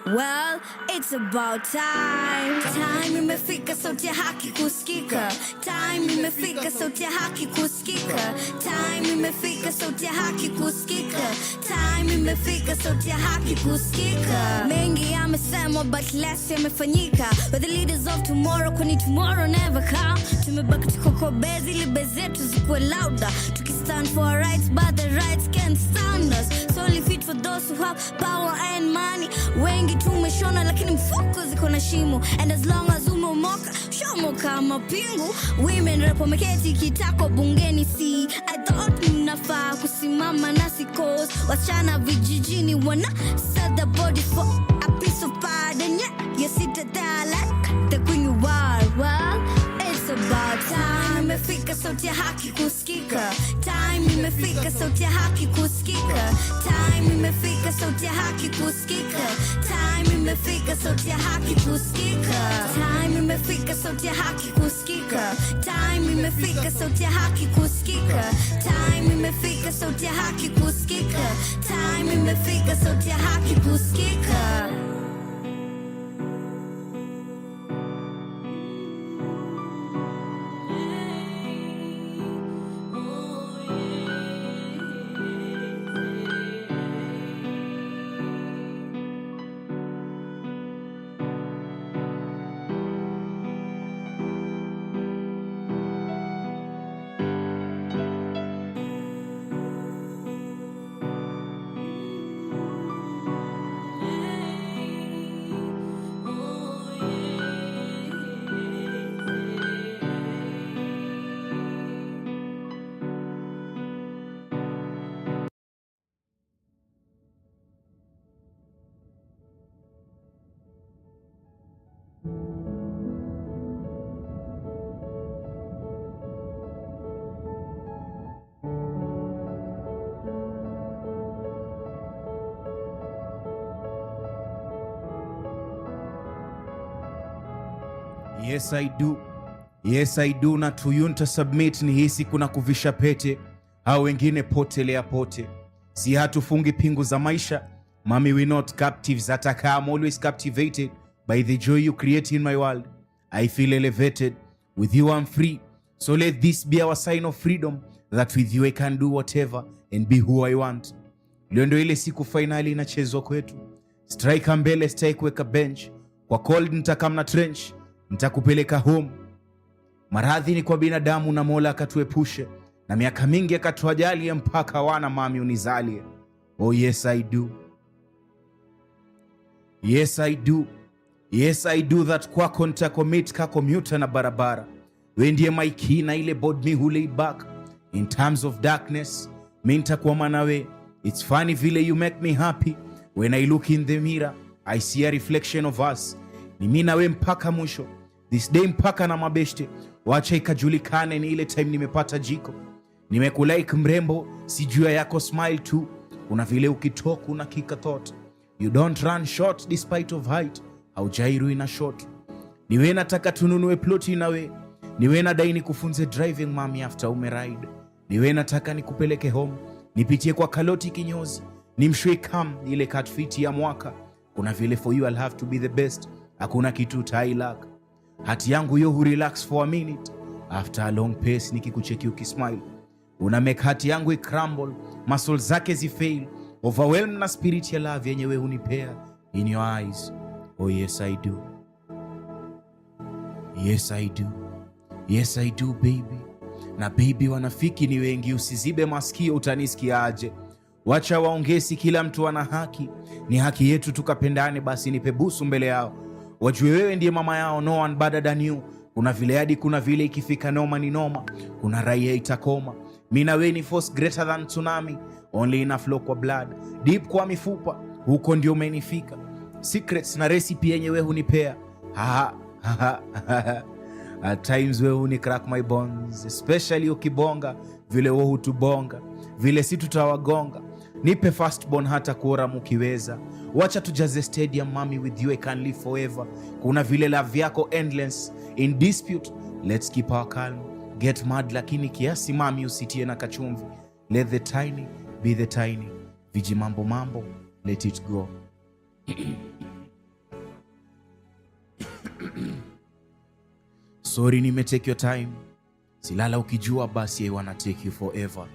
Well, it's about time. Time imefika sauti ya haki kusikika. Time imefika sauti ya haki kusikika. Time imefika sauti ya haki kusikika. Time imefika sauti ya haki kusikika. Mengi yamesemwa but less yamefanyika. We're the leaders of tomorrow, kwani tomorrow never come. Tumebaki tuko kwa bezi ili bezi zetu zikuwe louder. Tukistand for our rights but the rights can't stand us. So only fit for those who have power and money. Wengi tumeshona lakini mfuko ziko na shimo. And as long as umemoka, shomo kama pingu. Women rap wameketi kitako bungeni si. I thought mnafaa kusimama nasi cause wasichana vijijini wana sell their body for a piece of pie. And yeah, you sit there like the queen you are. Well, it's about time. imefika sauti ya haki kusikika. Time imefika sauti ya haki kusikika. Time imefika sauti ya haki kusikika. Time imefika sauti ya haki kusikika. Time imefika sauti ya haki kusikika. Time imefika sauti ya haki kusikika. Time imefika sauti ya haki kusikika. Time imefika sauti ya haki kusikika. Yes I do. Yes I do. Na tuyunta submit ni hisi kuna kuvisha pete, hao wengine potelea pote. Si hatufungi pingu za maisha. Mami, we not captives. Ataka, I'm always captivated by the joy you create in my world. I feel elevated. With you I'm free. So let this be our sign of freedom, that with you I can do whatever and be who I want. Leo ndio ile siku finali inachezwa kwetu. Striker mbele, stay kuweka bench. Kwa cold nitakamna trench, nitakupeleka home. Maradhi ni kwa binadamu na Mola akatuepushe, na miaka mingi akatuajalie mpaka wana mami unizalie. Oh yes I do. Yes I do. Yes I do that kwako nitacommit ka commuter na barabara. We ndiye my key na ile board me who lay back. In times of darkness, mi nitakuwa manawe. It's funny vile you make me happy. When I look in the mirror, I see a reflection of us. Ni mimi na we mpaka mwisho. This day mpaka na mabeshte. Wacha ikajulikane ni ile time nimepata jiko. Nimekulike mrembo, sijua yako smile tu. Kuna vile ukitoka una kika thought. You don't run short despite of height. Haujairu ina short. Niwe nataka tununue ploti nawe. Niwe nadai nikufunze driving mami after umeride. Niwe nataka nikupeleke home. Nipitie kwa kaloti kinyozi. Nimshwe kam ile catfit ya mwaka. Kuna vile for you I'll have to be the best. Hakuna kitu tailak. Hati yangu yo relax for a minute. After a long pace nikikucheki ukismile. Una make hati yangu crumble. Muscles zake zifail. Overwhelmed na spirit ya love yenye we hunipea. In your eyes. Oh yes I do. Yes I do. Yes I do baby. Na baby wanafiki ni wengi, usizibe masikio utanisikia aje. Wacha waongesi, kila mtu ana haki. Ni haki yetu tukapendane, basi nipe busu mbele yao. Wajue wewe ndiye mama yao, no one better than you. Kuna vile hadi kuna vile ikifika noma ni noma. Kuna raia itakoma. Mimi na wewe ni force greater than tsunami. Only ina flow kwa blood, deep kwa mifupa. Huko ndio umenifika. Secrets na recipe yenye wewe hunipea. At times wewe huni crack my bones, especially ukibonga vile wewe hutubonga, vile si tutawagonga. Nipe firstborn hata kuora mukiweza. Wacha tujaze stadium mami, with you I can live forever. Kuna vile love yako endless in dispute. Let's keep our calm. Get mad lakini kiasi mami, usitie na kachumvi. Let the tiny be the tiny. Viji mambo mambo, let it go. Sorry nime take your time. Silala ukijua basi I wanna take you forever.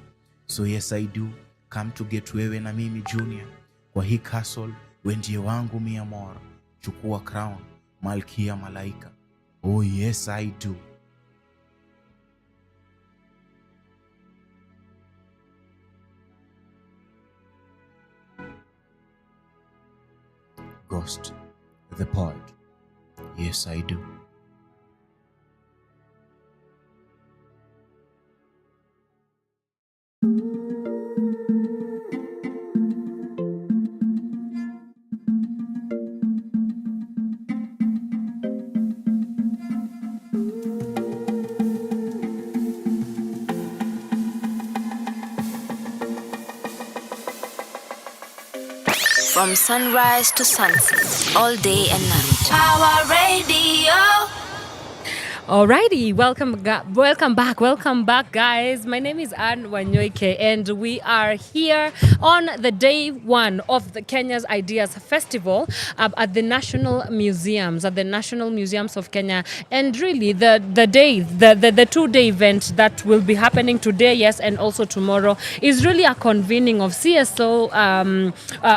So yes I do. Come to get wewe na mimi junior. Kwa hii castle, we ndiye wangu mi amor. Chukua crown, malkia malaika. Oh yes I do. Ghost, the poet. Yes I do. from sunrise to sunset, all day and night. Power Radio. Alrighty, welcome back, guys. My name is Anne Wanyoike, and we are here on the day one of the Kenya's Ideas Festival at the National Museums of Kenya. And really, the 2-day event that will be happening today, yes, and also tomorrow, is really a convening of CSO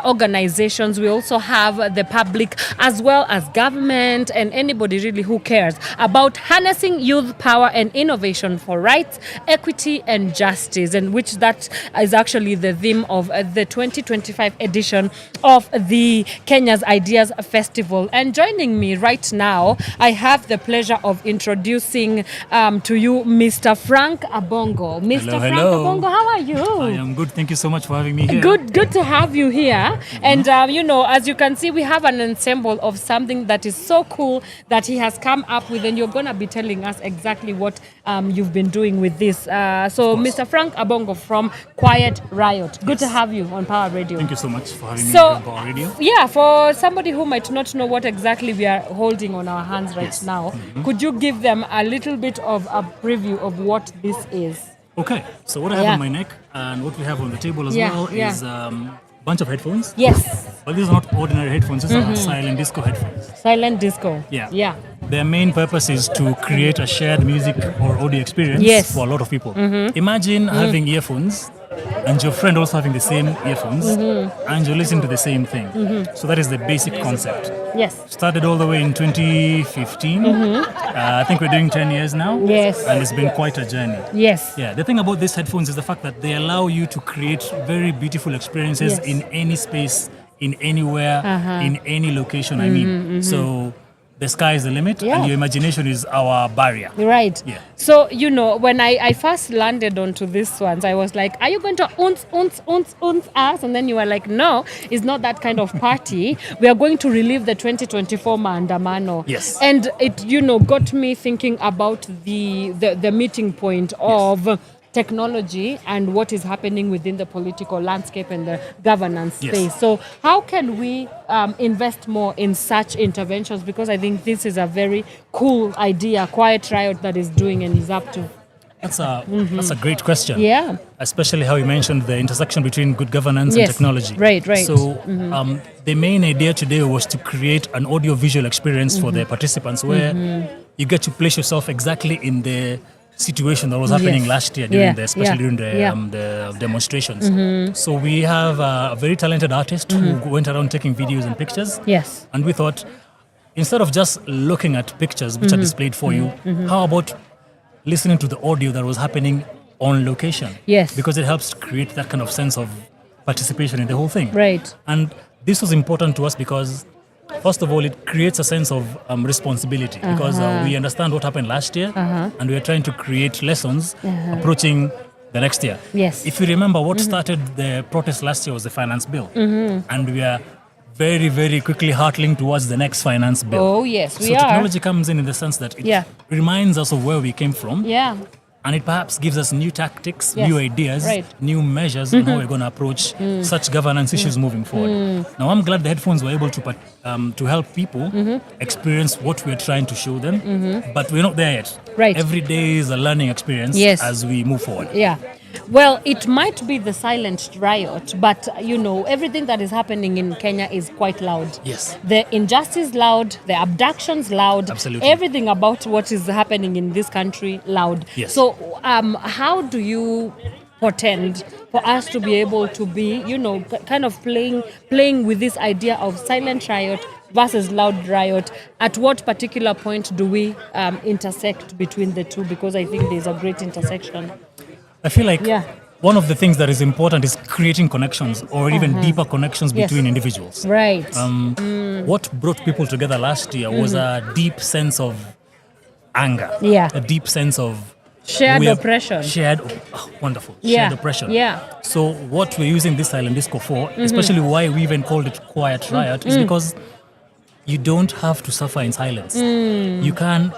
organizations. We also have the public as well as government and anybody really who cares about harnessing youth power and innovation for rights, equity, and justice, and which that is actually the theme of the 2025 edition of the Kenya's Ideas Festival. And joining me right now, I have the pleasure of introducing to you Mr. Frank Abongo. Mr. Frank Abongo, how are you? I am good. Thank you so much for having me here. Good to have you here. And as you can see, we have an ensemble of something that is so cool that he has come up with, and you're gonna be telling us exactly what you've been doing with this. So Mr. Frank Abongo from Quiet Riot. Good to have you on Power Radio. Thank you so much for having me on Power Radio. Yeah, for somebody who might not know what exactly we are holding on our hands right now, could you give them a little bit of a preview of what this is? Okay, so what I have on my neck and what we have on the table as well is bunch of headphones. Yes. But these are not ordinary headphones. These are silent disco headphones. Silent disco. Yeah. Their main purpose is to create a shared music or audio experience for a lot of people. Imagine having earphones and your friend also having the same earphones and you listen to the same thing. So that is the basic concept. Yes. Started all the way in 2015. I think we're doing 10 years now. Yes. And it's been quite a journey. Yes. Yeah. The thing about these headphones is the fact that they allow you to create very beautiful experiences in any space, in anywhere, in any location. So the sky is the limit and your imagination is our barrier. Right. Yeah. So, when I first landed onto these ones, I was like, are you going to uns us? And then you were like, no, it's not that kind of party. We are going to relive the 2024 maandamano. Yes. And it, got me thinking about the meeting point of technology and what is happening within the political landscape and the governance space. So how can we invest more in such interventions? Because I think this is a very cool idea, Quiet Riot that is doing and is up to. That's a great question. Yeah. Especially how you mentioned the intersection between good governance and technology. Right. So the main idea today was to create an audio-visual experience for the participants where you get to place yourself exactly in the situation that was happening last year during the demonstrations. So we have a very talented artist who went around taking videos and pictures. Yes. And we thought, instead of just looking at pictures which are displayed for you, how about listening to the audio that was happening on location? Yes. Because it helps create that kind of sense of participation in the whole thing. Right. And this was important to us because first of all, it creates a sense of responsibility because we understand what happened last year and we are trying to create lessons approaching the next year. Yes. If you remember, what started the protest last year was the finance bill. And we are very, very quickly hurtling towards the next finance bill. Oh, yes, we are. So technology comes in the sense that it reminds us of where we came from. Yeah. And it perhaps gives us new tactics, new ideas, new measures on how we're going to approach such governance issues moving forward. Now, I'm glad the headphones were able to help people experience what we're trying to show them, but we're not there yet. Right. Every day is a learning experience as we move forward. Yeah. Well, it might be the silent riot, but everything that is happening in Kenya is quite loud. Yes. The injustice loud, the abductions loud. Absolutely. Everything about what is happening in this country loud. Yes. So, how do you portend for us to be able to be, kind of playing with this idea of silent riot versus loud riot? At what particular point do we intersect between the two? Because I think there's a great intersection. I feel like one of the things that is important is creating connections or even deeper connections between individuals. Right. What brought people together last year was a deep sense of anger. Yeah. A deep sense of shared oppression. Wonderful. Yeah. Shared oppression. Yeah. So what we're using this silent disco for, especially why we even called it Quiet Riot, is because you don't have to suffer in silence. You can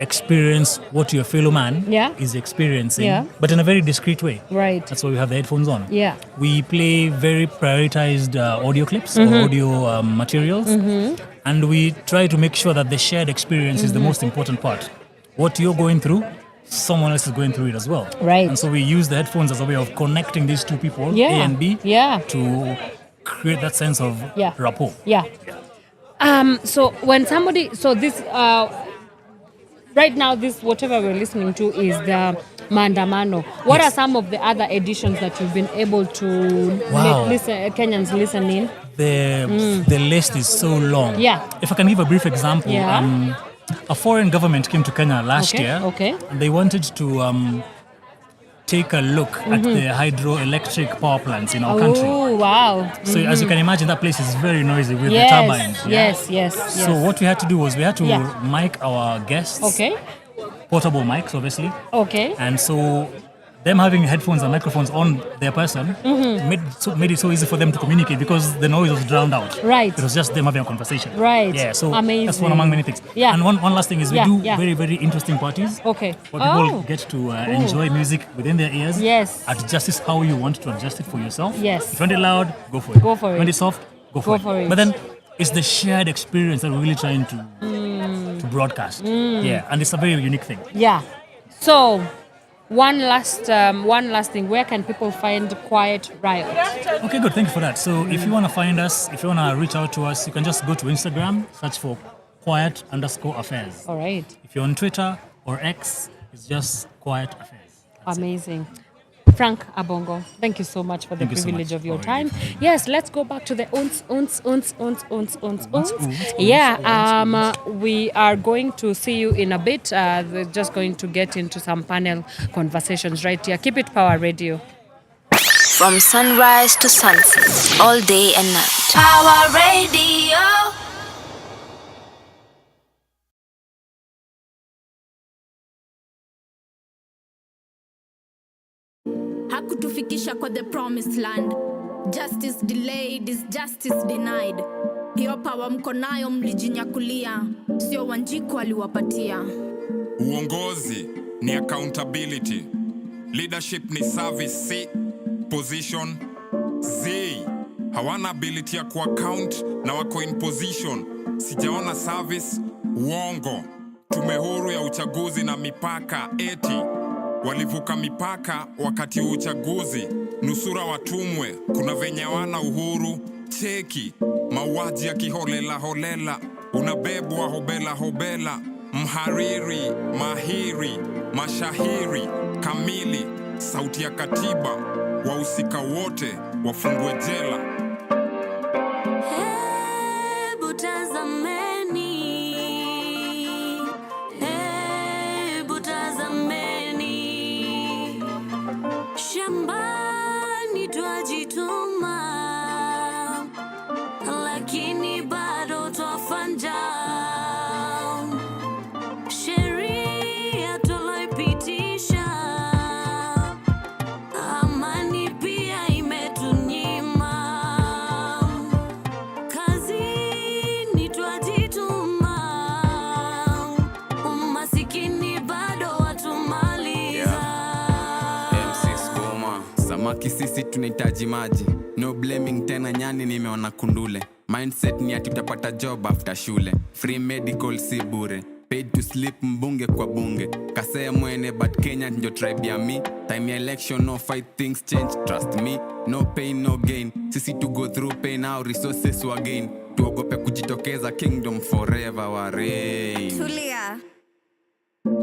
experience what your fellow man is experiencing, but in a very discreet way. Right. That's why we have the headphones on. Yeah. We play very prioritized audio clips or audio materials, and we try to make sure that the shared experience is the most important part. What you're going through, someone else is going through it as well. Right. And so we use the headphones as a way of connecting these two people, A and B, to create that sense of rapport. Yeah. So when somebody, this, right now, this whatever we're listening to is the Maandamano. What are some of the other editions that you've been able to make Kenyans listen in? The list is so long. Yeah. If I can give a brief example, a foreign government came to Kenya last year. Okay. And they wanted to take a look at the hydroelectric power plants in our country. Oh, wow. So as you can imagine, that place is very noisy with the turbines. Yes. So what we had to do was we had to mic our guests. Okay. Portable mics, obviously. Okay. And so them having headphones and microphones on their person made it so easy for them to communicate because the noise was drowned out. Right. It was just them having a conversation. Right. Yeah, so amazing. That's one among many things. Yeah. And one last thing is we do very, very interesting parties. Okay. Where people get to enjoy music within their ears. Yes. Adjust it how you want to adjust it for yourself. Yes. If you want it loud, go for it. Go for it. If you want it soft, go for it. But then it's the shared experience that we're really trying to broadcast. Yeah, and it's a very unique thing. Yeah. So, one last thing. Where can people find Quiet Riot? Okay, good. Thank you for that. So, if you want to find us, if you want to reach out to us, you can just go to Instagram, search for quiet_affairs. All right. If you're on Twitter or X, it's just Quiet Affairs. Amazing. Frank Abongo, thank you so much for the privilege of your time. Yes, let's go back to the uns. Yeah, we are going to see you in a bit. We're just going to get into some panel conversations right here. Keep it Power Radio. From sunrise to sunset, all day and night. Power Radio. Hakutufikisha kwa the promised land. Justice delayed is justice denied. Hiyo power mko nayo mlijinyakulia, sio Wanjiku aliwapatia. Uongozi ni accountability. Leadership ni service, si position. Hawana ability ya ku-account na wako in position. Sijaona service, uongo. Tume huru ya uchaguzi na mipaka eti walivuka mipaka wakati wa uchaguzi, nusura watumwe, kuna venye wana uhuru, cheki, mauaji ya kiholela holela, unabebwa hobela, mhariri, mahiri, mashahiri, kamili, sauti ya katiba, wahusika wote, wafungwe jela. Shambani twajituma, lakini bado twafanja. Sheria tuloipitisha, amani pia imetunyima. Kazini twajituma, umasikini bado watumaliza. Samaki sisi tunahitaji maji, no blaming tena nyani nimeona kundule. Mindset ni ati utapata job after shule, free medical si bure, paid to sleep mbunge kwa bunge. Kasea mwene but Kenya ndio tribe ya mi, time ya election no fight things change, trust me, no pain no gain. Sisi to go through pain now resources wa gain, tuogope kujitokeza kingdom forever wa reign. Tulia,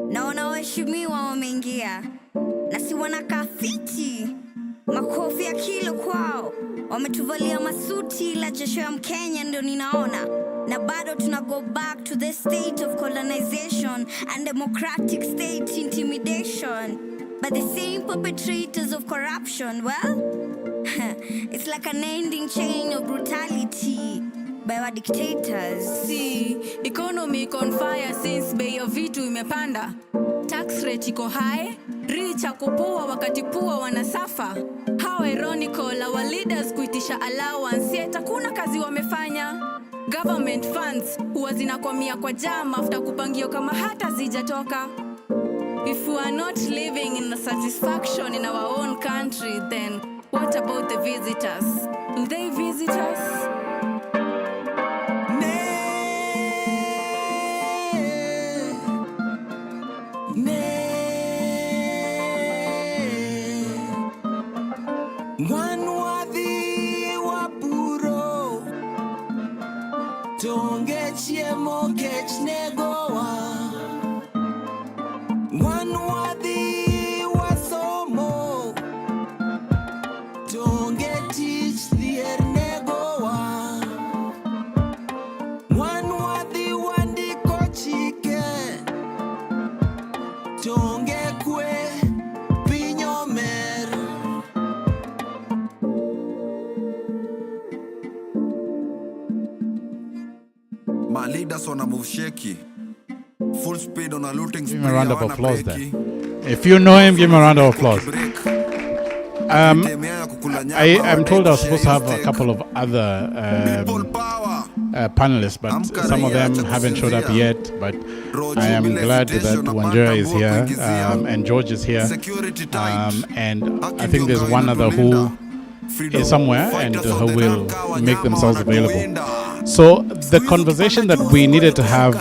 naona waheshimiwa wameingia na si wanakaa fiti, makofi ya kilo kwao, wametuvalia masuti la jasho ya Mkenya ndio ninaona, na bado tuna go back to the state of colonization and democratic state intimidation by the same perpetrators of corruption. Well, it's like an ending chain of brutality by our dictators. See, economy on fire since bei ya vitu imepanda. Tax rate iko high, rich akupoa wakati poor wanasafa. How ironical our leaders kuitisha allowance, yet hakuna kazi wamefanya. Government funds huwa zinakwamia kwa jam after kupangio kama hata zijatoka. If we are not living in a satisfaction in our own country, then what about the visitors? Will they visit us? Wanwadhi wapuro tonge chiemo kech negowa. Wanwadhi wasomo tonge tich dhier negowa. Wanwadhi wandiko chike tonge kwe piny omer. My leaders on a move shaky. Full speed on a looting spree. Give him a round of applause there. If you know him, give him a round of applause. I'm told I was supposed to have a couple of other panelists, but some of them haven't showed up yet. But I am glad that Munyiri is here and George is here. And I think there's one other who is somewhere and who will make themselves available. So the conversation that we needed to have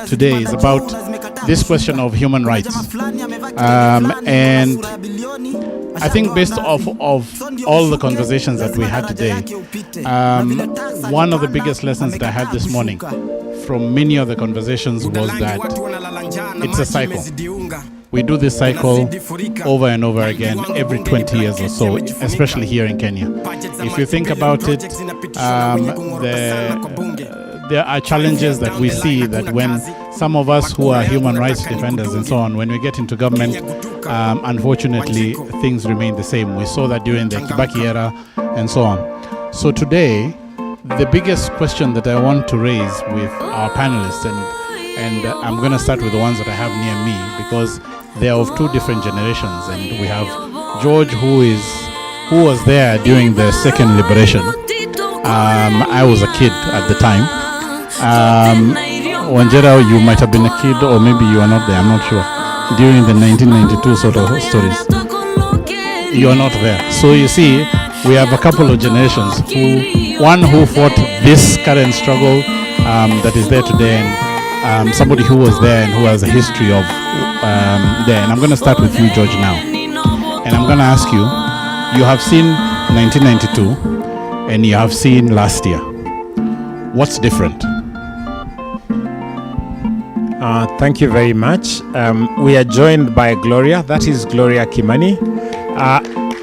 today is about this question of human rights. And I think based off of all the conversations that we had today, one of the biggest lessons that I had this morning from many of the conversations was that it's a cycle. We do this cycle over and over again every 20 years or so, especially here in Kenya. If you think about it, there are challenges that we see that when some of us who are human rights defenders and so on, when we get into government, unfortunately, things remain the same. We saw that during the Kibaki era and so on. So today, the biggest question that I want to raise with our panelists, and I'm going to start with the ones that I have near me, because they are of two different generations. And we have George, who was there during the second liberation. I was a kid at the time. Wanjera, you might have been a kid, or maybe you are not there, I'm not sure. During the 1992 sort of stories. You are not there. So you see, we have a couple of generations. One who fought this current struggle that is there today, and somebody who was there and who has a history of there. And I'm going to start with you, George, now. And I'm going to ask you, you have seen 1992 and you have seen last year. What's different? Thank you very much. We are joined by Gloria. That is Gloria Kimani.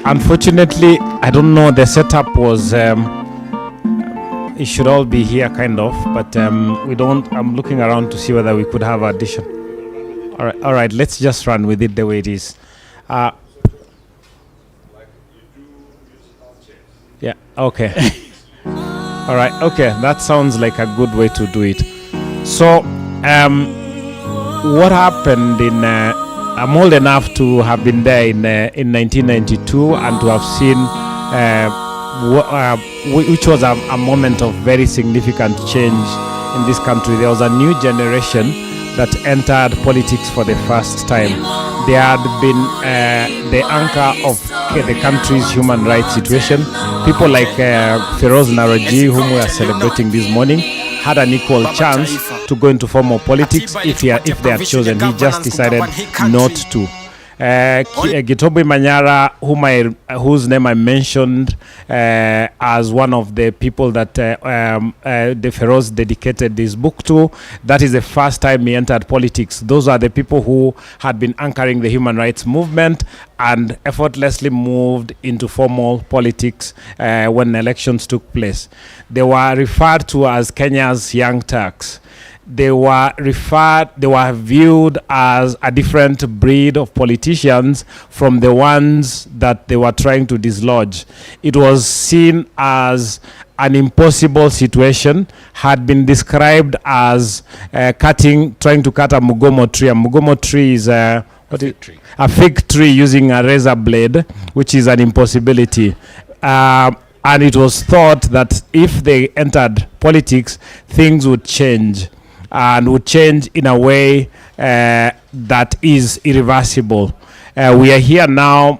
Unfortunately, I don't know, the setup was it should all be here kind of, but we don't. I'm looking around to see whether we could have addition. All right, let's just run with it the way it is. Yeah, okay. All right, okay, that sounds like a good way to do it. So what happened in I'm old enough to have been there in 1992 and to have seen which was a moment of very significant change in this country. There was a new generation that entered politics for the first time. They had been the anchor of the country's human rights situation. People like Flozz Naraji, whom we are celebrating this morning, had an equal chance to go into formal politics if they had chosen. He just decided not to. Gitobi Manyara, whose name I mentioned as one of the people that the Flozz dedicated this book to, that is the first time he entered politics. Those are the people who had been anchoring the human rights movement and effortlessly moved into formal politics when elections took place. They were referred to as Kenya's Young Turks. They were viewed as a different breed of politicians from the ones that they were trying to dislodge. It was seen as an impossible situation, had been described as trying to cut a mugomo tree. A mugomo tree is a fig tree using a razor blade, which is an impossibility. and it was thought that if they entered politics, things would change, and would change in a way that is irreversible. We are here now,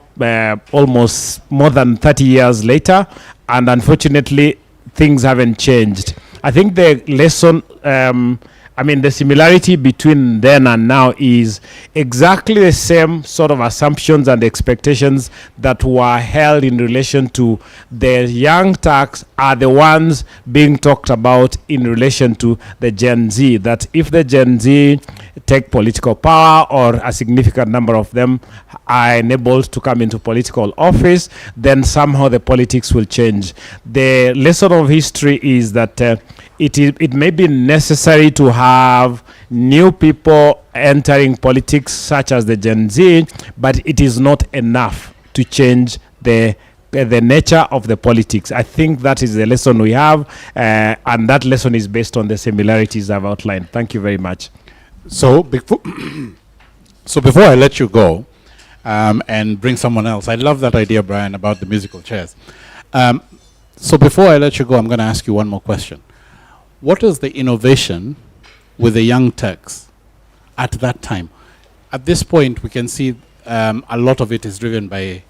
almost more than 30 years later, and unfortunately, things haven't changed. I think the lesson, the similarity between then and now is exactly the same sort of assumptions and expectations that were held in relation to the young Turks are the ones being talked about in relation to the Gen Z. That if the Gen Z take political power, or a significant number of them are enabled to come into political office, then somehow the politics will change. The lesson of history is that it may be necessary to have new people entering politics, such as the Gen Z, but it is not enough to change the nature of the politics. I think that is the lesson we have, and that lesson is based on the similarities I've outlined. Thank you very much. So before I let you go and bring someone else, I love that idea, Brian, about the musical chairs. So before I let you go, I'm going to ask you one more question. What is the innovation with the young Turks at that time? At this point, we can see a lot of it is driven by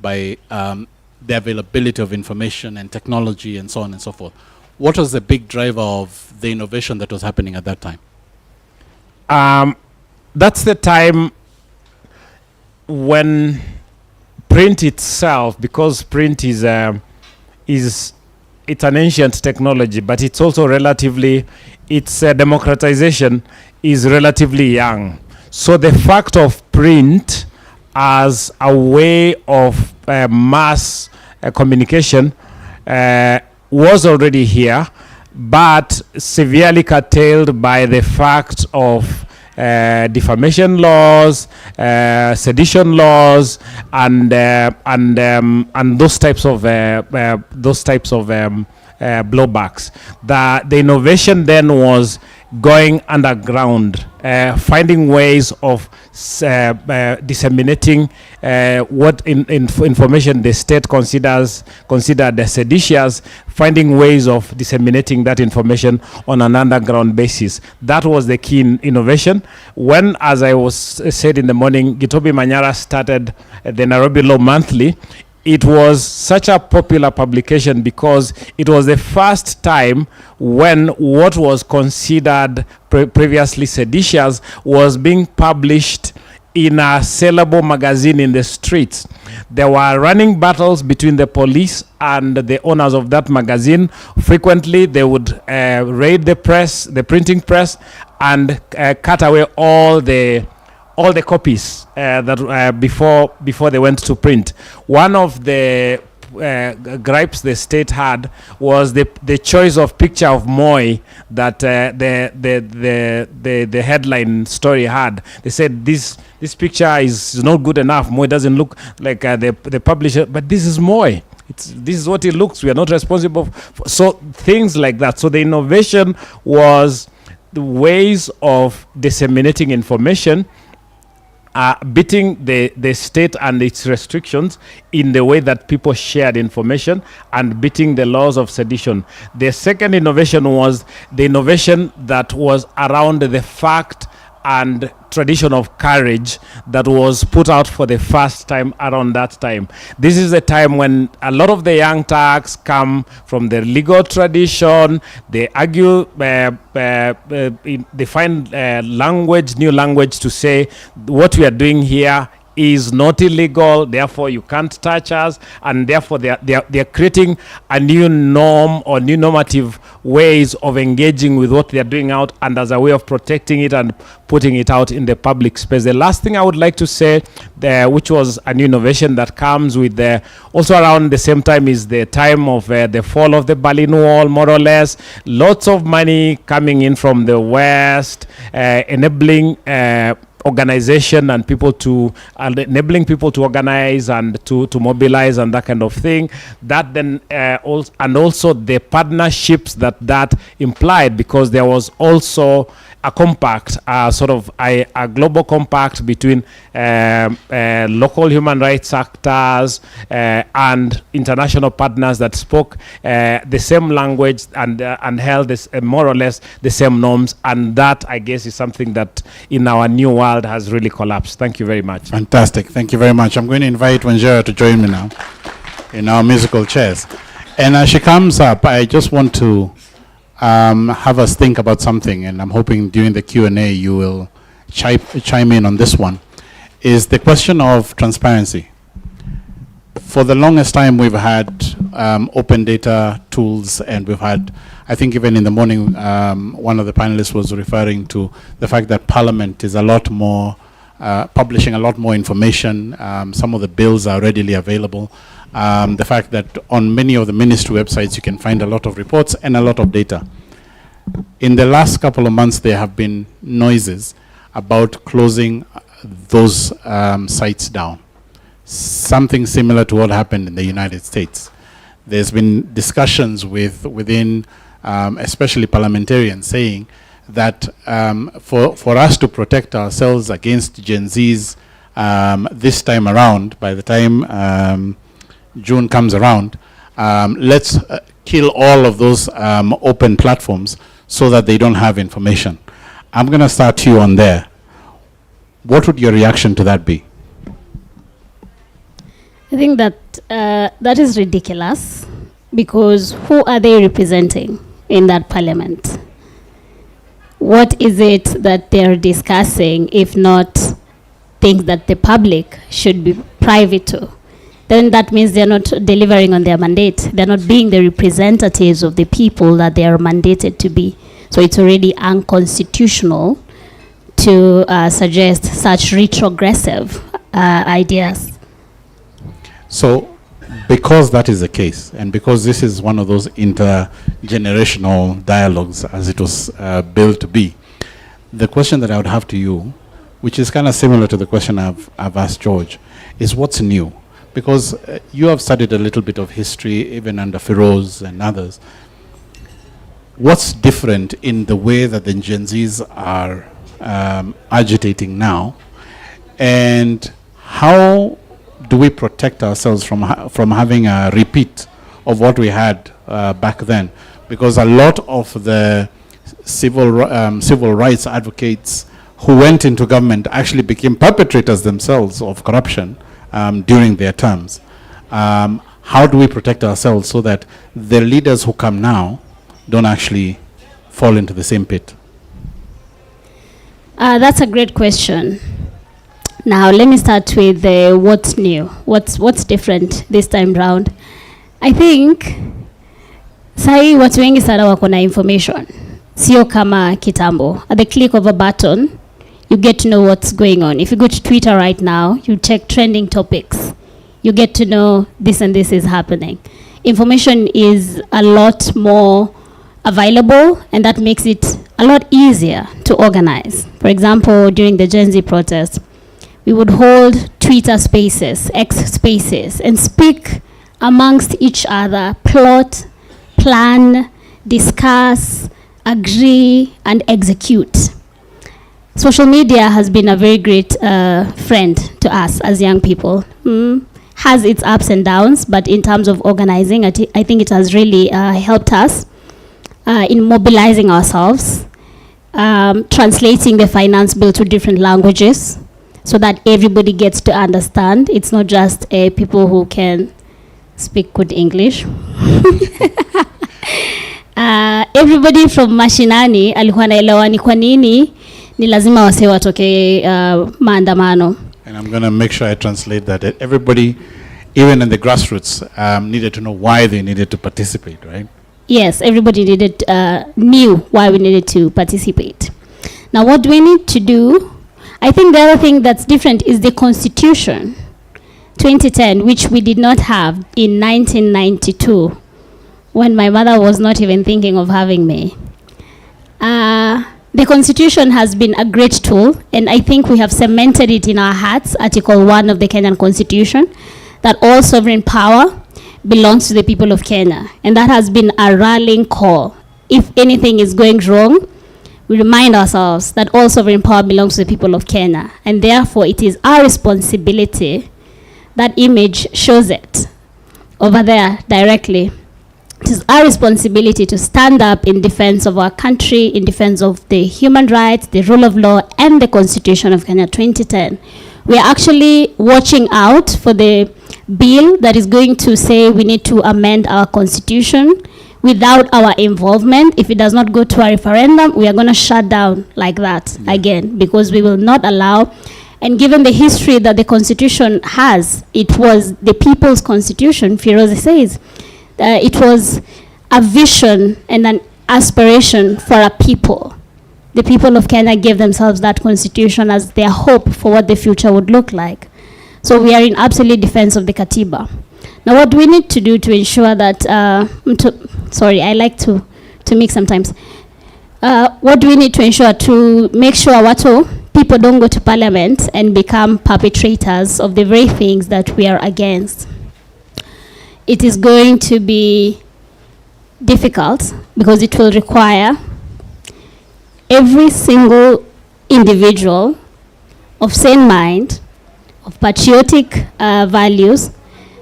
the availability of information and technology and so on and so forth. What was the big driver of the innovation that was happening at that time? That's the time when print itself, because print is it's an ancient technology, but it's also relatively, its democratization is relatively young. So the fact of print as a way of mass communication was already here, but severely curtailed by the fact of defamation laws, sedition laws, and those types of blowbacks. The innovation then was going underground, finding ways of disseminating what information the state considered seditious, finding ways of disseminating that information on an underground basis. That was the key innovation. When, as I was said in the morning, Gitobi Manyara started the Nairobi Law Monthly, it was such a popular publication because it was the first time when what was considered previously seditious was being published in a sellable magazine in the streets. There were running battles between the police and the owners of that magazine. Frequently, they would raid the press, the printing press, and cut away all the copies that before they went to print. One of the gripes the state had was the choice of picture of Moi that the headline story had. They said this picture is not good enough. Moi doesn't look like the publisher, but this is Moi. This is what it looks. We are not responsible for. So things like that. So the innovation was the ways of disseminating information, beating the state and its restrictions in the way that people shared information, and beating the laws of sedition. The second innovation was the innovation that was around the fact and tradition of courage that was put out for the first time around that time. This is a time when a lot of the young Turks come from the legal tradition. They argue, they find new language to say what we are doing here is not illegal, therefore you can't touch us, and therefore they are creating a new norm or new normative ways of engaging with what they are doing out, and as a way of protecting it and putting it out in the public space. The last thing I would like to say, which was a new innovation that comes with also around the same time, is the time of the fall of the Berlin Wall, more or less. Lots of money coming in from the West, enabling organization and people to enabling people to organize and to mobilize and that kind of thing. That then also the partnerships that implied, because there was also a compact, sort of a global compact between local human rights actors and international partners that spoke the same language and held this, more or less the same norms. And that, I guess, is something that in our new world has really collapsed. Thank you very much. Fantastic. Thank you very much. I'm going to invite Munyiri to join me now in our musical chairs. And as she comes up, I just want to have us think about something, and I'm hoping during the Q&A you will chime in on this one, is the question of transparency. For the longest time we've had open data tools, and we've had, I think even in the morning, one of the panelists was referring to the fact that Parliament is a lot more, publishing a lot more information. Some of the bills are readily available. The fact that on many of the ministry websites you can find a lot of reports and a lot of data. In the last couple of months there have been noises about closing those sites down. Something similar to what happened in the United States. There's been discussions within especially parliamentarians saying that for us to protect ourselves against Gen Zs this time around, by the time June comes around, let's kill all of those open platforms so that they don't have information. I'm going to start you on there. What would your reaction to that be? I think that that is ridiculous, because who are they representing in that parliament? What is it that they're discussing, if not things that the public should be privy to? Then that means they're not delivering on their mandate. They're not being the representatives of the people that they are mandated to be. So it's already unconstitutional to suggest such retrogressive ideas. So because that is the case, and because this is one of those intergenerational dialogues as it was built to be, the question that I would have to you, which is kind of similar to the question I've asked George, is what's new? Because you have studied a little bit of history, even under Feroz and others. What's different in the way that the Gen Zs are agitating now? And how do we protect ourselves from having a repeat of what we had back then? Because a lot of the civil rights advocates who went into government actually became perpetrators themselves of corruption during their terms. How do we protect ourselves so that the leaders who come now don't actually fall into the same pit? That's a great question. Now let me start with what's new, what's different this time round. I think sahi watu wengi sana wako na information, sio kama kitambo. At the click of a button you get to know what's going on. If you go to Twitter right now, you check trending topics, you get to know this and this is happening. Information is a lot more available, and that makes it a lot easier to organize. For example, during the Gen Z protest, we would hold Twitter spaces, X spaces, and speak amongst each other, plot, plan, discuss, agree, and execute. Social media has been a very great friend to us as young people. Has its ups and downs, but in terms of organizing, I think it has really helped us in mobilizing ourselves, translating the finance bill to different languages so that everybody gets to understand. It's not just people who can speak good English. Everybody from mashinani alikuwa naelewa ni kwa nini ni lazima wase watoke maandamano. And I'm going to make sure I translate that. Everybody, even in the grassroots, needed to know why they needed to participate, right? Yes, everybody knew why we needed to participate. Now, what do we need to do? I think the other thing that's different is the Constitution 2010, which we did not have in 1992, when my mother was not even thinking of having me. The Constitution has been a great tool, and I think we have cemented it in our hearts, Article 1 of the Kenyan Constitution, that all sovereign power belongs to the people of Kenya. And that has been a rallying call. If anything is going wrong, we remind ourselves that all sovereign power belongs to the people of Kenya. And therefore, it is our responsibility. That image shows it over there directly. It is our responsibility to stand up in defense of our country, in defense of the human rights, the rule of law, and the Constitution of Kenya 2010. We are actually watching out for the bill that is going to say we need to amend our Constitution without our involvement. If it does not go to a referendum, we are going to shut down like that again, because we will not allow. And given the history that the Constitution has, it was the people's Constitution, Firoze says. It was a vision and an aspiration for a people. The people of Kenya gave themselves that constitution as their hope for what the future would look like. So we are in absolute defense of the Katiba. Now, what do we need to do to ensure that, sorry, I like to mix sometimes. What do we need to ensure to make sure people don't go to parliament and become perpetrators of the very things that we are against? It is going to be difficult because it will require every single individual of sane mind, of patriotic values,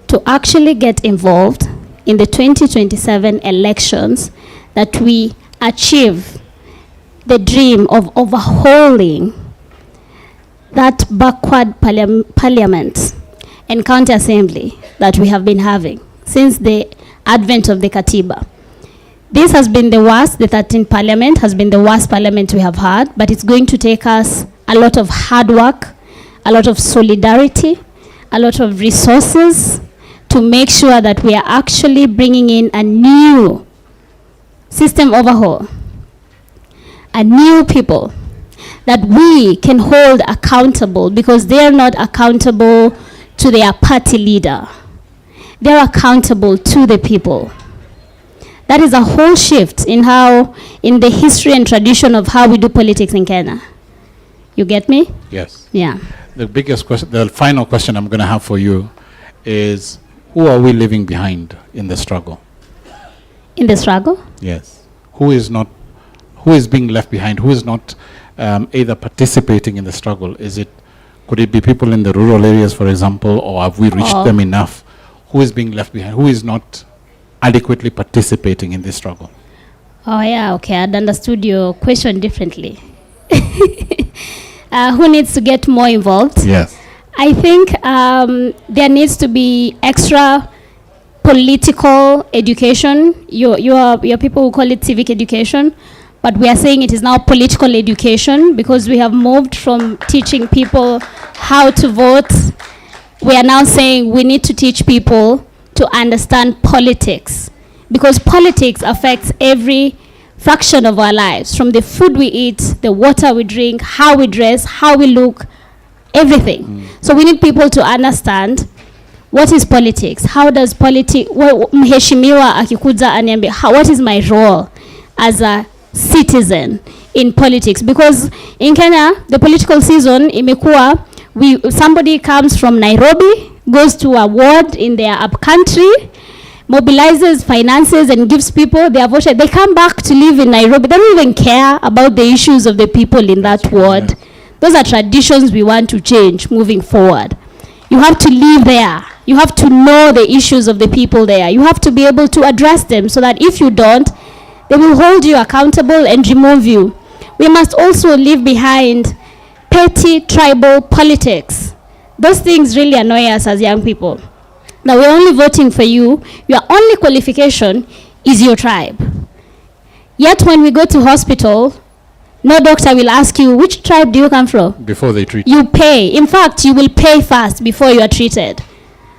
to actually get involved in the 2027 elections, that we achieve the dream of overhauling that backward parliament and county assembly that we have been having since the advent of the Katiba. This has been the worst, the 13th parliament has been the worst parliament we have had, but it's going to take us a lot of hard work, a lot of solidarity, a lot of resources to make sure that we are actually bringing in a new system overhaul, a new people that we can hold accountable, because they are not accountable to their party leader. They're accountable to the people. That is a whole shift in the history and tradition of how we do politics in Kenya. You get me? Yes. Yeah. The biggest question, the final question I'm going to have for you is, who are we leaving behind in the struggle? In the struggle? Yes. Who is being left behind? Who is not either participating in the struggle? Could it be people in the rural areas, for example, or have we reached them enough? Who is being left behind? Who is not adequately participating in this struggle? Oh yeah, okay, I'd understood your question differently. Who needs to get more involved? Yes. I think there needs to be extra political education. Your people who call it civic education, but we are saying it is now political education, because we have moved from teaching people how to vote. We are now saying we need to teach people to understand politics, because politics affects every fraction of our lives, from the food we eat, the water we drink, how we dress, how we look, everything. So we need people to understand what is politics, how does politics, mheshimiwa akikuja aniambia, what is my role as a citizen in politics? Because in Kenya, the political season imekuwa, somebody comes from Nairobi, goes to a ward in their up country, mobilizes finances and gives people their voucher. They come back to live in Nairobi. They don't even care about the issues of the people in that ward. Those are traditions we want to change moving forward. You have to live there. You have to know the issues of the people there. You have to be able to address them, so that if you don't, they will hold you accountable and remove you. We must also leave behind petty tribal politics. Those things really annoy us as young people. Now we're only voting for you. Your only qualification is your tribe. Yet when we go to hospital, no doctor will ask you, which tribe do you come from? Before they treat you. pay. In fact, you will pay first before you are treated.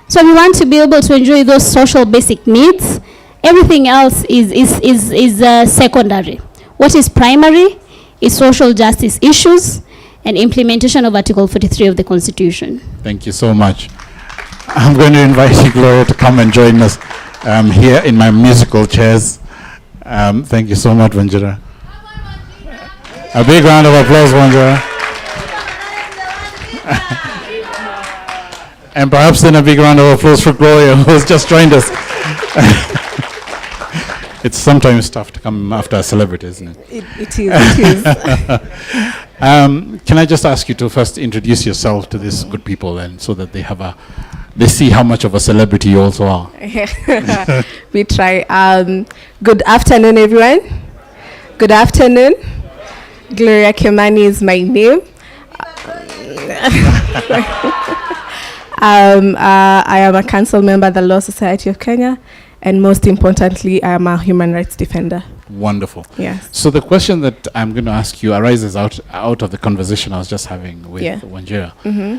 So we want to be able to enjoy those social basic needs. Everything else is secondary. What is primary is social justice issues and implementation of Article 43 of the Constitution. Thank you so much. I'm going to invite Gloria to come and join us here in my musical chairs. Thank you so much, Vanjira. A big round of applause, Munyiri. And perhaps then a big round of applause for Gloria, who's just joined us. It's sometimes tough to come after a celebrity, isn't it? It is. Can I just ask you to first introduce yourself to these good people, and so that they see how much of a celebrity you also are. We try. Good afternoon, everyone. Good afternoon. Gloria Kimani is my name. I am a council member at the Law Society of Kenya, and most importantly, I am a human rights defender. Wonderful. Yes. So the question that I'm going to ask you arises out of the conversation I was just having with Munyiri. Mm-hmm.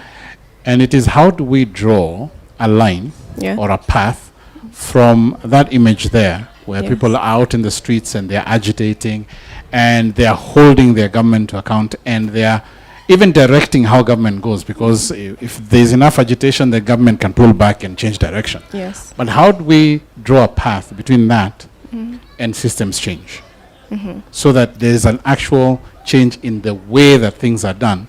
And it is, how do we draw a line or a path from that image there, where people are out in the streets and they're agitating and they're holding their government to account, and they're even directing how government goes, because if there's enough agitation, the government can pull back and change direction. Yes. But how do we draw a path between that and systems change, so that there's an actual change in the way that things are done,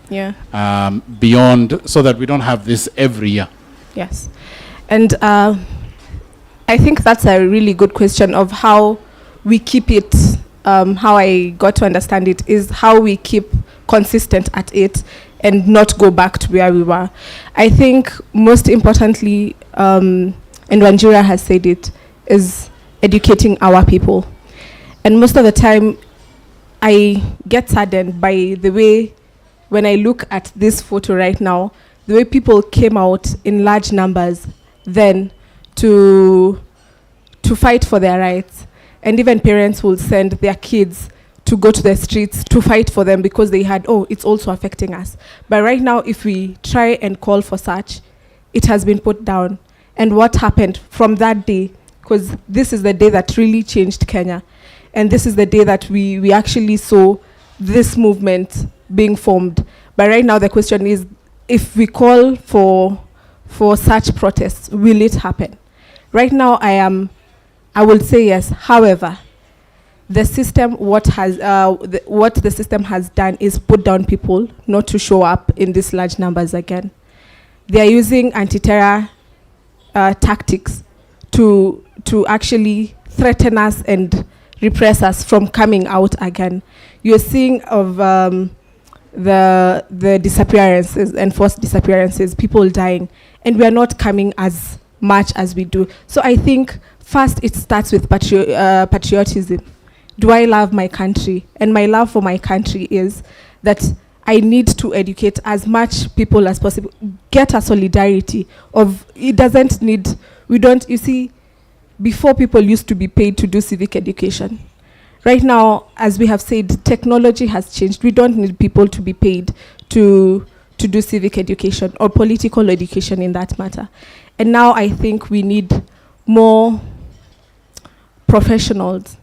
beyond, so that we don't have this every year? Yes. And I think that's a really good question of how we keep it. How I got to understand it is how we keep consistent at it and not go back to where we were. I think most importantly, and Munyiri has said it, is educating our people. And most of the time, I get saddened by the way, when I look at this photo right now, the way people came out in large numbers then to fight for their rights. And even parents will send their kids to go to the streets to fight for them, because they had, it's also affecting us. But right now, if we try and call for such, it has been put down. And what happened from that day, because this is the day that really changed Kenya. And this is the day that we actually saw this movement being formed. But right now, the question is, if we call for such protests, will it happen? Right now, I will say yes. However, the system, what the system has done is put down people not to show up in these large numbers again. They are using anti-terror tactics to actually threaten us and repress us from coming out again. You're seeing of the disappearances, enforced disappearances, people dying, and we are not coming as much as we do. So I think first it starts with patriotism. Do I love my country? And my love for my country is that I need to educate as much people as possible, get a solidarity of, it doesn't need, you see, before people used to be paid to do civic education. Right now, as we have said, technology has changed. We don't need people to be paid to do civic education or political education in that matter. And now I think we need more professionals.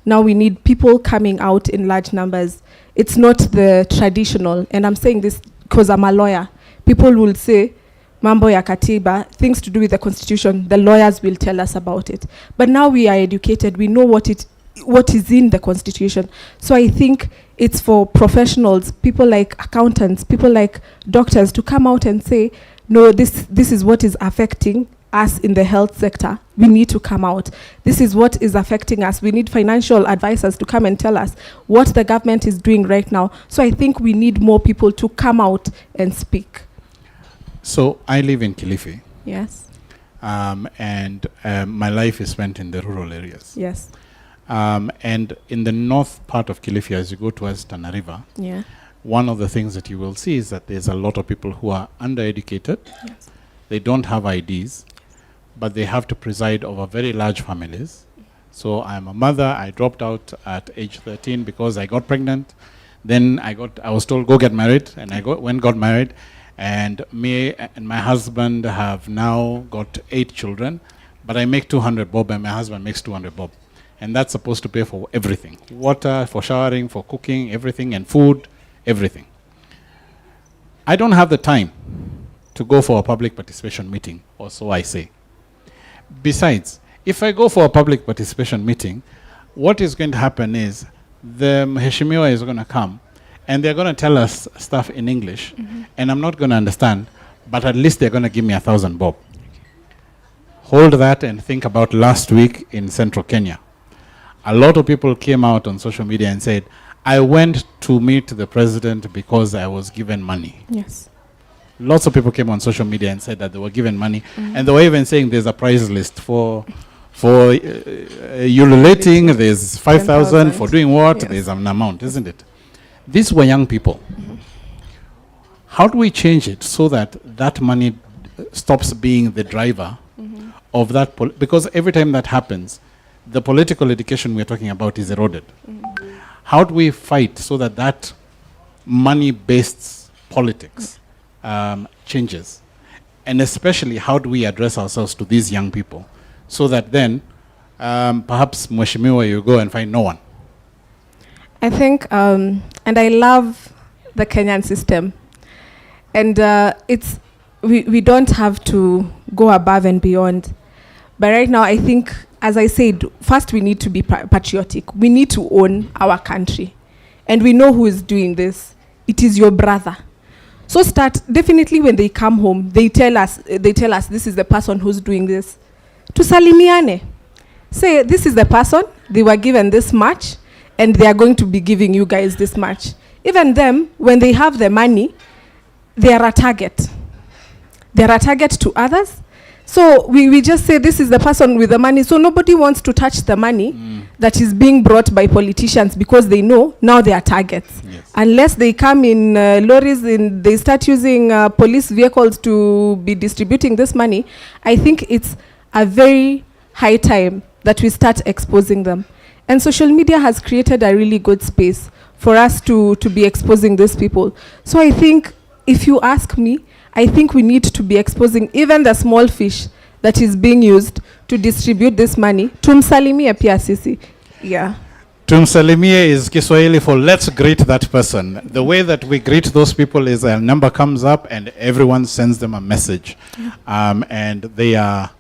Now we need people coming out in large numbers. It's not the traditional, and I'm saying this because I'm a lawyer. People will say, mambo ya katiba, things to do with the constitution, the lawyers will tell us about it. But now we are educated, we know what is in the constitution. So I think it's for professionals, people like accountants, people like doctors, to come out and say, no, this is what is affecting us in the health sector. We need to come out. This is what is affecting us. We need financial advisors to come and tell us what the government is doing right now. So I think we need more people to come out and speak. So I live in Kilifi. Yes. And my life is spent in the rural areas. Yes. And in the north part of Kilifi, as you go towards Tana River, one of the things that you will see is that there's a lot of people who are undereducated. Yes. They don't have IDs, but they have to preside over very large families. So I'm a mother. I dropped out at age 13 because I got pregnant. Then I was told, go get married, and I got married. And me and my husband have now got 8 children, but I make 200 bob and my husband makes 200 bob. And that's supposed to pay for everything. Water, for showering, for cooking, everything, and food, everything. I don't have the time to go for a public participation meeting, or so I say. Besides, if I go for a public participation meeting, what is going to happen is the Mheshimiwa is going to come and they're going to tell us stuff in English, and I'm not going to understand, but at least they're going to give me 1,000 bob. Hold that and think about last week in central Kenya. A lot of people came out on social media and said, I went to meet the president because I was given money. Yes. Lots of people came on social media and said that they were given money, and they were even saying there's a prize list for ululating, there's 5,000 for doing what, there's an amount, isn't it? These were young people. How do we change it so that that money stops being the driver of that? Because every time that happens, the political education we're talking about is eroded. How do we fight so that that money-based politics changes? And especially, how do we address ourselves to these young people so that then perhaps Mheshimiwa, you go and find no one? I think, and I love the Kenyan system. And we don't have to go above and beyond. But right now, I think, as I said, first we need to be patriotic. We need to own our country. And we know who is doing this. It is your brother. So definitely when they come home, they tell us this is the person who's doing this. Tusalimiane. Say, this is the person, they were given this much, and they are going to be giving you guys this much. Even them, when they have the money, they are a target. They are a target to others. So we just say this is the person with the money. So nobody wants to touch the money that is being brought by politicians because they know now they are targets. Yes. Unless they come in lorries and they start using police vehicles to be distributing this money, I think it's a very high time that we start exposing them. And social media has created a really good space for us to be exposing these people. So I think, if you ask me, I think we need to be exposing even the small fish that is being used to distribute this money. Tumsalimie pia sisi. Yeah. Tumsalimie is Kiswahili for let's greet that person. The way that we greet those people is a number comes up and everyone sends them a message. And their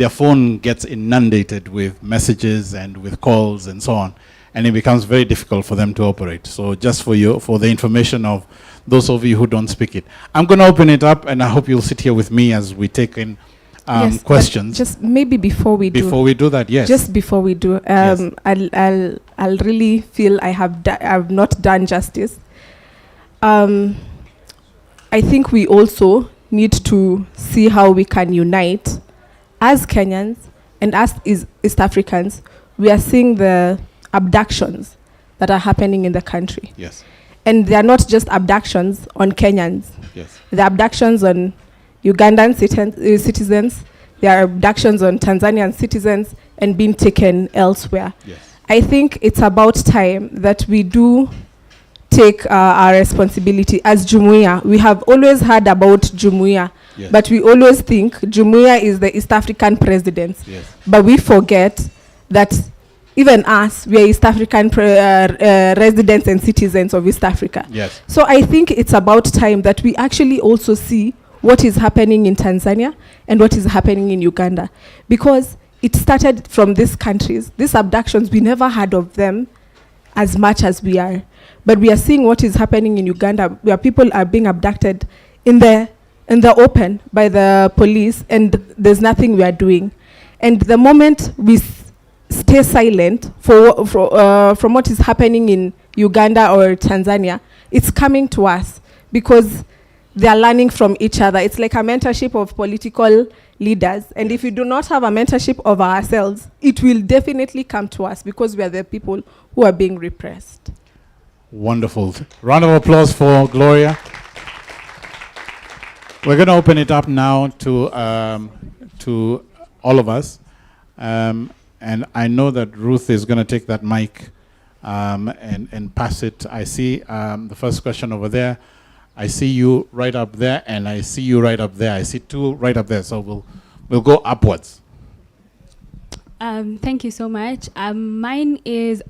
phone gets inundated with messages and with calls and so on. And it becomes very difficult for them to operate. So just for the information of those of you who don't speak it. I'm going to open it up, and I hope you'll sit here with me as we take in yes, questions. Just maybe before we do. Before we do that, yes. Just before we do, yes. I'll really feel I've not done justice. I think we also need to see how we can unite as Kenyans and as East Africans. We are seeing the abductions that are happening in the country. Yes. And they are not just abductions on Kenyans. Yes. They are abductions on Ugandan citizens. They are abductions on Tanzanian citizens and being taken elsewhere. Yes. I think it's about time that we do take our responsibility as Jumuiya. We have always heard about Jumuiya, yes. But we always think Jumuiya is the East African presidents. Yes. But we forget that even us, we are East African residents and citizens of East Africa. Yes. So I think it's about time that we actually also see what is happening in Tanzania and what is happening in Uganda. Because it started from these countries. These abductions, we never heard of them as much as we are. But we are seeing what is happening in Uganda, where people are being abducted in the open by the police, and there's nothing we are doing. And the moment we stay silent from what is happening in Uganda or Tanzania, it's coming to us because they are learning from each other. It's like a mentorship of political leaders. And if we do not have a mentorship of ourselves, it will definitely come to us because we are the people who are being repressed. Wonderful. Round of applause for Gloria. We're going to open it up now to all of us. And I know that Ruth is going to take that mic and pass it. I see the first question over there. I see you right up there, and I see you right up there. I see two right up there, so we'll go upwards. Thank you so much. My name is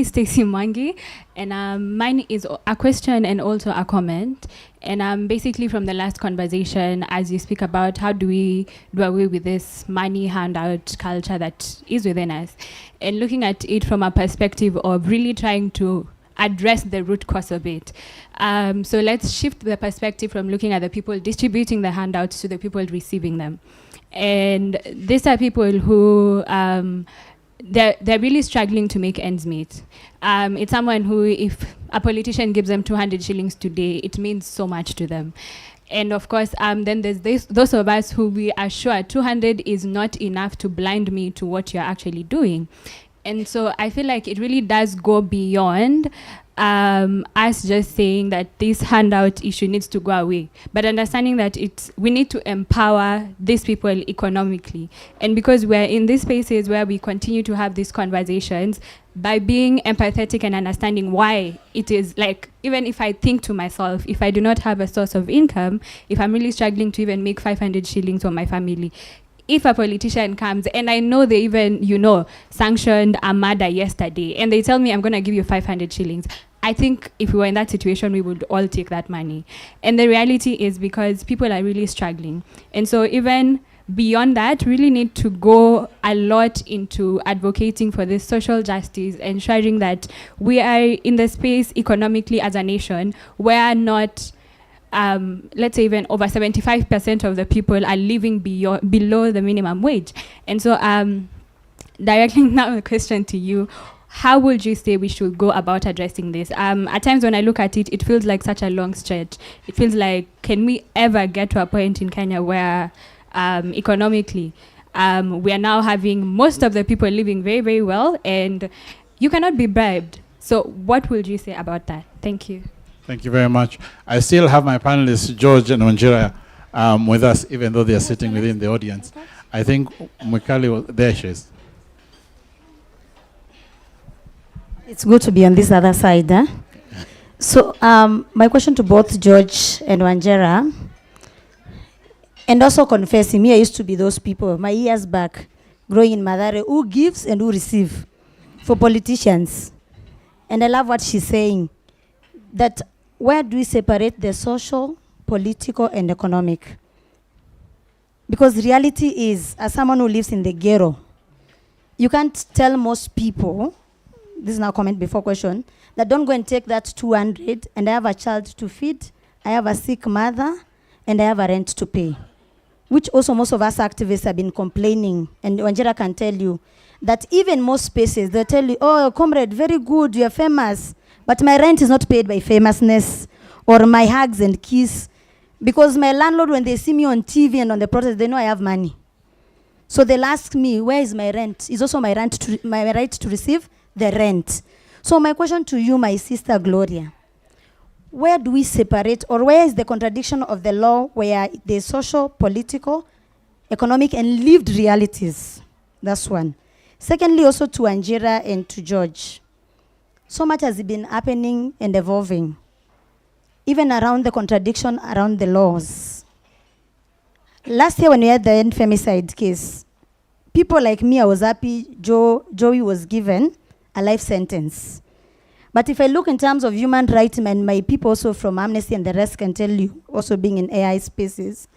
Stacey Mwangi, and mine is a question and also a comment. And basically from the last conversation, as you speak about how do we do away with this money handout culture that is within us, and looking at it from a perspective of really trying to address the root cause of it. So let's shift the perspective from looking at the people distributing the handouts to the people receiving them. And these are people who they're really struggling to make ends meet. It's someone who, if a politician gives them 200 shillings today, it means so much to them. And of course, then there's those of us who we are sure 200 is not enough to blind me to what you're actually doing. And so I feel like it really does go beyond us just saying that this handout issue needs to go away, but understanding that we need to empower these people economically. And because we're in these spaces where we continue to have these conversations, by being empathetic and understanding why it is, like, even if I think to myself, if I do not have a source of income, if I'm really struggling to even make 500 shillings for my family, if a politician comes and I know they even, sanctioned a murder yesterday and they tell me I'm going to give you 500 shillings, I think if we were in that situation, we would all take that money. And the reality is because people are really struggling. And so even beyond that, really need to go a lot into advocating for this social justice, ensuring that we are in the space economically as a nation where not let's say even over 75% of the people are living below the minimum wage. And so directing now the question to you, how would you say we should go about addressing this? At times when I look at it, it feels like such a long stretch. It feels like, can we ever get to a point in Kenya where economically we are now having most of the people living very, very well and you cannot be bribed? So what would you say about that? Thank you. Thank you very much. I still have my panelists, George and Munyiri, with us, even though they are sitting within the audience. I think Mwikali, there she is. It's good to be on this other side. So my question to both George and Wanjera, and also confessing, me, I used to be those people, my years back, growing in Mathare, who gives and who receive for politicians. And I love what she's saying, that where do we separate the social, political, and economic? Because reality is, as someone who lives in the ghetto, you can't tell most people, this is now comment before question, that don't go and take that 200 and I have a child to feed, I have a sick mother, and I have a rent to pay. Which also most of us activists have been complaining, and Wanjera can tell you, that even most spaces, they'll tell you, oh, comrade, very good, you're famous, but my rent is not paid by famousness or my hugs and kiss. Because my landlord, when they see me on TV and on the protest, they know I have money. So they'll ask me, where is my rent? It's also my right to receive the rent. So my question to you, my sister Gloria, where do we separate, or where is the contradiction of the law where there's social, political, economic, and lived realities? That's one. Secondly, also to Wanjera and to George. So much has been happening and evolving, even around the contradiction around the laws. Last year when we had the femicide case, people like me, I was happy Joey was given a life sentence. But if I look in terms of human rights, and my people also from Amnesty and the rest can tell you, also being in AI spaces,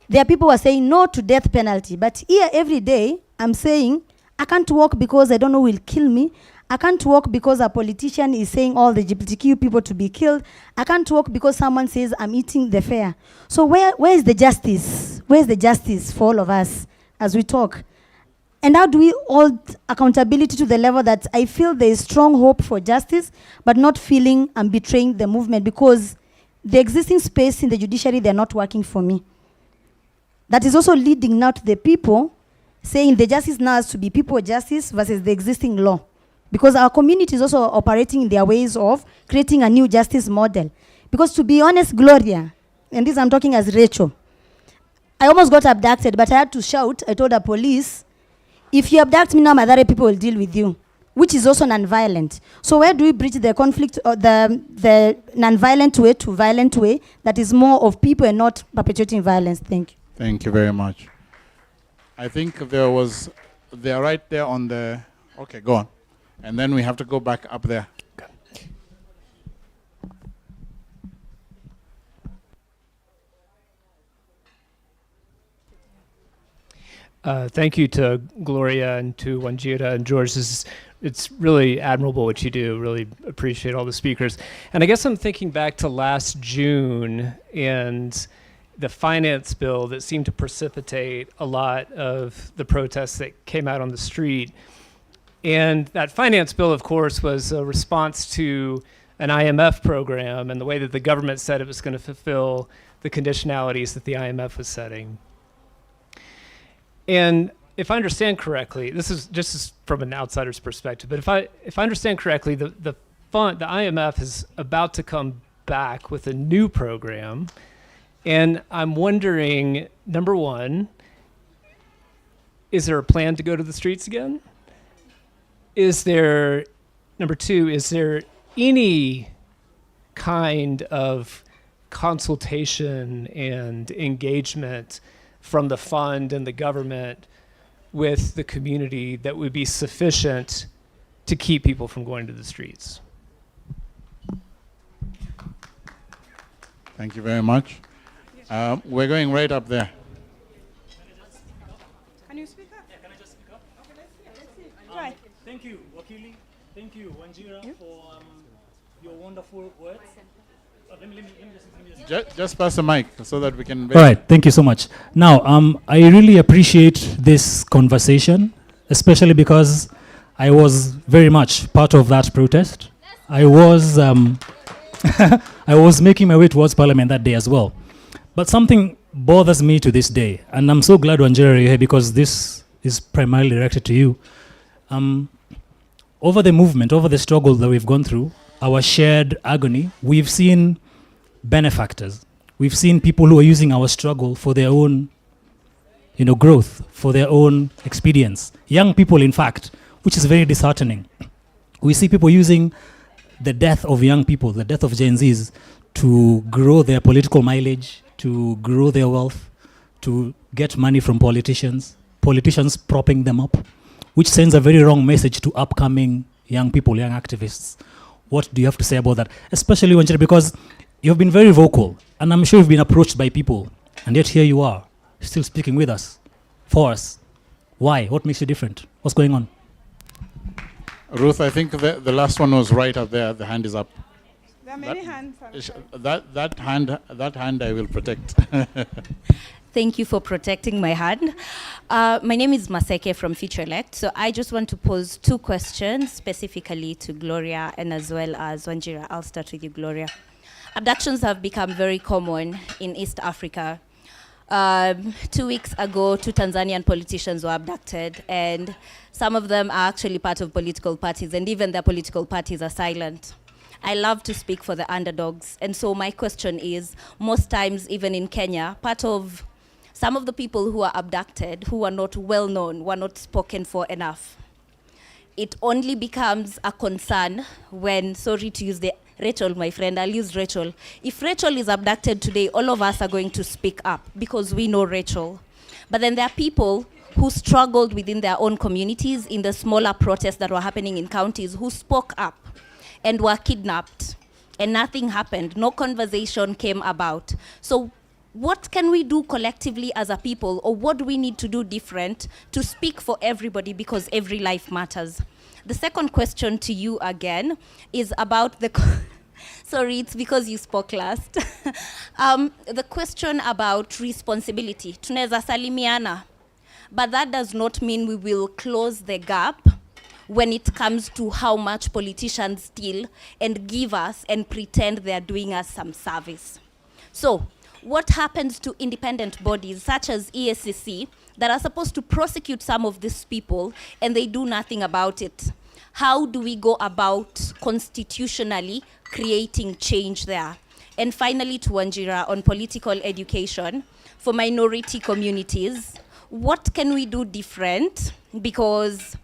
there are people who are saying no to death penalty. But here every day, I'm saying, I can't walk because I don't know who will kill me. I can't walk because a politician is saying all the LGBTQ people to be killed. I can't walk because someone says I'm eating the fare. So where is the justice? Where is the justice for all of us as we talk? And how do we hold accountability to the level that I feel there is strong hope for justice, but not feeling I'm betraying the movement because the existing space in the judiciary, they're not working for me. That is also leading now to the people saying the justice now has to be people justice versus the existing law. Because our community is also operating in their ways of creating a new justice model. Because to be honest, Gloria, and this I'm talking as Rachel, I almost got abducted, but I had to shout. I told the police, if you abduct me now, Mathare people will deal with you, which is also non-violent. So where do we bridge the conflict, or the non-violent way to violent way that is more of people and not perpetuating violence? Thank you. Thank you very much. I think they're right there on the, okay, go on. And then we have to go back up there. Thank you to Gloria and to Wanjira and George. This is it's really admirable what you do. Really appreciate all the speakers. And I guess I'm thinking back to last June and the finance bill that seemed to precipitate a lot of the protests that came out on the street. And that finance bill, of course, was a response to an IMF program and the way that the government said it was going to fulfill the conditionalities that the IMF was setting. And if I understand correctly, this is just from an outsider's perspective, but if I understand correctly, the IMF is about to come back with a new program. And I'm wondering, number one, is there a plan to go to the streets again? Number two, is there any kind of consultation and engagement from the fund and the government with the community that would be sufficient to keep people from going to the streets? Thank you very much. We're going right up there. Can you speak up? Yeah, can I just speak up? Okay, let's see. Try. Thank you, Wakili. Thank you, Wanjira, for your wonderful words. Let me Just pass the mic so that we can... All right, thank you so much. Now, I really appreciate this conversation, especially because I was very much part of that protest. I was I was making my way towards Parliament that day as well. But something bothers me to this day, and I'm so glad, Wanjira, you're here because this is primarily directed to you. Over the movement, over the struggle that we've gone through, our shared agony, we've seen benefactors. We've seen people who are using our struggle for their own, growth, for their own experience. Young people, in fact, which is very disheartening. We see people using the death of young people, the death of Gen Zs, to grow their political mileage, to grow their wealth, to get money from politicians propping them up, which sends a very wrong message to upcoming young people, young activists. What do you have to say about that? Especially, Wanjira, because you've been very vocal, and I'm sure you've been approached by people, and yet here you are, still speaking with us, for us. Why? What makes you different? What's going on? Ruth, I think the last one was right up there. The hand is up. There are many hands. That hand I will protect. Thank you for protecting my hand. My name is Maseke from Future Elect. So I just want to pose two questions specifically to Gloria and as well as Wanjira. I'll start with you, Gloria. Abductions have become very common in East Africa. 2 weeks ago, 2 Tanzanian politicians were abducted, and some of them are actually part of political parties, and even their political parties are silent. I love to speak for the underdogs, and so my question is, most times, even in Kenya, part of some of the people who are abducted, who are not well known, were not spoken for enough. It only becomes a concern when, sorry to use the Rachel, my friend, I'll use Rachel. If Rachel is abducted today, all of us are going to speak up because we know Rachel. But then there are people who struggled within their own communities in the smaller protests that were happening in counties who spoke up and were kidnapped, and nothing happened. No conversation came about. So what can we do collectively as a people, or what do we need to do different to speak for everybody, because every life matters? The second question to you again is about the sorry, it's because you spoke last. The question about responsibility. Tunaweza salimiana, but that does not mean we will close the gap when it comes to how much politicians steal and give us and pretend they are doing us some service. So what happens to independent bodies such as ESCC that are supposed to prosecute some of these people and they do nothing about it? How do we go about constitutionally creating change there? And finally, to Wanjira, on political education for minority communities, what can we do different? Because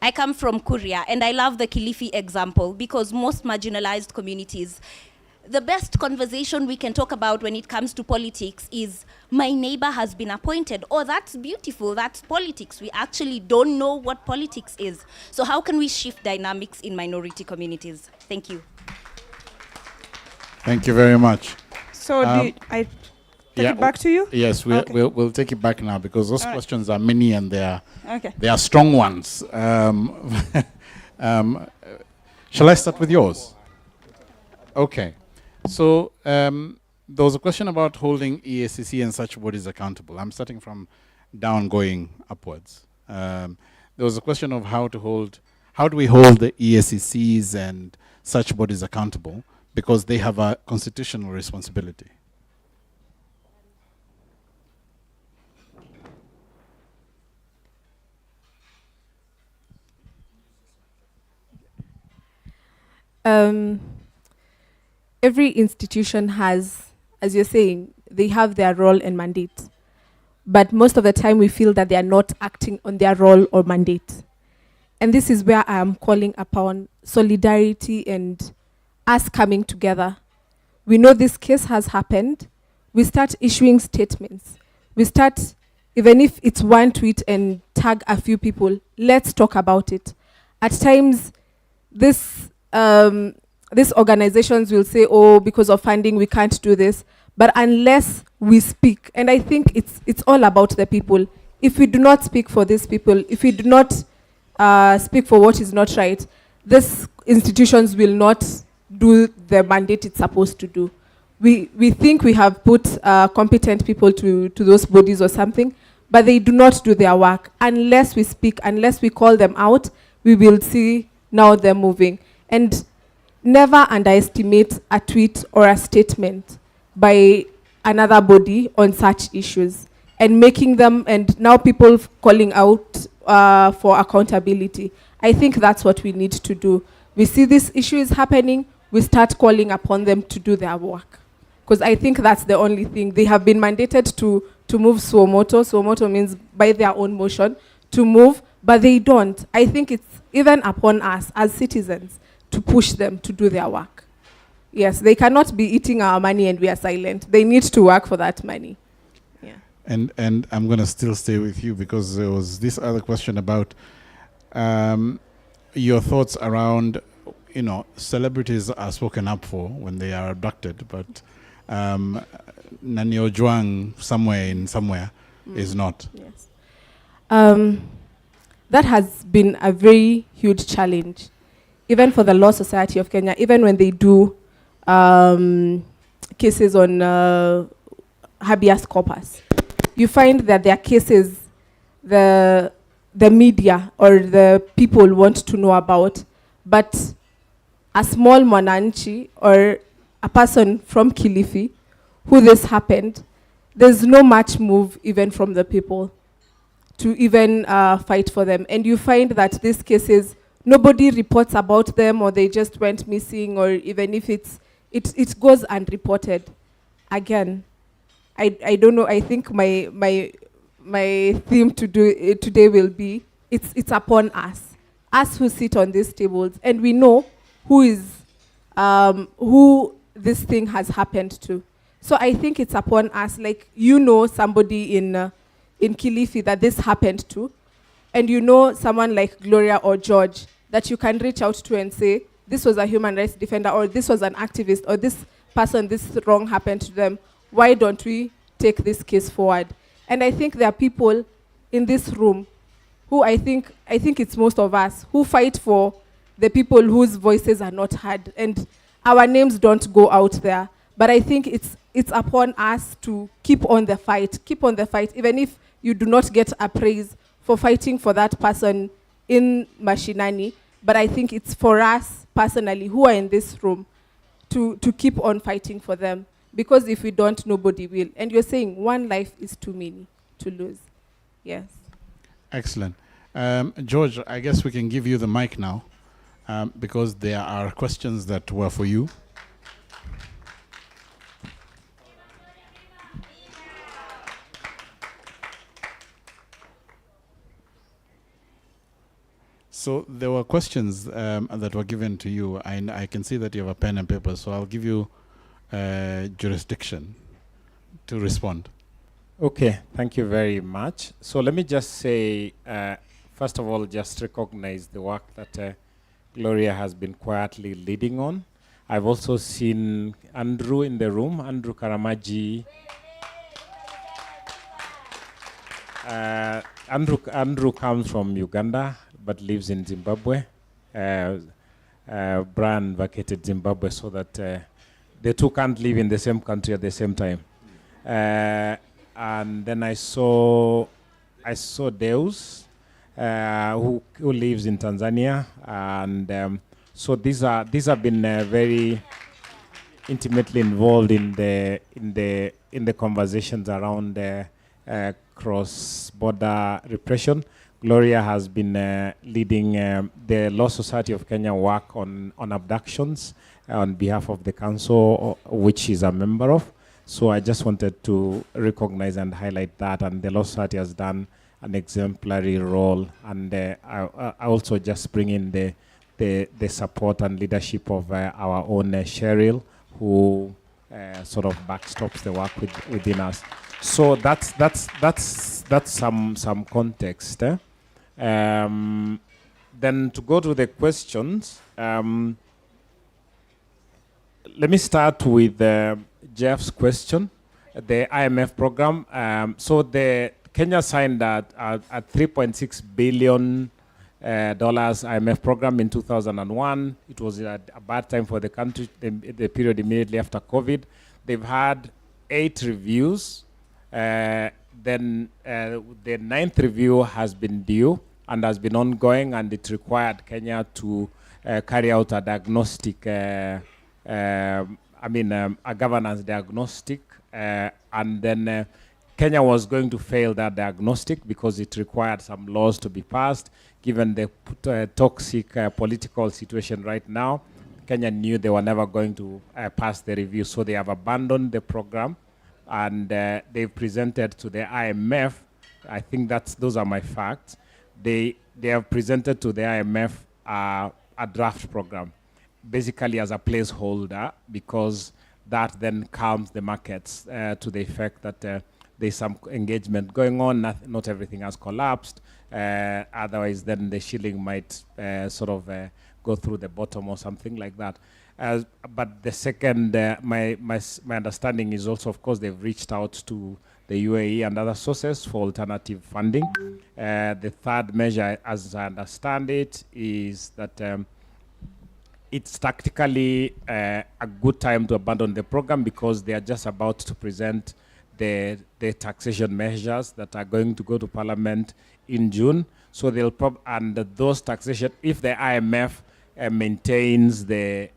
I come from Kuria, and I love the Kilifi example, because most marginalized communities, the best conversation we can talk about when it comes to politics is, my neighbor has been appointed. Oh, that's beautiful, that's politics. We actually don't know what politics is. So how can we shift dynamics in minority communities? Thank you. Thank you very much. So I take it back to you? Yes, we'll take it back now, because those questions are many and they are strong ones. Shall I start with yours? Okay. So there was a question about holding EACC and such bodies accountable. I'm starting from down going upwards. There was a question of how do we hold the EACCs and such bodies accountable, because they have a constitutional responsibility. Every institution has, as you're saying, they have their role and mandate. But most of the time we feel that they are not acting on their role or mandate. And this is where I am calling upon solidarity and us coming together. We know this case has happened. We start issuing statements. We start, even if it's one tweet and tag a few people, let's talk about it. At times, these organizations will say, oh, because of funding, we can't do this. But unless we speak, and I think it's all about the people. If we do not speak for these people, if we do not speak for what is not right, these institutions will not do the mandate it's supposed to do. We think we have put competent people to those bodies or something, but they do not do their work. Unless we speak, unless we call them out, we will see now them moving. And never underestimate a tweet or a statement by another body on such issues and making them, and now people calling out for accountability. I think that's what we need to do. We see this issue is happening, we start calling upon them to do their work. Because I think that's the only thing. They have been mandated to move Suomoto. Suomoto means by their own motion to move, but they don't. I think it's even upon us as citizens to push them to do their work. Yes, they cannot be eating our money and we are silent. They need to work for that money. Yeah. And I'm going to still stay with you, because there was this other question about your thoughts around, celebrities are spoken up for when they are abducted, but Nani Ojwang somewhere is not. Yes. That has been a very huge challenge, even for the Law Society of Kenya, even when they do cases on habeas corpus. You find that their cases, the media or the people want to know about, but a small mwananchi or a person from Kilifi who this happened, there's no much move even from the people to even fight for them. And you find that these cases, nobody reports about them, or they just went missing, or even if it goes unreported. Again, I don't know, I think my theme today will be, it's upon us who sit on these tables, and we know who this thing has happened to. So I think it's upon us, like somebody in Kilifi that this happened to, and someone like Gloria or George that you can reach out to and say, this was a human rights defender, or this was an activist, or this person, this wrong happened to them. Why don't we take this case forward? And I think there are people in this room who I think it's most of us who fight for the people whose voices are not heard, and our names don't go out there. But I think it's upon us to keep on the fight, even if you do not get a praise for fighting for that person in Mashinani. But I think it's for us personally who are in this room to keep on fighting for them. Because if we don't, nobody will. And you're saying one life is too many to lose. Yes. Excellent. George, I guess we can give you the mic now, because there are questions that were for you. So there were questions that were given to you. I can see that you have a pen and paper, so I'll give you jurisdiction to respond. Okay, thank you very much. So let me just say, first of all, just recognize the work that Gloria has been quietly leading on. I've also seen Andrew in the room, Andrew Karamaji. Andrew comes from Uganda, but lives in Zimbabwe. Brian vacated Zimbabwe so that the two can't live in the same country at the same time. And then I saw Deus, who lives in Tanzania, and so these have been very intimately involved in the conversations around cross-border repression. Gloria has been leading the Law Society of Kenya work on abductions on behalf of the council, which she's a member of. So I just wanted to recognize and highlight that, and the Law Society has done an exemplary role. And I also just bring in the support and leadership of our own Cheryl, who sort of backstops the work within us. So that's some context. Then to go to the questions, let me start with Jeff's question, the IMF program. So the Kenya signed a $3.6 billion IMF program in 2001. It was a bad time for the country, the period immediately after COVID. They've had 8 reviews. Then the 9th review has been due and has been ongoing, and it required Kenya to carry out a diagnostic, a governance diagnostic, and then Kenya was going to fail that diagnostic because it required some laws to be passed. Given the toxic political situation right now, Kenya knew they were never going to pass the review, so they have abandoned the program, and they've presented to the IMF. I think those are my facts. They have presented to the IMF a draft program, basically as a placeholder, because that then calms the markets to the effect that there's some engagement going on. Not everything has collapsed. Otherwise, then the shilling might go through the bottom or something like that. But the second, my understanding is also, of course, they've reached out to the UAE and other sources for alternative funding. The third measure, as I understand it, is that it's tactically a good time to abandon the program because they are just about to present the taxation measures that are going to go to Parliament in June. So they'll and those taxation, if the IMF maintains the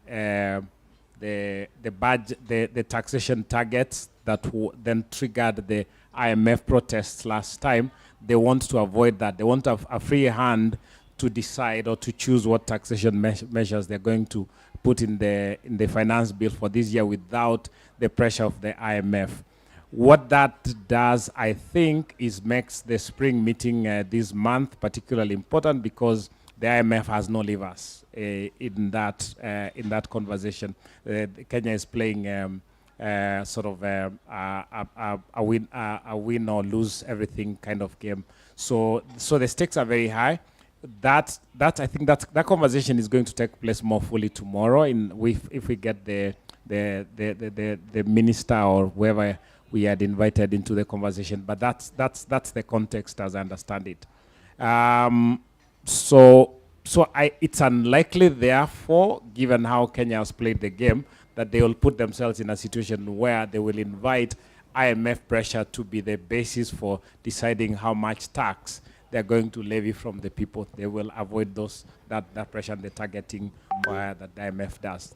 budget, the taxation targets that then triggered the IMF protests last time, they want to avoid that. They want a free hand to decide or to choose what taxation measures they're going to put in the finance bill for this year without the pressure of the IMF. What that does, I think, is makes the spring meeting this month particularly important because the IMF has no levers in that conversation. Kenya is playing a win or lose everything kind of game. So the stakes are very high. That I think that conversation is going to take place more fully tomorrow. If we get the minister or whoever we had invited into the conversation, but that's the context as I understand it. It's unlikely, therefore, given how Kenya has played the game, that they will put themselves in a situation where they will invite IMF pressure to be the basis for deciding how much tax they're going to levy from the people. They will avoid that pressure and the targeting that the IMF does.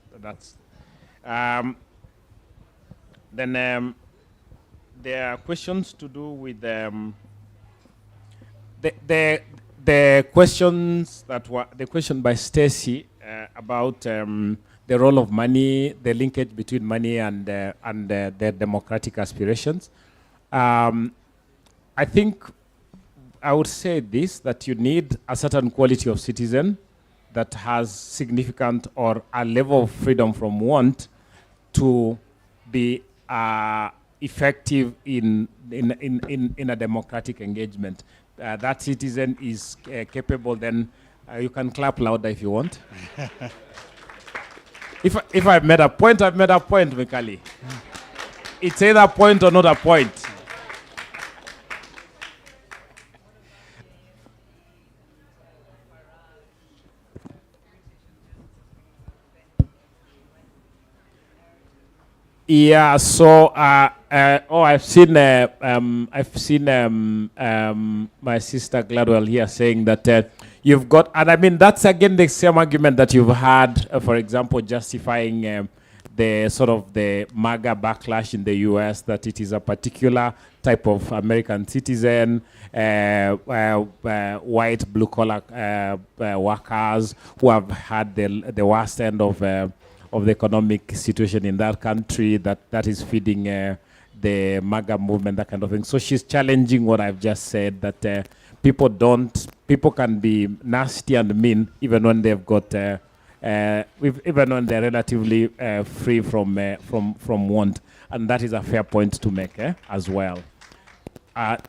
Then there are questions to do with the questions that were the question by Stacy about the role of money, the linkage between money and the democratic aspirations. I think I would say this, that you need a certain quality of citizen that has significant or a level of freedom from want to be effective in a democratic engagement. That citizen is capable, then you can clap louder if you want. If I've made a point, I've made a point, Mikali. It's either a point or not a point. Yeah, so I've seen my sister Gladwell here saying that you've got, and I mean that's again the same argument that you've had, for example, justifying the sort of the MAGA backlash in the U.S. that it is a particular type of American citizen, white blue collar workers who have had the worst end of the economic situation in that country that is feeding the MAGA movement, that kind of thing. So she's challenging what I've just said, that people can be nasty and mean even when they've got, even when they're relatively free from want. And that is a fair point to make as well.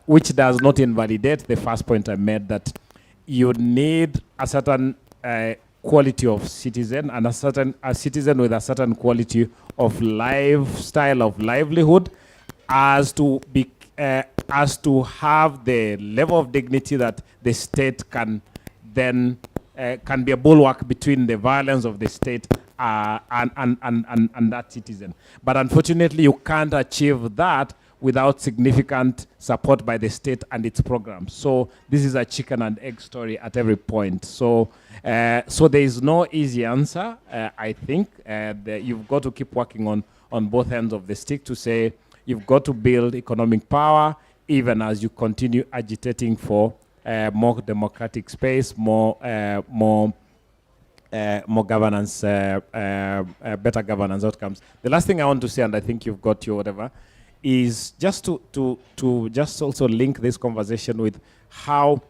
Which does not invalidate the first point I made, that you need a certain quality of citizen and a citizen with a certain quality of lifestyle, of livelihood, as to have the level of dignity that the state can then can be a bulwark between the violence of the state and that citizen. But unfortunately, you can't achieve that without significant support by the state and its programs. So this is a chicken and egg story at every point. So there is no easy answer. I think you've got to keep working on both ends of the stick to say you've got to build economic power, even as you continue agitating for more democratic space, more governance, better governance outcomes. The last thing I want to say, and I think you've got your whatever, is just to just also link this conversation with how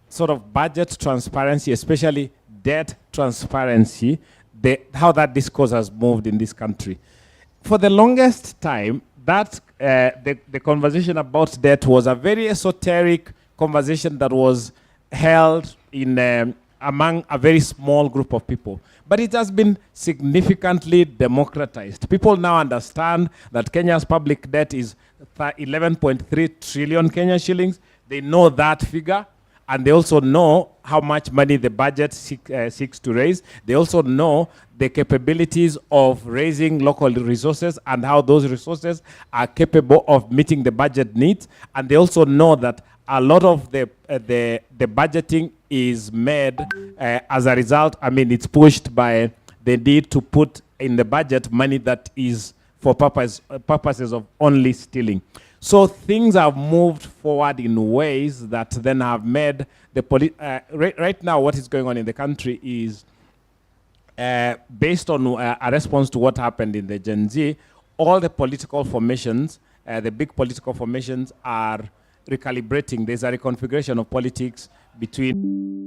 sort of budget transparency, especially debt transparency, how that discourse has moved in this country. For the longest time, that the conversation about debt was a very esoteric conversation that was held in among a very small group of people. But it has been significantly democratized. People now understand that Kenya's public debt is 11.3 trillion Kenya shillings. They know that figure, and they also know how much money the budget seeks to raise. They also know the capabilities of raising local resources and how those resources are capable of meeting the budget needs. And they also know that a lot of the budgeting is made as a result. I mean, it's pushed by the need to put in the budget money that is for purposes of only stealing. So things have moved forward in ways that then have made the right now what is going on in the country is based on a response to what happened in the Gen Z. All the political formations, the big political formations, are recalibrating. There's a reconfiguration of politics between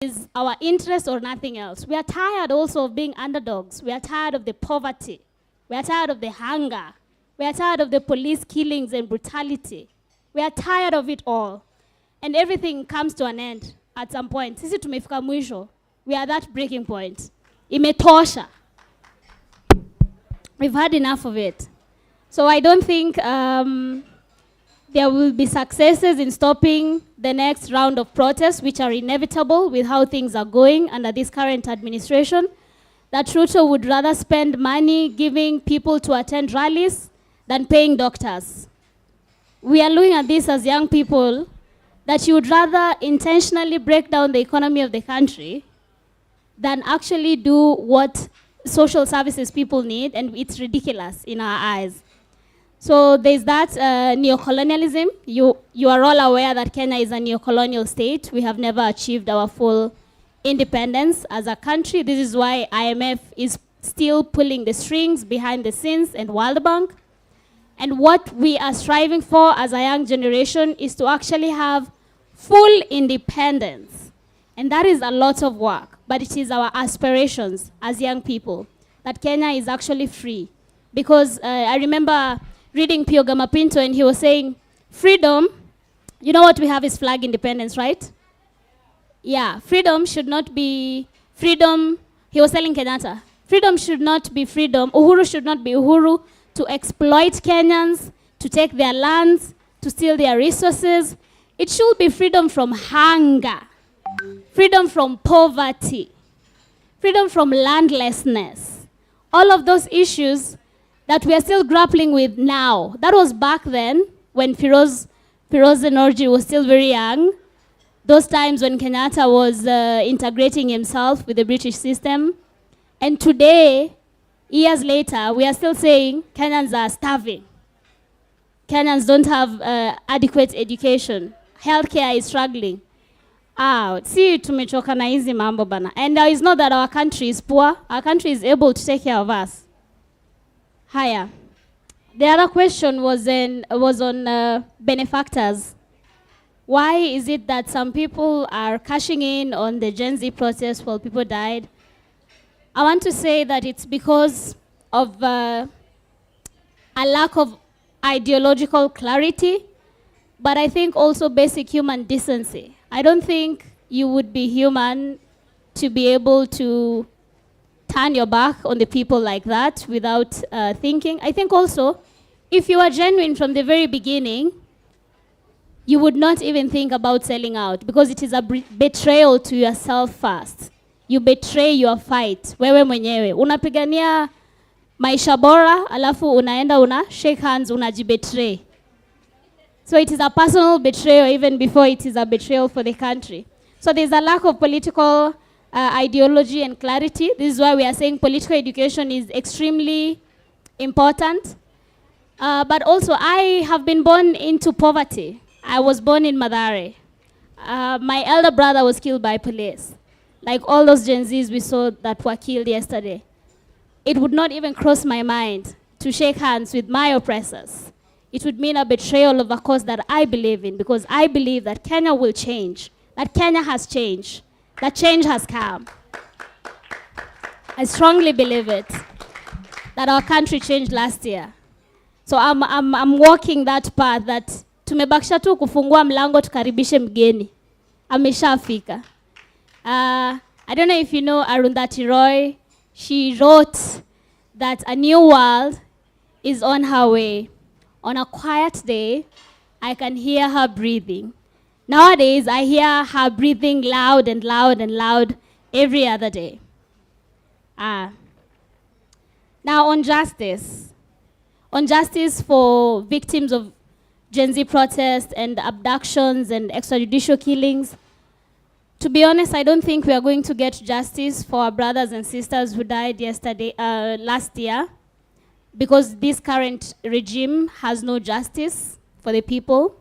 is our interest or nothing else. We are tired also of being underdogs. We are tired of the poverty. We are tired of the hunger. We are tired of the police killings and brutality. We are tired of it all. And everything comes to an end at some point. Sisi tumefika mwisho. We are at that breaking point. Imetosha. We've had enough of it. So I don't think there will be successes in stopping the next round of protests, which are inevitable with how things are going under this current administration. that Ruto would rather spend money giving people to attend rallies than paying doctors. We are looking at this as young people, that you would rather intentionally break down the economy of the country than actually do what social services people need, and it's ridiculous in our eyes. So there's that neocolonialism. You are all aware that Kenya is a neocolonial state. We have never achieved our full independence as a country. This is why IMF is still pulling the strings behind the scenes, and World Bank. And what we are striving for as a young generation is to actually have full independence. And that is a lot of work, but it is our aspirations as young people that Kenya is actually free. Because I remember reading Pio Gamapinto, and he was saying, freedom, you know what we have is flag independence, right? Yeah, freedom should not be freedom. He was telling Kenyatta, freedom should not be freedom. Uhuru should not be Uhuru to exploit Kenyans, to take their lands, to steal their resources. It should be freedom from hunger, freedom from poverty, freedom from landlessness. All of those issues that we are still grappling with now. That was back then when Firoz Enorji was still very young. Those times when Kenyatta was integrating himself with the British system. And today, years later, we are still saying Kenyans are starving. Kenyans don't have adequate education. Healthcare is struggling. See, tumechoka na hizi mambo bana. And it's not that our country is poor. Our country is able to take care of us. Higher. The other question was on benefactors. Why is it that some people are cashing in on the Gen Z protest while people died? I want to say that it's because of a lack of ideological clarity, but I think also basic human decency. I don't think you would be human to be able to turn your back on the people like that without thinking. I think also, if you are genuine from the very beginning, you would not even think about selling out, because it is a betrayal to yourself first. You betray your fight. Wewe mwenyewe unapigania maisha bora, alafu unaenda shake hands, unajibetray. So it is a personal betrayal even before it is a betrayal for the country. So there's a lack of political ideology and clarity. This is why we are saying political education is extremely important. But also, I have been born into poverty. I was born in Mathare. My elder brother was killed by police. Like all those Gen Zs we saw that were killed yesterday. It would not even cross my mind to shake hands with my oppressors. It would mean a betrayal of a cause that I believe in, because I believe that Kenya will change, that Kenya has changed, that change has come. I strongly believe it, that our country changed last year. So I'm walking that path, that tumebakisha tu kufungua mlango tukaribishe mgeni. Ameshafika. I don't know if you know Arundhati Roy. She wrote that a new world is on her way. On a quiet day, I can hear her breathing. Nowadays, I hear her breathing loud and loud and loud every other day. Now on justice for victims of Gen Z protests and abductions and extrajudicial killings. To be honest, I don't think we are going to get justice for our brothers and sisters who died last year, because this current regime has no justice for the people.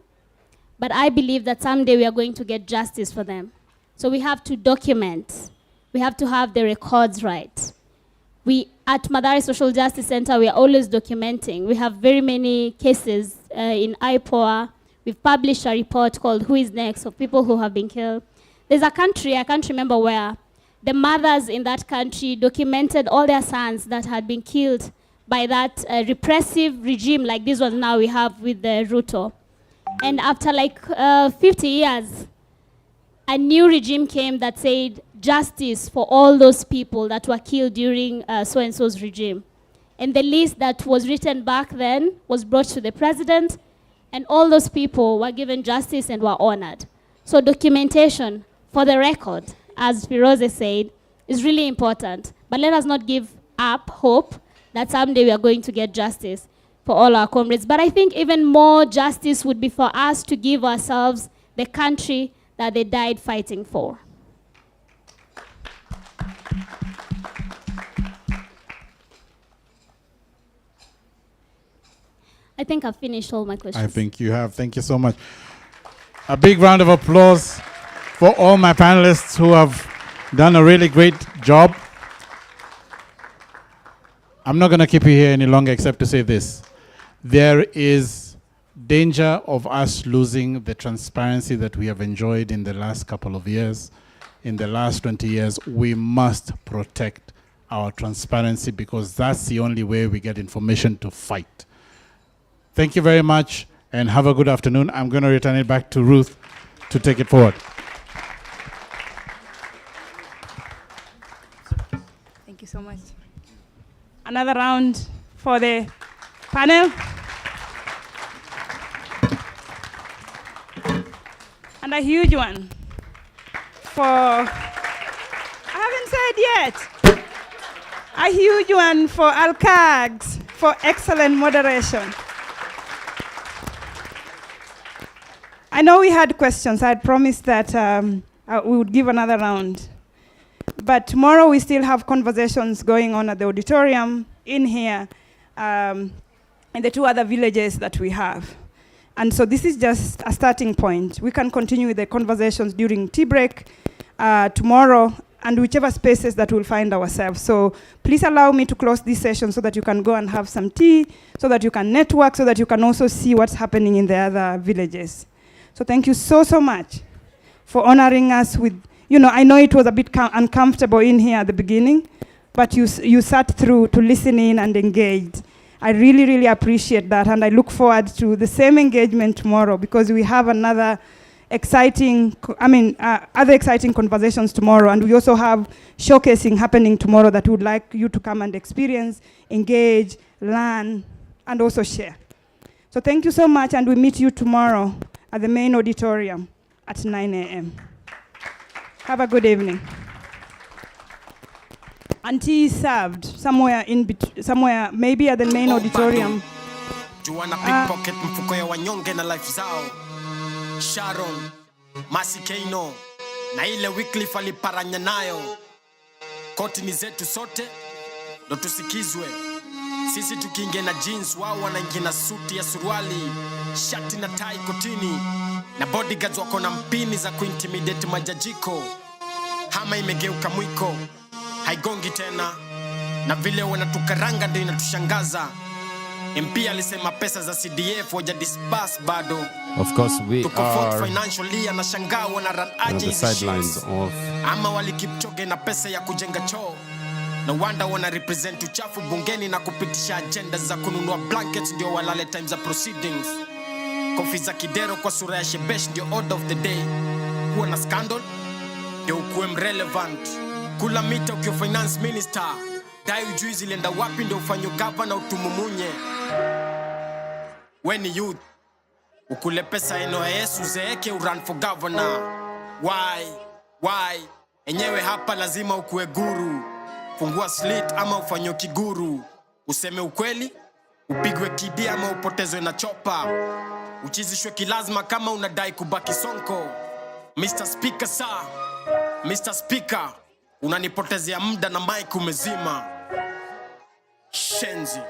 But I believe that someday we are going to get justice for them. So we have to document. We have to have the records right. We, at Mathare Social Justice Center, we are always documenting. We have very many cases in IPOA. We've published a report called Who is Next, of people who have been killed. There's a country, I can't remember where, the mothers in that country documented all their sons that had been killed by that repressive regime like this one now we have with the Ruto. And after 50 years, a new regime came that said justice for all those people that were killed during so-and-so's regime. And the list that was written back then was brought to the president, and all those people were given justice and were honored. So documentation for the record, as Firoze said, is really important. But But let us not give up hope that someday we are going to get justice for all our comrades. But I think even more justice would be for us to give ourselves the country that they died fighting for. I think I've finished all my questions. I think you have. Thank you so much. A big round of applause for all my panelists who have done a really great job. I'm not going to keep you here any longer except to say this. There is danger of us losing the transparency that we have enjoyed in the last couple of years. In the last 20 years, we must protect our transparency because that's the only way we get information to fight. Thank you very much and have a good afternoon. I'm going to return it back to Ruth to take it forward. Thank you so much. Another round for the panel. And a huge one for, I haven't said yet, a huge one for Alcags for excellent moderation. I know we had questions. I had promised that we would give another round. But tomorrow we still have conversations going on at the auditorium, in here, and the two other villages that we have. And so this is just a starting point. We can continue with the conversations during tea break tomorrow and whichever spaces that we'll find ourselves. So please allow me to close this session so that you can go and have some tea, so that you can network, so that you can also see what's happening in the other villages. So thank you so, so much for honoring us with, I know it was a bit uncomfortable in here at the beginning, but you sat through to listen in and engage. I really, really appreciate that, and I look forward to the same engagement tomorrow because we have another exciting, other exciting conversations tomorrow, and we also have showcasing happening tomorrow that we would like you to come and experience, engage, learn, and also share. So thank you so much, and we meet you tomorrow at the main auditorium at 9 a.m. Have a good evening. And tea is served somewhere somewhere maybe at the main auditorium. Juana pickpocket mfuko ya wanyonge na life zao. Sharon, Masi Keino, na ile Wycliffe aliparanya nayo. Koti ni zetu sote, ndo tusikizwe. Sisi tukiingia na jeans, wao wanaingia na suti ya suruali, shati na tai kotini, na bodyguards wako na mpini za kuintimidate majajiko. Hama imegeuka mwiko, haigongi tena, na vile wanatukaranga ndio inatushangaza. MP alisema pesa za CDF waja disburse bado. Of course we are financially anashangaa wana run aje the sidelines of ama walikipchoge na pesa ya kujenga choo. No wonder wana represent uchafu bungeni na kupitisha agenda za kununua blankets ndio walale time za proceedings. Kofi za kidero kwa sura ya shebesh ndio order of the day. Kuwa na scandal ndio ukuwe relevant. Kula mita ukiwa finance minister, dai ujui zilienda wapi ndio ufanye governor utumumunye. When youth ukule pesa NOS uzeeke urun for governor. Why? Enyewe hapa lazima ukuwe guru. Fungua slit ama ufanye kiguru. Useme ukweli, upigwe kidi ama upotezwe na chopa. Uchizishwe kilazima kama unadai kubaki sonko. Mr. Speaker sir, Mr. Speaker, unanipotezea muda na mic umezima. Shenzi.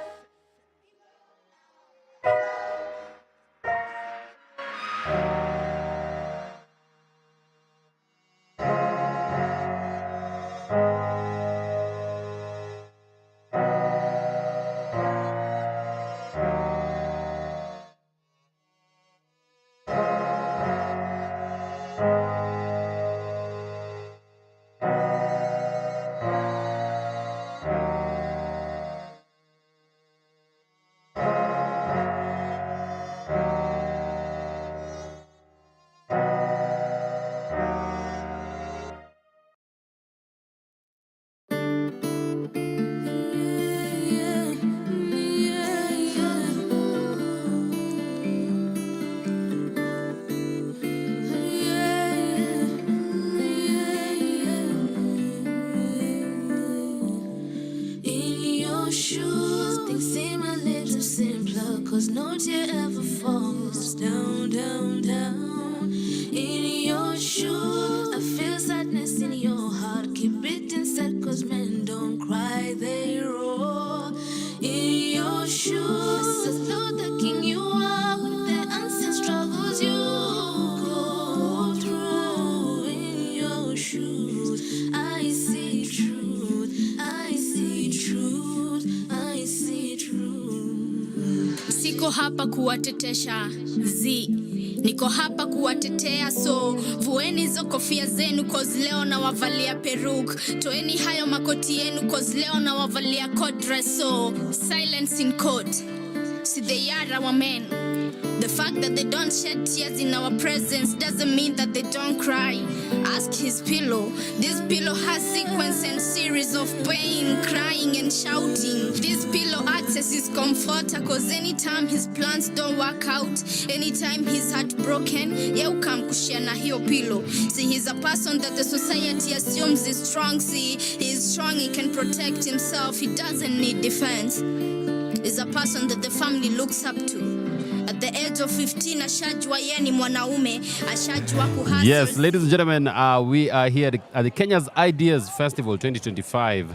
things seem a little simpler, 'cause no tear ever falls down, down, down. In your shoes, I feel sadness in your heart. Keep it inside, 'cause men don't cry, they roar. In your shoes, as though the king you are, with the unseen struggles you go through. In your shoes, I see truth, I see truth, I see truth. Siko hapa kuwatetesha niko hapa kuwatetea, so vueni hizo kofia zenu, 'cause leo na wavalia peruk. Toeni hayo makoti yenu, 'cause leo na wavalia court dress. So silence in court, see they are our men. The fact that they don't shed tears in our presence doesn't mean that they don't cry. Ask his pillow. This pillow has sequence and series of pain, crying and shouting. This pillow acts as his comforter, 'cause anytime his plans don't work out, anytime he's heartbroken, you come kushare na hiyo pillow. See, he's a person that the society assumes is strong. See, he's strong, he can protect himself, he doesn't need defense. He's a person that the family looks up to. At the age of 15, ashajua yeye ni mwanaume, ashajua kuhustle. Yes, ladies and gentlemen, we are here at the Kenya's Ideas Festival 2025.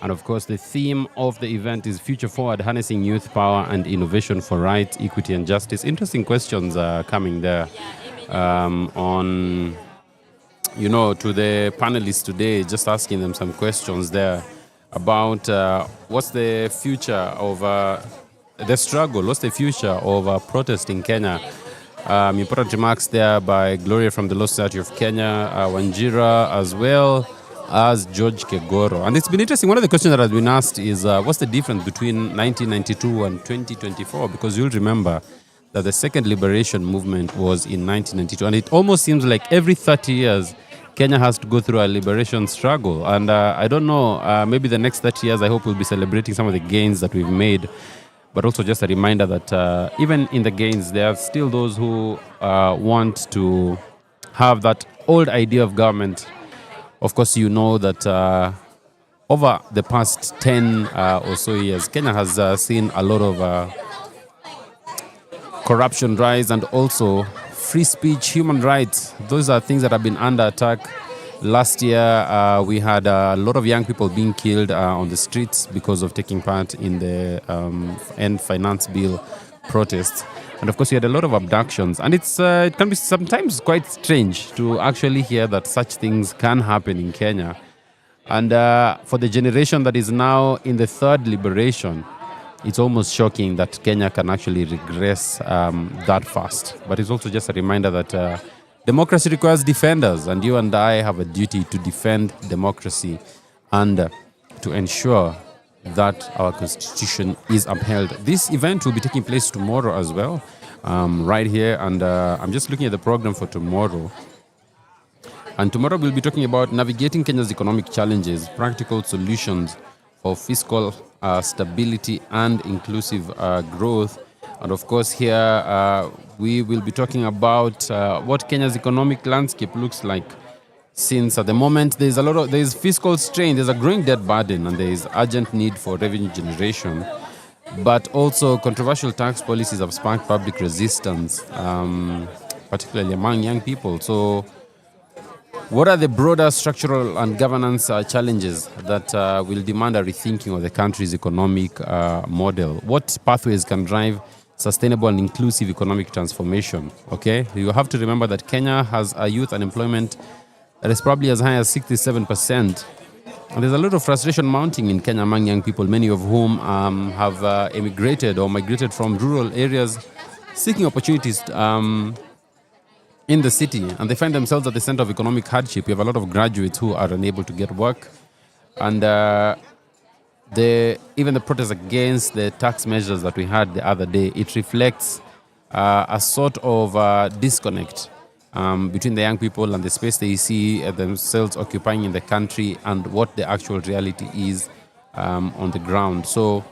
And of course, the theme of the event is Future Forward, Harnessing Youth Power and Innovation for Right, Equity and Justice. Interesting questions are coming there on, to the panelists today, just asking them some questions there about what's the future of the struggle, what's the future of protest in Kenya. Important remarks there by Gloria from the Law Society of Kenya, Wanjira, as well as George Kegoro. And it's been interesting. One of the questions that has been asked is what's the difference between 1992 and 2024? Because you'll remember that the second liberation movement was in 1992. And it almost seems like every 30 years, Kenya has to go through a liberation struggle. And I don't know, maybe the next 30 years, I hope we'll be celebrating some of the gains that we've made. But also just a reminder that even in the gains, there are still those who want to have that old idea of government. Of course, you know that over the past 10 or so years, Kenya has seen a lot of corruption rise, and also free speech, human rights. Those are things that have been under attack. Last year, we had a lot of young people being killed on the streets because of taking part in the End Finance Bill protests. And of course, we had a lot of abductions. And it can be sometimes quite strange to actually hear that such things can happen in Kenya. And for the generation that is now in the third liberation, it's almost shocking that Kenya can actually regress that fast. But it's also just a reminder that democracy requires defenders, and you and I have a duty to defend democracy and to ensure that our constitution is upheld. This event will be taking place tomorrow as well, right here, and I'm just looking at the program for tomorrow. And tomorrow we'll be talking about navigating Kenya's economic challenges, practical solutions for fiscal stability and inclusive growth. And of course, here we will be talking about what Kenya's economic landscape looks like. Since at the moment there's fiscal strain, there's a growing debt burden, and there is urgent need for revenue generation. But also controversial tax policies have sparked public resistance, particularly among young people. So what are the broader structural and governance challenges that will demand a rethinking of the country's economic model? What pathways can drive sustainable and inclusive economic transformation? Okay, you have to remember that Kenya has a youth unemployment that is probably as high as 67%. And there's a lot of frustration mounting in Kenya among young people, many of whom have emigrated or migrated from rural areas seeking opportunities in the city, and they find themselves at the center of economic hardship. We have a lot of graduates who are unable to get work, and even the protest against the tax measures that we had the other day, it reflects a sort of disconnect between the young people and the space they see themselves occupying in the country and what the actual reality is on the ground. So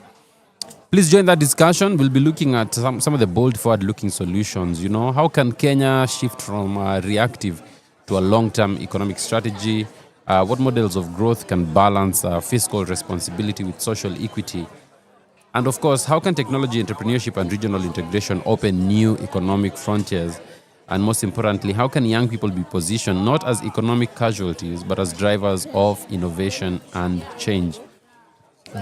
please join that discussion. We'll be looking at some of the bold forward-looking solutions. You know, how can Kenya shift from reactive to a long-term economic strategy? What models of growth can balance fiscal responsibility with social equity? And of course, how can technology, entrepreneurship, and regional integration open new economic frontiers? And most importantly, how can young people be positioned not as economic casualties, but as drivers of innovation and change?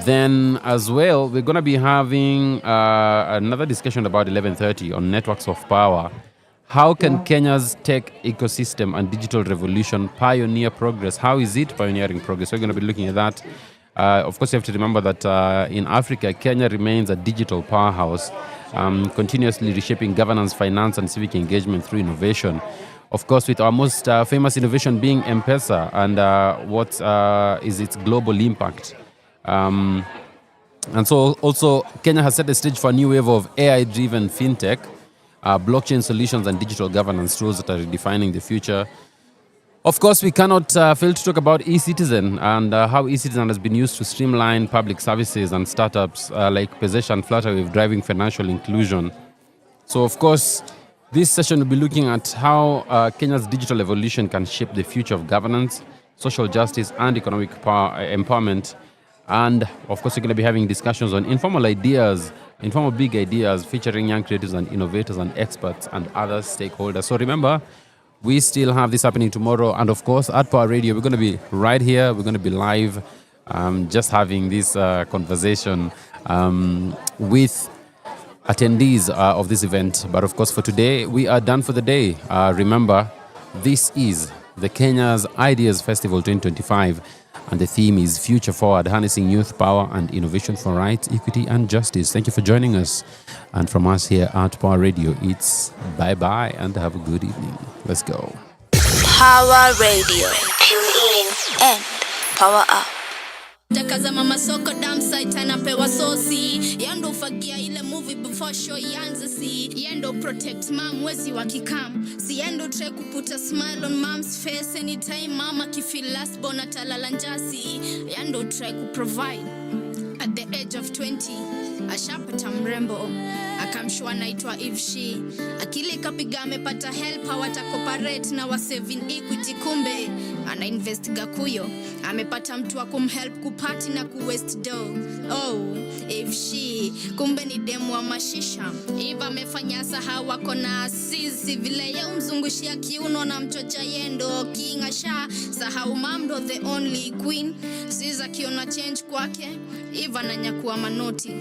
Then as well, we're going to be having another discussion about 11:30 on networks of power. How can Kenya's tech ecosystem and digital revolution pioneer progress? How is it pioneering progress? We're going to be looking at that. Of course, you have to remember that in Africa, Kenya remains a digital powerhouse, continuously reshaping governance, finance, and civic engagement through innovation. Of course, with our most famous innovation being M-Pesa and what is its global impact. And so also, Kenya has set the stage for a new wave of AI-driven fintech, blockchain solutions, and digital governance tools that are redefining the future. Of course, we cannot fail to talk about e-citizen and how e-citizen has been used to streamline public services and startups like Pesesha and Flutterwave, driving financial inclusion. So, of course, this session will be looking at how Kenya's digital evolution can shape the future of governance, social justice, and economic empowerment. And, of course, we're going to be having discussions on informal big ideas, featuring young creatives and innovators and experts and other stakeholders. So remember, we still have this happening tomorrow. And, of course, at Power Radio, we're going to be right here. We're going to be live, just having this conversation with attendees of this event. But, of course, for today, we are done for the day. Remember, this is the Kenya's Ideas Festival 2025. And the theme is Future Forward, harnessing youth power and innovation for rights, equity, and justice. Thank you for joining us. And from us here at Power Radio, it's bye-bye and have a good evening. Let's go. Power Radio. Tune in and power up. Takazama masoko dam site anapewa sosi. Yendo fagia ile movie before show ianze si. Yendo protect mom wezi wakikam. Si yendo try kuputa smile on mom's face anytime mama kifeel last born atalala njasi. Yendo try kuprovide. At the age of 20, ashapata mrembo. Akamshua naitwa if she. Akili kapiga amepata help hawata cooperate na wa saving equity kumbe. Ana invest gakuyo. Amepata mtu wa kumhelp kupati na kuwaste dough. Oh, if she. Kumbe ni demu wa mashisha. Eva amefanya sahawa kona asisi. Vile ya umzungushia kiuno na mchocha yendo. King asha. Sahau mamdo the only queen. Siza kiona change kwake. Eva nanyakuwa manoti.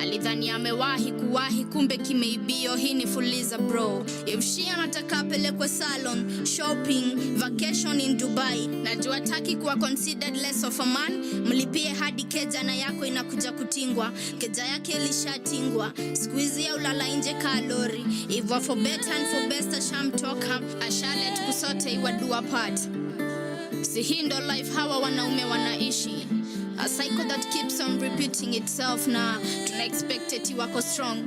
Alidhani amewahi kuwahi kumbe kimeibio. Hii ni fuliza bro. If she anataka pelekwe salon, shopping, vacation in Dubai. Najua taki kuwa considered less of a man. Mlipie hadi keja na yako inakuja kutingwa. Keja yake ilishatingwa. Squeeze ya ulala nje kalori. Iva for better and for best ashamtoka. Ashalet kusote iwadua part. Si hii ndo life hawa wanaume wanaishi. A cycle that keeps on repeating itself na tuna expect eti wako strong.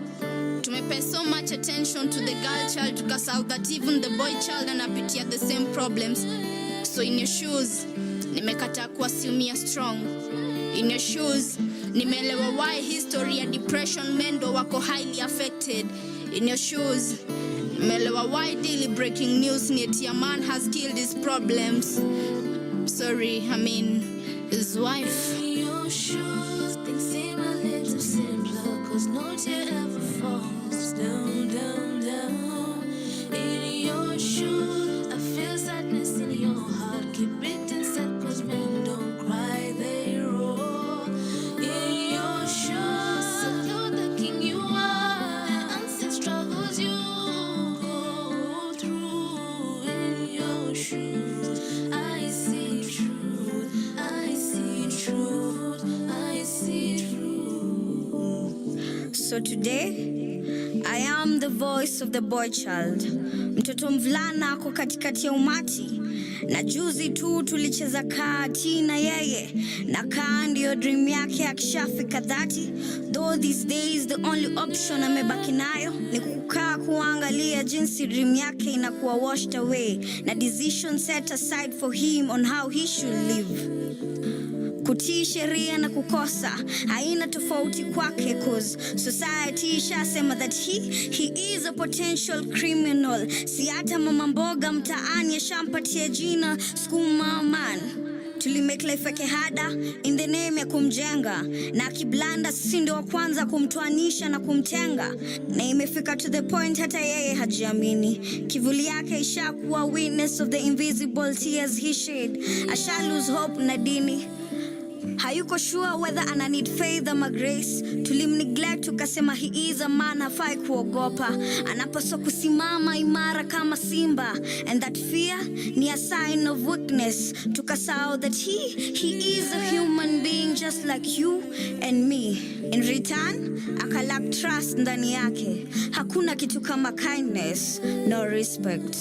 Tumepe so much attention to the girl child tukasahau that even the boy child anapitia the same problems. So in your shoes, nimekata kuasumia strong. In your shoes, nimeelewa why history ya depression mendo wako highly affected. In your shoes, nimeelewa why daily breaking news ni eti a man has killed his problems. Sorry, I mean his wife. In your shoes, things seem a little simpler, 'cause no tear ever falls down, down, down. In your shoes, I feel sadness in your heart. Keep it inside, 'cause men don't cry, they roar. In your shoes, you're the king you are, unseen struggles you go through. In your shoes, I see truth, I see truth, I see truth. So today, I am the voice of the boy child. Mtoto mvulana ako katikati ya umati. Na juzi tu tulicheza kati na yeye. Na kaa ndio dream yake akishafika 30. Though these days the only option amebaki nayo ni kukaa kuangalia jinsi dream yake inakuwa washed away. Na decision set aside for him on how he should live. Kutii sheria na kukosa haina tofauti kwake, 'cause society ishasema that he is a potential criminal. Si hata mama mboga mtaani ashampatia jina skuma man. Tulimake life yake hada in the name ya kumjenga, na akiblanda sisi ndio wa kwanza kumtoanisha na kumtenga. Na imefika to the point hata yeye hajiamini. Kivuli yake ishakuwa witness of the invisible tears he shed. Asha lose hope na dini. Hayuko sure whether ana need faith or grace. Tulimneglect tukasema he is a man, hafai kuogopa. Anapaswa kusimama imara kama simba. And that fear ni a sign of weakness. Tukasahau that he is a human being just like you and me. In return, akalack trust ndani yake. Hakuna kitu kama kindness, no respect.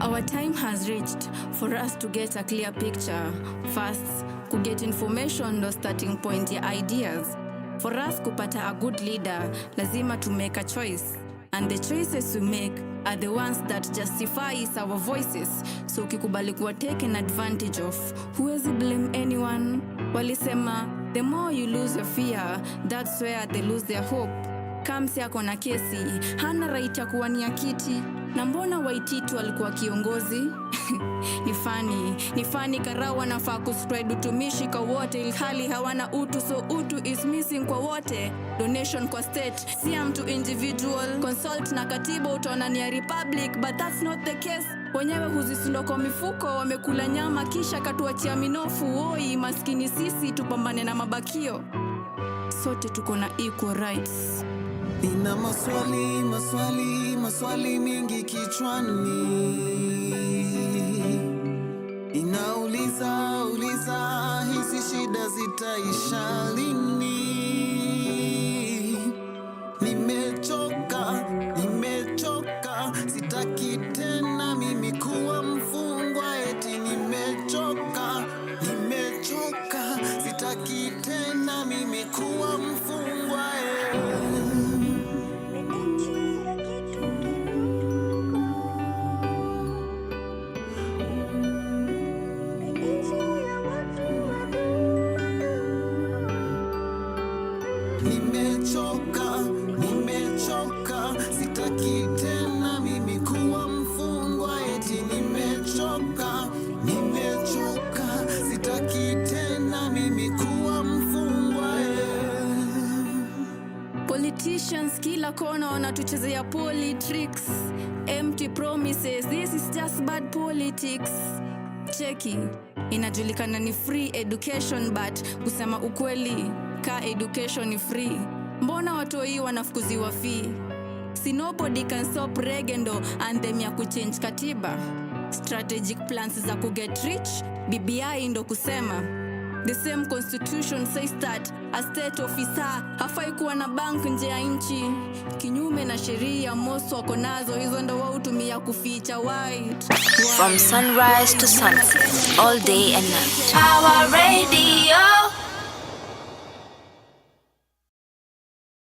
Our time has reached for us to get a clear picture. First, to get information or starting point ya ideas. For us kupata a good leader, lazima to make a choice. And the choices we make are the ones that justifies our voices. So ukikubali kuwa taken advantage of, huwezi blame anyone. Walisema, the more you lose your fear, that's where they lose their hope. Kamsi ako na kesi, hana right ya kuwania kiti. Na mbona Waititu alikuwa kiongozi? Ni funny Karau wanafaa kuspread utumishi kwa wote ilhali hawana utu, so utu is missing kwa wote. Donation kwa state, si mtu individual. Consult na katiba utaona ni ya republic, but that's not the case. Wenyewe huzisindo kwa mifuko, wamekula nyama kisha katuachia minofu. Oi, maskini sisi tupambane na mabakio. Sote tuko na equal rights. Nina maswali mingi kichwani. Inauliza hizi shida zitaisha lini? Nimechoka, sitaki tena mimi kuwa mfungwa eti. Nimechoka, sitaki tena mimi kuwa mfungwa Nimechoka, sitaki tena mimi kuwa mfungwa eti. Nimechoka, sitaki tena mimi kuwa mfungwa Politicians kila kona wanatuchezea politics, empty promises. This is just bad politics. Cheki, inajulikana ni free education, but kusema ukweli ka education ni free. Mbona watoi wanafukuziwa fee? Si nobody can stop regendo anthem ya kuchange katiba. Strategic plans za kuget rich, BBI ndo kusema. The same constitution says that a state officer hafai kuwa na bank nje ya nchi. Kinyume na sheria most wako nazo, hizo ndo wao hutumia kuficha white. From sunrise to sunset, all day and night. Our radio.